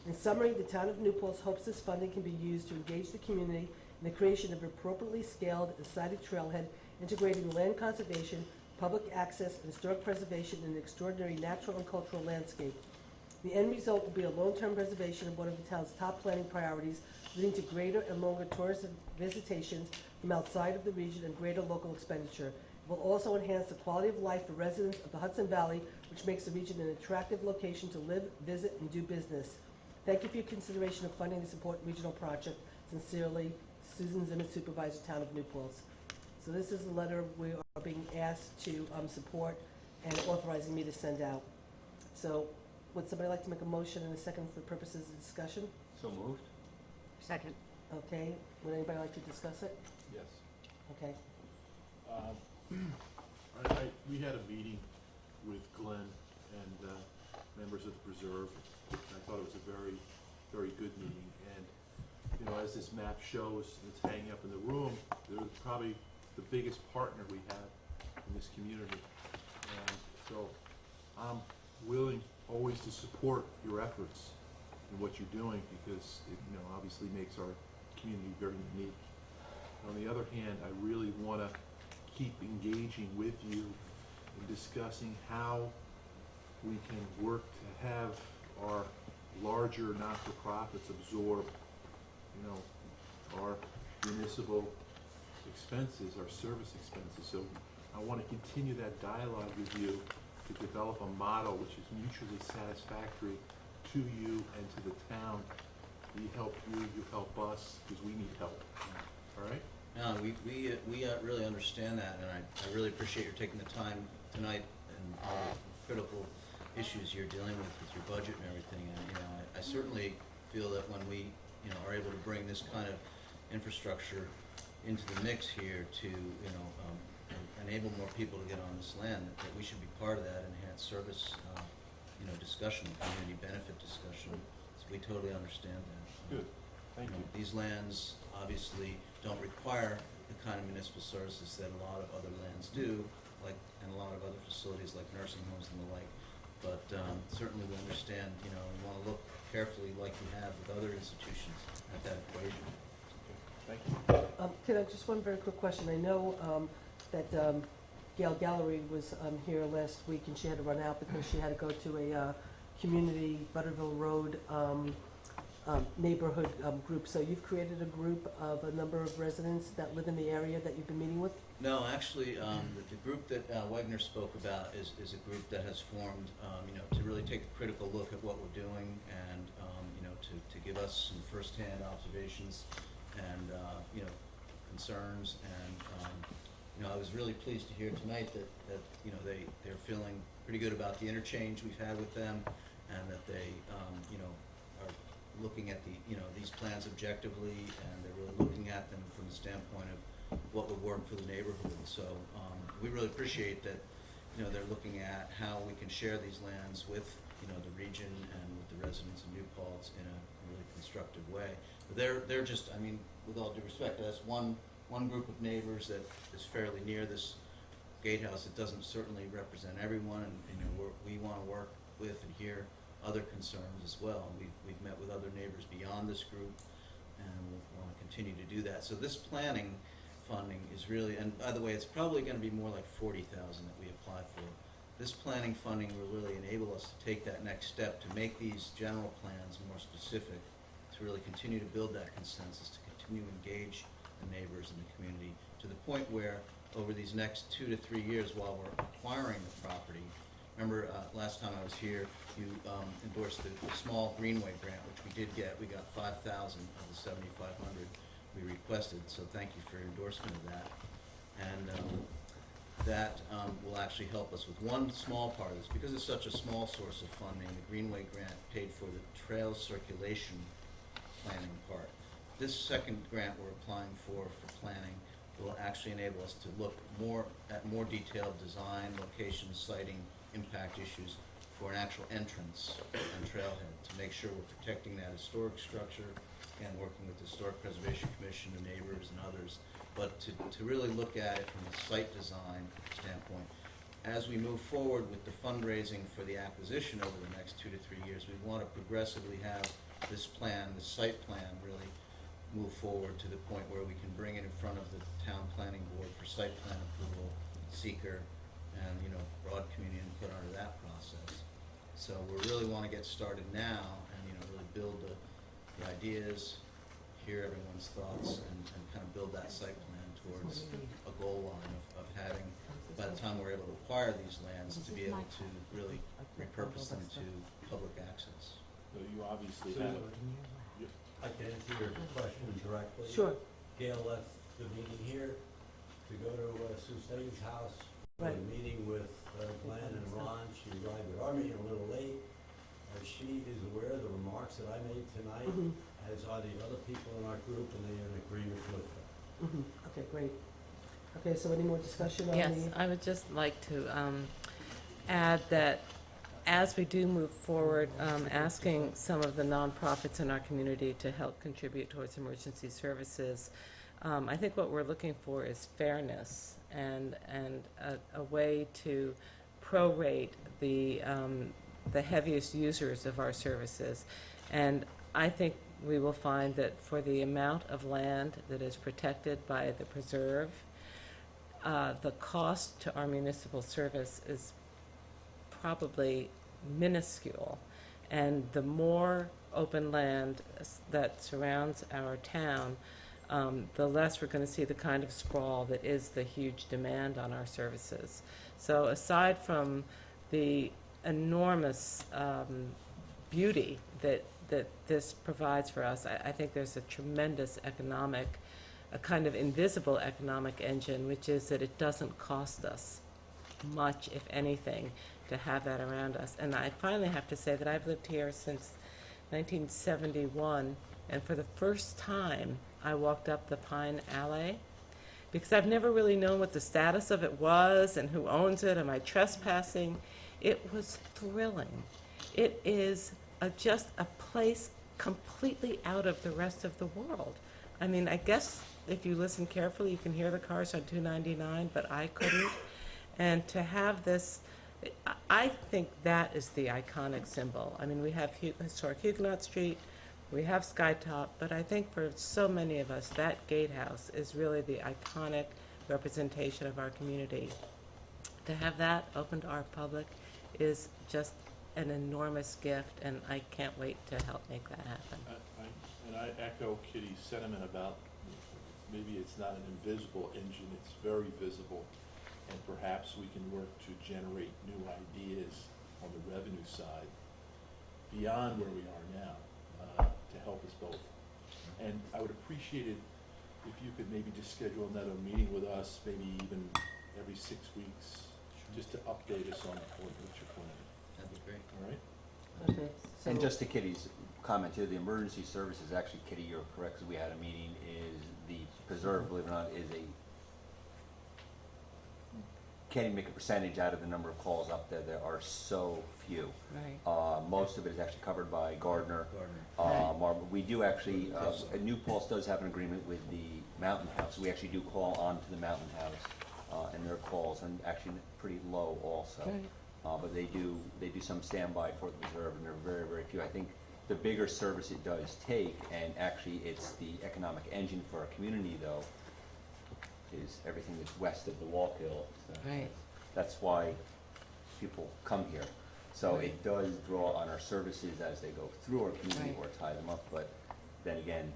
In summary, the Town of Newport hopes this funding can be used to engage the community in the creation of an appropriately scaled and sited trailhead, integrating land conservation, public access, and historic preservation in an extraordinary natural and cultural landscape. The end result will be a long-term preservation of one of the town's top planning priorities, leading to greater and longer tourist visitations from outside of the region and greater local expenditure. It will also enhance the quality of life for residents of the Hudson Valley, which makes the region an attractive location to live, visit, and do business. Thank you for your consideration of funding this important regional project. Sincerely, Susan Zimmer, Supervisor, Town of Newport. So this is the letter we are being asked to support and authorizing me to send out. So would somebody like to make a motion and a second for purposes of discussion? So moved? Second. Okay. Would anybody like to discuss it? Yes. Okay. We had a meeting with Glenn and members of the Preserve. I thought it was a very, very good meeting. And, you know, as this map shows, it's hanging up in the room, they're probably the biggest partner we have in this community. And so I'm willing always to support your efforts and what you're doing because it, you know, obviously makes our community very unique. On the other hand, I really want to keep engaging with you and discussing how we can work to have our larger not-for-profits absorb, you know, our municipal expenses, our service expenses. So I want to continue that dialogue with you to develop a model which is mutually satisfactory to you and to the town. We help you, you help us, because we need help. All right? No, we really understand that, and I really appreciate your taking the time tonight and all the critical issues you're dealing with your budget and everything. And, you know, I certainly feel that when we, you know, are able to bring this kind of infrastructure into the mix here to, you know, enable more people to get on this land, that we should be part of that enhanced service, you know, discussion, community benefit discussion. So we totally understand that. Good. Thank you. These lands obviously don't require the kind of municipal services that a lot of other lands do, like, and a lot of other facilities like nursing homes and the like. But certainly we understand, you know, we want to look carefully like we have with other institutions at that equation. Thank you. Can I just one very quick question? I know that Gail Gallery was here last week and she had to run out because she had to go to a community Butterville Road neighborhood group. So you've created a group of a number of residents that live in the area that you've been meeting with? No, actually, the group that Wegner spoke about is a group that has formed, you know, to really take a critical look at what we're doing and, you know, to give us some firsthand observations and, you know, concerns. And, you know, I was really pleased to hear tonight that you know, they're feeling pretty good about the interchange we've had with them, and that they, you know, are looking at the, you know, these plans objectively, and they're really looking at them from the standpoint of what would work for the neighborhood. So we really appreciate that, you know, they're looking at how we can share these lands with, you know, the region and with the residents of New Paltz in a really constructive way. But they're just, I mean, with all due respect, that's one group of neighbors that is fairly near this gatehouse. It doesn't certainly represent everyone, and, you know, we want to work with and hear other concerns as well. We've met with other neighbors beyond this group, and we'll want to continue to do that. So this planning funding is really, and by the way, it's probably going to be more like $40,000 that we apply for. This planning funding will really enable us to take that next step to make these general plans more specific, to really continue to build that consensus, to continue to engage the neighbors in the community to the point where over these next 2 to 3 years while we're acquiring the property, remember last time I was here, you endorsed the small Greenway grant, which we did get. We got 5,000 of the 7,500 we requested, so thank you for your endorsement of that. And that will actually help us with one small part of this. Because it's such a small source of funding, the Greenway grant paid for the trail circulation planning part. This second grant we're applying for planning will actually enable us to look at more detailed design, location, siting, impact issues for an actual entrance and trailhead, to make sure we're protecting that historic structure and working with the Historic Preservation Commission, the neighbors and others, but to really look at it from a site design standpoint. As we move forward with the fundraising for the acquisition over the next 2 to 3 years, we want to progressively have this plan, the site plan, really move forward to the point where we can bring it in front of the town planning board for site plan approval, seeker, and, you know, broad community input under that process. So we really want to get started now and, you know, really build the ideas, hear everyone's thoughts, and kind of build that site plan towards a goal line of having, by the time we're able to acquire these lands, to be able to really repurpose them to public access. So you obviously So- have. I can answer your question directly. Sure. Gail left the meeting here to go to Sue Stagen's house for Right. a meeting with Glenn and Ron. She arrived at our meeting a little late. She is aware of the remarks that I made tonight, as are the other people in our group, and they are in agreement with them. Okay, great. Okay, so any more discussion on the? Yes, I would just like to add that as we do move forward, asking some of the nonprofits in our community to help contribute towards emergency services, I think what we're looking for is fairness and a way to prorate the heaviest users of our services. And I think we will find that for the amount of land that is protected by the preserve, the cost to our municipal service is probably minuscule. And the more open land that surrounds our town, the less we're going to see the kind of sprawl that is the huge demand on our services. So aside from the enormous beauty that this provides for us. I think there's a tremendous economic, a kind of invisible economic engine, which is that it doesn't cost us much, if anything, to have that around us. And I finally have to say that I've lived here since 1971, and for the first time, I walked up the Pine Alley, because I've never really known what the status of it was and who owns it. Am I trespassing? It was thrilling. It is just a place completely out of the rest of the world. I mean, I guess if you listen carefully, you can hear the cars on 299, but I couldn't. And to have this, I think that is the iconic symbol. I mean, we have historic Huguenot Street, we have Skytop, but I think for so many of us, that gatehouse is really the iconic representation of our community. To have that open to our public is just an enormous gift, and I can't wait to help make that happen. And I echo Kitty's sentiment about maybe it's not an invisible engine, it's very visible. And perhaps we can work to generate new ideas on the revenue side beyond where we are now to help us both. And I would appreciate it if you could maybe just schedule another meeting with us, maybe even every 6 weeks, just to update us on what you're planning. That'd be great. All right? Okay, so. And just to Kitty's comment too, the emergency services, actually, Kitty, you're correct, because we had a meeting, is the preserve, believe it or not, is a, can't even make a percentage out of the number of calls up there. There are so few. Right. Most of it is actually covered by Gardner. Right. We do actually, New Paltz does have an agreement with the Mountain House. We actually do call on to the Mountain House, and their calls, and actually pretty low also. Right. But they do some standby for the reserve, and they're very, very few. I think the bigger service it does take, and actually it's the economic engine for our community though, is everything that's west of the Wallkill. So Right. that's why people come here. So Right. it does draw on our services as they go through our community Right. or tie them up, but then again,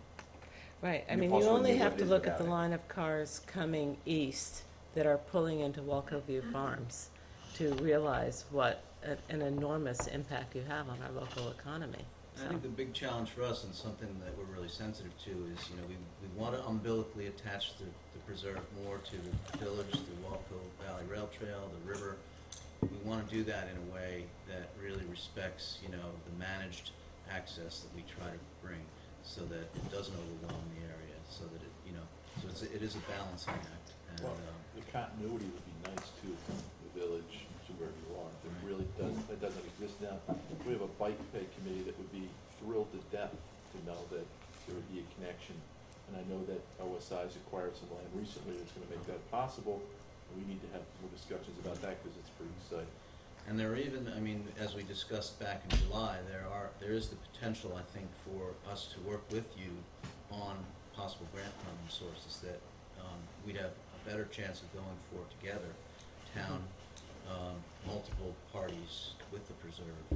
Right, I New mean, Paltz you wouldn't only be what have it to is look at the without it. line of cars coming east that are pulling into Walkill View Farms to realize what an enormous impact you have on our local economy. I think the big challenge for us, and something that we're really sensitive to, is, you know, we want to umbilically attach the preserve more to the village, the Walkill Valley Rail Trail, the river. We want to do that in a way that really respects, you know, the managed access that we try to bring, so that it doesn't overwhelm the area, so that it, you know, so it is a balancing act. And, well, the continuity would be nice too, from the village to where you are. It really does, that doesn't exist now. We have a bike pay committee that would be thrilled to death to know that there would be a connection. And I know that OSI's acquired some land recently that's gonna make that possible. And we need to have more discussions about that because it's pretty exciting. And there are even, I mean, as we discussed back in July, there is the potential, I think, for us to work with you on possible grant funding sources that we'd have a better chance of going for together, town, multiple parties with the preserve.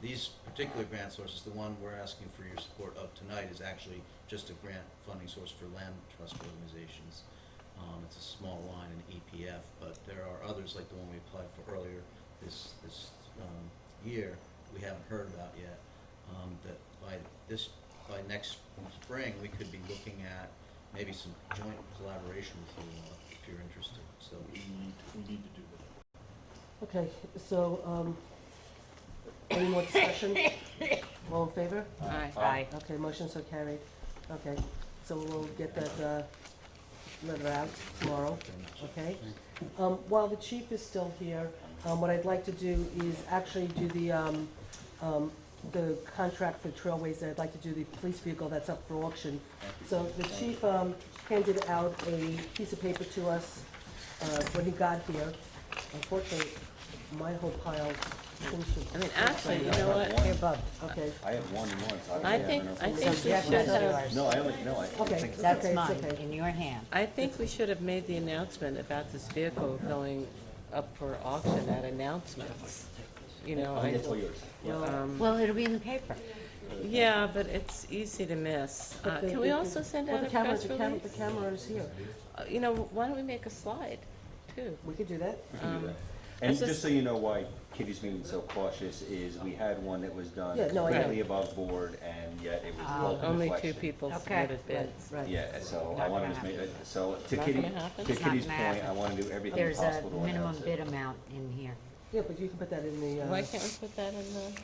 These particular grant sources, the one we're asking for your support of tonight, is actually just a grant funding source for land trust organizations. It's a small line in EPF, but there are others, like the one we applied for earlier this year, we haven't heard about yet, that by next spring, we could be looking at maybe some joint collaboration with you if you're interested. So We need to do that. Okay, so, any more discussion? All in favor? Aye. Aye. Okay, motion so carried. Okay, so we'll get that letter out tomorrow, okay? While the chief is still here, what I'd like to do is actually do the contract for Trailways, and I'd like to do the police vehicle that's up for auction. So the chief handed out a piece of paper to us when he got here. Unfortunately, my whole pile finished. I mean, actually, you know what, here, Bob, Okay. I have one more, so I don't think know. we Yes, should that's have, yours. No, I Okay. think so. That's okay, it's mine, okay. in your hand. I think we should have made the announcement about this vehicle going up for auction at announcements. You know, I think it's all yours. Yeah. Well, it'll be in the paper. Yeah, but it's easy to miss. But the- Can we the- also send well, out the a camera- press the release? The camera is here. You know, why don't we make a slide, too? We could do that. We can do that. And It's just so you know why Kitty's being so cautious is we had one that was done Yeah, no, I know. completely above board and yet it was called a Only two deflection. people Okay. submitted bids. Right. Yeah, so I Not wanted gonna to make, happen. so to Not Kitty, gonna happen? to It's not Kitty's gonna point, happen. I wanna do everything There's a possible to minimum announce bid it. amount in here. Yeah, but you can put that in the, Why can't we put that in the?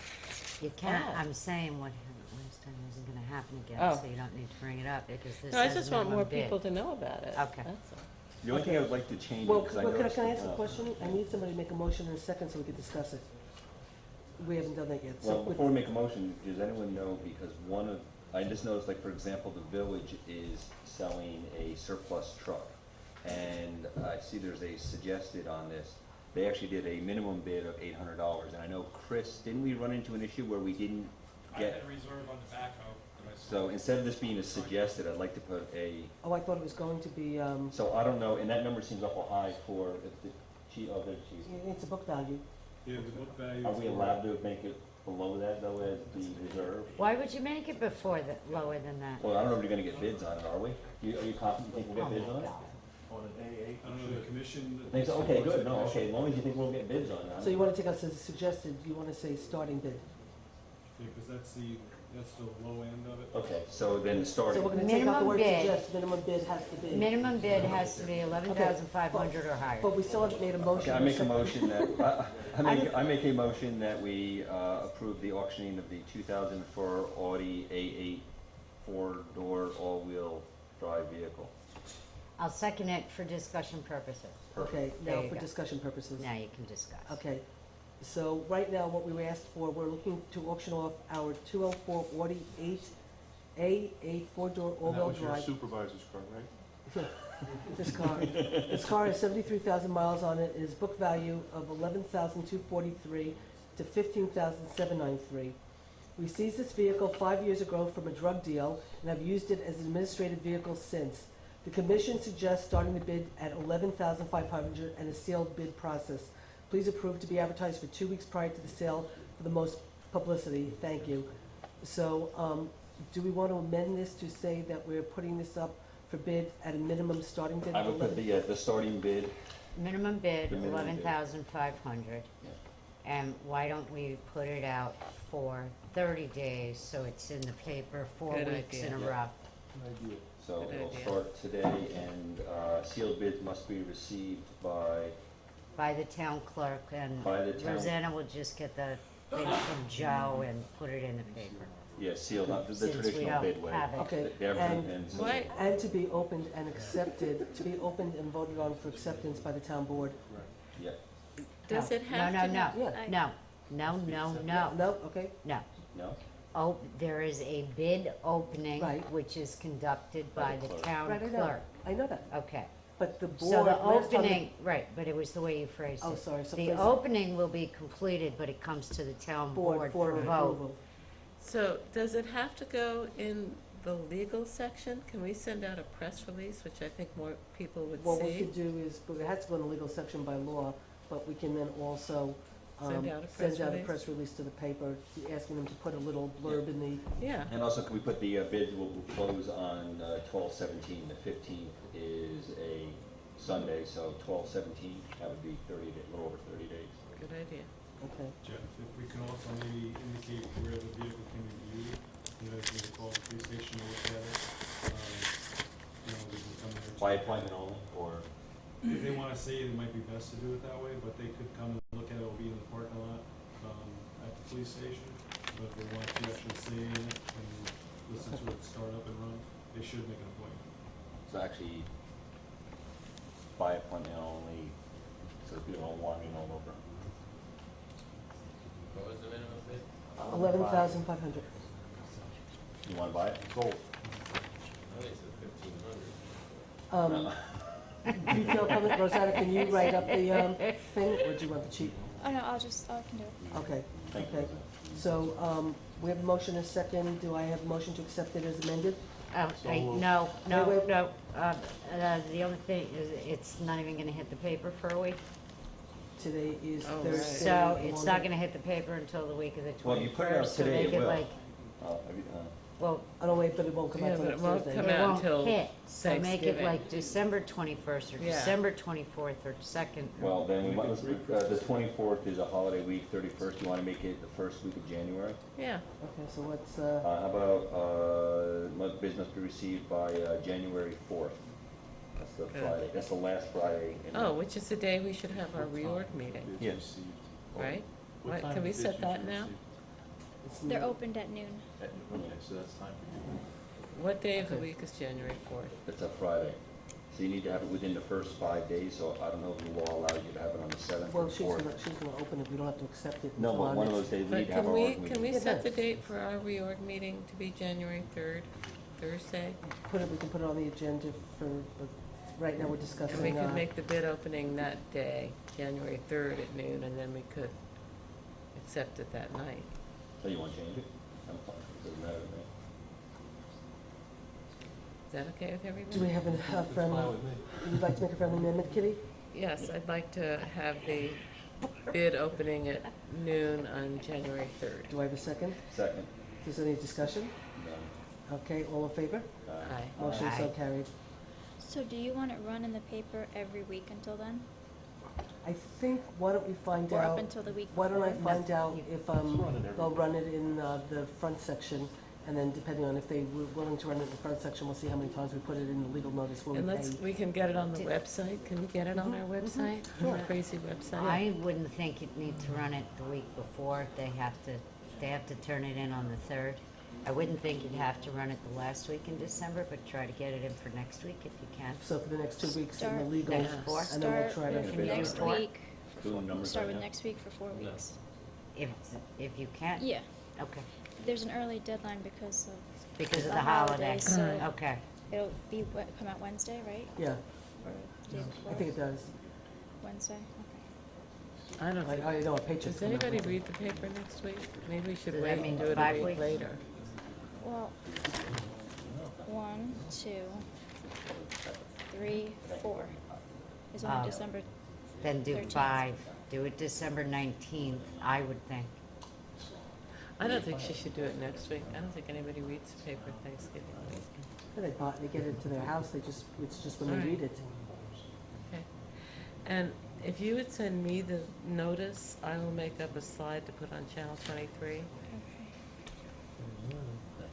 You can't, Ah. I'm saying what happened last time isn't gonna happen again, Oh. so you don't need to bring it up, because this No, I says just want more minimum bid. people to know about it. Okay. That's all. The only thing I would like to change, well, because I can I noticed. ask a question? I need somebody to make a motion in a second so we can discuss it. We haven't done that yet. So Well, with- before we make a motion, does anyone know, because one of, I just noticed, like, for example, the village is selling a surplus truck. And I see there's a suggested on this, they actually did a minimum bid of $800. And I know, Chris, didn't we run into an issue where we didn't get? reserve on the backhoe. So instead of this being a suggested, I'd like to put a, Oh, I thought it was going to be, so I don't know, and that number seems awful high for, if the chief, oh, there's the chief. it's a book value. Yeah, the book value. Are we allowed to make it below that, though, as the reserve? Why would you make it before that, lower than that? Well, I don't know if you're gonna get bids on it, are we? Are you confident you think we'll get bids on it? On an AA. I don't know, the commission. Think so? Okay, good, no, okay, as long as you think we'll get bids on it. So you want to take us as a suggested, you want to say starting bid? Because that's the low end of it. Okay, so then So we're starting, going to take out the Minimum word bid. suggest, minimum bid has to be. Minimum bid has to be 11,500 or higher. But we still haven't made a motion. okay, I make a motion that, I make a motion that we approve the auctioning of the 2004 Audi A8 four-door all-wheel drive vehicle. I'll second it for discussion purposes. Okay, There now you for go. discussion purposes. Now you can discuss. Okay, so right now, what we were asked for, we're looking to auction off our 204 Audi A8 four-door And that all-wheel was your drive. supervisor's car, right? This car has 73,000 miles on it, is book value of 11,243 to 15,793. We seized this vehicle 5 years ago from a drug deal and have used it as an administrative vehicle since. The commission suggests starting the bid at 11,500 and a sealed bid process. Please approve to be advertised for 2 weeks prior to the sale for the most publicity. Thank you. So, do we want to amend this to say that we're putting this up for bid at a minimum starting bid I of would put 11? the starting bid, Minimum bid, The minimum bid. 11,500. Yeah. And why don't we put it out for 30 days, so it's in the paper 4 Good weeks in idea. a row? Good idea. so Good it'll idea. start today, and sealed bids must be received by, By the town clerk, and By the town- Rosanna will just get the thing from Joe and put it in the paper. yeah, sealed, not the Since we traditional don't bid way. have it. Okay, And so- Why- And to be opened and accepted, to be opened and voted on for acceptance by the town board. Yeah, Does No. it have No, to? no, Yeah. no, no, no, no, no, No, okay, no. no? Oh, there is a bid opening, Right. which is conducted by the clerk. town right, I know, clerk. I know that. Okay. But the board. So the last time- opening, right, but it was the way you phrased it. Oh, sorry, so The phrase it. opening will be completed, but it comes to the town Board board for for vote. approval. So does it have to go in the legal section? Can we send out a press release, which I think more people would What we see? could do is, but it has to go in the legal section by law, but we can then also Send out a press send out a release? press release to the paper, asking them to put a little blurb in the, Yeah, And also, can we put the bids will close on 12/17, the 15th is a Sunday, so 12/17, that would be 30 days, a little over 30 days. good idea. okay. Jeff, if we can also maybe indicate where the vehicle can be viewed, you know, if you call the police station to look at it, you know, we can come here. By appointment only, or? If they wanna see it, it might be best to do it that way, but they could come and look at it, it'll be in the parking lot, at the police station. But if they want to actually see it and listen to it start up and run, they should make an appointment. So actually, by appointment only, so people don't wandering all over. What was the minimum bid? 11,500. You wanna buy it? Sold. I think it's 1,500. Do you feel comfortable, Rosanna, can you write up the thing, or do you want the chief? Oh, no, I can do it. Okay, Thank you. okay. So, we have a motion, a second, do I have a motion to accept it as amended? No, no, Wait, wait. no. The only thing is, it's not even gonna hit the paper for a week. Today is Oh, right. Thursday. So it's not gonna hit the paper until the week of the 21st. Well, you put it out so today, make it will. like- Well, Oh, no, wait, but it won't come Yeah, out till but next it won't Thursday. come it out won't until hit, so make it Thanksgiving. like December 21st or Yeah. December 24th or 2nd. Well, then we might, the 24th is a holiday week, 31st, you want to make it the first week of January? Yeah, Okay, so what's, How about, must business be received by January 4th? That's the Good. Friday, that's the last Friday. in oh, which is the day we should have our reorg meeting, Yes. right? What What, time can we is set it that usually now? it's They're not- opened at noon. Okay, so that's time for you. What day of the Okay. week is January 4th? It's a Friday. So you need to have it within the first 5 days, so I don't know if the law allows you to have it on the 7th or Well, the she's 4th. gonna open it, we don't have to accept it. No, until but our one of next- those days we But need to have can our we, org meeting. can we Yeah, set the yes. date for our reorg meeting to be January 3rd, Thursday? We can put it on the agenda for, right now we're discussing. And we could make the bid opening that day, January 3rd at noon, and then we could accept it that night. So you want to change it? I'm fine, it doesn't matter to me. Is that okay with everyone? Do we have a friendly, you'd like to make a friendly amendment, Kitty? Yes, I'd like to have the bid opening at noon on January 3rd. Do I have a second? Second. Is there any discussion? No. Okay, all in favor? Aye. Motion so Aye. carried. So do you want it run in the paper every week until then? I think, why don't we find Or out? up until the week Why don't I before? find out if, they'll run it in, the front section, and then depending on if they were willing to run it in the front section, we'll see how many times we put it in the legal notice when And we let's, pay. we can get it on the website. Can we get it on our website? Sure. Our crazy website? I wouldn't think you'd need to run it the week before. They have to turn it in on the 3rd. I wouldn't think you'd have to run it the last week in December, but try to get it in for next week if you can. So for the next 2 weeks in the Start legal, next four. and then we'll Start try to. with If it's next on- week. for Doing four- the numbers Start right with now? next week for 4 weeks. If you can? Yeah, Okay, there's an early deadline because of because of the the holiday. holiday, so- Okay. it'll be come out Wednesday, right? Yeah, Or the day before? I think it does. Wednesday. Okay. I don't think. I know our paycheck's Does coming up. anybody read the paper next week? Maybe we should Does that wait and mean do it 5 a week weeks? later. Well, 1, 2, 3, 4 is only Oh. December. Then do 13th. 5. Do it December 19th, I would think. I don't think she should do it next week. I don't think anybody reads the paper Thanksgiving week. Yeah, they get it to their house, it's just when they Alright. read it. Okay. And if you would send me the notice, I will make up a slide to put on Channel 23.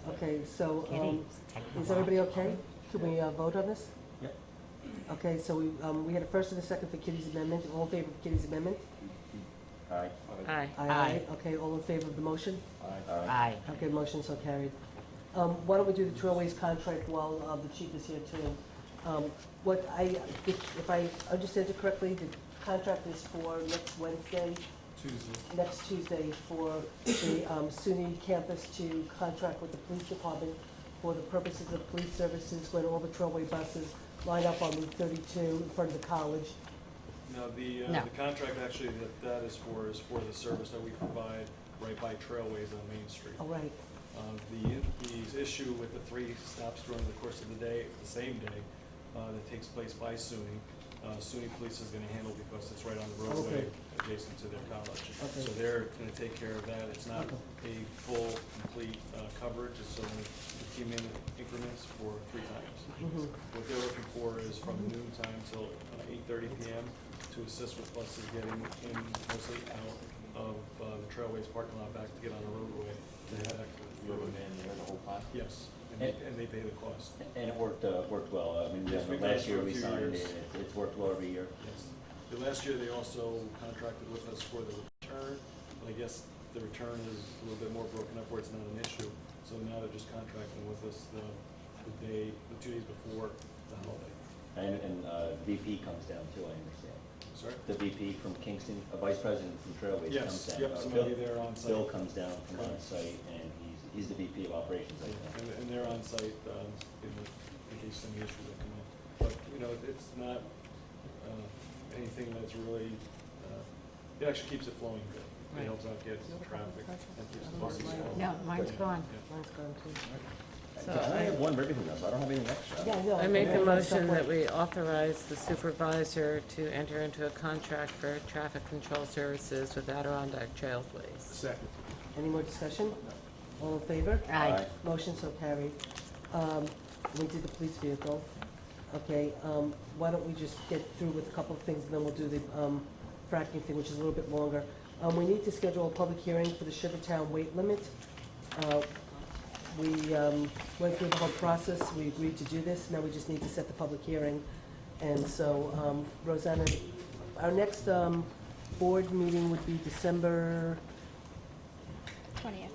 Okay, so, Kitty, is everybody okay? Can we, vote on this? Yep. Okay, so we had a first and a second for Kitty's amendment, all in favor of Kitty's amendment? Aye. Aye. Aye. Okay, all in favor of the motion? Aye. Okay, motion so carried. Why don't we do the Trailways contract while, the chief is here too? If I understand it correctly, the contract is for next Wednesday, next Tuesday, for the SUNY campus to contract with the police department for the purposes of police services when all the Trailway buses line up on Route 32 in front of the college. No, No. the contract actually that is for the service that we provide right by Trailways on Main Street. All right, The issue with the 3 stops during the course of the day, the same day, that takes place by SUNY, SUNY Police is gonna handle because it's right on the roadway Okay. adjacent to their college. Okay. So they're gonna take care of that. It's not a full, complete coverage, it's only 15-minute increments for 3 times. Mhm. What they're looking for is from noon time till 8:30 PM to assist with buses getting in, mostly out of the Trailways parking lot back to get on the roadway. To head back to You have a man there the whole time? Yes, and they pay the cost. And it worked well. I mean, Yes, we've done it last for year a we few signed years. it, it's worked well every year. Yes. The last year, they also contracted with us for the return, but I guess the return is a little bit more broken up where it's not an issue. So now they're just contracting with us the 2 days before the holiday. And VP comes down too, I understand. Sorry? The VP from Kingston, a vice president from Trailways Yes, comes down. yep, somebody there on site. Bill comes down from on Correct. site, and he's the VP of operations, I think. And they're on site in case any issues that come up. But, it's not anything that's really, it actually keeps it flowing good. It helps out get traffic and keeps the buses flowing. No, mine's gone. mine's gone too. So I have one for everything else, I don't have anything extra. Yeah, no. I make a all that stuff motion went- that we authorize the supervisor to enter into a contract for traffic control services with Adirondack Trailways. Second. Any more discussion? All in favor? Aye. Motion so carried. We did the police vehicle. Okay, why don't we just get through with a couple of things, and then we'll do the fracking thing, which is a little bit longer. We need to schedule a public hearing for the Sugartown weight limit. We went through the whole process, we agreed to do this, now we just need to set the public hearing. And so, Rosanna, our next board meeting would be December 20th.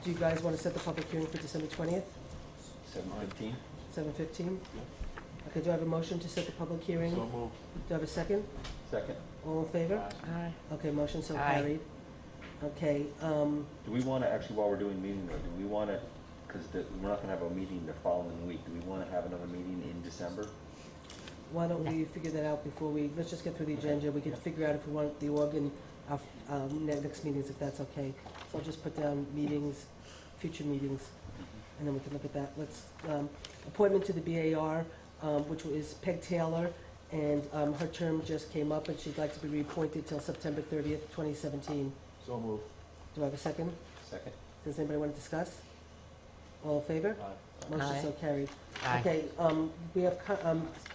Do you guys want to set the public hearing for December 20th? 7:15? 7:15? Okay, do I have a motion to set the public hearing? So moved. Do I have a second? Second. All in favor? Aye. Okay, motion so Aye. carried. Okay, Do we want to, actually, while we're doing meeting though, do we want to, because we're not going to have a meeting the following week, do we want to have another meeting in December? why don't we figure that out before let's just get through the agenda. We can figure out if we want the organ, our next meetings, if that's okay. So I'll just put down meetings, future meetings, and then we can look at that. Let's, appointment to the BAR, which is Peg Taylor, and her term just came up, and she'd like to be reappointed till September 30th, 2017. So moved. Do I have a second? Second. Does anybody want to discuss? All in favor? Aye. Motion Aye. so carried. Aye. Okay, we have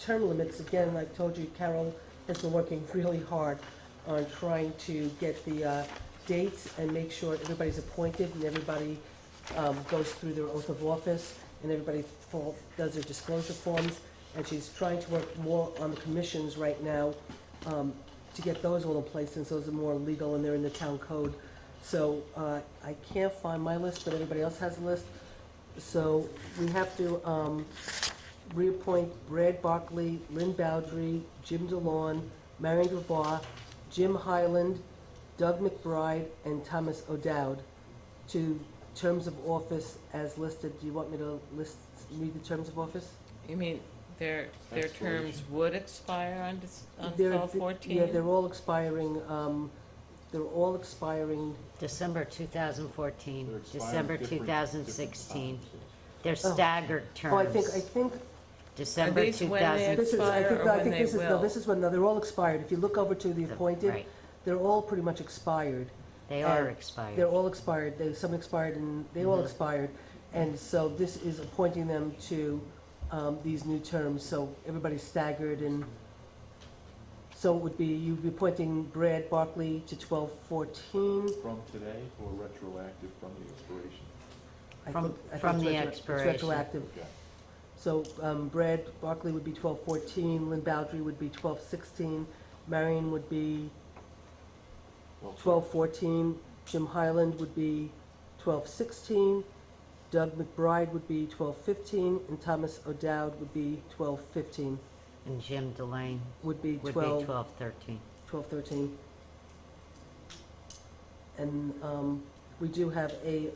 term limits. Again, like I told you, Carol has been working really hard on trying to get the dates and make sure everybody's appointed and everybody goes through their oath of office and everybody does their disclosure forms. And she's trying to work more on the commissions right now to get those all in place, since those are more legal and they're in the town code. So I can't find my list, but everybody else has a list. So we have to reappoint Brad Barkley, Lynn Bowdry, Jim DeLawn, Marion Dubois, Jim Highland, Doug McBride, and Thomas O'Dowd to terms of office as listed. Do you want me to read the terms of office? You mean their terms would expire on They're- 12/14? Yeah, they're all expiring, December 2014, They're expiring December different 2016. They're Oh. staggered Oh, I terms. think, December Are these when they 2000. this is, I expire think, or I when think they this is, no, will? this is when, no, they're all expired. If you look over to the appointed, Right, they're all pretty much expired. they are And expired. They're all expired. Some expired and they all expired. And so this is appointing them to these new terms, so everybody's staggered. And so it would be, you'd be appointing Brad Barkley to 12/14. From today or retroactive from the expiration? I From- think from it's the It's expiration. retroactive. Okay. So Brad Barkley would be 12/14, Lynn Bowdry would be 12/16, Marion would be Well, 12/14, Jim Highland would be 12/16, Doug McBride would be 12/15, and Thomas O'Dowd would be 12/15, And Jim Delane would be would be 12/13. 12/13. And we do have a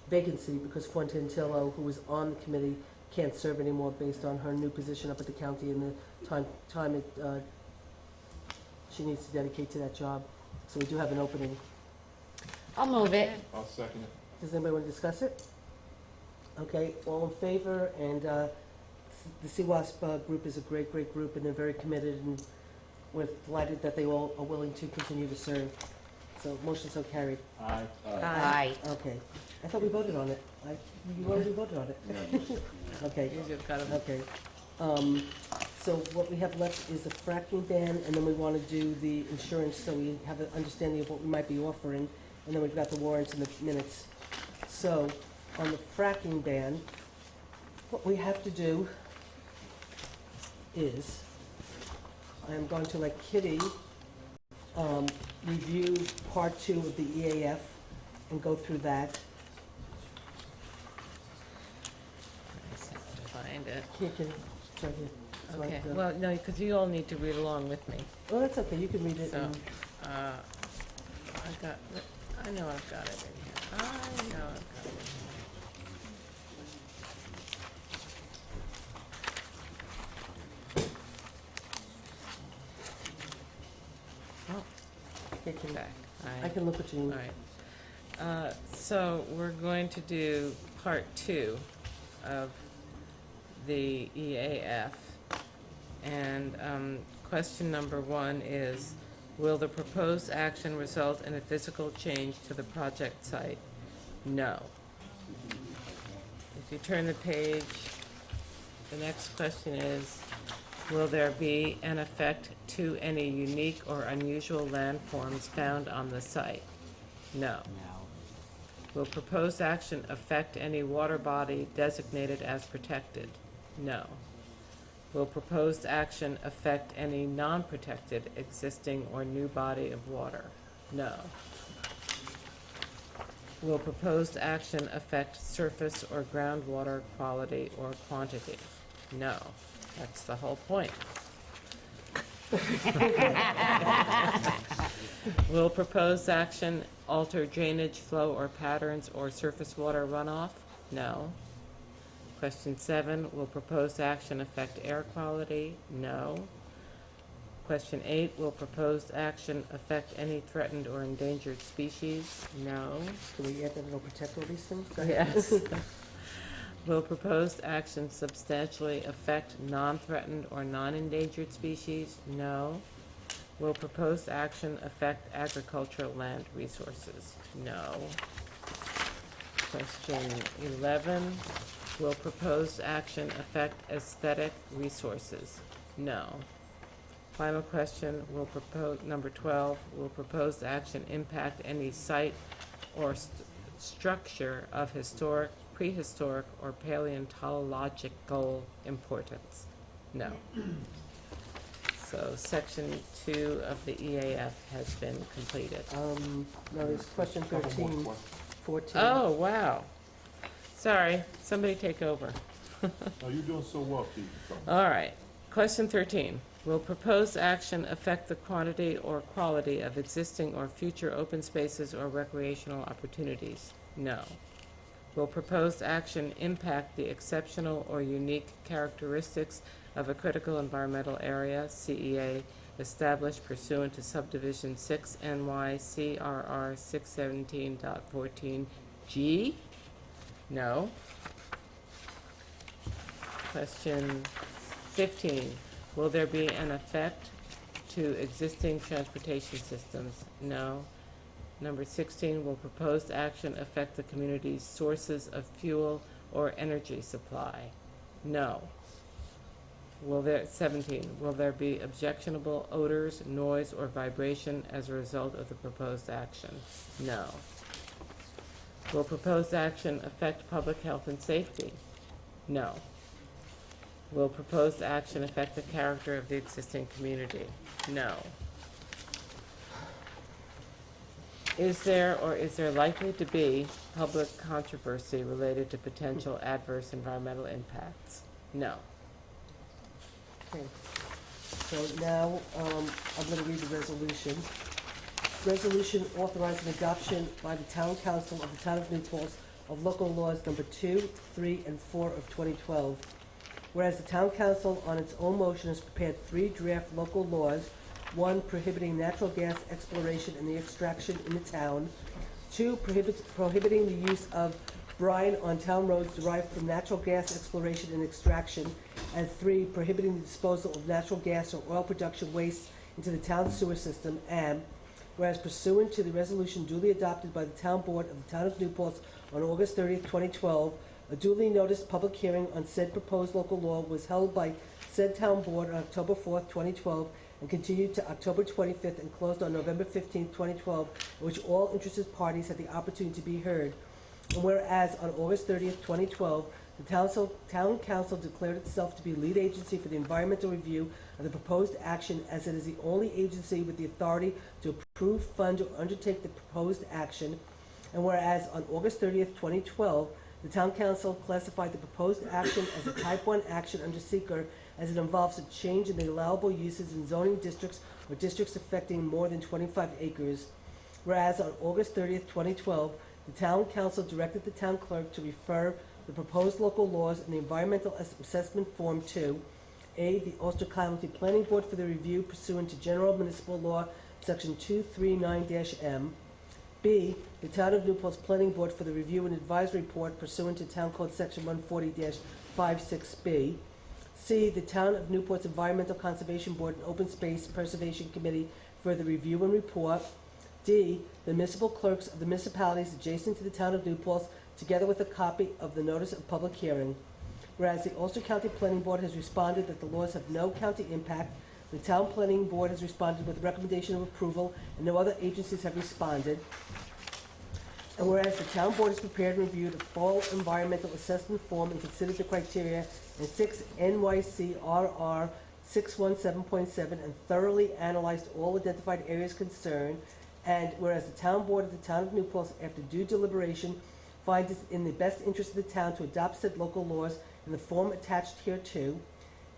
vacancy because Fontantillo, who was on the committee, can't serve anymore based on her new position up at the county and the time she needs to dedicate to that job. So we do have an opening. I'll move it. I'll second it. Does anybody want to discuss it? Okay, all in favor, and the CWASP group is a great, great group, and they're very committed, and we're delighted that they all are willing to continue to serve. So motion so carried. Aye. Aye. Okay, I thought we voted on it. You already voted on it. Okay, You just gotta okay. So what we have left is the fracking ban, and then we want to do the insurance, so we have an understanding of what we might be offering, and then we've got the warrants and the minutes. So, on the fracking ban, what we have to do is, I'm going to let Kitty review part 2 of the EAF and go through that. find it. It's right here. It's Okay, right there. well, no, because you all need to read along with me. Well, that's okay, you can read it. So, and- I know I've got it in here. I know I've got it in here. Oh, Okay, Kitty. back. I can look at you. All right. So we're going to do part 2 of the EAF. And question number 1 is Will the proposed action result in a physical change to the project site? No. If you turn the page, the next question is, will there be an effect to any unique or unusual landforms found on the site? No. Will proposed action affect any water body designated as protected? No. Will proposed action affect any non-protected existing or new body of water? No. Will proposed action affect surface or groundwater quality or quantity? No. That's the whole point. Will proposed action alter drainage flow or patterns or surface water runoff? No. Question 7, will proposed action affect air quality? No. Question 8, will proposed action affect any threatened or endangered species? No. Can we add that it'll protect all these things? Go ahead. Yes. Will proposed action substantially affect non-threatened or non-endangered species? No. Will proposed action affect agricultural land resources? No. Question 11, will proposed action affect aesthetic resources? No. Final question, number 12, will proposed action impact any site or structure of historic, prehistoric, or paleontological importance? No. So section 2 of the EAF has been completed. Now there's question 13, 14. Oh, wow. Sorry, somebody take over. No, you're doing so well, Keith. All right. Question 13. Will proposed action affect the quantity or quality of existing or future open spaces or recreational opportunities? No. Will proposed action impact the exceptional or unique characteristics of a critical environmental area, CEA, established pursuant to subdivision 6 NY CRR 617.14G? No. Question 15. Will there be an effect to existing transportation systems? No. Number 16, will proposed action affect the community's sources of fuel or energy supply? No. 17, will there be objectionable odors, noise, or vibration as a result of the proposed action? No. Will proposed action affect public health and safety? No. Will proposed action affect the character of the existing community? No. Is there or is there likely to be public controversy related to potential adverse environmental impacts? No. Okay. So now, I'm going to read the resolution. Resolution authorizing adoption by the Town Council of the Town of New Paltz of local laws number 2, 3, and 4 of 2012. Whereas the Town Council, on its own motion, has prepared 3 draft local laws. 1, prohibiting natural gas exploration and the extraction in the town. 2, prohibiting the use of brine on town roads derived from natural gas exploration and extraction. And 3, prohibiting the disposal of natural gas or oil production waste into the town sewer system. And whereas pursuant to the resolution duly adopted by the Town Board of the Town of New Paltz on August 30th, 2012, a duly noticed public hearing on said proposed local law was held by said Town Board on October 4th, 2012, and continued to October 25th and closed on November 15th, 2012, in which all interested parties had the opportunity to be heard. And whereas on August 30th, 2012, the Town Council declared itself to be lead agency for the environmental review of the proposed action, as it is the only agency with the authority to approve, fund, or undertake the proposed action. And whereas on August 30th, 2012, the Town Council classified the proposed action as a Type 1 action under seeker, as it involves a change in the allowable uses in zoning districts or districts affecting more than 25 acres. Whereas on August 30th, 2012, the Town Council directed the Town Clerk to refer the proposed local laws in the Environmental Assessment Form to A, the Ulster County Planning Board for the review pursuant to General Municipal Law, Section 239-M. B, the Town of New Paltz Planning Board for the review and advisory report pursuant to Town Code Section 140-56B. C, the Town of Newport's Environmental Conservation Board and Open Space Preservation Committee for the review and report. D, the municipal clerks of the municipalities adjacent to the Town of Newport, together with a copy of the notice of public hearing. Whereas the Ulster County Planning Board has responded that the laws have no county impact, the Town Planning Board has responded with a recommendation of approval, and no other agencies have responded. And whereas the Town Board has prepared and reviewed a full environmental assessment form and considered the criteria in 6 NYCRR 617.7 and thoroughly analyzed all identified areas concerned, and whereas the Town Board of the Town of Newport, after due deliberation, finds it in the best interest of the town to adopt said local laws in the form attached hereto,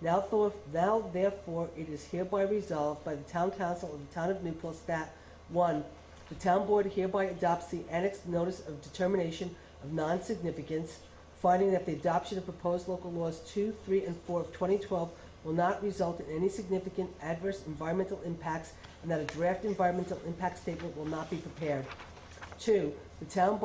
now therefore it is hereby resolved by the Town Council of the Town of Newport that 1. The Town Board hereby adopts the annexed notice of determination of non-significance, finding that the adoption of proposed local laws 2, 3, and 4 of 2012 will not result in any significant adverse environmental impacts, and that a draft environmental impact statement will not be prepared. 2. The Town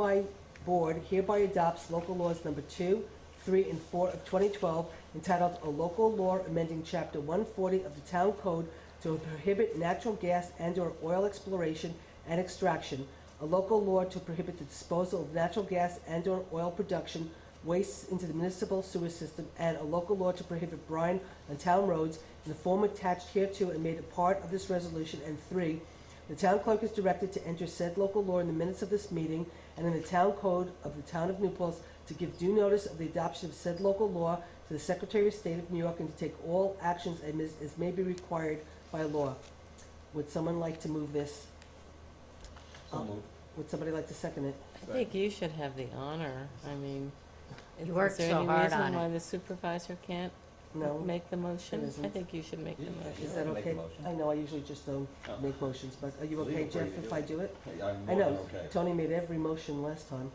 Board hereby adopts local laws number 2, 3, and 4 of 2012, entitled A Local Law Amending Chapter 140 of the Town Code to prohibit natural gas and/or oil exploration and extraction, a local law to prohibit the disposal of natural gas and/or oil production wastes into the municipal sewer system, and a local law to prohibit brine on town roads in the form attached hereto and made a part of this resolution. And 3, the town clerk is directed to enter said local law in the minutes of this meeting and in the town code of the Town of Newport, to give due notice of the adoption of said local law to the Secretary of State of New York, and to take all actions as may be required by law. Would someone like to move this? Would somebody like to second it? I think you should have the honor. I mean, You worked so hard Is there any on reason why it. the supervisor can't No. make the motion? There isn't. I think you should make the motion. Is that Make a okay? motion. I know, I usually just don't make motions, but are you okay, Legal for you Jeff, to if do I it. do it? Hey, I'm I more than know, okay. Tony made every motion last time.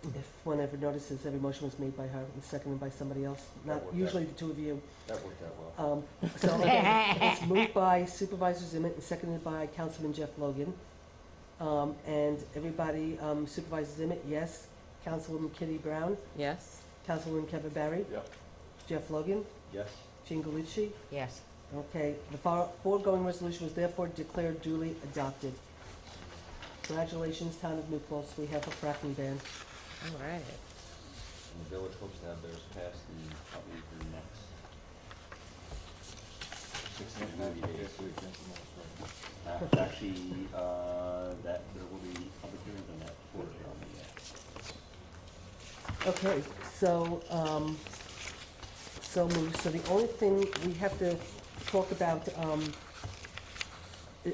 If one ever notices, every motion was made by her and seconded by somebody else, not worked usually the two of you. That worked out well. So, okay, it's moved by Supervisor Zimmet and seconded by Councilman Jeff Logan. And everybody, Supervisor Zimmet, yes. Councilwoman Kitty Brown, Yes? Councilwoman Kevin Barry, Yep. Jeff Logan, Yes? Jean Galucci. Yes. Okay, the foregoing resolution was therefore declared duly adopted. Congratulations, Town of Newport, we have a fracking ban. All right. And the village hopes to have theirs passed in probably the next 90 days. Actually, that there will be public hearings on that before Okay, so, so moved. So the only thing we have to talk about,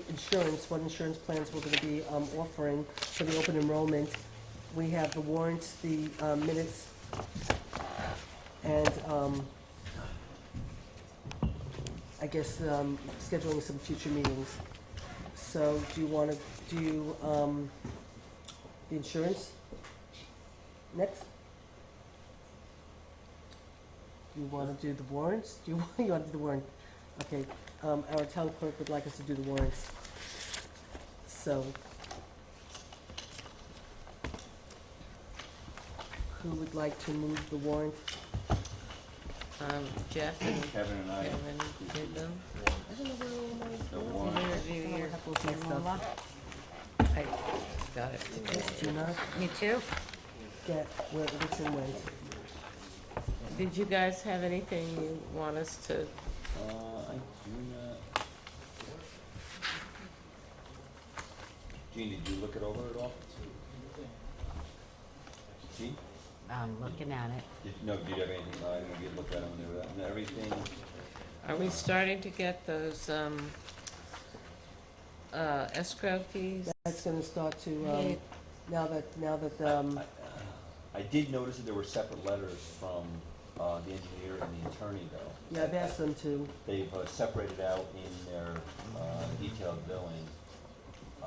insurance, what insurance plans we're gonna be, offering for the open enrollment. We have the warrants, the, minutes, and, I guess, scheduling some future meetings. So do you wanna do, the insurance next? Do you wanna do the warrants? Do you wanna do the warrant? Okay, our town clerk would like us to do the warrants. So, who would like to move the warrant? Jeff and Kevin and I. Kevin did them. I don't know where all my. The warrant. I have those mixed up. I got it. Do you not Me too? get where it's in went? Did you guys have anything you want us to? I do not. Jean, did you look it over at all? Jean? I'm looking at it. Did you have anything, I didn't get look at them, and everything? Are we starting to get those, escrow fees? That's gonna start to, now that, I did notice that there were separate letters from the engineer and the attorney, though. yeah, I've asked them to, They've separated out in their detailed billing.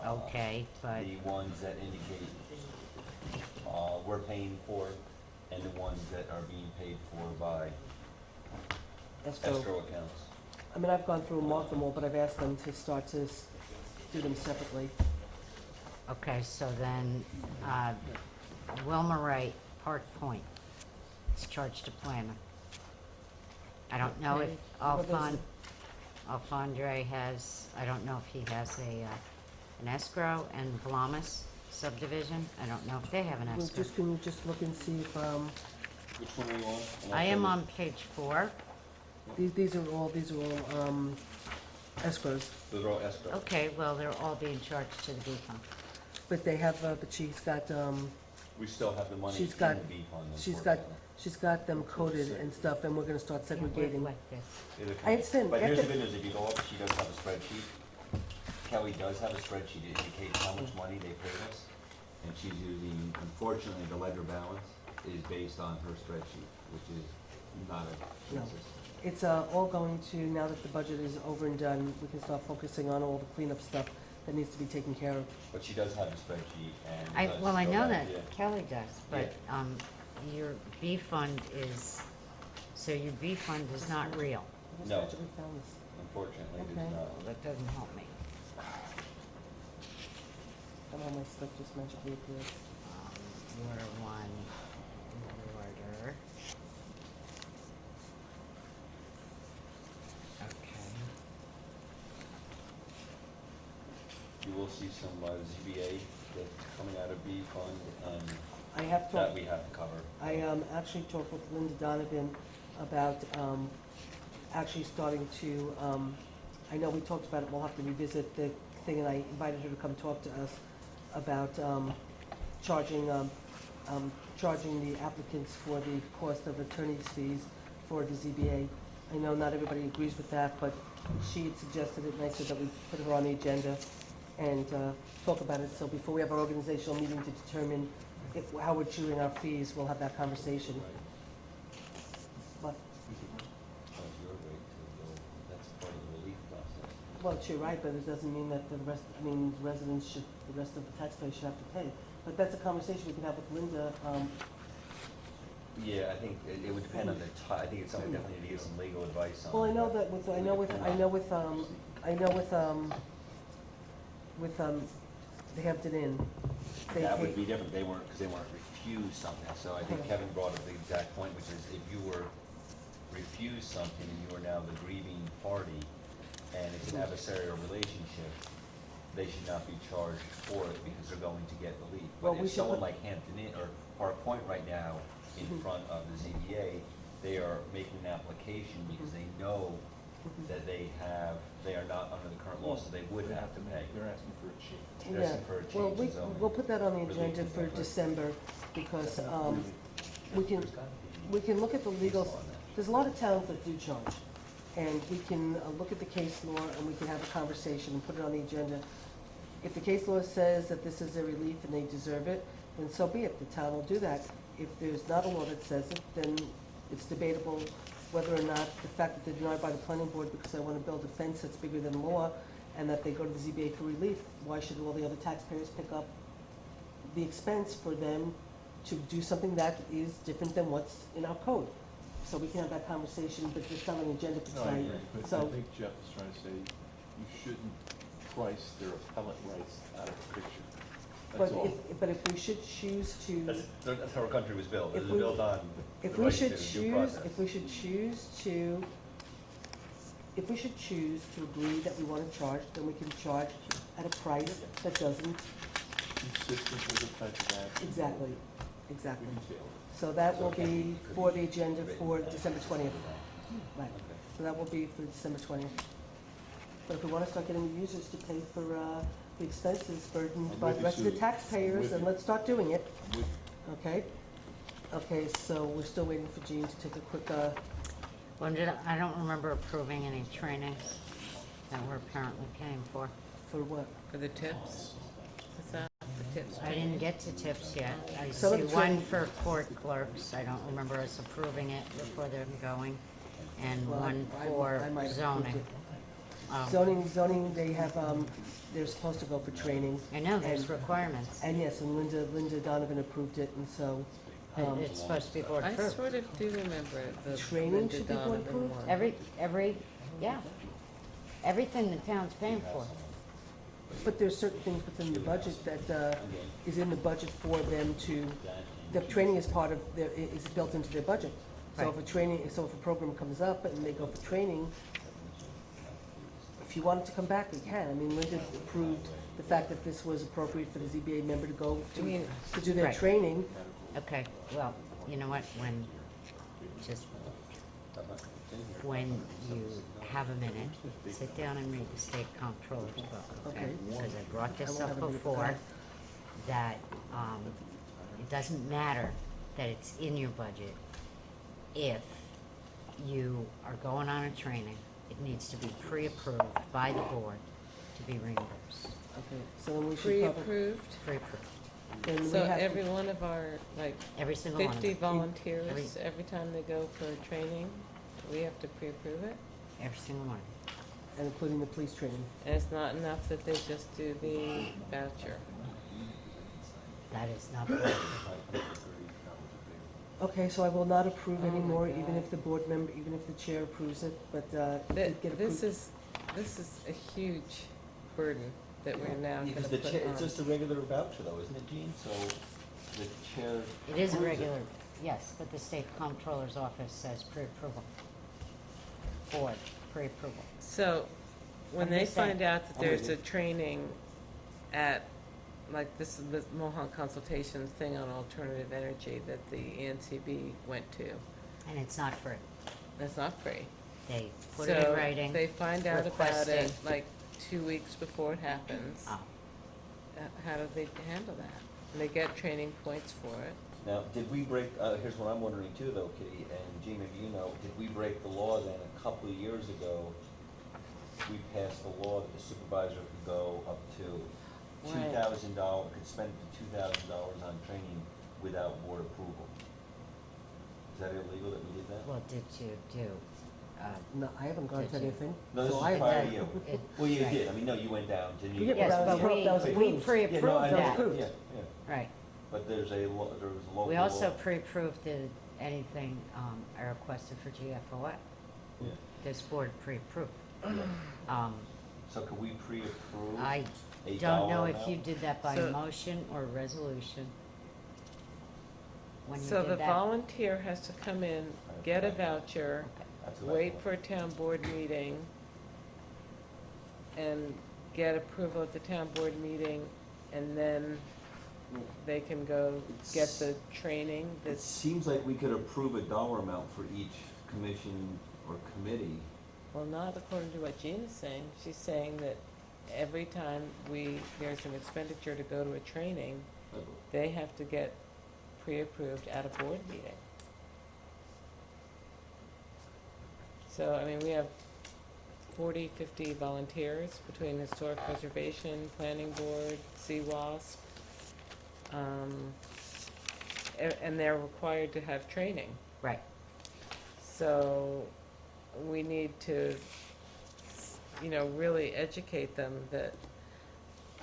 Okay, but The ones that indicate we're paying for, and the ones that are being paid for by escrow accounts. I mean, I've gone through and marked them all, but I've asked them to start to do them separately. okay, so then, Wilma Wright, Park Point, it's charged to planner. I don't know if Okay. Alfondre has, I don't know if he has an escrow, and Valamis subdivision, I don't know if they have an Well, escrow. just, can you just look and see if, Which one are you on? I am on page 4. these are all, escrows. Those are all escrow. Okay, well, they're all being charged to the B fund. But they have, but she's got, We still have the money in she's the got, B fund. she's got them coded and stuff, and we're gonna start segregating. Like this. unfortunately. I understand. But here's the After- good news, if you go up, she does have a spreadsheet. Kelly does have a spreadsheet that indicates how much money they paid us. And she's using, unfortunately, the ledger balance is based on her spreadsheet, which is not a No. consistent. It's all going to, now that the budget is over and done, we can start focusing on all the cleanup stuff that needs to be taken care of. But she does have a spreadsheet and. Well, I so know that yeah. Kelly does, but your B fund is, so your B fund is not real. I just No. magically found this. Unfortunately, Okay. there's Well, not. that doesn't help me. And all my stuff just magically appeared. Water 1, order. Okay. You will see some ZBA that's coming out of B fund and I have that talked, we have to cover. I actually talked with Linda Donovan about actually starting to, I know we talked about it, we'll have to revisit the thing, and I invited her to come talk to us about charging the applicants for the cost of attorney's fees for the ZBA. I know not everybody agrees with that, but she had suggested it, and I said that we put her on the agenda and talk about it. So before we have our organizational meeting to determine how we're choosing our fees, we'll have that conversation. But, Oh, you're right, that's part of the relief process. well, you're right, but it doesn't mean that the rest, the residents should, the rest of the taxpayers should have to pay. But that's a conversation we can have with Linda. Yeah, I think it would depend on the I think it's something we definitely need to get some legal advice on. Well, I know that with, with the Hampton Inn, they That would pay, be different, they weren't, because they weren't refused something, so I think Okay. Kevin brought up the exact point, which is if you were refused something and you are now the grieving party, and it's an adversarial relationship, they should not be charged for it because they're going to get relief. Well, But we if should someone put- like Hampton Inn or Park Point right now in front of the ZBA, they are making an application because they know that they are not under the current law, so they would have to pay. They're asking for a change. They're yeah, asking for a well, change in zoning. we'll put that on the agenda for December, because, we can look at the legal, there's a lot of towns that do charge. And we can look at the case law and we can have a conversation and put it on the agenda. If the case law says that this is a relief and they deserve it, then so be it, the town will do that. If there's not a law that says it, then it's debatable whether or not the fact that they're denied by the planning board because they want to build a fence that's bigger than law and that they go to the ZBA for relief, why should all the other taxpayers pick up the expense for them to do something that is different than what's in our code? So we can have that conversation, but it's not on the agenda for No, I tonight. agree, but I So, think Jeff is trying to say you shouldn't price their appellate rights out of the picture. That's all. but if we should choose to, That's how our country was built, it If was we- built on the if we right should to due choose, process. if we should choose to agree that we want to charge, then we can charge at a price that doesn't, Consistent with the type of action. exactly. Retail. So that will be for the agenda for December 20th. Right, so that will be for December 20th. But if we want to start getting the users to pay for the expenses burdened I'm by with the you, rest of the Sue. taxpayers, with then you. let's start doing it, I'm with okay? Okay, so we're still waiting for Jean to take a quick, I don't remember approving any trainings that we're apparently paying for. for what? For the tips? Is that the tips? I didn't get to tips yet. I Some of see the one training- for court clerks. I don't remember us approving it before they're going, and Well, one I for might have approved zoning. it. Oh, Zoning, they have, they're supposed to go for training. I know, there's And- requirements. And yes, and Linda Donovan approved it, and so, It's supposed to be board I approved. sort of do remember the Training Linda should be board Donovan approved? one. Yeah. Everything the town's paying for. but there's certain things within the budget that is in the budget for them to, the training is part of, is built into their budget. So if a program comes up and they go for training, if you wanted to come back, we can. I mean, Linda approved the fact that this was appropriate for the ZBA member to go to do their Right. training. Okay, well, you know what, when you have a minute, sit down and read the state comptroller's book, okay? Okay. Because I brought this I won't up have a minute for before, that. that, it doesn't matter that it's in your budget. If you are going on a training, it needs to be pre-approved by the board to be reimbursed. Okay, so then we should probably. Pre-approved? Pre-approved. Then we So have to- every one of our, like, Every single one of 50 them. volunteers, every time they go for training, we have to pre-approve it? Every single one. And including the police training. And it's not enough that they just do the voucher? That is not correct. Okay, so I will not approve Oh my anymore, even God. if the board member, even if the chair approves it, but, That- get This approved. this is a huge burden that we're now gonna Because the put chair, on. it's just a regular voucher though, isn't it, Gene? So the chair. It is a approves regular, yes, but the state comptroller's office says pre-approval. Board, pre-approval. So, when I'm they just saying. find out that I'm with there's a you. training at, like this is the Mohawk consultation thing on alternative energy that the ANCB went to, And it's not free. that's not free. They put it in So, writing. they find out about request it like 2 weeks before it happens. Oh, How do they handle that? And they get training points for it. Now, did we break, here's what I'm wondering too though, Kitty, and Gene, maybe you know, did we break the law then a couple of years ago? We passed the law that the supervisor could go up to Right. $2,000, could spend up to $2,000 on training without board approval. Is that illegal that we did that? well, did you do, No, I haven't gone to Did you? anything. No, this So is I- prior to you. it- Well, you right. did, I mean, no, you went down to New Yeah, York. but yes, that was- but that was we approved. Yeah, no, pre-approved I know, that. yeah, yeah. Right. But there's a, there was a local law. We also pre-approved anything, I requested for GFOA. Yeah. This board pre-approved. So could we pre-approve I a don't dollar know if amount? you did that by So- motion or resolution. When you So the did that. volunteer has to come in, get a voucher, Okay. That's what I wait thought. for a town board meeting, and get approval at the town board meeting, and then they can go get the training It that's, seems like we could approve a dollar amount for each commission or committee. well, not according to what Jean is saying. She's saying that every time there's an expenditure to go to a training, they have to get pre-approved at a board meeting. So, I mean, we have 40, 50 volunteers between historic preservation, planning board, CWASP. And they're required to have training. Right. So we need to, really educate them that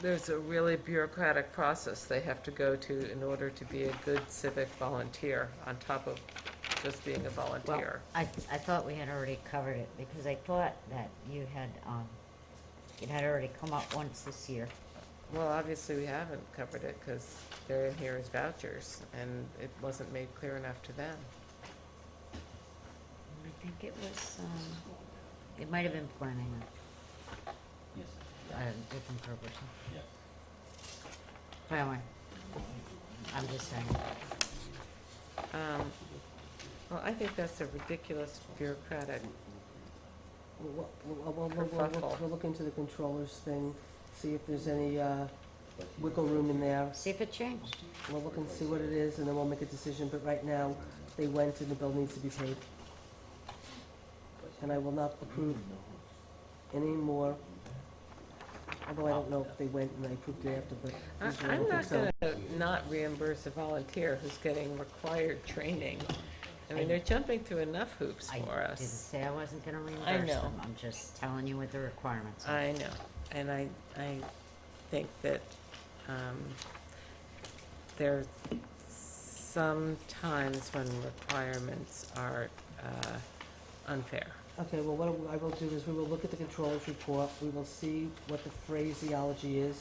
there's a really bureaucratic process they have to go to in order to be a good civic volunteer, on top of just being a Well, volunteer. I thought we had already covered it, because I thought that you had, it had already come up once this year. Well, obviously, we haven't covered it, because they're in here as vouchers, and it wasn't made clear enough to them. I think it was, it might have been planning, Yes. a different person. Yeah. But anyway, I'm just saying. Well, I think that's a ridiculous bureaucratic, We'll look into the controller's thing, see if there's any wiggle room in there. See if it changed. We'll look and see what it is, and then we'll make a decision, but right now, they went and the bill needs to be paid. And I will not approve any more, although I don't know if they went and I approved it after, but usually I I'm don't not think so. gonna not reimburse a volunteer who's getting required training. I mean, they're jumping through enough hoops I for didn't us. say I wasn't gonna I reimburse know. them, I'm just telling you what the requirements are. I know, and I think that, there are some times when requirements are, unfair. Okay, well, what I will do is we will look at the controller's report, we will see what the phraseology is.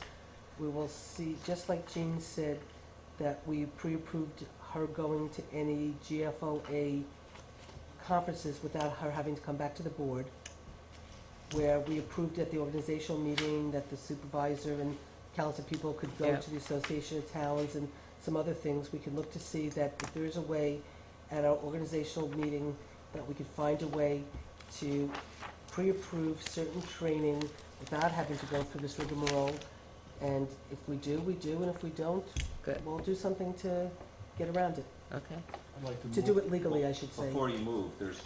We will see, just like Jean said, that we pre-approved her going to any GFOA conferences without her having to come back to the board, where we approved at the organizational meeting that the supervisor and council people could go Yeah. to the Association of Towns and some other things. We can look to see that if there is a way at our organizational meeting that we could find a way to pre-approve certain training without having to go through this rigmarole. And if we do, we do, and if we don't, Good. we'll do something to get around it. Okay. I'd like To do it legally, I should say. Before you move, there's,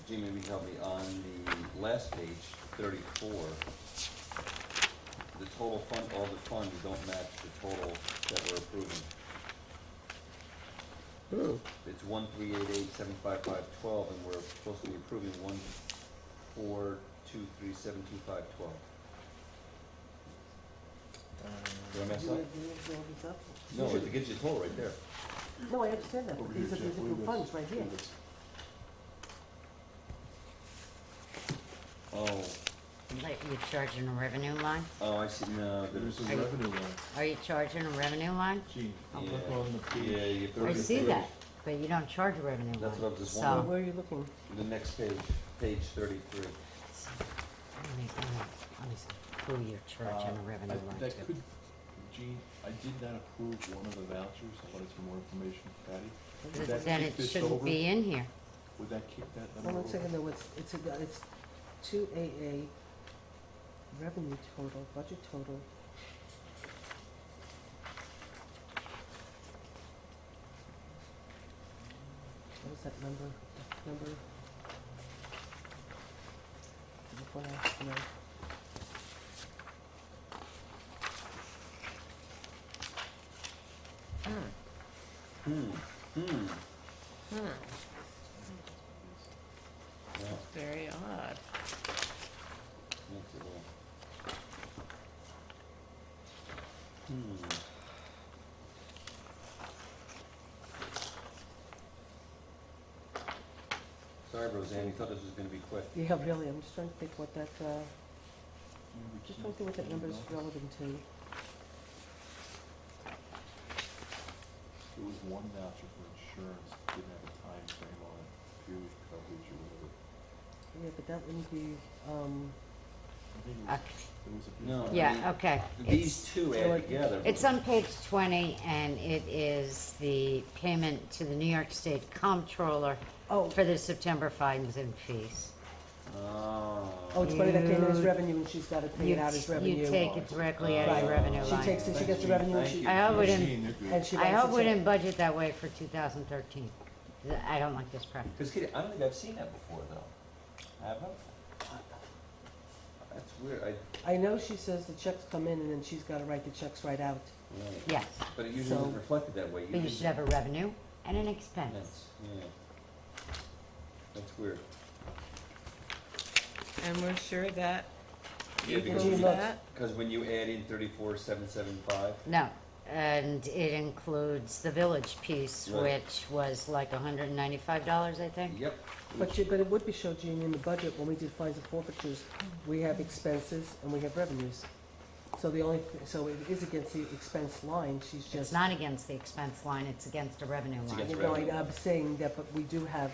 Jimmy, maybe help me, on the last page, 34, the total fund, all the funds don't match the total that we're approving. It's 1,388,75512, and we're supposed to be approving 1,423,72512. Did I mess up? No, it gives you a total right there. No, I understand that, but these are the different funds right here. Oh, Like you charging a revenue line? oh, I see, no, There's there's, a revenue line. Are you charging a revenue line? Gene, yeah, look on the page. yeah, you have to I look at see the- that, but you don't charge a revenue line. That's what I was just So- wondering. Where are you looking? The next page, page 33. Let me see who you're charging a revenue line That to. could, Gene, I did not approve one of the vouchers, I wanted some more information from Patty. Would that Then kick it this shouldn't over? be in here. Would that kick that Hold number on a over? second, though, it's 2AA, revenue total, budget total. What was that number? Number? Before I, no. Hmm. Yeah, Very odd. makes it all. Sorry, Roseanne, you thought this was gonna be quick. Yeah, really, I'm just trying to think what that, just trying to think what that number is relevant to. There was one voucher for insurance, didn't have a time frame on it, period coverage or whatever. Yeah, but that wouldn't be, I think it was, Okay. there was a. No. Yeah, okay. These two add like- together. It's on page 20, and it is the payment to the New York State Comptroller oh, for the September fines and fees. oh, it's money that came in as revenue and she's gotta pay it out as revenue. You take it directly out of Right. your revenue She line. takes it, she gets the revenue and Thank she, you. I hope we Gene, didn't, you're good. and she I writes hope a we check. didn't budget that way for 2013. I don't like this practice. Because Kitty, I don't think I've seen that before, though. Have I? That's weird. I know she says the checks come in and then she's gotta write the checks right out. Right. Yes, But it usually isn't So- reflected that way. but you Usually- should have a revenue and an expense. That's, yeah. That's weird. And we're sure that Yeah, you because can you do look- that? Because when you add in 34,775, No, and it includes the village piece, Right. which was like $195, I think. yep. But it would be showed, Jean, in the budget, when we did fines and forfeitures, we have expenses and we have revenues. So so it is against the expense line, she's just. It's not against the expense line, it's against the revenue It's line. against- You know, revenue. I'm saying that, but we do have.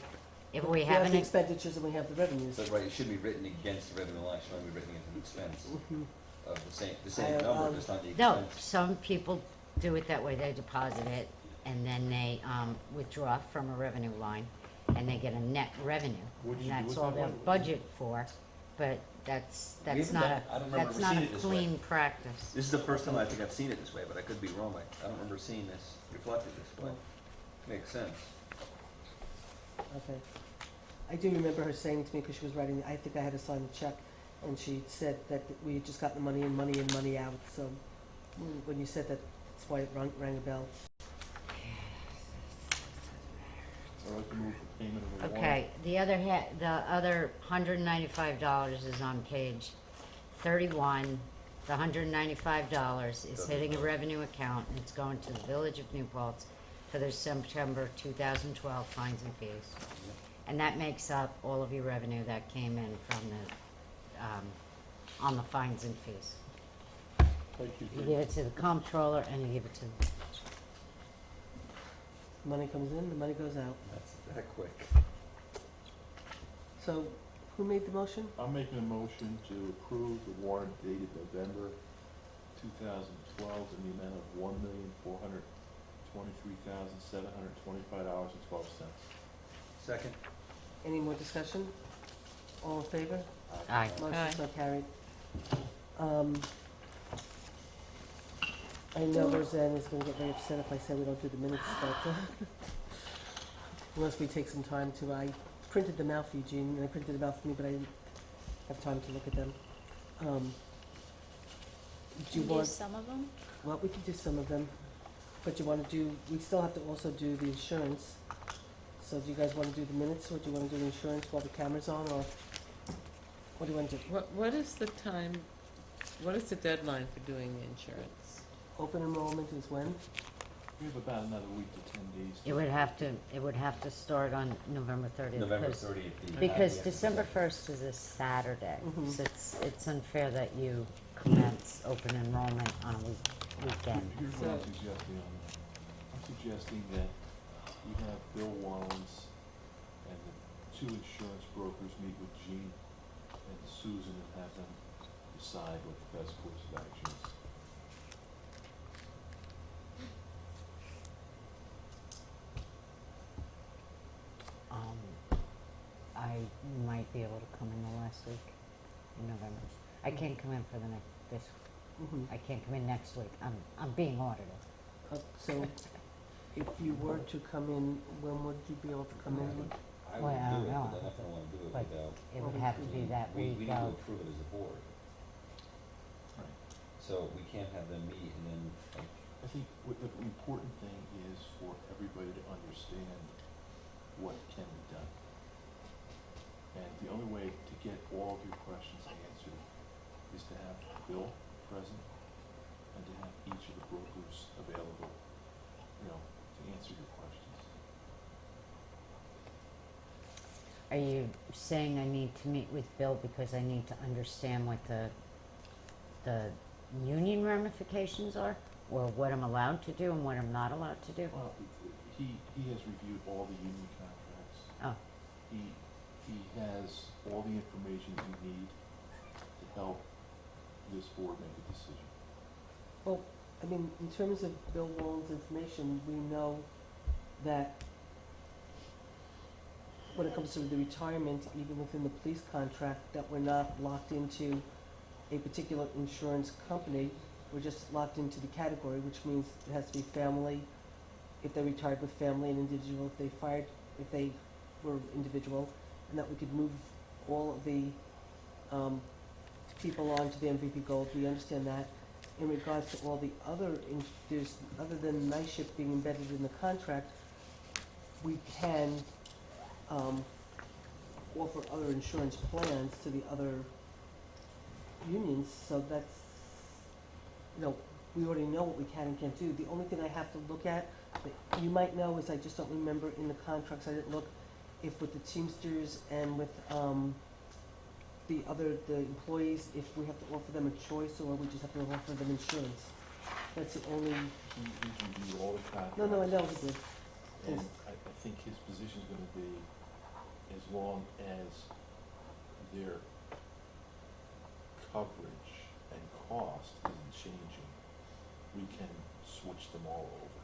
If we have the an, expenditures and we have the revenues. But right, it should be written against the revenue line, it should only be written against an expense Mhm. of the same number, just not the no, expense. some people do it that way, they deposit it, and then they, withdraw from a revenue line, and they get a net revenue. Would you And do that's it all that they way? budget for, but that's haven't not done- a, I don't remember that's not seeing a it this way. clean practice. This is the first time I think I've seen it this way, but I could be wrong. I don't remember seeing this reflected this way. Makes sense. Okay. I do remember her saying to me, because she was writing, I think I had to sign a check, and she said that we had just gotten the money in, money out, so when you said that, that's why it rang a bell. I'd like to move the payment of the warrant. Okay, the other $195 is on page 31. The $195 is hitting a revenue account, and it's going to the Village of New Paltz for their September 2012 fines and fees. And that makes up all of your revenue that came in from on the fines and fees. Thank you, You Gene. give it to the comptroller and you give it to the village. Money comes in, the money goes out. That's that quick. So, who made the motion? I'm making a motion to approve the warrant dated November 2012 in the amount of $1,423,725.12. Second? Any more discussion? All in favor? Aye. Motion so carried. I know Roseanne is gonna get very upset if I say we don't do the minutes, but, unless we take some time to, I printed them out for Eugene, and I printed them out for me, but I didn't have time to look at them. Do you Can you do want, some of them? well, we can do some of them, but you wanna do, we still have to also do the insurance. So do you guys wanna do the minutes, or do you wanna do the insurance while the camera's on, or what do you wanna do? What is the time, what is the deadline for doing the insurance? Open enrollment is when? We have about another week to 10 days. It would have to start on November 30th. November because- 30th. Because December 1st is a Saturday, Mhm. so it's unfair that you commence open enrollment on a weekend. Here's what I'm suggesting on that. I'm suggesting that we have Bill Wallens and the two insurance brokers meet with Gene and Susan and have them decide what the best course of action is. I might be able to come in the last week in November. I can't come in for the I can't come in next week. I'm being audited. So, if you were to come in, when would you be able to come in? I Well, would I do don't it, know. but I'm not gonna wanna do it But without. it would have to be that We week need to of, approve it as a board. Right. So we can't have them meet and then, like, I think what the important thing is for everybody to understand what can be done. And the only way to get all of your questions answered is to have Bill present and to have each of the brokers available, to answer your questions. are you saying I need to meet with Bill because I need to understand what the union ramifications are? Or what I'm allowed to do and what I'm not allowed to do? Well, he has reviewed all the union contracts. Oh, He has all the information you need to help this board make a decision. Well, I mean, in terms of Bill Wallen's information, we know that when it comes to the retirement, even within the police contract, that we're not locked into a particular insurance company. We're just locked into the category, which means it has to be family, if they retired with family, and individual if they were individual, and that we could move all of the people on to the MVP Gold. We understand that. In regards to all the other, other than night shift being embedded in the contract, we can offer other insurance plans to the other unions, so that's, we already know what we can and can't do. The only thing I have to look at, that you might know, is I just don't remember in the contracts, I didn't look, if with the Teamsters and with the employees, if we have to offer them a choice, or we just have to offer them insurance. That's the only, He's reviewed all the contracts. no, I know he did. And I think his position's gonna be, as long as their coverage and cost isn't changing, we can switch them all over.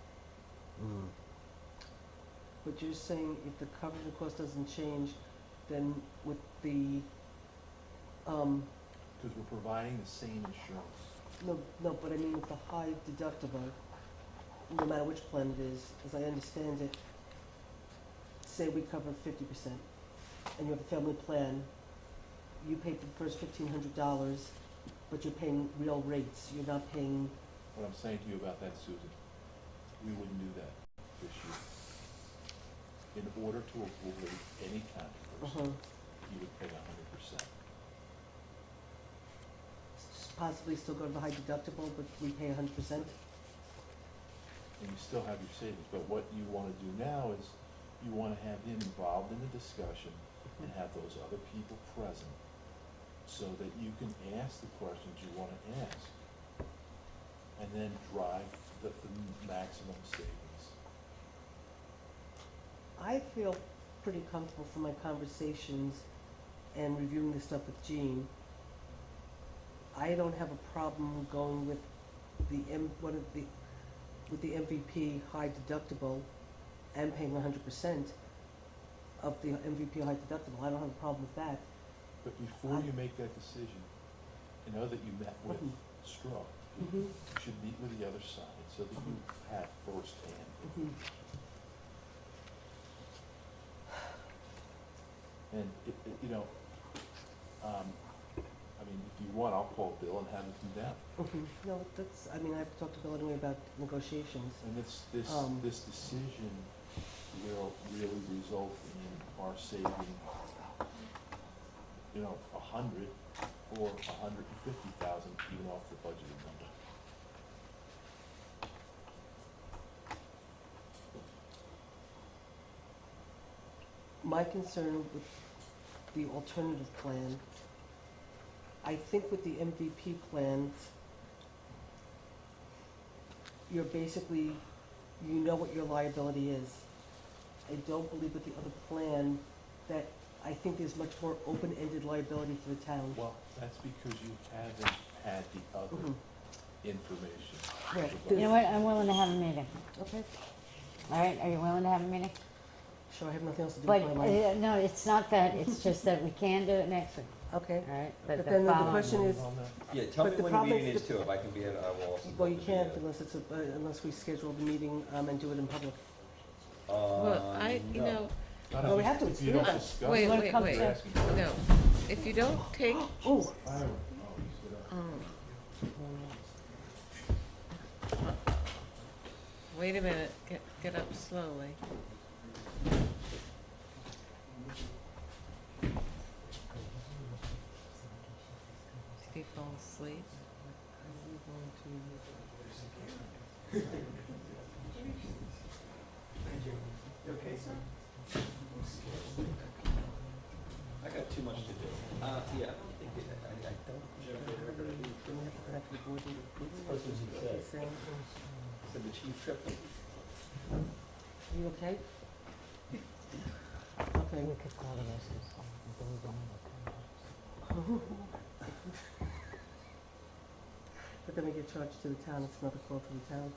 But you're saying if the coverage and cost doesn't change, then with the, Because we're providing the same insurance. no, but I mean with the high deductible, no matter which plan it is, as I understand it, say we cover 50%, and you have a family plan, you pay for the first $1,500, but you're paying real rates, you're not paying, What I'm saying to you about that, Susan, we wouldn't do that this year. In order to avoid any controversy, you would pay 100%. possibly still go to the high deductible, but we pay 100%. And you still have your savings, but what you wanna do now is, you wanna have him involved in the discussion and have those other people present, so that you can ask the questions you wanna ask, and then drive the maximum savings. I feel pretty comfortable from my conversations and reviewing this stuff with Jean, I don't have a problem going with with the MVP high deductible and paying 100% of the MVP high deductible. I don't have a problem with that. But before you make that decision, you know that you met with Mhm. Straw. Mhm. You should meet with the other side so that you have firsthand. Mhm. And you know, I mean, if you want, I'll call Bill and have him come down. Mhm. No, that's, I mean, I've talked to Bill anyway about negotiations. And this decision will really result in our saving, you know, 100 or 150,000, even off the budgeted number. My concern with the alternative plan, I think with the MVP plans, you're basically, you know what your liability is. I don't believe with the other plan that, I think there's much more open-ended liability for the town. Well, that's because you haven't had the other Mhm. information. Right. You know what, I'm willing to have a meeting. Okay, All right, are you willing to have a meeting? sure, I have nothing else to do But, with my life. no, it's not that, it's just that we can do it next week, Okay, all right? but the then the following question week. is, Yeah, tell But me the when the problem meeting is is too, if I can be at, I will also. well, you be can't at it. unless it's unless we schedule the meeting, and do it in public. Well, you No. know, Well, we have to, If you it's don't here. discuss wait, it, wanna wait, come wait, to- asking. no, if you don't take, Oh, wait a minute, get up slowly. Did he fall asleep? I got too much to do. Yeah, I don't. So the chief tripped me. You okay? Okay. We could call the rest of this, I believe one of But then we get charged to the town, it's another call to the town.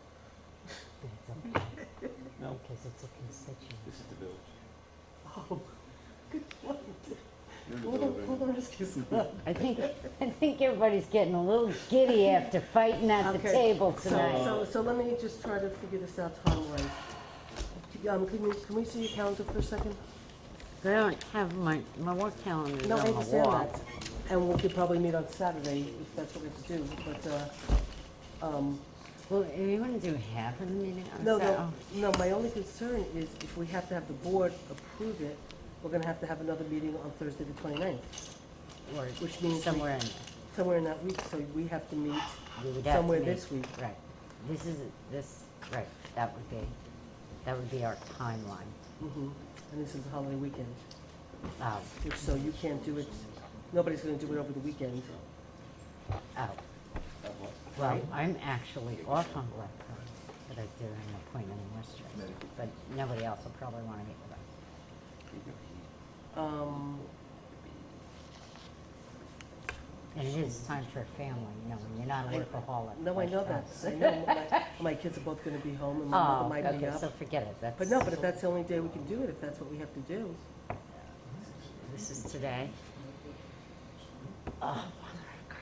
No, because it's a constituent. this is the village. Oh, good point. You're the Hold village. on, rescue squad. I think everybody's getting a little giddy after fighting at the Okay, table so- tonight. So let me just try to figure this out time-wise. Can we see your calendar for a second? I don't have my work calendar is No, I on the understand wall. that. And we could probably meet on Saturday if that's what we have to do, but, Well, you want to do half of the meeting on no, Saturday? no, my only concern is if we have to have the board approve it, we're gonna have to have another meeting on Thursday the 29th, Or which means somewhere in somewhere in that week, so we have to meet there. We would have to somewhere meet- this week. Right. Right, that would be our timeline. Mhm. And this is a holiday weekend, Oh, which, so you can't do it, nobody's gonna do it over the weekend. oh. Well, I'm actually off on Black Friday, but I do an appointment in Worcester. But nobody else will probably want to meet with us. And it is time for a family, you know, when you're not a workaholic. No, I like know that. us. I know my kids are both gonna be home and my mother Oh, might be okay, up. so forget it, that's. But no, but if that's the only day we can do it, if that's what we have to do. This is today. Oh, Mother of God.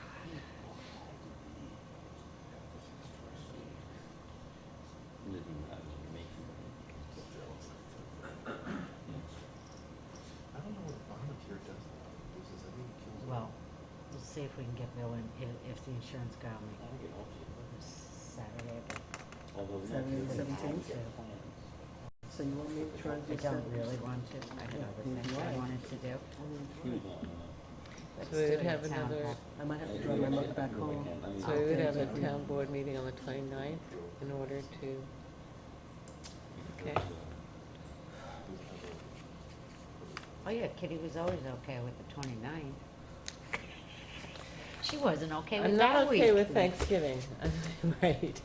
I don't know what volunteer does that. This is, I think it kills. Well, we'll see if we can get Bill in, if the insurance guy will make it this Saturday, but. Saturday the 17th. So you want me to try to do I don't Saturday? really want to, I have other things I wanted to do. But So we would still, have town another, hall. I might have to drive my mother back home. so we would have a town board meeting on the 29th in order to, okay. Oh, yeah, Kitty was always okay with the 29th. She wasn't okay with I'm that not week. okay with Thanksgiving, right.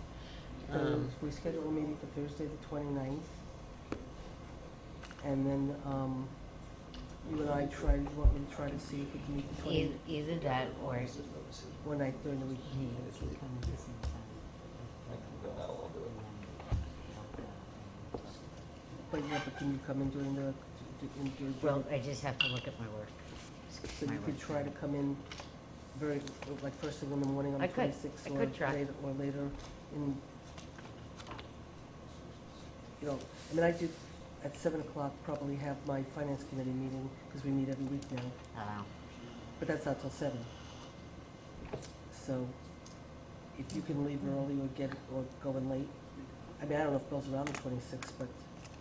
We schedule a meeting for Thursday the 29th. And then, you and I try, you want me to try to see if we can meet the 20, Either that or one night during the week? he can come at the same time. But can you come in during the, Well, I just have to look at my work. so my you could work try to schedule. come in very, like first thing in the morning on the I could. 26th? I could try. Or later in, you know, I mean, I did, at 7 o'clock, probably have my finance committee meeting, because we meet every week now, Oh, but that's not till 7. So, if you can leave early or go in late, I mean, I don't know if Bill's around the 26th, but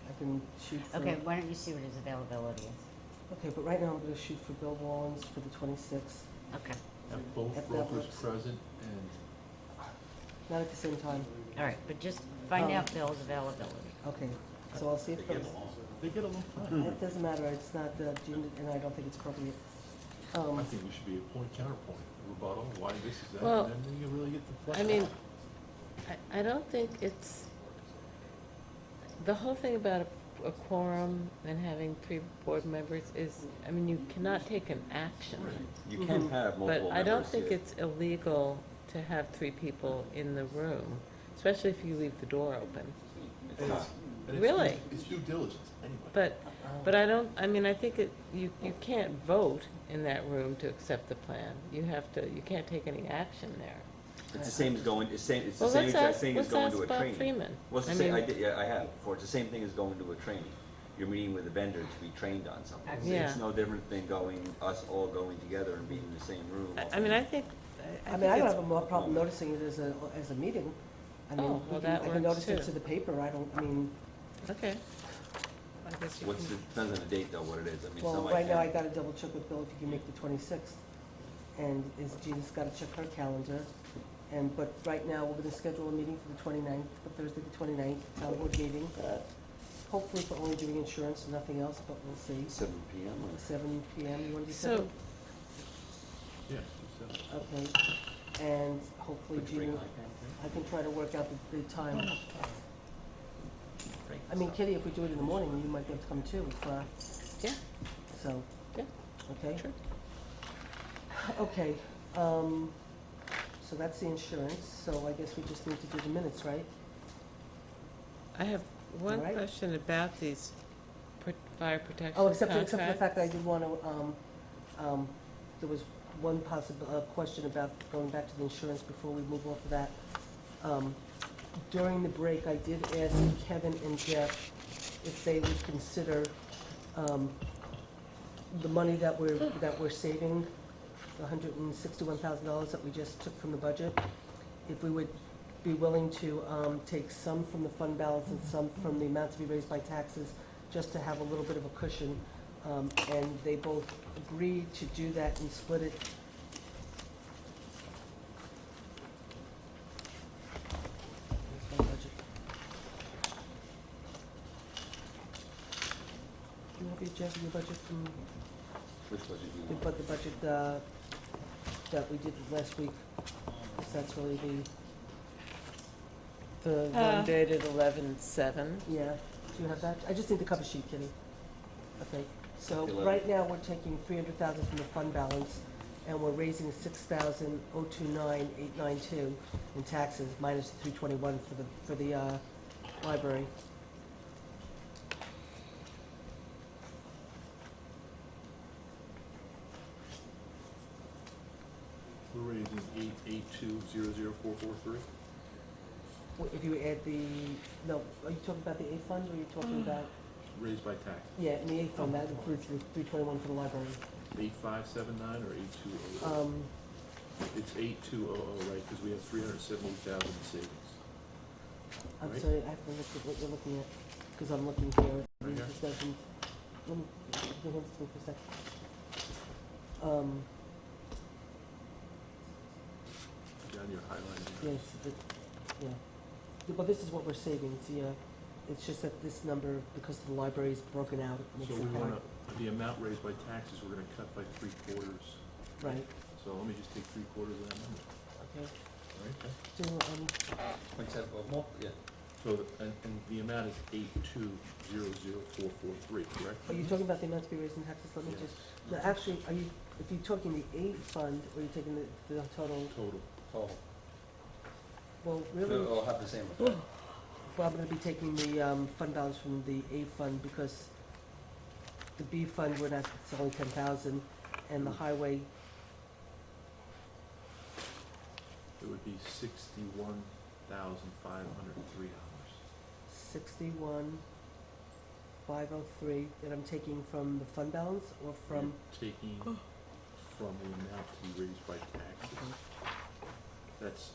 I can shoot for. okay, why don't you see what his availability is? Okay, but right now I'm gonna shoot for Bill Wallens for the 26th, Okay, Have both If that brokers works. present and not at the same time. all right, but just find Um, out Bill's availability. Okay, so I'll see if Bill's. they get along fine. It doesn't matter, it's not, Gene, and I don't think it's appropriate. I think we should be a point counterpoint, rebuttal, why this is that, Well, and then you really get the flesh I mean, out. I don't think it's, the whole thing about a quorum and having 3 board members is, I mean, you cannot take an action. You can have multiple But I don't members, think yeah. it's illegal to have 3 people in the room, especially if you leave the door open. It's not. And it's Really? It's due diligence, anyway. But I don't, I mean, I think you can't vote in that room to accept the plan. You have to, you can't take any action there. It's the same as going, it's the Well, same let's exact ask- thing as let's going ask to a Bob training. Freeman. Well, it's I the same, mean- yeah, I have before, it's the same thing as going to a training. You're meeting with a vendor to be trained on something. Yeah. It's no different than us all going together and being in the same room. I mean, I think, I mean, I don't have a problem noticing it as a meeting. I mean, Oh, well, that I can works notice it too. to the paper, I don't, I mean, Okay. I guess you What's the, can- depends on the date though, what it is. I mean, well, some I right now I can. gotta double check with Bill if he can make the 26th. And Gina's gotta check her calendar. But right now, we're gonna schedule a meeting for the 29th, for Thursday the 29th, town board meeting. Hopefully for only doing insurance and nothing else, but we'll see. 7 PM or? 7 PM, you wanna do So- 7? Yeah, do so. Okay, and hopefully Gina, I can try to work out the time. I mean, Kitty, if we do it in the morning, you might be able to come too, Yeah, so, yeah, okay? sure. Okay, so that's the insurance, so I guess we just need to do the minutes, right? I have one All right. question about these fire protection Oh, except for the contracts. fact that I did want to, there was one possible, question about going back to the insurance before we move off of that. During the break, I did ask Kevin and Jeff if they would consider, the money that we're saving, the $161,000 that we just took from the budget, if we would be willing to, take some from the fund balance and some from the amount to be raised by taxes, just to have a little bit of a cushion. And they both agreed to do that and split it. Where's my budget? Do you have your, Jeff, your budget from, Which budget do you the want? the budget, that we did last week? 'Cause that's really The one dated 11/7. yeah, do you have that? I just need the cover sheet, Kitty. Okay, so 11. right now, we're taking 300,000 from the fund balance, and we're raising 6,029,892 in taxes, minus 321 for the library. We're raising 882,00443. If you add the, no, are you talking about the A fund, or are you talking about, Raised by tax. yeah, in the A fund, that includes the 321 for the library. 8579 or 8200? It's 8200, right, because we have 370,000 in savings. I'm Right. sorry, I have to look at what you're looking at, because I'm looking here. Right here? This doesn't, let me, give it to me for a second. Down your highlighting. Yes, yeah. But this is what we're saving, it's, yeah, it's just that this number, because the library is broken out, it makes So it we hard. want to, the amount raised by taxes, we're going to cut by 3/4. Right, So let me just take 3/4 of that number. okay. All right? Do, 0.7, well, yeah. So, and the amount is 82,00443, correct? Are you talking about the amount to be raised in taxes? Let me Yes. just, no, actually, are you, if you're talking the A fund, or are you taking the total? Total. Total. Well, really, It'll have the same effect. well, I'm gonna be taking the, fund balance from the A fund, because the B fund, we're not, it's only 10,000, and the highway, It would be $61,503. 61,503, that I'm taking from the fund balance, or from, You're taking from the amount to be raised by taxes. That's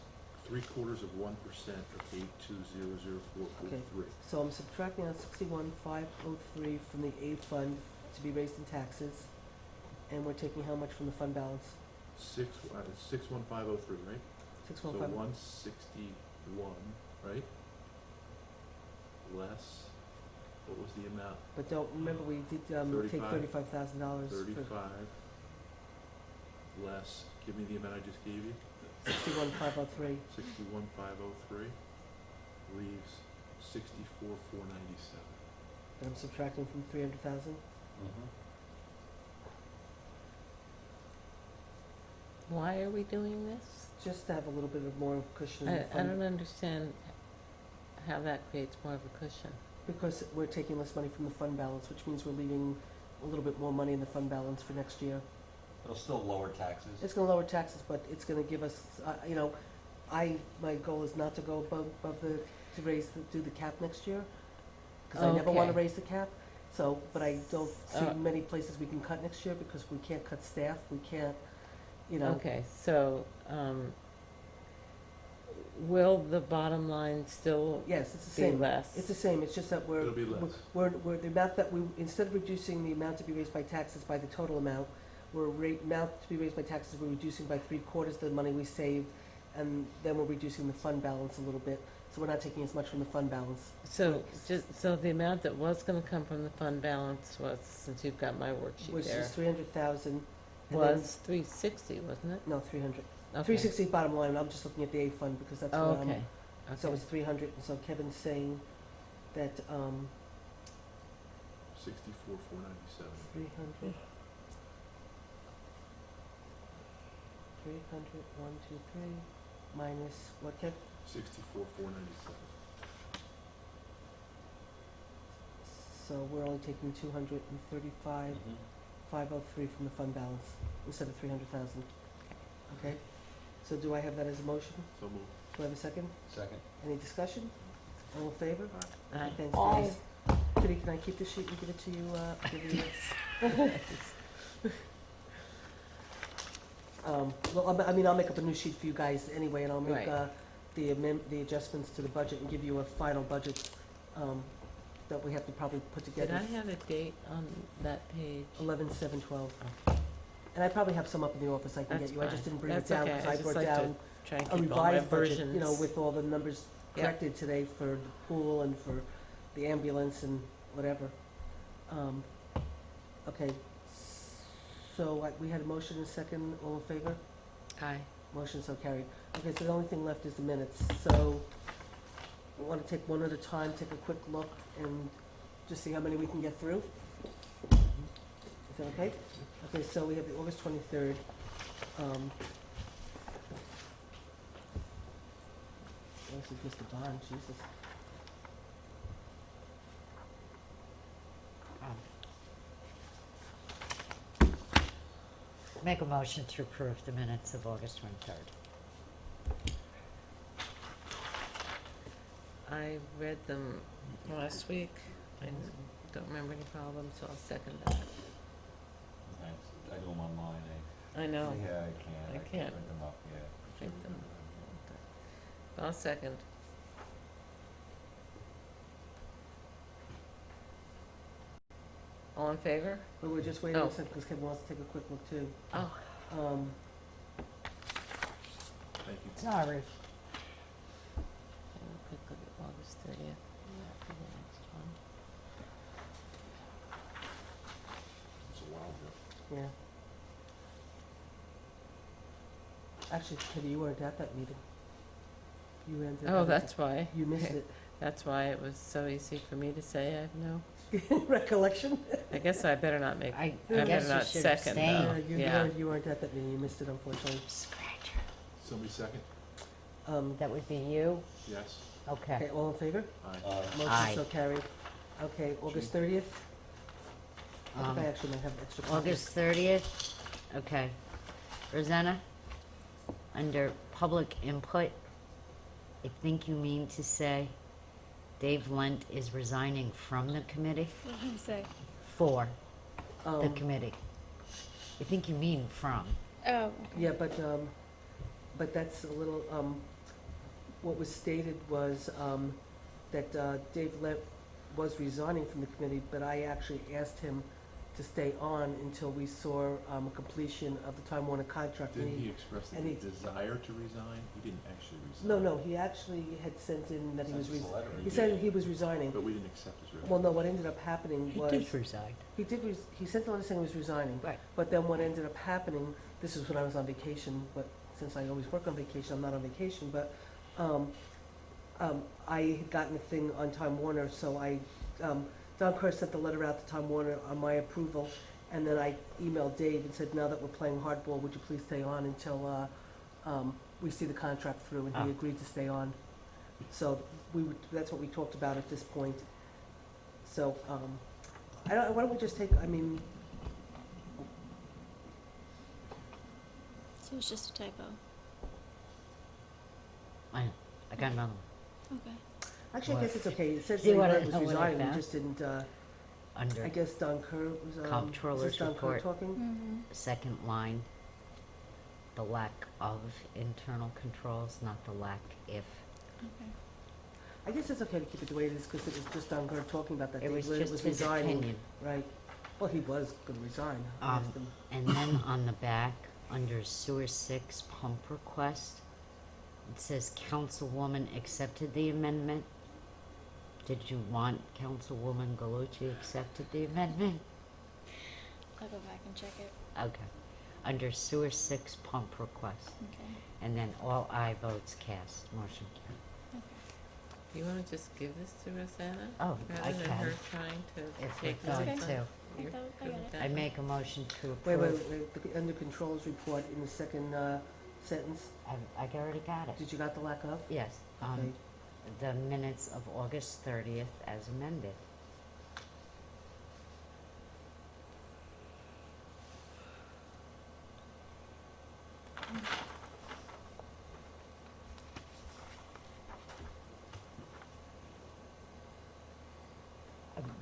0.75% of 82,00443. so I'm subtracting out 61,503 from the A fund to be raised in taxes, and we're taking how much from the fund balance? 61503, right? 615. So 161, right? Less, what was the amount? But don't, remember, we did, take $35,000 for 35, less, give me the amount I just gave you, 61,503. 61,503, leaves 64,497. that I'm subtracting from 300,000. Why are we doing this? Just to have a little bit of more cushion in the I fund. don't understand how that creates more of a cushion. Because we're taking less money from the fund balance, which means we're leaving a little bit more money in the fund balance for next year. It'll still lower taxes. It's gonna lower taxes, but it's gonna give us, you know, my goal is not to go above do the cap next year, because I never wanna Okay. raise the cap, so, but I don't see Uh, many places we can cut next year, because we can't cut staff, we can't, you know. Okay, so, will the bottom line still Yes, it's the be same. less? It's the same, it's just that It'll be less. we're, the amount that we, instead of reducing the amount to be raised by taxes by the total amount, amount to be raised by taxes, we're reducing by 3/4 the money we saved, and then we're reducing the fund balance a little bit, so we're not taking as much from the fund balance. So, so the amount that was gonna come from the fund balance was, since you've got my worksheet Which there, is 300,000. was 360, wasn't it? No, 300. Okay. 360 bottom line, I'm just looking at the A fund, because that's Oh, what I'm. okay, So okay. it's 300, and so Kevin's saying that, 64,497. 300. 300, 1, 2, 3, minus, what, Kev? 64,497. So we're only taking 235, 503 from the fund balance, instead of 300,000. Okay? So do I have that as a motion? So moved. Do I have a second? Second. Any discussion? All in favor? Aye. Thanks, guys. Kitty, can I keep the sheet and give it to you, give you well, I mean, I'll make up a new sheet for you guys anyway, and I'll make, Right. the adjustments to the budget and give you a final budget, that we have to probably put Did together. I have a date on that page? 11/7/12. And I probably have some up in the office I can That's get you. I just fine. didn't bring it That's down, okay. because I I just brought like to down try and a keep all my revised budget, you know, versions. with all the numbers Yep. corrected today for the pool and for the ambulance and whatever. Okay, so we had a motion and a second, all in favor? Aye. Motion so carried. Okay, so the only thing left is the minutes, so we want to take one at a time, take a quick look, and just see how many we can get through? Is that okay? Okay, so we have the August 23rd. This is Mr. Bond, Jesus. Make a motion to approve the minutes of August 23rd. I read them last week. I don't remember any problems, so I'll second that. Thanks. I do them online, I know. Yeah, I I can't. print them up, yeah. Print them. I'll second. All in favor? But we're just waiting Oh. a second, because Kevin wants to take a quick look too. Oh, Thank you. Sorry. quick look at August 30th. Yeah, for the next one. It's a while ago. Yeah. Actually, Kitty, you weren't at that meeting. You were at that Oh, meeting. that's why. You missed it. That's why it was so easy for me to say I have no. Recollection? I guess I better not make, I I guess better you not should second abstain. though. Yeah. You weren't at that meeting, you missed it unfortunately. Somebody second? That would be you? Yes. Okay, Okay. all in favor? Aye. Motion Aye. so carried. Okay, August 30th? I think I actually might have extra copies. August 30th, okay. Rosanna, under public input, I think you mean to say Dave Lent is resigning from the committee? What did I say? For the Um, committee. I think you mean from. Oh, okay. Yeah, but that's a little, what was stated was, that, Dave Lent was resigning from the committee, but I actually asked him to stay on until we saw, completion of the Time Warner contract. and Didn't he express and the he- desire to resign? He didn't actually resign. No, he actually had sent in that he was, Sent us a letter. he said he was resigning. But we didn't accept his resignation. Well, no, what ended up happening was. resign. He did, he sent a letter saying he was resigning. Right. But then what ended up happening, this is when I was on vacation, but since I always work on vacation, I'm not on vacation, but, I had gotten a thing on Time Warner, so Don Kerr sent the letter out to Time Warner on my approval, and then I emailed Dave and said, now that we're playing hardball, would you please stay on until, we see the contract through, and he agreed to stay on. So that's what we talked about at this point. So, why don't we just take, So it's just a typo. I got another one. Okay. actually, I guess it's okay. It says Do you Dave wanna Lent was know what I resigning, we found? just didn't, Under I guess Don Kerr was, is this Comptroller's Don Kerr report. talking? Mm-hmm. second line, the lack of internal controls, not the lack if. Okay. I guess it's okay to keep it the way it is, because it was just Don Kerr talking about that. It was Dave Lent just his resigning, opinion. right? Well, he was gonna resign. I asked him. And then on the back, under sewer 6 pump request, it says Councilwoman accepted the amendment. Did you want Councilwoman Galucci accepted the amendment? I'll go back and check it. Okay. Under sewer 6 pump request. Okay. And then all aye votes cast, motion carried. You wanna just give this to Rosanna? Oh, I Rather than can. her trying to If take we're going notes on- to. You're I good got with it. that? I make a motion to Wait, approve. under controls report in the second, sentence, I already got it. did you got the lack of? Yes. Okay. The minutes of August 30th as amended.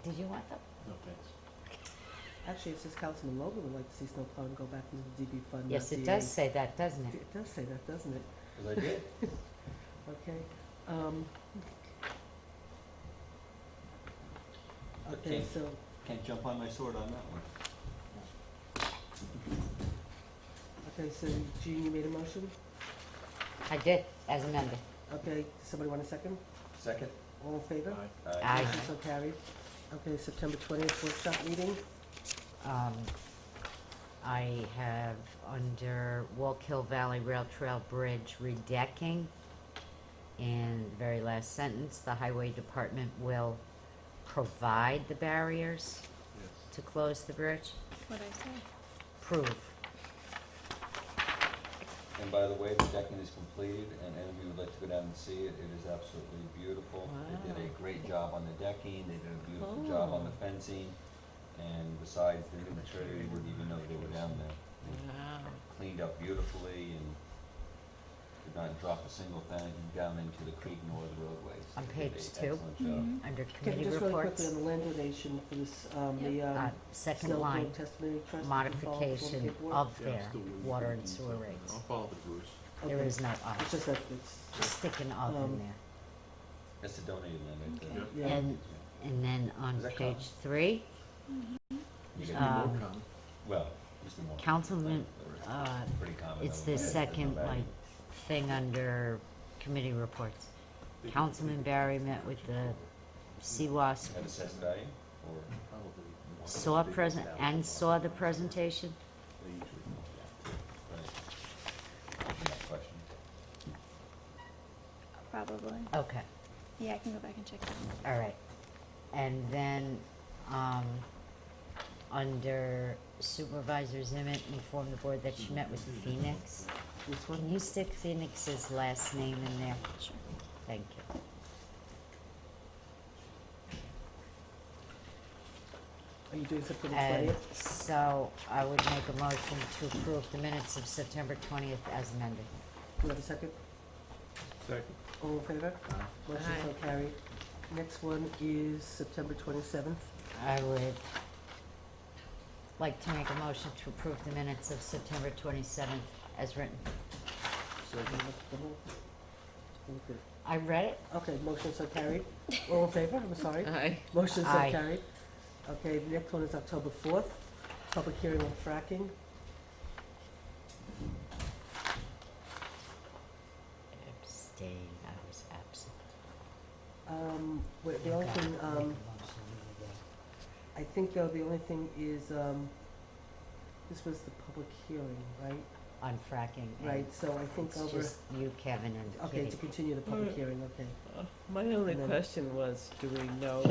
Did you want them? No, thanks. Actually, it says Councilman Logan would like to see snow plowing go back into the DB fund. Yes, not it DA. does say that, doesn't it? It does say that, doesn't it? 'Cause I did. Okay. Okay, Okay. so, Can't jump on my sword on that one. okay, so Jean, you made a motion? I did, as amended. Okay, does somebody want a second? Second? All in favor? Aye. Aye. Motion so carried. Okay, September 20th workshop meeting. I have under Wallkill Valley Rail Trail Bridge redecking. In the very last sentence, the highway department will provide the barriers Yes. to close the bridge. What'd I say? Prove. And by the way, the decking is completed, and any of you would like to go down and see it, it is absolutely beautiful. They did a Wow. great job on the decking, they did a beautiful job on the fencing, and besides, the new material, you wouldn't even know they were down there. They Wow. Cleaned up beautifully and did not drop a single thing down into the creek nor the roadways. On They did page a 2. excellent job. Under Okay, committee just really reports, quickly on the land donation for this, the, second Snowfield line, Testimony Trust. modification of Yeah, I'm their still waiting water for and the sewer detail. rates. I'll follow the rules. There Okay. is no It's of, just that it's, just sticking of in there. That's the donated land right there. yeah. And then on Is that page common? 3, You can Um, be more common. Well, Mr. Moore. Councilman, Pretty common. it's though. the second, like, thing under committee reports. Councilman Barry met with the CWAS, At assessed value, or? Probably. saw the presentation. They usually don't. Right. Next question. Probably. Okay. Yeah, I can go back and check that. All right. And then, under Supervisor Zimmet informed the board that she met with Phoenix. This one? Can you stick Phoenix's last name in there? Sure. Thank you. Are you doing September And 20th? so I would make a motion to approve the minutes of September 20th as amended. Do you have a second? Second. All in favor? Motion so Aye. carried. Next one is September 27th. I would like to make a motion to approve the minutes of September 27th as written. Okay. I read it. Okay, motion so carried. All in favor? I'm sorry. Aye. Motion so Aye. carried. Okay, the next one is October 4th, public hearing on fracking. Abstain, I was absent. The only thing, Make a motion I think though, the only thing is, this was the public hearing, right? on fracking. and Right, so I think It's over, just you, Kevin, and okay, Kitty. to continue the public hearing, okay. My only And then- question was, do we know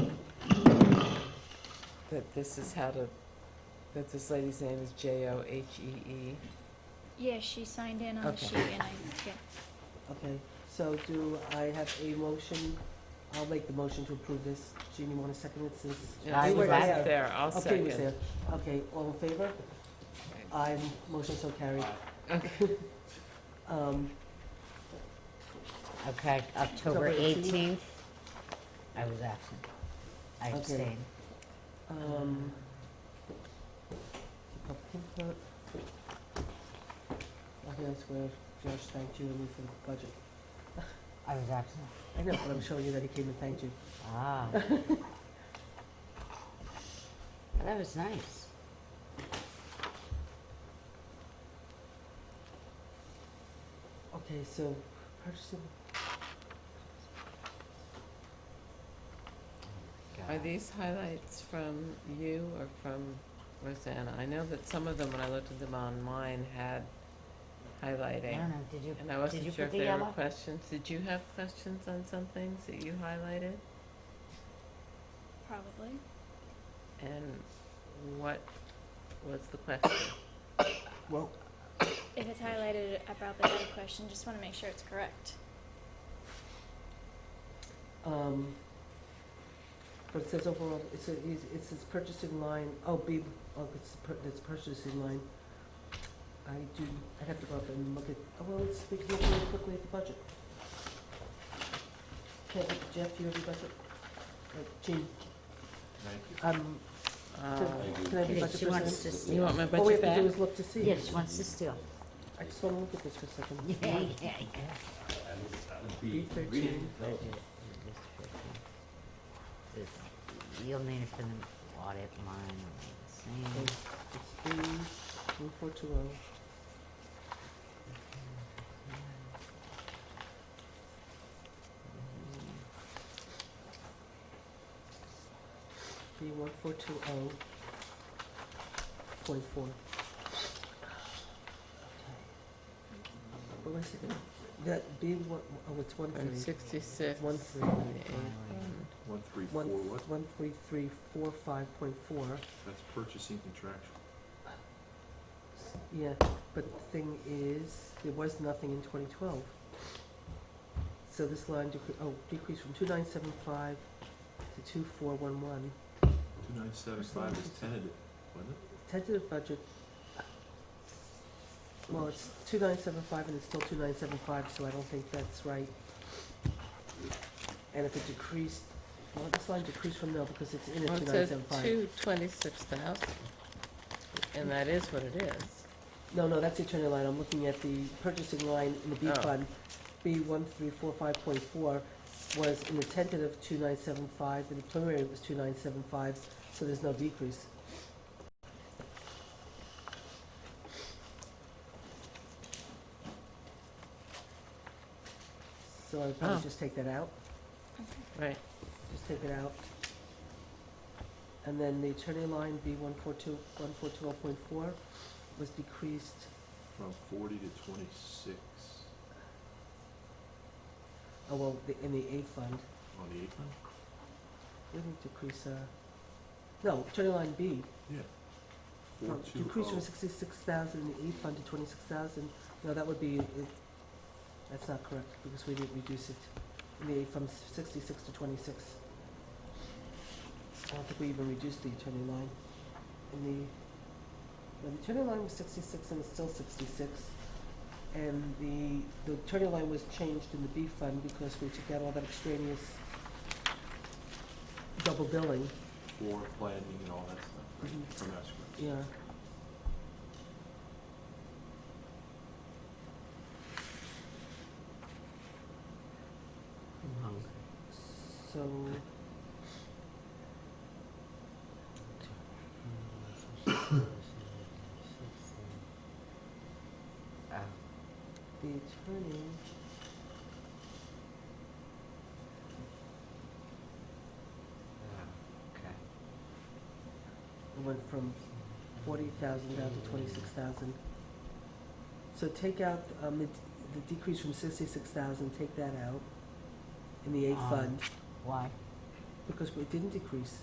that this is how to, that this lady's name is Johee? Yeah, she signed in on the Okay. sheet and yeah. Okay, so do I have a motion? I'll make the motion to approve this. Jean, you want to second it since? Yeah, I she was wasn't there. there, I'll Okay, second. was there. Okay, all in favor? Aye, motion so carried. Okay. Okay, October October 18th. 18th. I was absent. I Okay. abstained. Public input. Okay, that's where Josh thanked you and me for the budget. I was absent. I know, but I'm showing you that he came and thanked you. Ah. That was nice. Okay, so purchasing, Are these highlights from you or from Rosanna? I know that some of them, when I looked at them online, had I highlighting. don't know, did you, And I did wasn't you sure put if the there were yellow? questions. Did you have questions on some things that you highlighted? Probably. And what was the question? well, If it's highlighted, I probably have a question, just wanna make sure it's correct. but it says overall, it's his purchasing line, it's purchasing line. I'd have to go up and look at, we can look really quickly at the budget. Okay, Jeff, do you have your budget? Jean, Thank you. can I have your Kitty, budget she for a wants second? to see. You want my All we budget have to do back? is look to see. Yeah, she wants to steal. I just wanna look at this for a second. Yeah. B13. You'll need it for the audit line, Okay, same. it's B1420. B1420.4. Wait a second. That it's 1 And 3. 66. 1 3. 134, what? 13345.4. That's purchasing contraction. Yeah, but the thing is, there was nothing in 2012. So this line decreased from 2975 to 2411. 2975 is tentative, wasn't it? Tentative budget, well, it's 2975 and it's still 2975, so I don't think that's right. And if it decreased, well, this line decreased from no, because it's in at Well, it says 2975. 226,000, and that is what it is. No, that's the attorney line, I'm looking at the purchasing line in the B Oh. fund. B1345.4 was in the tentative 2975, and the preliminary was 2975, so there's no decrease. So I would probably Oh. just take that out, Right. just take it out. And then the attorney line, B1420.4 was decreased, From 40 to 26. in the aid fund. On the 8 fund? We didn't decrease, no, turning line B. Yeah. Decrease from 420. 66,000 in the 8 fund to 26,000. No, that would be, that's not correct, because we didn't reduce it in the 8 from 66 to 26. I don't think we even reduced the attorney line. The attorney line was 66 and it's still 66. And the attorney line was changed in the B fund because we took out all that extraneous double billing. For planning and all that stuff, right? Mhm. From escrow. Yeah. I'm hungry. So, Oh, the attorney, okay. it went from 40,000 down to 26,000. So take out, the decrease from 66,000, take that out in the 8 fund, Why? because it didn't decrease.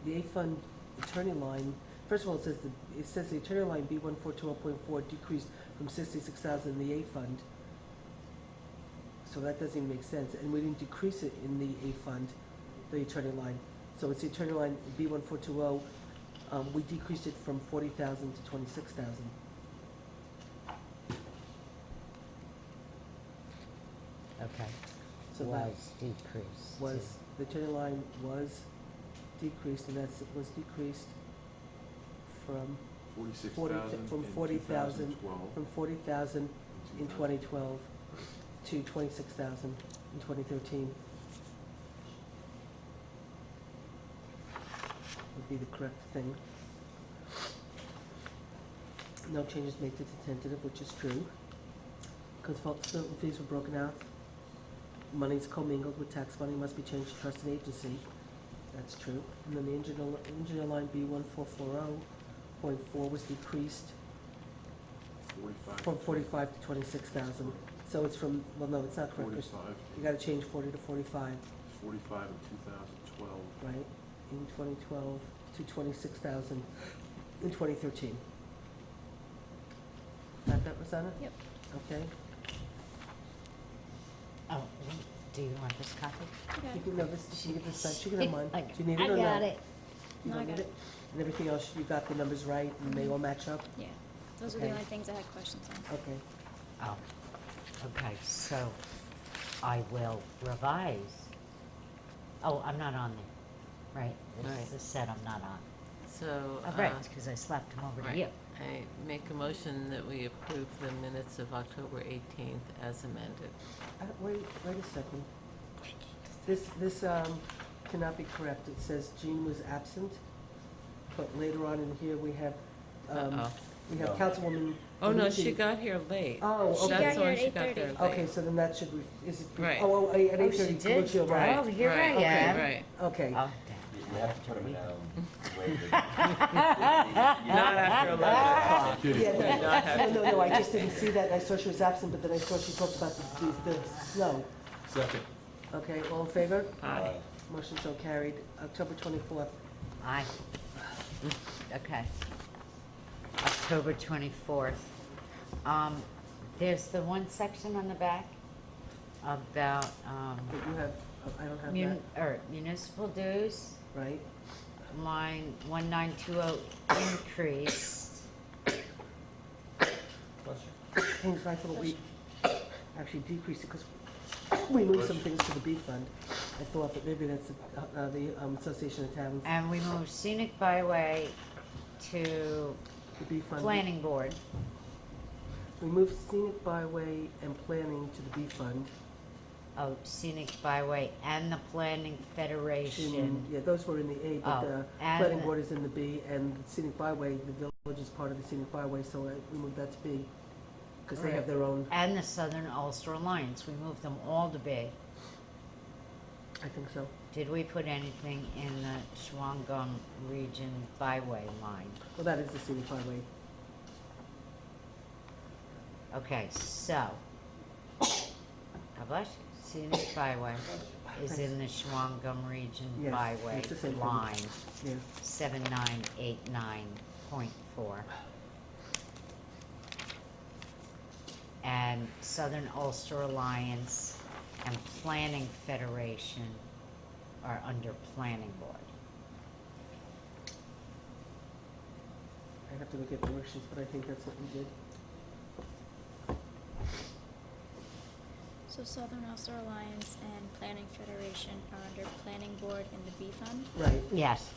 The 8 fund attorney line, first of all, it says the attorney line B1420.4 decreased from 66,000 in the 8 fund. So that doesn't even make sense, and we didn't decrease it in the 8 fund, the attorney line. So it's the attorney line B1420, we decreased it from 40,000 to 26,000. Okay. So that Was decreased. was, the attorney line was decreased, and that's, it was decreased from 46,000 from in 40,000, 2012. from 40,000 in 2012 to 26,000 in 2013. Would be the correct thing. No changes made to the tentative, which is true. Because certain fees were broken out. Money's commingled with tax money, must be changed to trust and agency. That's true. And then the engineer line B1440.4 was decreased 45. from 45 to 26,000. So it's from, well, no, it's not correct. 45. You gotta change 40 to 45, 45 in 2012. right? In 2012 to 26,000 in 2013. Got that, Rosanna? Yep. Okay. Oh, do you want this copy? Okay. You can, no, this, she can give this back, she can have mine. I- Do you need it I or no? got it. You No, I don't got need it. And everything else, you got the numbers right, and they all match up? Yeah, those are the Okay. only things I had questions on. Okay. Oh, okay, so I will revise. Oh, I'm not on there, right? This Right. is the set I'm not on. So, Oh, right, because I slapped him over to right. you. I make a motion that we approve the minutes of October 18th as amended. Wait a second. This cannot be correct. It says Jean was absent, but later on in here, we have, Uh-oh. we have Councilwoman. Oh, no, Lucy. she got here late. Oh, She okay. got here when at she got 8:30. there late. Okay, so then that should, is it? Right. At Oh, 8:30. she did? Lucio, Right, Oh, here I right, okay, am. right. Okay. Oh, You have to put them in, way Not after 11 o'clock. Yeah, Not have- no, I just didn't see that. I saw she was absent, but then I saw she talked about the snow. Second. Okay, all in favor? Aye. Motion so carried. October 24th. Aye. Okay. October 24th. There's the one section on the back about, But you have, I don't have that, municipal dues, right? line 1920 increase. Things I thought we actually decreased it because we moved some things to the B fund. I thought that maybe that's the Association of Towns, And we moved scenic byway to the B fund. planning board. We moved scenic byway and planning to the B fund. Oh, scenic byway and the planning federation. Yeah, those were in the A, but Oh, the and planning the- board is in the B, and the scenic byway, the village is part of the scenic byway, so we moved that to B, because they have their own, And the Southern Ulster Alliance, we moved them all to B. I think so. Did we put anything in the Schwangung region byway line? Well, that is the scenic byway. Okay, so, God bless you, scenic byway. is in the Shawangum Region Yes, Byway it's the same thing. line Yeah. 7989.4. And Southern Ulster Alliance and Planning Federation are under Planning Board. I have to look at the worksheets, but I think that's what we did. So Southern Ulster Alliance and Planning Federation are under Planning Board in the B Fund? Right. Yes.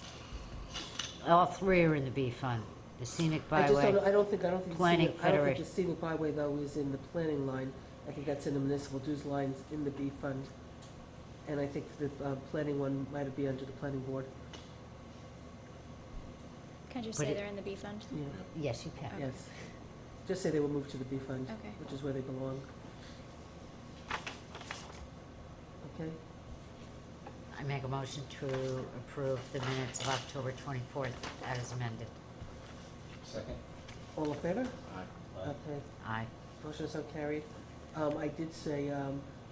All three are in the B fund. The Scenic I just Byway, don't, I don't think Planning the Federation. scenic byway though is in the planning line. I think that's in the municipal dues lines in the B fund. And I think the, planning one might be under the planning board. Can I just But say it- they're in the B Fund? Yeah. Yes, you can. Okay. Yes. Just say they were moved to the B fund. Okay. Which is where they belong. Okay? I make a motion to approve the minutes of October 24th as amended. Second? All in favor? Aye. Okay. Aye. Motion is so carried. I did say,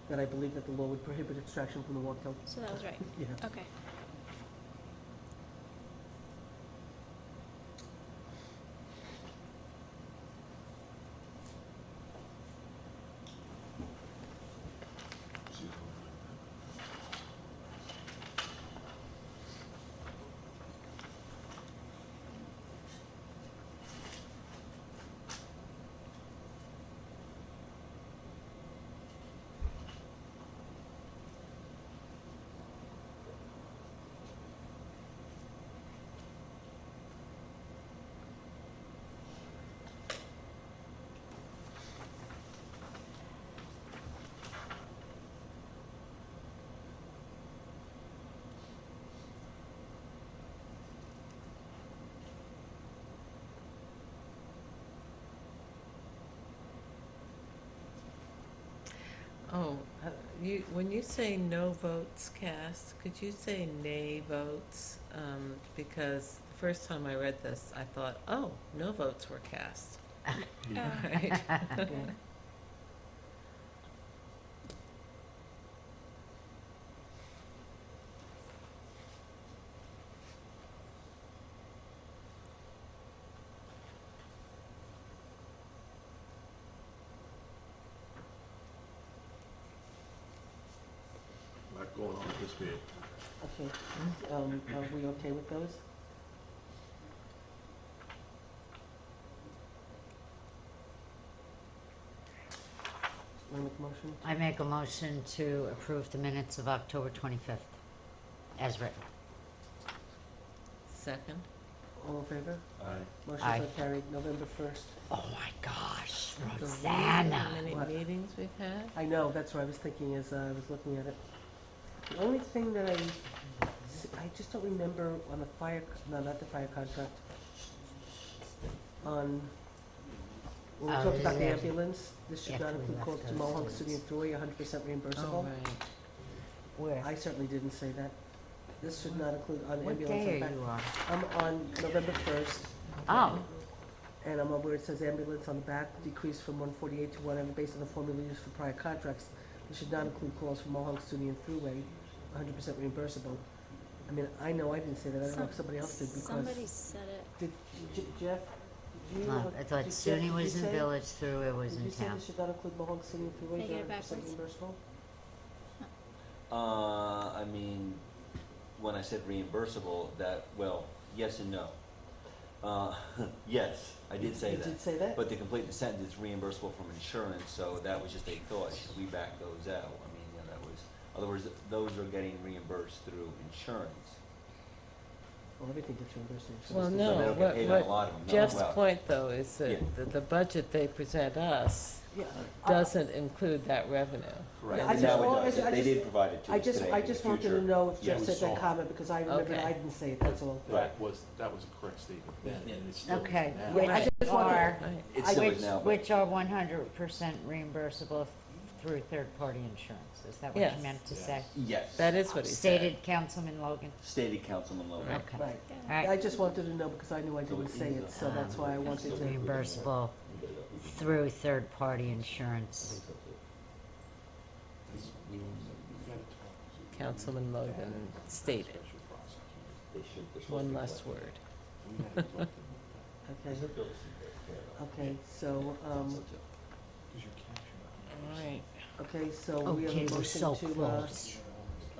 that I believe that the law would prohibit extraction from the Wharfield. So that was right? Yeah. Okay. Oh, when you say no votes cast, could you say nay votes? Because the first time I read this, I thought, oh, no votes were cast. Right? Okay. Not going on this big. Okay. Are we okay with those? Want to make a motion? I make a motion to approve the minutes of October 25th as written. Second? All in favor? Aye. Motion Aye. so carried. November 1st. Oh my gosh, How Rosanna. many What? meetings we've had? I know, that's what I was thinking as I was looking at it. The only thing that I just don't remember on the fire, no, not the fire contract. On, when we Oh, talked about the yeah. ambulance, this should After not we include left calls to those Mohawk dates. City and Thruway, 100% reimbursable. Oh, right. Where? I certainly didn't say that. This should not include on What ambulance. day in are fact, you on? I'm on November 1st, Oh, and I'm on where it says ambulance on the back, decreased from 148 to whatever based on the formula used for prior contracts. This should not include calls from Mohawk City and Thruway, 100% reimbursable. I mean, I know I didn't say that, I don't know if somebody else did, because. Somebody said it. Did Jeff, did you? no, I thought did SUNY Jeff- was did in you say- Village, Thruway was Did in you say town. this should not include Mohawk City and Thruway, Did I get it 100% backwards? reimbursable? I mean, when I said reimbursable, that, well, yes and no. Yes, I did say You that. did say that? But to complete the sentence, it's reimbursable from insurance, so that was just a thought. We backed those out. I mean, yeah, that was, in other words, those are getting reimbursed through insurance. Well, everything gets reimbursed. in Well, insurance. So they no, don't get paid on a lot of them. No, Jeff's well, point, though, is that Yeah. the budget they present us Yeah, doesn't include that revenue. Correct. I just- Now well, it does. I They just- did provide it to us today. I in the just wanted to future. know if Jeff Yeah, said we that saw. comment, because I remembered Okay. I didn't say it, that's all. That was a correct statement then, and it's still is Okay, now. which I just wanted- are, Right. It still which, is now, but which are 100% reimbursable through third-party insurance. Is that what Yes. you meant to Yes. say? yes. That is what he said. Stated Councilman Logan? Stated Councilman Logan. Okay. Right. All right. I just wanted to know, because I knew I didn't say it, so that's why I wanted to. Reimbursable through third-party insurance. Councilman Logan stated. One less word. Okay. Okay, so, All right. okay, so we have Okay, a we're motion so to,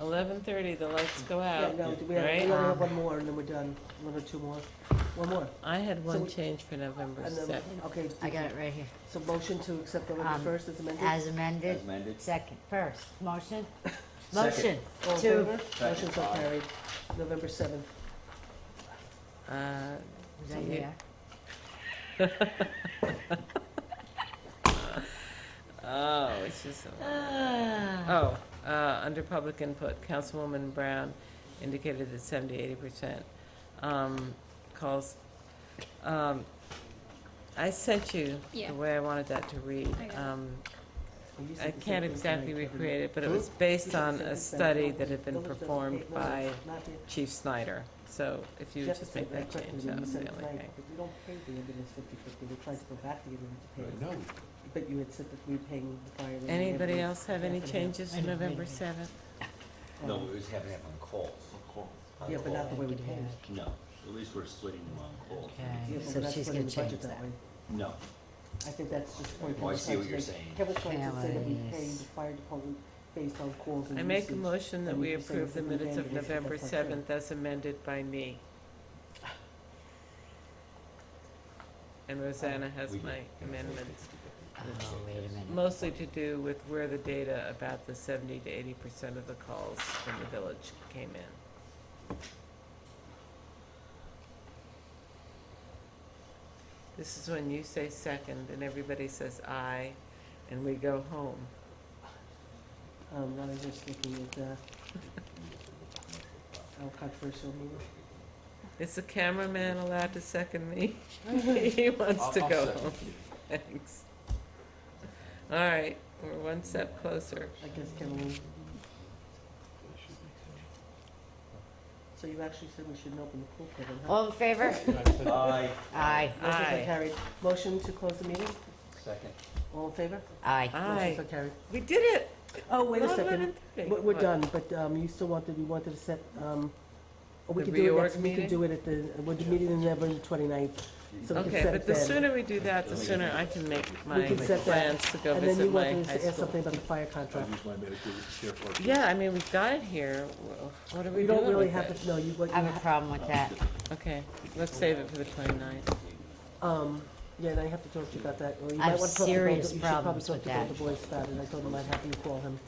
11:30, the lights go yeah, out, no, we right? only have one more and then we're done. One or two more? One more. I had one we- change for November And then, 2nd. okay. I got it right here. So motion to accept November Um, 1st as amended? As amended. As amended. Second, first, motion? Second. Motion All in to, favor? Motion so carried. November 7th. was that do you- here? Oh, it's just, under public input, Councilwoman Brown indicated that 70-80% calls. I sent you Yeah. the way I wanted that to read. I got it. Well, you said I the can't same thing exactly tonight, Kevin. recreate it, but it Who? was based You said on the a same study thing. that had been Village doesn't performed pay- no, by not the- Chief Snyder. So if you would just make that change, that was the only thing. But we don't pay the ambulance 50/50, we're trying to go back to the ambulance to pay. I it. know. But you had said that we were paying the fire. and the Anybody ambulance else have any half and half. changes to November 7th? No, it was having it on calls. Yeah, but not the way we pay it. No, at least we're splitting them on calls. Yeah, Okay, but so we're not she's splitting gonna the budget change that that. way. No. I think that's just the point. Oh, I Kevin's see trying what to you're make. saying. Kevin's trying to say that we pay Kelly's. the fire department based on calls and I usage. make a motion that and we you're saying approve the that we minutes pay of ambulance, but November that's not true. 7th as amended by me. And Rosanna has We did. my amendments, Oh, wait a minute. mostly to do with where the data about the 70-80% of the calls from the village came in. This is when you say second and everybody says aye, and we go home. Now I'm just looking at, how controversial meeting. Is the cameraman allowed to second me? He wants to I'll go second home. Thanks. All right, we're one step closer. I guess Kevin. So you actually said we shouldn't open the pool, Kevin, huh? All in favor? Aye. Aye. Motion so Aye. carried. Motion to close the meeting? Second. All in favor? Aye. Aye. Motion so carried. We did it! Oh, wait a Not second. 11:30. We're What? done, but, you still we wanted to set, we The could do it reorg next, we meeting? could do it at the, we're meeting in November 29th. So we can Okay, set but it the then. sooner we do that, the sooner I can make We my can set that. plans to go And then visit you my wanted high to ask school. something about the fire I contract. use my Medicaid care for. Yeah, I mean, we've got it here. What are we You doing don't really with have it? to, no, you, what I you have a problem with that. Okay, let's save it for the 29th. Yeah, and I have to talk to you about that. Or you I have might want to talk to both- serious you should probably problems talk with to both that. the boys about it. I told them I'd have you call him.